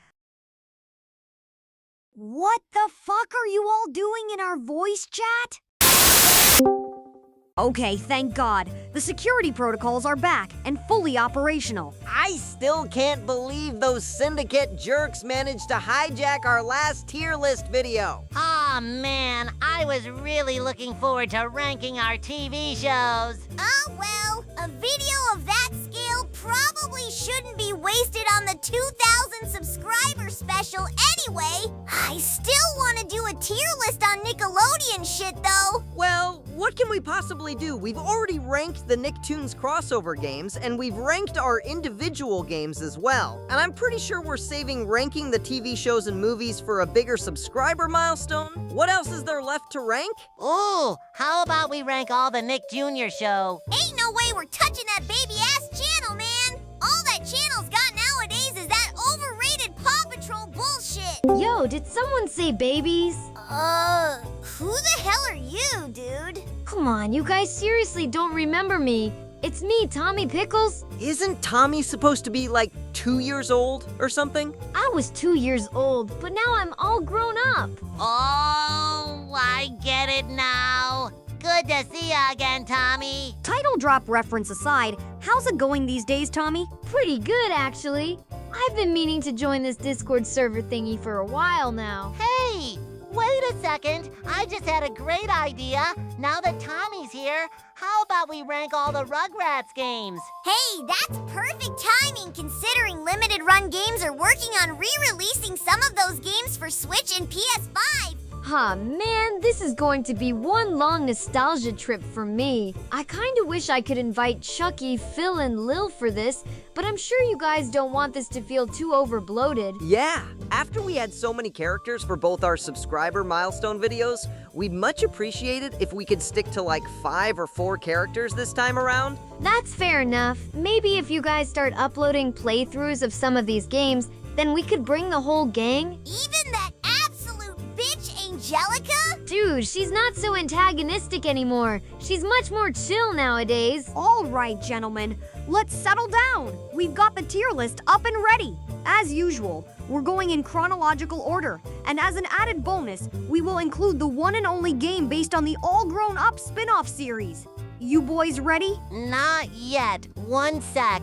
What the fuck are you all doing in our voice chat? Okay, thank God. The security protocols are back and fully operational. I still can't believe those syndicate jerks managed to hijack our last tier list video. Aw, man, I was really looking forward to ranking our TV shows. Oh well, a video of that scale probably shouldn't be wasted on the 2,000 subscriber special anyway. I still want to do a tier list on Nickelodeon shit though. Well, what can we possibly do? We've already ranked the Nicktoons crossover games, and we've ranked our individual games as well. And I'm pretty sure we're saving ranking the TV shows and movies for a bigger subscriber milestone. What else is there left to rank? Ooh, how about we rank all the Nick Jr. show? Ain't no way we're touching that baby-ass channel, man. All that channel's got nowadays is that overrated Paw Patrol bullshit. Yo, did someone say babies? Who the hell are you, dude? Come on, you guys seriously don't remember me. It's me, Tommy Pickles. Isn't Tommy supposed to be like 2 years old or something? I was 2 years old, but now I'm all grown up. Oh, I get it now. Good to see ya again, Tommy. Title drop reference aside, how's it going these days, Tommy? Pretty good, actually. I've been meaning to join this Discord server thingy for a while now. Hey, wait a second. I just had a great idea. Now that Tommy's here, how about we rank all the Rugrats games? Hey, that's perfect timing considering Limited Run Games are working on re-releasing some of those games for Switch and PS5. Huh, man, this is going to be one long nostalgia trip for me. I kinda wish I could invite Chucky, Phil, and Lil for this, but I'm sure you guys don't want this to feel too overbloated. Yeah, after we had so many characters for both our subscriber milestone videos, we'd much appreciate it if we could stick to like 5 or 4 characters this time around. That's fair enough. Maybe if you guys start uploading playthroughs of some of these games, then we could bring the whole gang. Even that absolute bitch Angelica? Dude, she's not so antagonistic anymore. She's much more chill nowadays. All right, gentlemen, let's settle down. We've got the tier list up and ready. As usual, we're going in chronological order, and as an added bonus, we will include the one and only game based on the All Grown Up spin-off series. You boys ready? Not yet. One sec.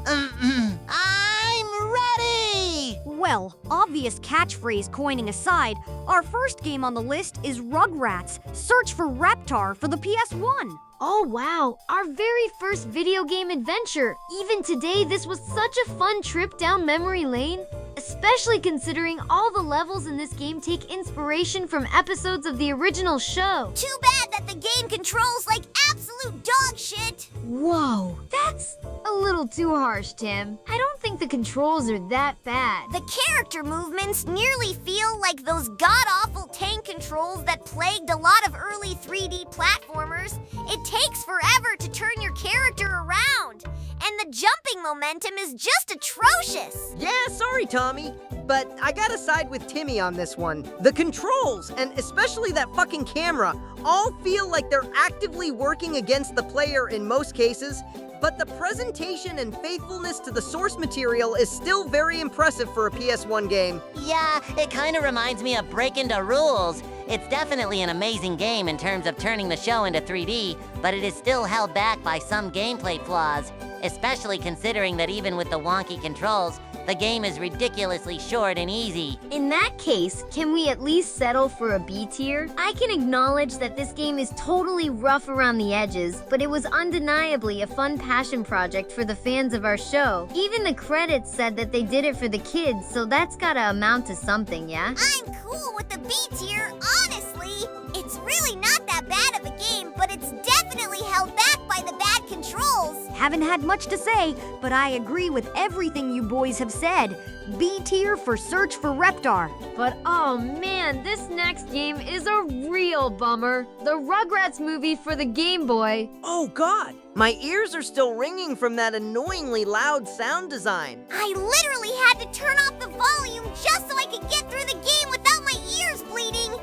I'm ready! Well, obvious catchphrase coining aside, our first game on the list is Rugrats, Search for Reptar for the PS1. Oh wow, our very first video game adventure. Even today, this was such a fun trip down memory lane. Especially considering all the levels in this game take inspiration from episodes of the original show. Too bad that the game controls like absolute dog shit. Whoa, that's a little too harsh, Tim. I don't think the controls are that bad. The character movements nearly feel like those god-awful tank controls that plagued a lot of early 3D platformers. It takes forever to turn your character around. And the jumping momentum is just atrocious. Yeah, sorry, Tommy. But I gotta side with Timmy on this one. The controls, and especially that fucking camera, all feel like they're actively working against the player in most cases, but the presentation and faithfulness to the source material is still very impressive for a PS1 game. Yeah, it kind of reminds me of Breaking the Rules. It's definitely an amazing game in terms of turning the show into 3D, but it is still held back by some gameplay flaws, especially considering that even with the wonky controls, the game is ridiculously short and easy. In that case, can we at least settle for a B tier? I can acknowledge that this game is totally rough around the edges, but it was undeniably a fun passion project for the fans of our show. Even the credits said that they did it for the kids, so that's gotta amount to something, yeah? I'm cool with the B tier, honestly. It's really not that bad of a game, but it's definitely held back by the bad controls. Haven't had much to say, but I agree with everything you boys have said. B tier for Search for Reptar. But oh man, this next game is a real bummer. The Rugrats movie for the Game Boy. Oh god, my ears are still ringing from that annoyingly loud sound design. I literally had to turn off the volume just so I could get through the game without my ears bleeding.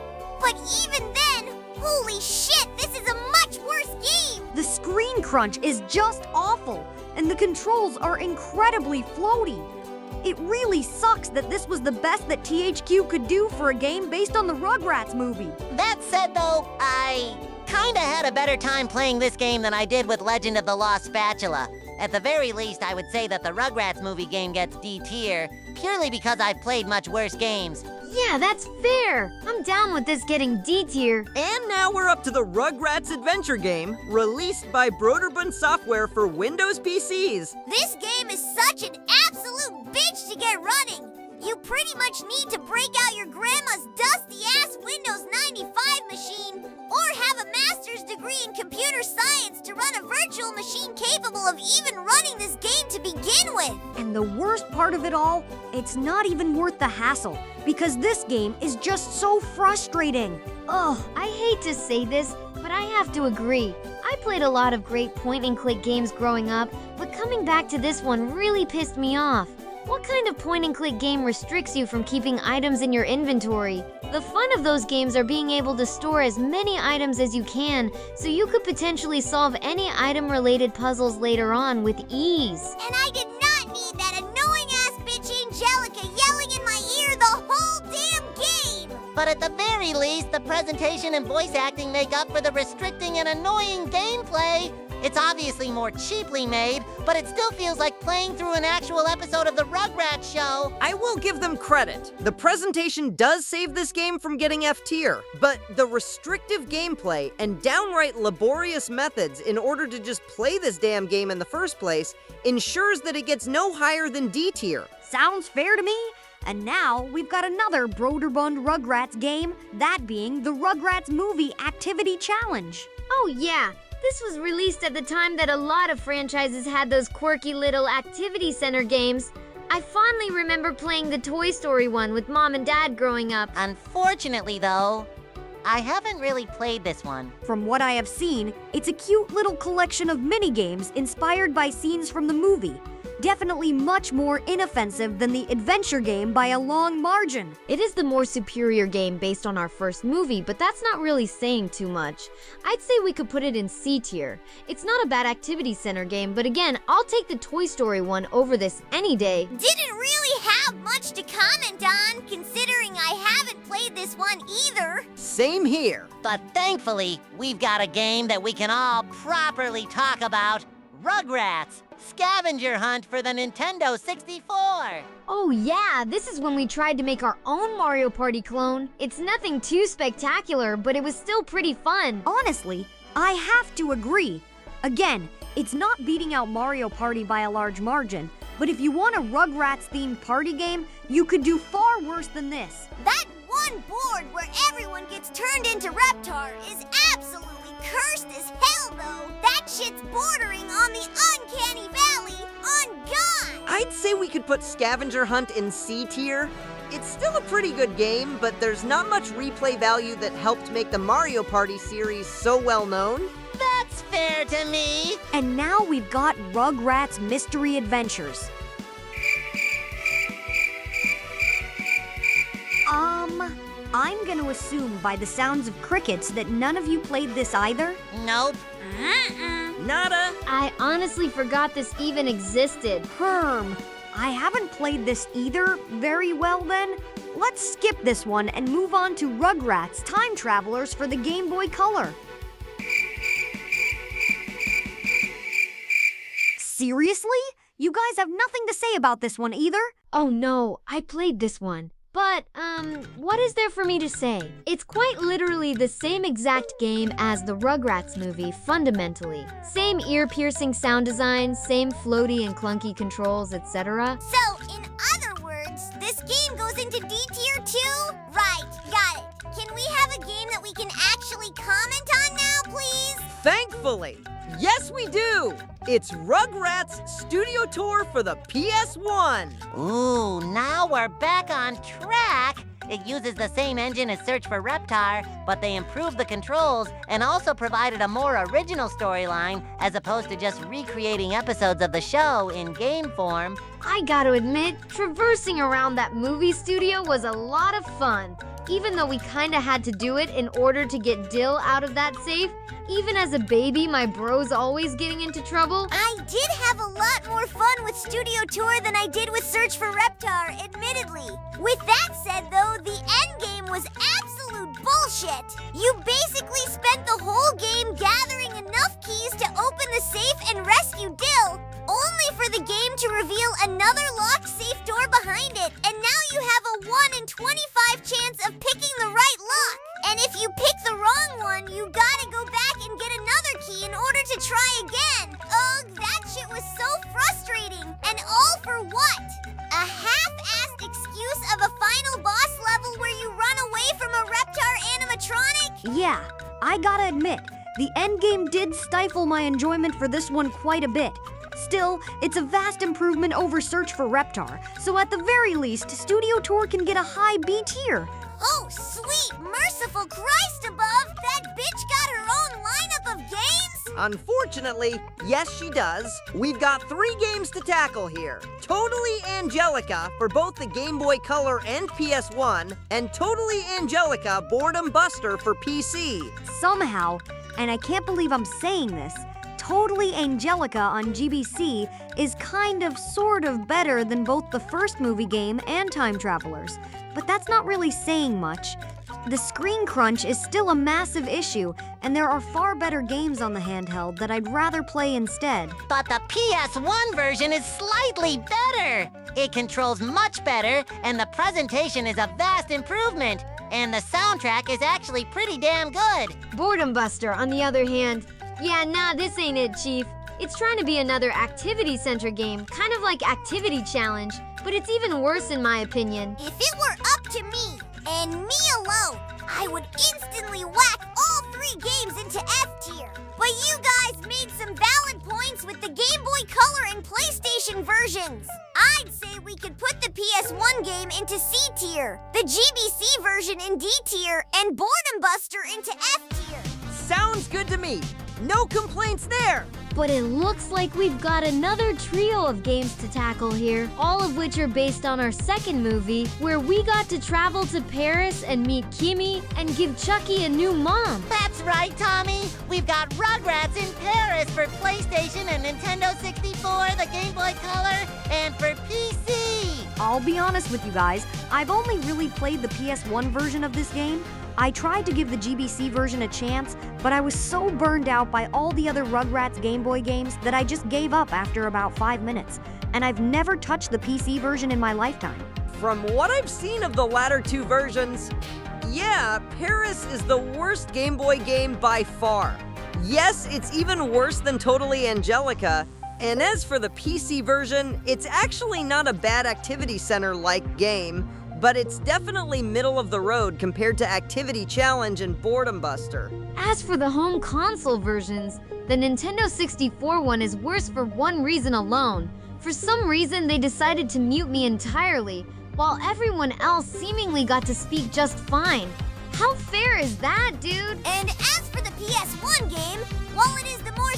But even then, holy shit, this is a much worse game! The screen crunch is just awful, and the controls are incredibly floaty. It really sucks that this was the best that THQ could do for a game based on the Rugrats movie. That said, though, I kinda had a better time playing this game than I did with Legend of the Lost Spatula. At the very least, I would say that the Rugrats movie game gets D tier, purely because I've played much worse games. Yeah, that's fair. I'm down with this getting D tier. And now we're up to the Rugrats adventure game, released by Broderbund Software for Windows PCs. This game is such an absolute bitch to get running. You pretty much need to break out your grandma's dusty-ass Windows 95 machine, or have a master's degree in computer science to run a virtual machine capable of even running this game to begin with. And the worst part of it all, it's not even worth the hassle, because this game is just so frustrating. Oh, I hate to say this, but I have to agree. I played a lot of great point-and-click games growing up, but coming back to this one really pissed me off. What kind of point-and-click game restricts you from keeping items in your inventory? The fun of those games are being able to store as many items as you can, so you could potentially solve any item-related puzzles later on with ease. And I did not need that annoying-ass bitch Angelica yelling in my ear the whole damn game! But at the very least, the presentation and voice acting make up for the restricting and annoying gameplay. It's obviously more cheaply made, but it still feels like playing through an actual episode of the Rugrats show. I will give them credit. The presentation does save this game from getting F tier, but the restrictive gameplay and downright laborious methods in order to just play this damn game in the first place ensures that it gets no higher than D tier. Sounds fair to me. And now we've got another Broderbund Rugrats game, that being the Rugrats Movie Activity Challenge. Oh yeah, this was released at the time that a lot of franchises had those quirky little activity center games. I fondly remember playing the Toy Story one with Mom and Dad growing up. Unfortunately, though, I haven't really played this one. From what I have seen, it's a cute little collection of mini-games inspired by scenes from the movie. Definitely much more inoffensive than the adventure game by a long margin. It is the more superior game based on our first movie, but that's not really saying too much. I'd say we could put it in C tier. It's not a bad activity center game, but again, I'll take the Toy Story one over this any day. Didn't really have much to comment on, considering I haven't played this one either. Same here. But thankfully, we've got a game that we can all properly talk about. Rugrats! Scavenger Hunt for the Nintendo 64! Oh yeah, this is when we tried to make our own Mario Party clone. It's nothing too spectacular, but it was still pretty fun. Honestly, I have to agree. Again, it's not beating out Mario Party by a large margin, but if you want a Rugrats-themed party game, you could do far worse than this. That one board where everyone gets turned into Reptar is absolutely cursed as hell, though. That shit's bordering on the uncanny valley. On God! I'd say we could put Scavenger Hunt in C tier. It's still a pretty good game, but there's not much replay value that helped make the Mario Party series so well known. That's fair to me. And now we've got Rugrats Mystery Adventures. I'm gonna assume by the sounds of crickets that none of you played this either? Nope. Nada. I honestly forgot this even existed. I haven't played this either very well then. Let's skip this one and move on to Rugrats Time Travelers for the Game Boy Color. Seriously? You guys have nothing to say about this one either? Oh no, I played this one. But, what is there for me to say? It's quite literally the same exact game as the Rugrats movie, fundamentally. Same ear-piercing sound design, same floaty and clunky controls, etc. So, in other words, this game goes into D tier too? Right, got it. Can we have a game that we can actually comment on now, please? Thankfully, yes we do! It's Rugrats Studio Tour for the PS1. Ooh, now we're back on track. It uses the same engine as Search for Reptar, but they improved the controls and also provided a more original storyline as opposed to just recreating episodes of the show in game form. I gotta admit, traversing around that movie studio was a lot of fun. Even though we kinda had to do it in order to get Dill out of that safe, even as a baby, my bro's always getting into trouble. I did have a lot more fun with Studio Tour than I did with Search for Reptar, admittedly. With that said, though, the endgame was absolute bullshit. You basically spent the whole game gathering enough keys to open the safe and rescue Dill, only for the game to reveal another locked safe door behind it, and now you have a 1 in 25 chance of picking the right lock. And if you pick the wrong one, you gotta go back and get another key in order to try again. Ugh, that shit was so frustrating. And all for what? A half-assed excuse of a final boss level where you run away from a Reptar animatronic? Yeah, I gotta admit, the endgame did stifle my enjoyment for this one quite a bit. Still, it's a vast improvement over Search for Reptar, so at the very least, Studio Tour can get a high B tier. Oh, sweet, merciful Christ above! That bitch got her own lineup of games? Unfortunately, yes she does. We've got 3 games to tackle here. Totally Angelica for both the Game Boy Color and PS1, and Totally Angelica Boredom Buster for PC. Somehow, and I can't believe I'm saying this, Totally Angelica on GBC is sort of better than both the first movie game and Time Travelers. But that's not really saying much. The screen crunch is still a massive issue, and there are far better games on the handheld that I'd rather play instead. But the PS1 version is slightly better. It controls much better, and the presentation is a vast improvement. And the soundtrack is actually pretty damn good. Boredom Buster, on the other hand, yeah, nah, this ain't it, Chief. It's trying to be another activity center game, kind of like Activity Challenge, but it's even worse in my opinion. If it were up to me, and me alone, I would instantly whack all 3 games into F tier. But you guys made some valid points with the Game Boy Color and PlayStation versions. I'd say we could put the PS1 game into C tier, the GBC version in D tier, and Boredom Buster into F tier. Sounds good to me. No complaints there. But it looks like we've got another trio of games to tackle here, all of which are based on our second movie, where we got to travel to Paris and meet Kimmy and give Chucky a new mom. That's right, Tommy. We've got Rugrats in Paris for PlayStation and Nintendo 64, the Game Boy Color, and for PC. I'll be honest with you guys, I've only really played the PS1 version of this game. I tried to give the GBC version a chance, but I was so burned out by all the other Rugrats Game Boy games that I just gave up after about 5 minutes. And I've never touched the PC version in my lifetime. From what I've seen of the latter 2 versions, yeah, Paris is the worst Game Boy game by far. Yes, it's even worse than Totally Angelica. And as for the PC version, it's actually not a bad Activity Center-like game, but it's definitely middle of the road compared to Activity Challenge and Boredom Buster. As for the home console versions, the Nintendo 64 one is worse for one reason alone. For some reason, they decided to mute me entirely, while everyone else seemingly got to speak just fine. How fair is that, dude? And as for the PS1 game, while it is the more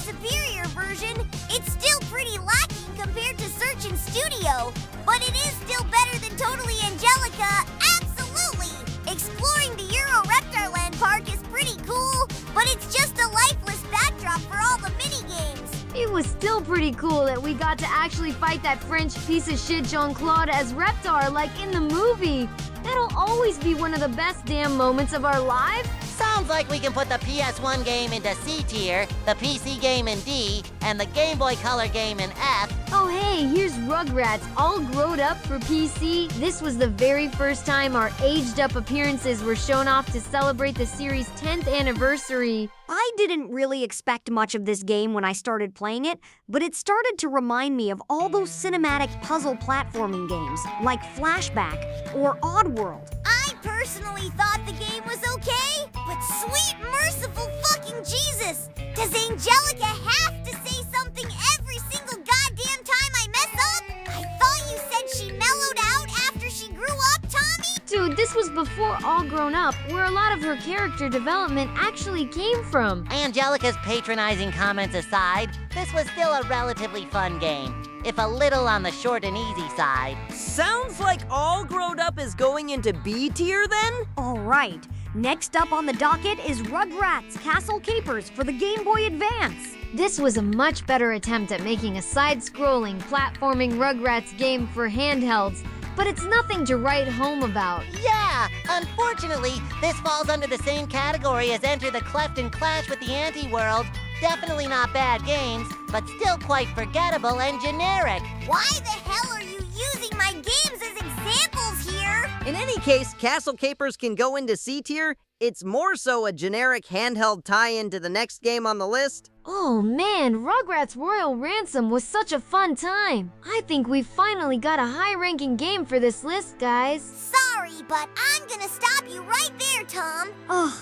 was still pretty cool that we got to actually fight that French piece of shit Jean-Claude as Reptar like in the movie. That'll always be one of the best damn moments of our lives. Sounds like we can put the PS1 game into C tier, the PC game in D, and the Game Boy Color game in F. Oh hey, here's Rugrats, all grown up for PC. This was the very first time our aged-up appearances were shown off to celebrate the series' 10th anniversary. I didn't really expect much of this game when I started playing it, but it started to remind me of all those cinematic puzzle platforming games, like Flashback or Oddworld. I personally thought the game was okay, but sweet merciful fucking Jesus! Does Angelica have to say something every single goddamn time I mess up? I thought you said she mellowed out after she grew up, Tommy? Dude, this was before All Grown Up, where a lot of her character development actually came from. Angelica's patronizing comments aside, this was still a relatively fun game, if a little on the short and easy side. Sounds like All Grown Up is going into B tier then? All right, next up on the docket is Rugrats Castle Capers for the Game Boy Advance. This was a much better attempt at making a side-scrolling, platforming Rugrats game for handhelds, but it's nothing to write home about. Yeah, unfortunately, this falls under the same category as Enter the Cleft and Clash with the Anti-World. Definitely not bad games, but still quite forgettable and generic. Why the hell are you using my games as examples here? In any case, Castle Capers can go into C tier. It's more so a generic handheld tie-in to the next game on the list. Oh man, Rugrats Royal Ransom was such a fun time. I think we finally got a high-ranking game for this list, guys. Sorry, but I'm gonna stop you right there, Tom. Ugh,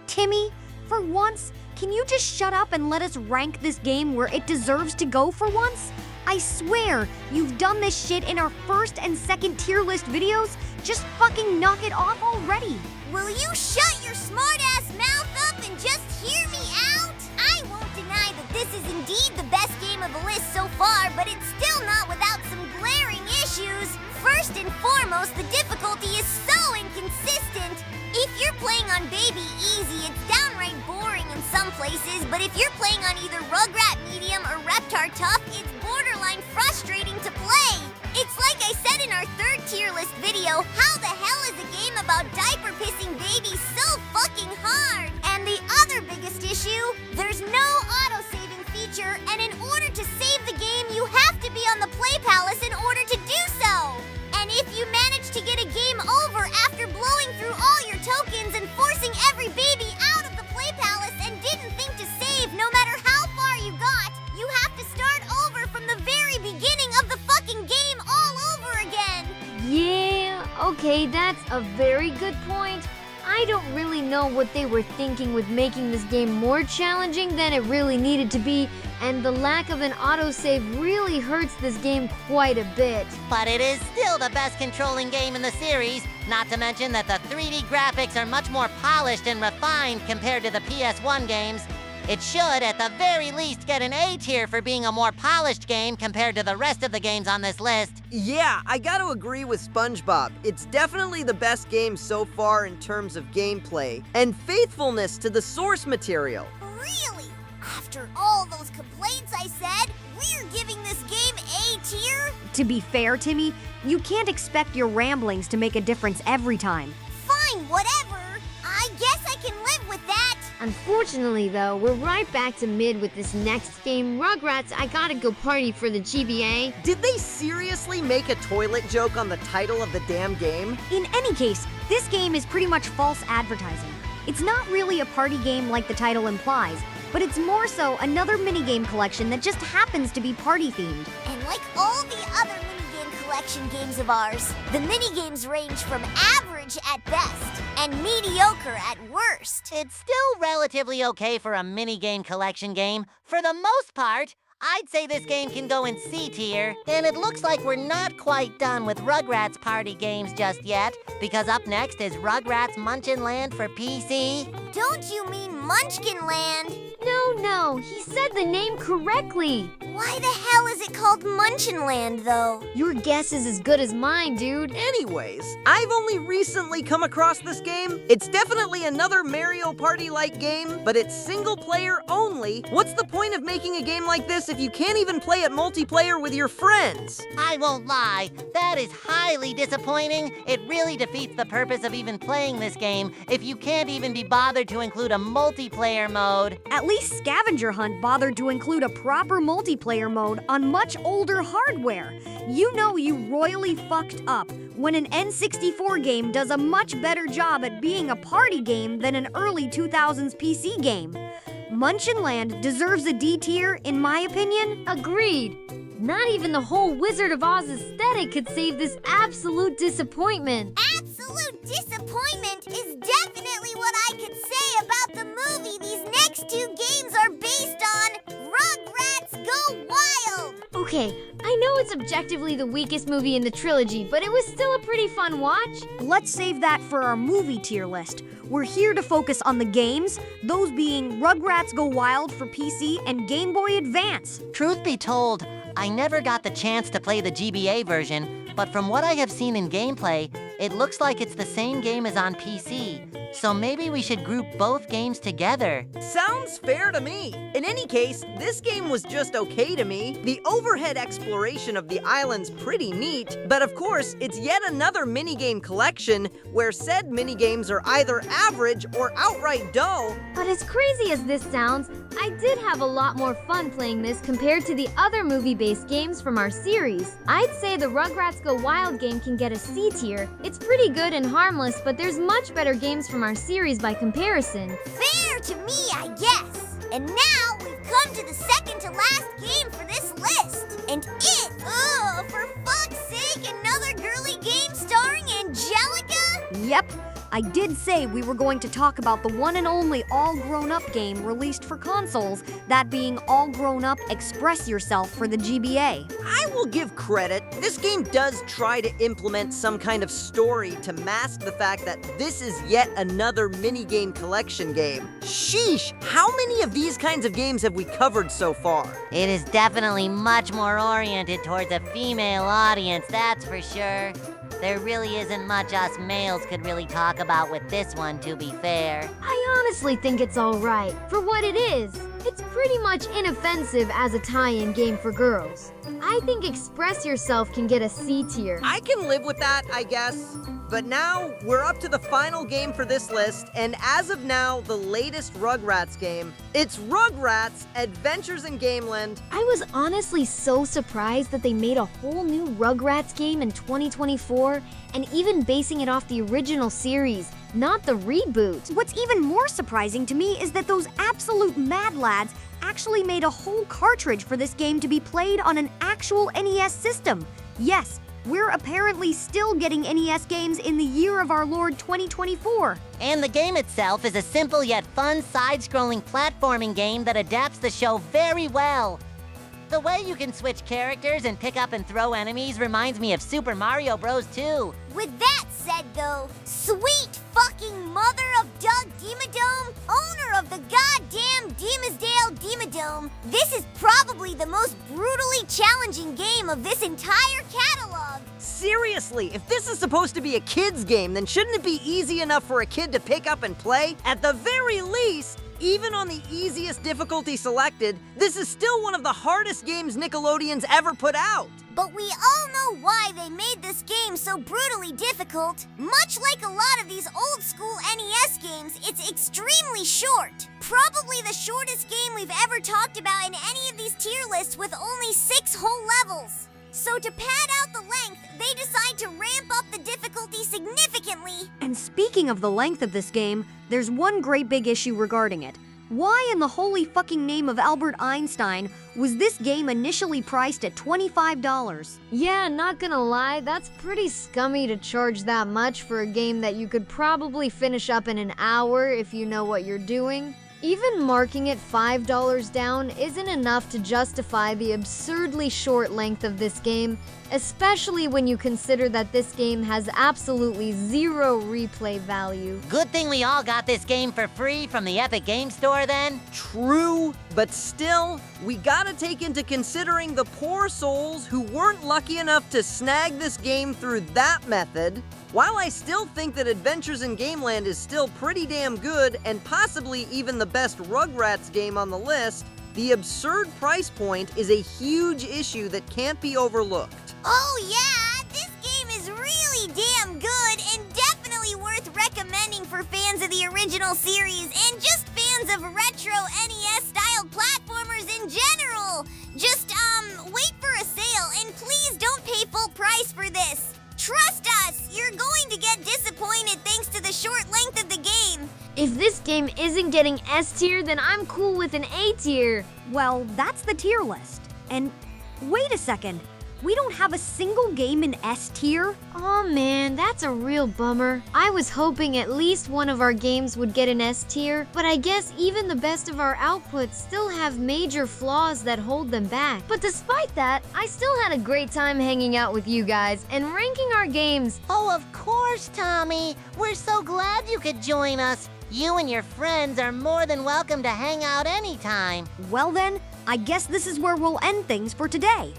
Timmy, for once, can you just shut up and let us rank this game where it deserves to go for once? I swear, you've done this shit in our first and second tier list videos. Just fucking knock it off already. Will you shut your smart-ass mouth up and just hear me out? I won't deny that this is indeed the best game of the list so far, but it's still not without some glaring issues. First and foremost, the difficulty is so inconsistent. If you're playing on Baby Easy, it's downright boring in some places, but if you're playing on either Rugrat Medium or Reptar Tough, it's borderline frustrating to play. It's like I said in our third tier list video, how the hell is a game about diaper pissing babies so fucking hard? And the other biggest issue, there's no auto-saving feature, and in order to save the game, you have to be on the Play Palace in order to do so. And if you manage to get a game over after blowing through all your tokens and forcing every baby out of the Play Palace and didn't think to save no matter how far you got, you have to start over from the very beginning of the fucking game all over again. Yeah, okay, that's a very good point. I don't really know what they were thinking with making this game more challenging than it really needed to be, and the lack of an autosave really hurts this game quite a bit. But it is still the best controlling game in the series, not to mention that the 3D graphics are much more polished and refined compared to the PS1 games. It should, at the very least, get an A tier for being a more polished game compared to the rest of the games on this list. Yeah, I gotta agree with SpongeBob. It's definitely the best game so far in terms of gameplay and faithfulness to the source material. Really? After all those complaints I said, we're giving this game A tier? To be fair, Timmy, you can't expect your ramblings to make a difference every time. Fine, whatever. I guess I can live with that. Unfortunately, though, we're right back to mid with this next game, Rugrats I Gotta Go Party for the GBA. Did they seriously make a toilet joke on the title of the damn game? In any case, this game is pretty much false advertising. It's not really a party game like the title implies, but it's more so another minigame collection that just happens to be party-themed. And like all the other minigame collection games of ours, the minigames range from average at best and mediocre at worst. It's still relatively okay for a minigame collection game. For the most part, I'd say this game can go in C tier. And it looks like we're not quite done with Rugrats party games just yet, because up next is Rugrats Munchin' Land for PC. Don't you mean Munchkin Land? No, he said the name correctly. Why the hell is it called Munchinland, though? Your guess is as good as mine, dude. Anyways, I've only recently come across this game. It's definitely another Mario Party-like game, but it's single-player only. What's the point of making a game like this if you can't even play it multiplayer with your friends? I won't lie, that is highly disappointing. It really defeats the purpose of even playing this game if you can't even be bothered to include a multiplayer mode. At least Scavenger Hunt bothered to include a proper multiplayer mode on much older hardware. You know you royally fucked up when an N64 game does a much better job at being a party game than an early 2000s PC game. Munchinland deserves a D tier, in my opinion. Agreed. Not even the whole Wizard of Oz aesthetic could save this absolute disappointment. Absolute disappointment is definitely what I could say about the movie these next two games are based on. Rugrats Go Wild! Okay, I know it's objectively the weakest movie in the trilogy, but it was still a pretty fun watch. Let's save that for our movie tier list. We're here to focus on the games, those being Rugrats Go Wild for PC and Game Boy Advance. Truth be told, I never got the chance to play the GBA version, but from what I have seen in gameplay, it looks like it's the same game as on PC. So maybe we should group both games together. Sounds fair to me. In any case, this game was just okay to me. The overhead exploration of the island's pretty neat, but of course, it's yet another minigame collection where said minigames are either average or outright dull. But as crazy as this sounds, I did have a lot more fun playing this compared to the other movie-based games from our series. I'd say the Rugrats Go Wild game can get a C tier. It's pretty good and harmless, but there's much better games from our series by comparison. Fair to me, I guess. And now we've come to the second to last game for this list. And for fuck's sake, another girly game starring Angelica? Yep, I did say we were going to talk about the one and only All Grown Up game released for consoles, that being All Grown Up Express Yourself for the GBA. I will give credit. This game does try to implement some kind of story to mask the fact that this is yet another minigame collection game. Sheesh, how many of these kinds of games have we covered so far? It is definitely much more oriented towards a female audience, that's for sure. There really isn't much us males could really talk about with this one, to be fair. I honestly think it's alright. For what it is, it's pretty much inoffensive as a tie-in game for girls. I think Express Yourself can get a C tier. I can live with that, I guess. But now, we're up to the final game for this list, and as of now, the latest Rugrats game. It's Rugrats Adventures in Gameland. I was honestly so surprised that they made a whole new Rugrats game in 2024, and even basing it off the original series, not the reboot. What's even more surprising to me is that those absolute mad lads actually made a whole cartridge for this game to be played on an actual NES system. Yes, we're apparently still getting NES games in the year of our Lord 2024. And the game itself is a simple yet fun side-scrolling platforming game that adapts the show very well. The way you can switch characters and pick up and throw enemies reminds me of Super Mario Bros. 2. With that said, though, sweet fucking mother of Doug Demadome, owner of the goddamn Demasdale Demadome, this is probably the most brutally challenging game of this entire catalog. Seriously, if this is supposed to be a kid's game, then shouldn't it be easy enough for a kid to pick up and play? At the very least, even on the easiest difficulty selected, this is still one of the hardest games Nickelodeon's ever put out. But we all know why they made this game so brutally difficult. Much like a lot of these old school NES games, it's extremely short. Probably the shortest game we've ever talked about in any of these tier lists with only 6 whole levels. So to pad out the length, they decide to ramp up the difficulty significantly. And speaking of the length of this game, there's one great big issue regarding it. Why in the holy fucking name of Albert Einstein was this game initially priced at $25? Yeah, not gonna lie, that's pretty scummy to charge that much for a game that you could probably finish up in an hour if you know what you're doing. Even marking it $5 down isn't enough to justify the absurdly short length of this game, especially when you consider that this game has absolutely zero replay value. Good thing we all got this game for free from the Epic Game Store then. True, but still, we gotta take into considering the poor souls who weren't lucky enough to snag this game through that method. While I still think that Adventures in Gameland is still pretty damn good, and possibly even the best Rugrats game on the list, the absurd price point is a huge issue that can't be overlooked. Oh yeah, this game is really damn good and definitely worth recommending for fans of the original series and just fans of retro NES-styled platformers in general. Just, wait for a sale and please don't pay full price for this. Trust us, you're going to get disappointed thanks to the short length of the game. If this game isn't getting S tier, then I'm cool with an A tier. Well, that's the tier list. And wait a second. We don't have a single game in S tier? Aw man, that's a real bummer. I was hoping at least one of our games would get an S tier, but I guess even the best of our outputs still have major flaws that hold them back. But despite that, I still had a great time hanging out with you guys and ranking our games. Oh, of course, Tommy. We're so glad you could join us. You and your friends are more than welcome to hang out anytime. Well then, I guess this is where we'll end things for today.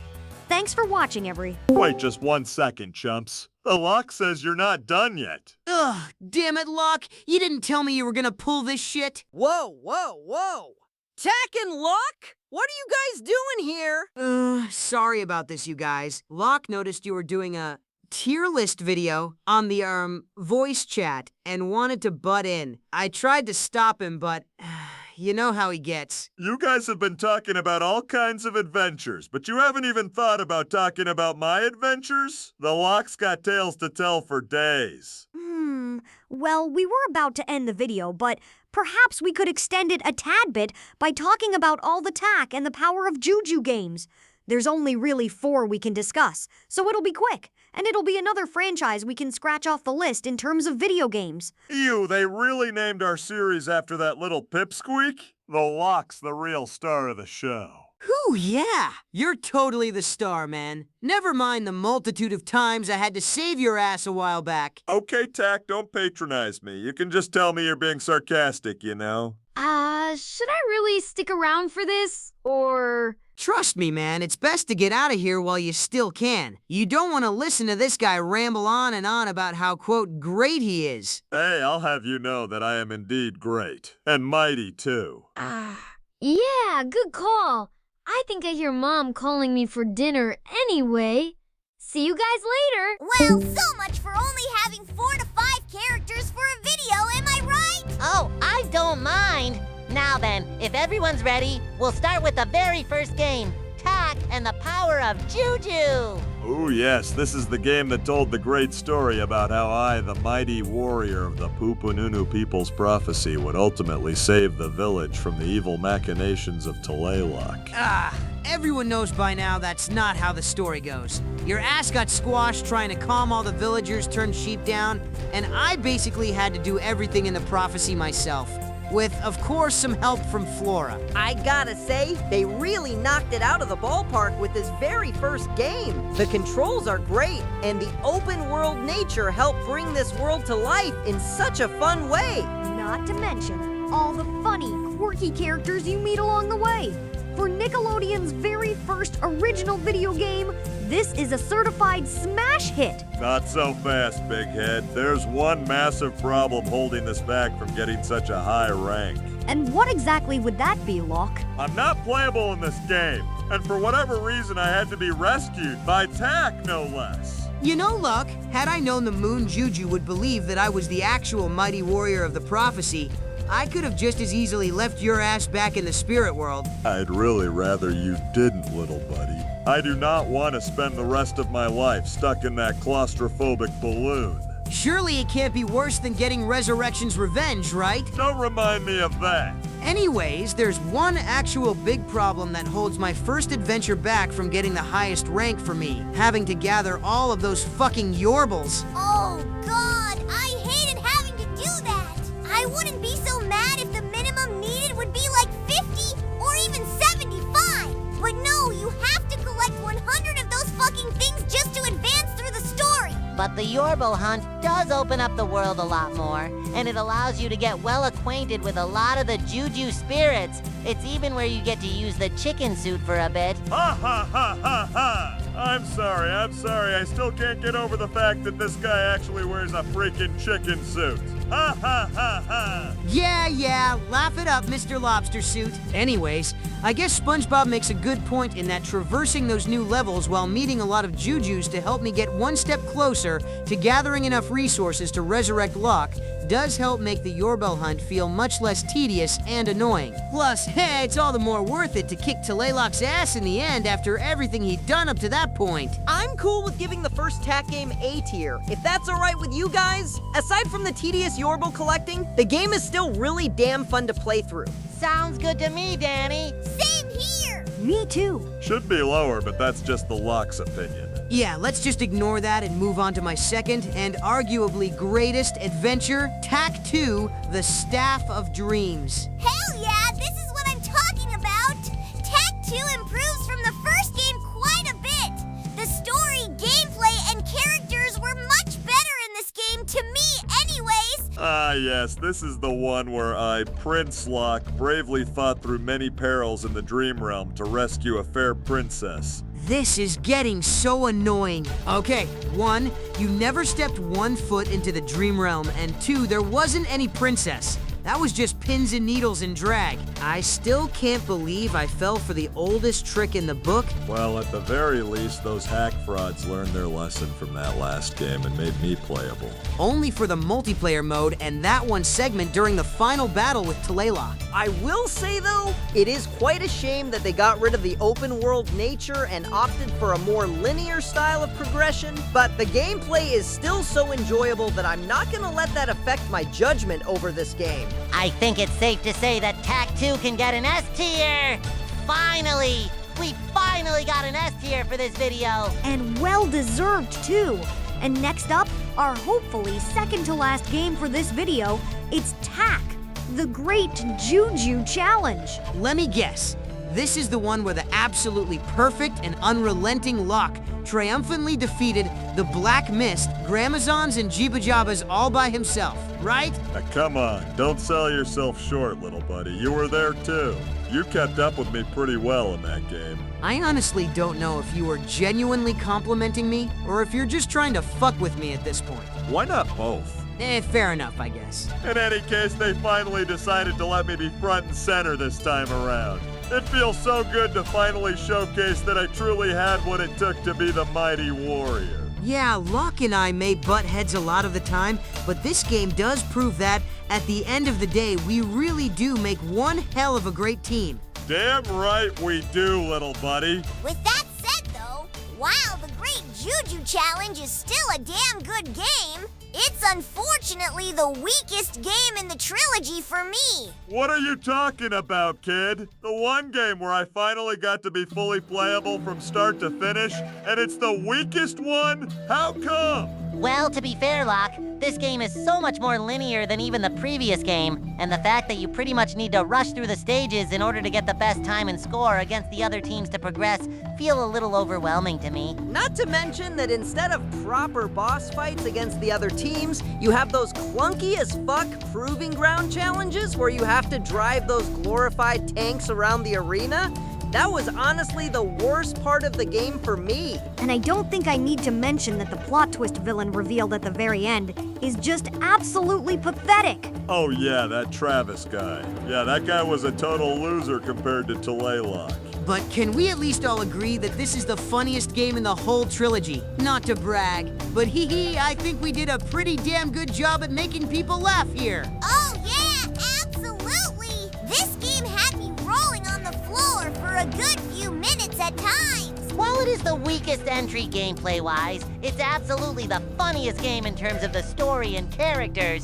Thanks for watching, Wait just 1 second, chumps. The lock says you're not done yet. Ugh, damn it, Locke. You didn't tell me you were gonna pull this shit. Whoa, whoa, whoa! Tack and Locke? What are you guys doing here? Sorry about this, you guys. Locke noticed you were doing a tier list video on the, voice chat and wanted to butt in. I tried to stop him, but you know how he gets. You guys have been talking about all kinds of adventures, but you haven't even thought about talking about my adventures? The Lock's got tales to tell for days. Well, we were about to end the video, but perhaps we could extend it a tad bit by talking about all the tack and the power of Juju games. There's only really 4 we can discuss, so it'll be quick. And it'll be another franchise we can scratch off the list in terms of video games. They really named our series after that little pipsqueak? The Lock's the real star of the show. Whew, yeah! You're totally the star, man. Never mind the multitude of times I had to save your ass a while back. Okay, Tack, don't patronize me. You can just tell me you're being sarcastic, you know? Should I really stick around for this? Or... Trust me, man, it's best to get out of here while you still can. You don't want to listen to this guy ramble on and on about how, quote, great he is. Hey, I'll have you know that I am indeed great. And mighty, too. Yeah, good call. I think I hear Mom calling me for dinner anyway. See you guys later. Well, so much for only having 4 to 5 characters for a video, am I right? Oh, I don't mind. Now then, if everyone's ready, we'll start with the very first game, Tack and the Power of Juju. Oh yes, this is the game that told the great story about how I, the mighty warrior of the Pupununu People's Prophecy, would ultimately save the village from the evil machinations of Tlaloc. Everyone knows by now that's not how the story goes. Your ass got squashed trying to calm all the villagers turned sheep down, and I basically had to do everything in the prophecy myself. With, of course, some help from Flora. I gotta say, they really knocked it out of the ballpark with this very first game. The controls are great, and the open-world nature helped bring this world to life in such a fun way. Not to mention all the funny, quirky characters you meet along the way. For Nickelodeon's very first original video game, this is a certified smash hit. Not so fast, big head. There's one massive problem holding this back from getting such a high rank. And what exactly would that be, Locke? I'm not playable in this game, and for whatever reason I had to be rescued by Tack, no less. You know, Luck, had I known the Moon Juju would believe that I was the actual mighty warrior of the prophecy, I could have just as easily left your ass back in the spirit world. I'd really rather you didn't, little buddy. I do not want to spend the rest of my life stuck in that claustrophobic balloon. Surely it can't be worse than getting Resurrection's revenge, right? Don't remind me of that. Anyways, there's one actual big problem that holds my first adventure back from getting the highest rank for me, having to gather all of those fucking Yorbles. Oh, God, I hated having to do that. I wouldn't be so mad if the minimum needed But the Yorble hunt does open up the world a lot more, and it allows you to get well acquainted with a lot of the Juju spirits. It's even where you get to use the chicken suit for a bit. Ha ha ha ha ha! I'm sorry. I still can't get over the fact that this guy actually wears a freaking chicken suit. Ha ha ha ha! Yeah, laugh it up, Mr. Lobster Suit. Anyways, I guess SpongeBob makes a good point in that traversing those new levels while meeting a lot of Jujus to help me get one step closer to gathering enough resources to resurrect Locke does help make the Yorble hunt feel much less tedious and annoying. Plus, hey, it's all the more worth it to kick Talaylock's ass in the end after everything he'd done up to that point. I'm cool with giving the first TAC game A tier. If that's alright with you guys, aside from the tedious Yorble collecting, the game is still really damn fun to play through. Sounds good to me, Danny. Same here! Me too. Should be lower, but that's just the Locke's opinion. Yeah, let's just ignore that and move on to my second and arguably greatest adventure, TAC 2, The Staff of Dreams. Hell yeah, this is what I'm talking about! TAC 2 improves from the first game quite a bit. The story, gameplay, and characters were much better in this game to me anyways. Ah yes, this is the one where I, Prince Locke, bravely fought through many perils in the Dream Realm to rescue a fair princess. This is getting so annoying. Okay, 1, you never stepped 1 foot into the Dream Realm, and 2, there wasn't any princess. That was just pins and needles and drag. I still can't believe I fell for the oldest trick in the book. Well, at the very least, those hack frauds learned their lesson from that last game and made me playable. Only for the multiplayer mode and that one segment during the final battle with Talaylock. I will say though, it is quite a shame that they got rid of the open world nature and opted for a more linear style of progression, but the gameplay is still so enjoyable that I'm not gonna let that affect my judgment over this game. I think it's safe to say that TAC 2 can get an S tier! Finally! We finally got an S tier for this video! And well-deserved, too. And next up, our hopefully second to last game for this video, it's TAC, the Great Juju Challenge. Let me guess. This is the one where the absolutely perfect and unrelenting Locke triumphantly defeated the Black Mist, Gramazons, and Jeeba Jabbas all by himself, right? Now, come on, don't sell yourself short, little buddy. You were there too. You kept up with me pretty well in that game. I honestly don't know if you were genuinely complimenting me or if you're just trying to fuck with me at this point. Why not both? Fair enough, I guess. In any case, they finally decided to let me be front and center this time around. It feels so good to finally showcase that I truly had what it took to be the mighty warrior. Yeah, Locke and I may butt heads a lot of the time, but this game does prove that, at the end of the day, we really do make one hell of a great team. Damn right we do, little buddy. With that said, though, while the Great Juju Challenge is still a damn good game, it's unfortunately the weakest game in the trilogy for me. What are you talking about, kid? The one game where I finally got to be fully playable from start to finish, and it's the weakest one? How come? Well, to be fair, Locke, this game is so much more linear than even the previous game, and the fact that you pretty much need to rush through the stages in order to get the best time and score against the other teams to progress feel a little overwhelming to me. Not to mention that instead of proper boss fights against the other teams, you have those clunky as fuck proving ground challenges where you have to drive those glorified tanks around the arena. That was honestly the worst part of the game for me. And I don't think I need to mention that the plot twist villain revealed at the very end is just absolutely pathetic. Oh yeah, that Travis guy. Yeah, that guy was a total loser compared to Talaylock. But can we at least all agree that this is the funniest game in the whole trilogy? Not to brag, but hee, I think we did a pretty damn good job at making people laugh here. Oh yeah, absolutely! This game had me rolling on the floor for a good few minutes at times. While it is the weakest entry gameplay-wise, it's absolutely the funniest game in terms of the story and characters.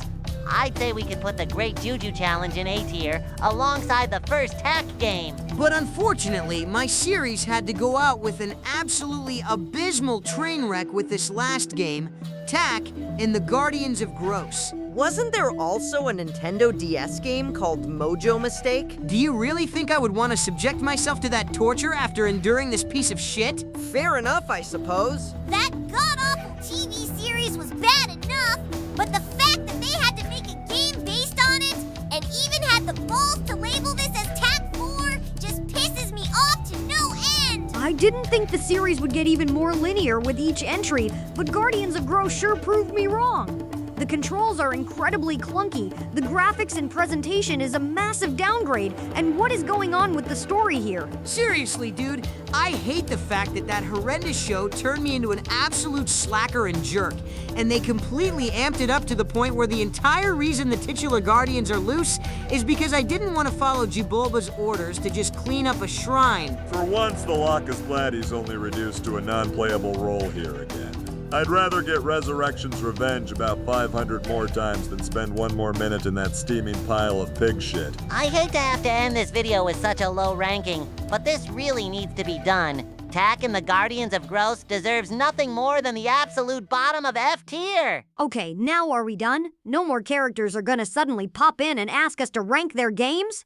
I'd say we could put the Great Juju Challenge in A tier alongside the first TAC game. But unfortunately, my series had to go out with an absolutely abysmal train wreck with this last game, TAC and the Guardians of Gross. Wasn't there also a Nintendo DS game called Mojo Mistake? Do you really think I would want to subject myself to that torture after enduring this piece of shit? Fair enough, I suppose. That god-awful TV series was bad enough, but the fact that they had to make a game based on it, and even had the balls to label this as TAC 4, just pisses me off to no end! I didn't think the series would get even more linear with each entry, but Guardians of Growth sure proved me wrong. The controls are incredibly clunky, the graphics and presentation is a massive downgrade, and what is going on with the story here? Seriously, dude, I hate the fact that that horrendous show turned me into an absolute slacker and jerk, and they completely amped it up to the point where the entire reason the titular Guardians are loose is because I didn't want to follow Jibulba's orders to just clean up a shrine. For once, the Lock is glad he's only reduced to a non-playable role here again. I'd rather get Resurrection's revenge about 500 more times than spend one more minute in that steaming pile of pig shit. I hate to have to end this video with such a low ranking, but this really needs to be done. TAC and the Guardians of Growth deserves nothing more than the absolute bottom of F tier. Okay, now are we done? No more characters are gonna suddenly pop in and ask us to rank their games?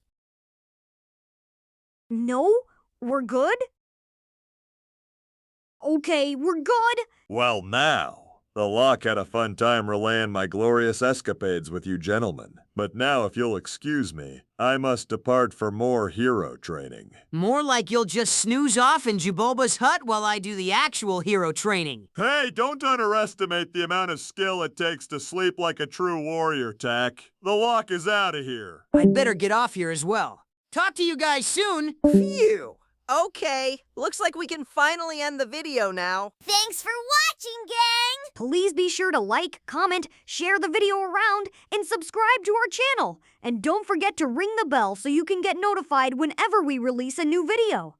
No? We're good? Okay, we're good. Well, now, the Lock had a fun time relaying my glorious escapades with you gentlemen. But now, if you'll excuse me, I must depart for more hero training. More like you'll just snooze off in Jibulba's hut while I do the actual hero training. Hey, don't underestimate the amount of skill it takes to sleep like a true warrior, TAC. The Lock is out of here. I'd better get off here as well. Talk to you guys soon. Phew! Okay, looks like we can finally end the video now. Thanks for watching, gang! Please be sure to like, comment, share the video around, and subscribe to our channel. And don't forget to ring the bell so you can get notified whenever we release a new video.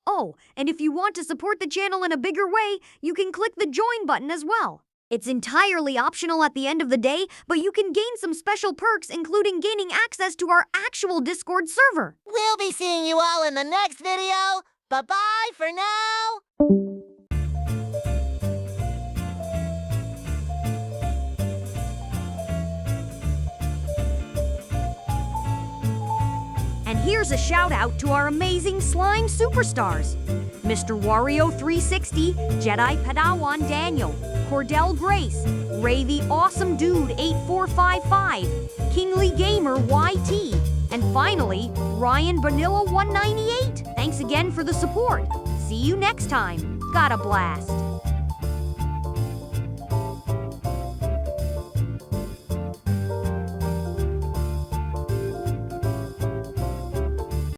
Oh, and if you want to support the channel in a bigger way, you can click the join button as well. It's entirely optional at the end of the day, but you can gain some special perks, including gaining access to our actual Discord server. We'll be seeing you all in the next video. Bye-bye for now. And here's a shout out to our amazing slime superstars. Mr. Wario 360, Jedi Padawan Daniel, Cordell Grace, Ray the Awesome Dude 8455, Kingly Gamer YT, and finally, Ryan Vanilla 198. Thanks again for the support. See you next time. Got a blast.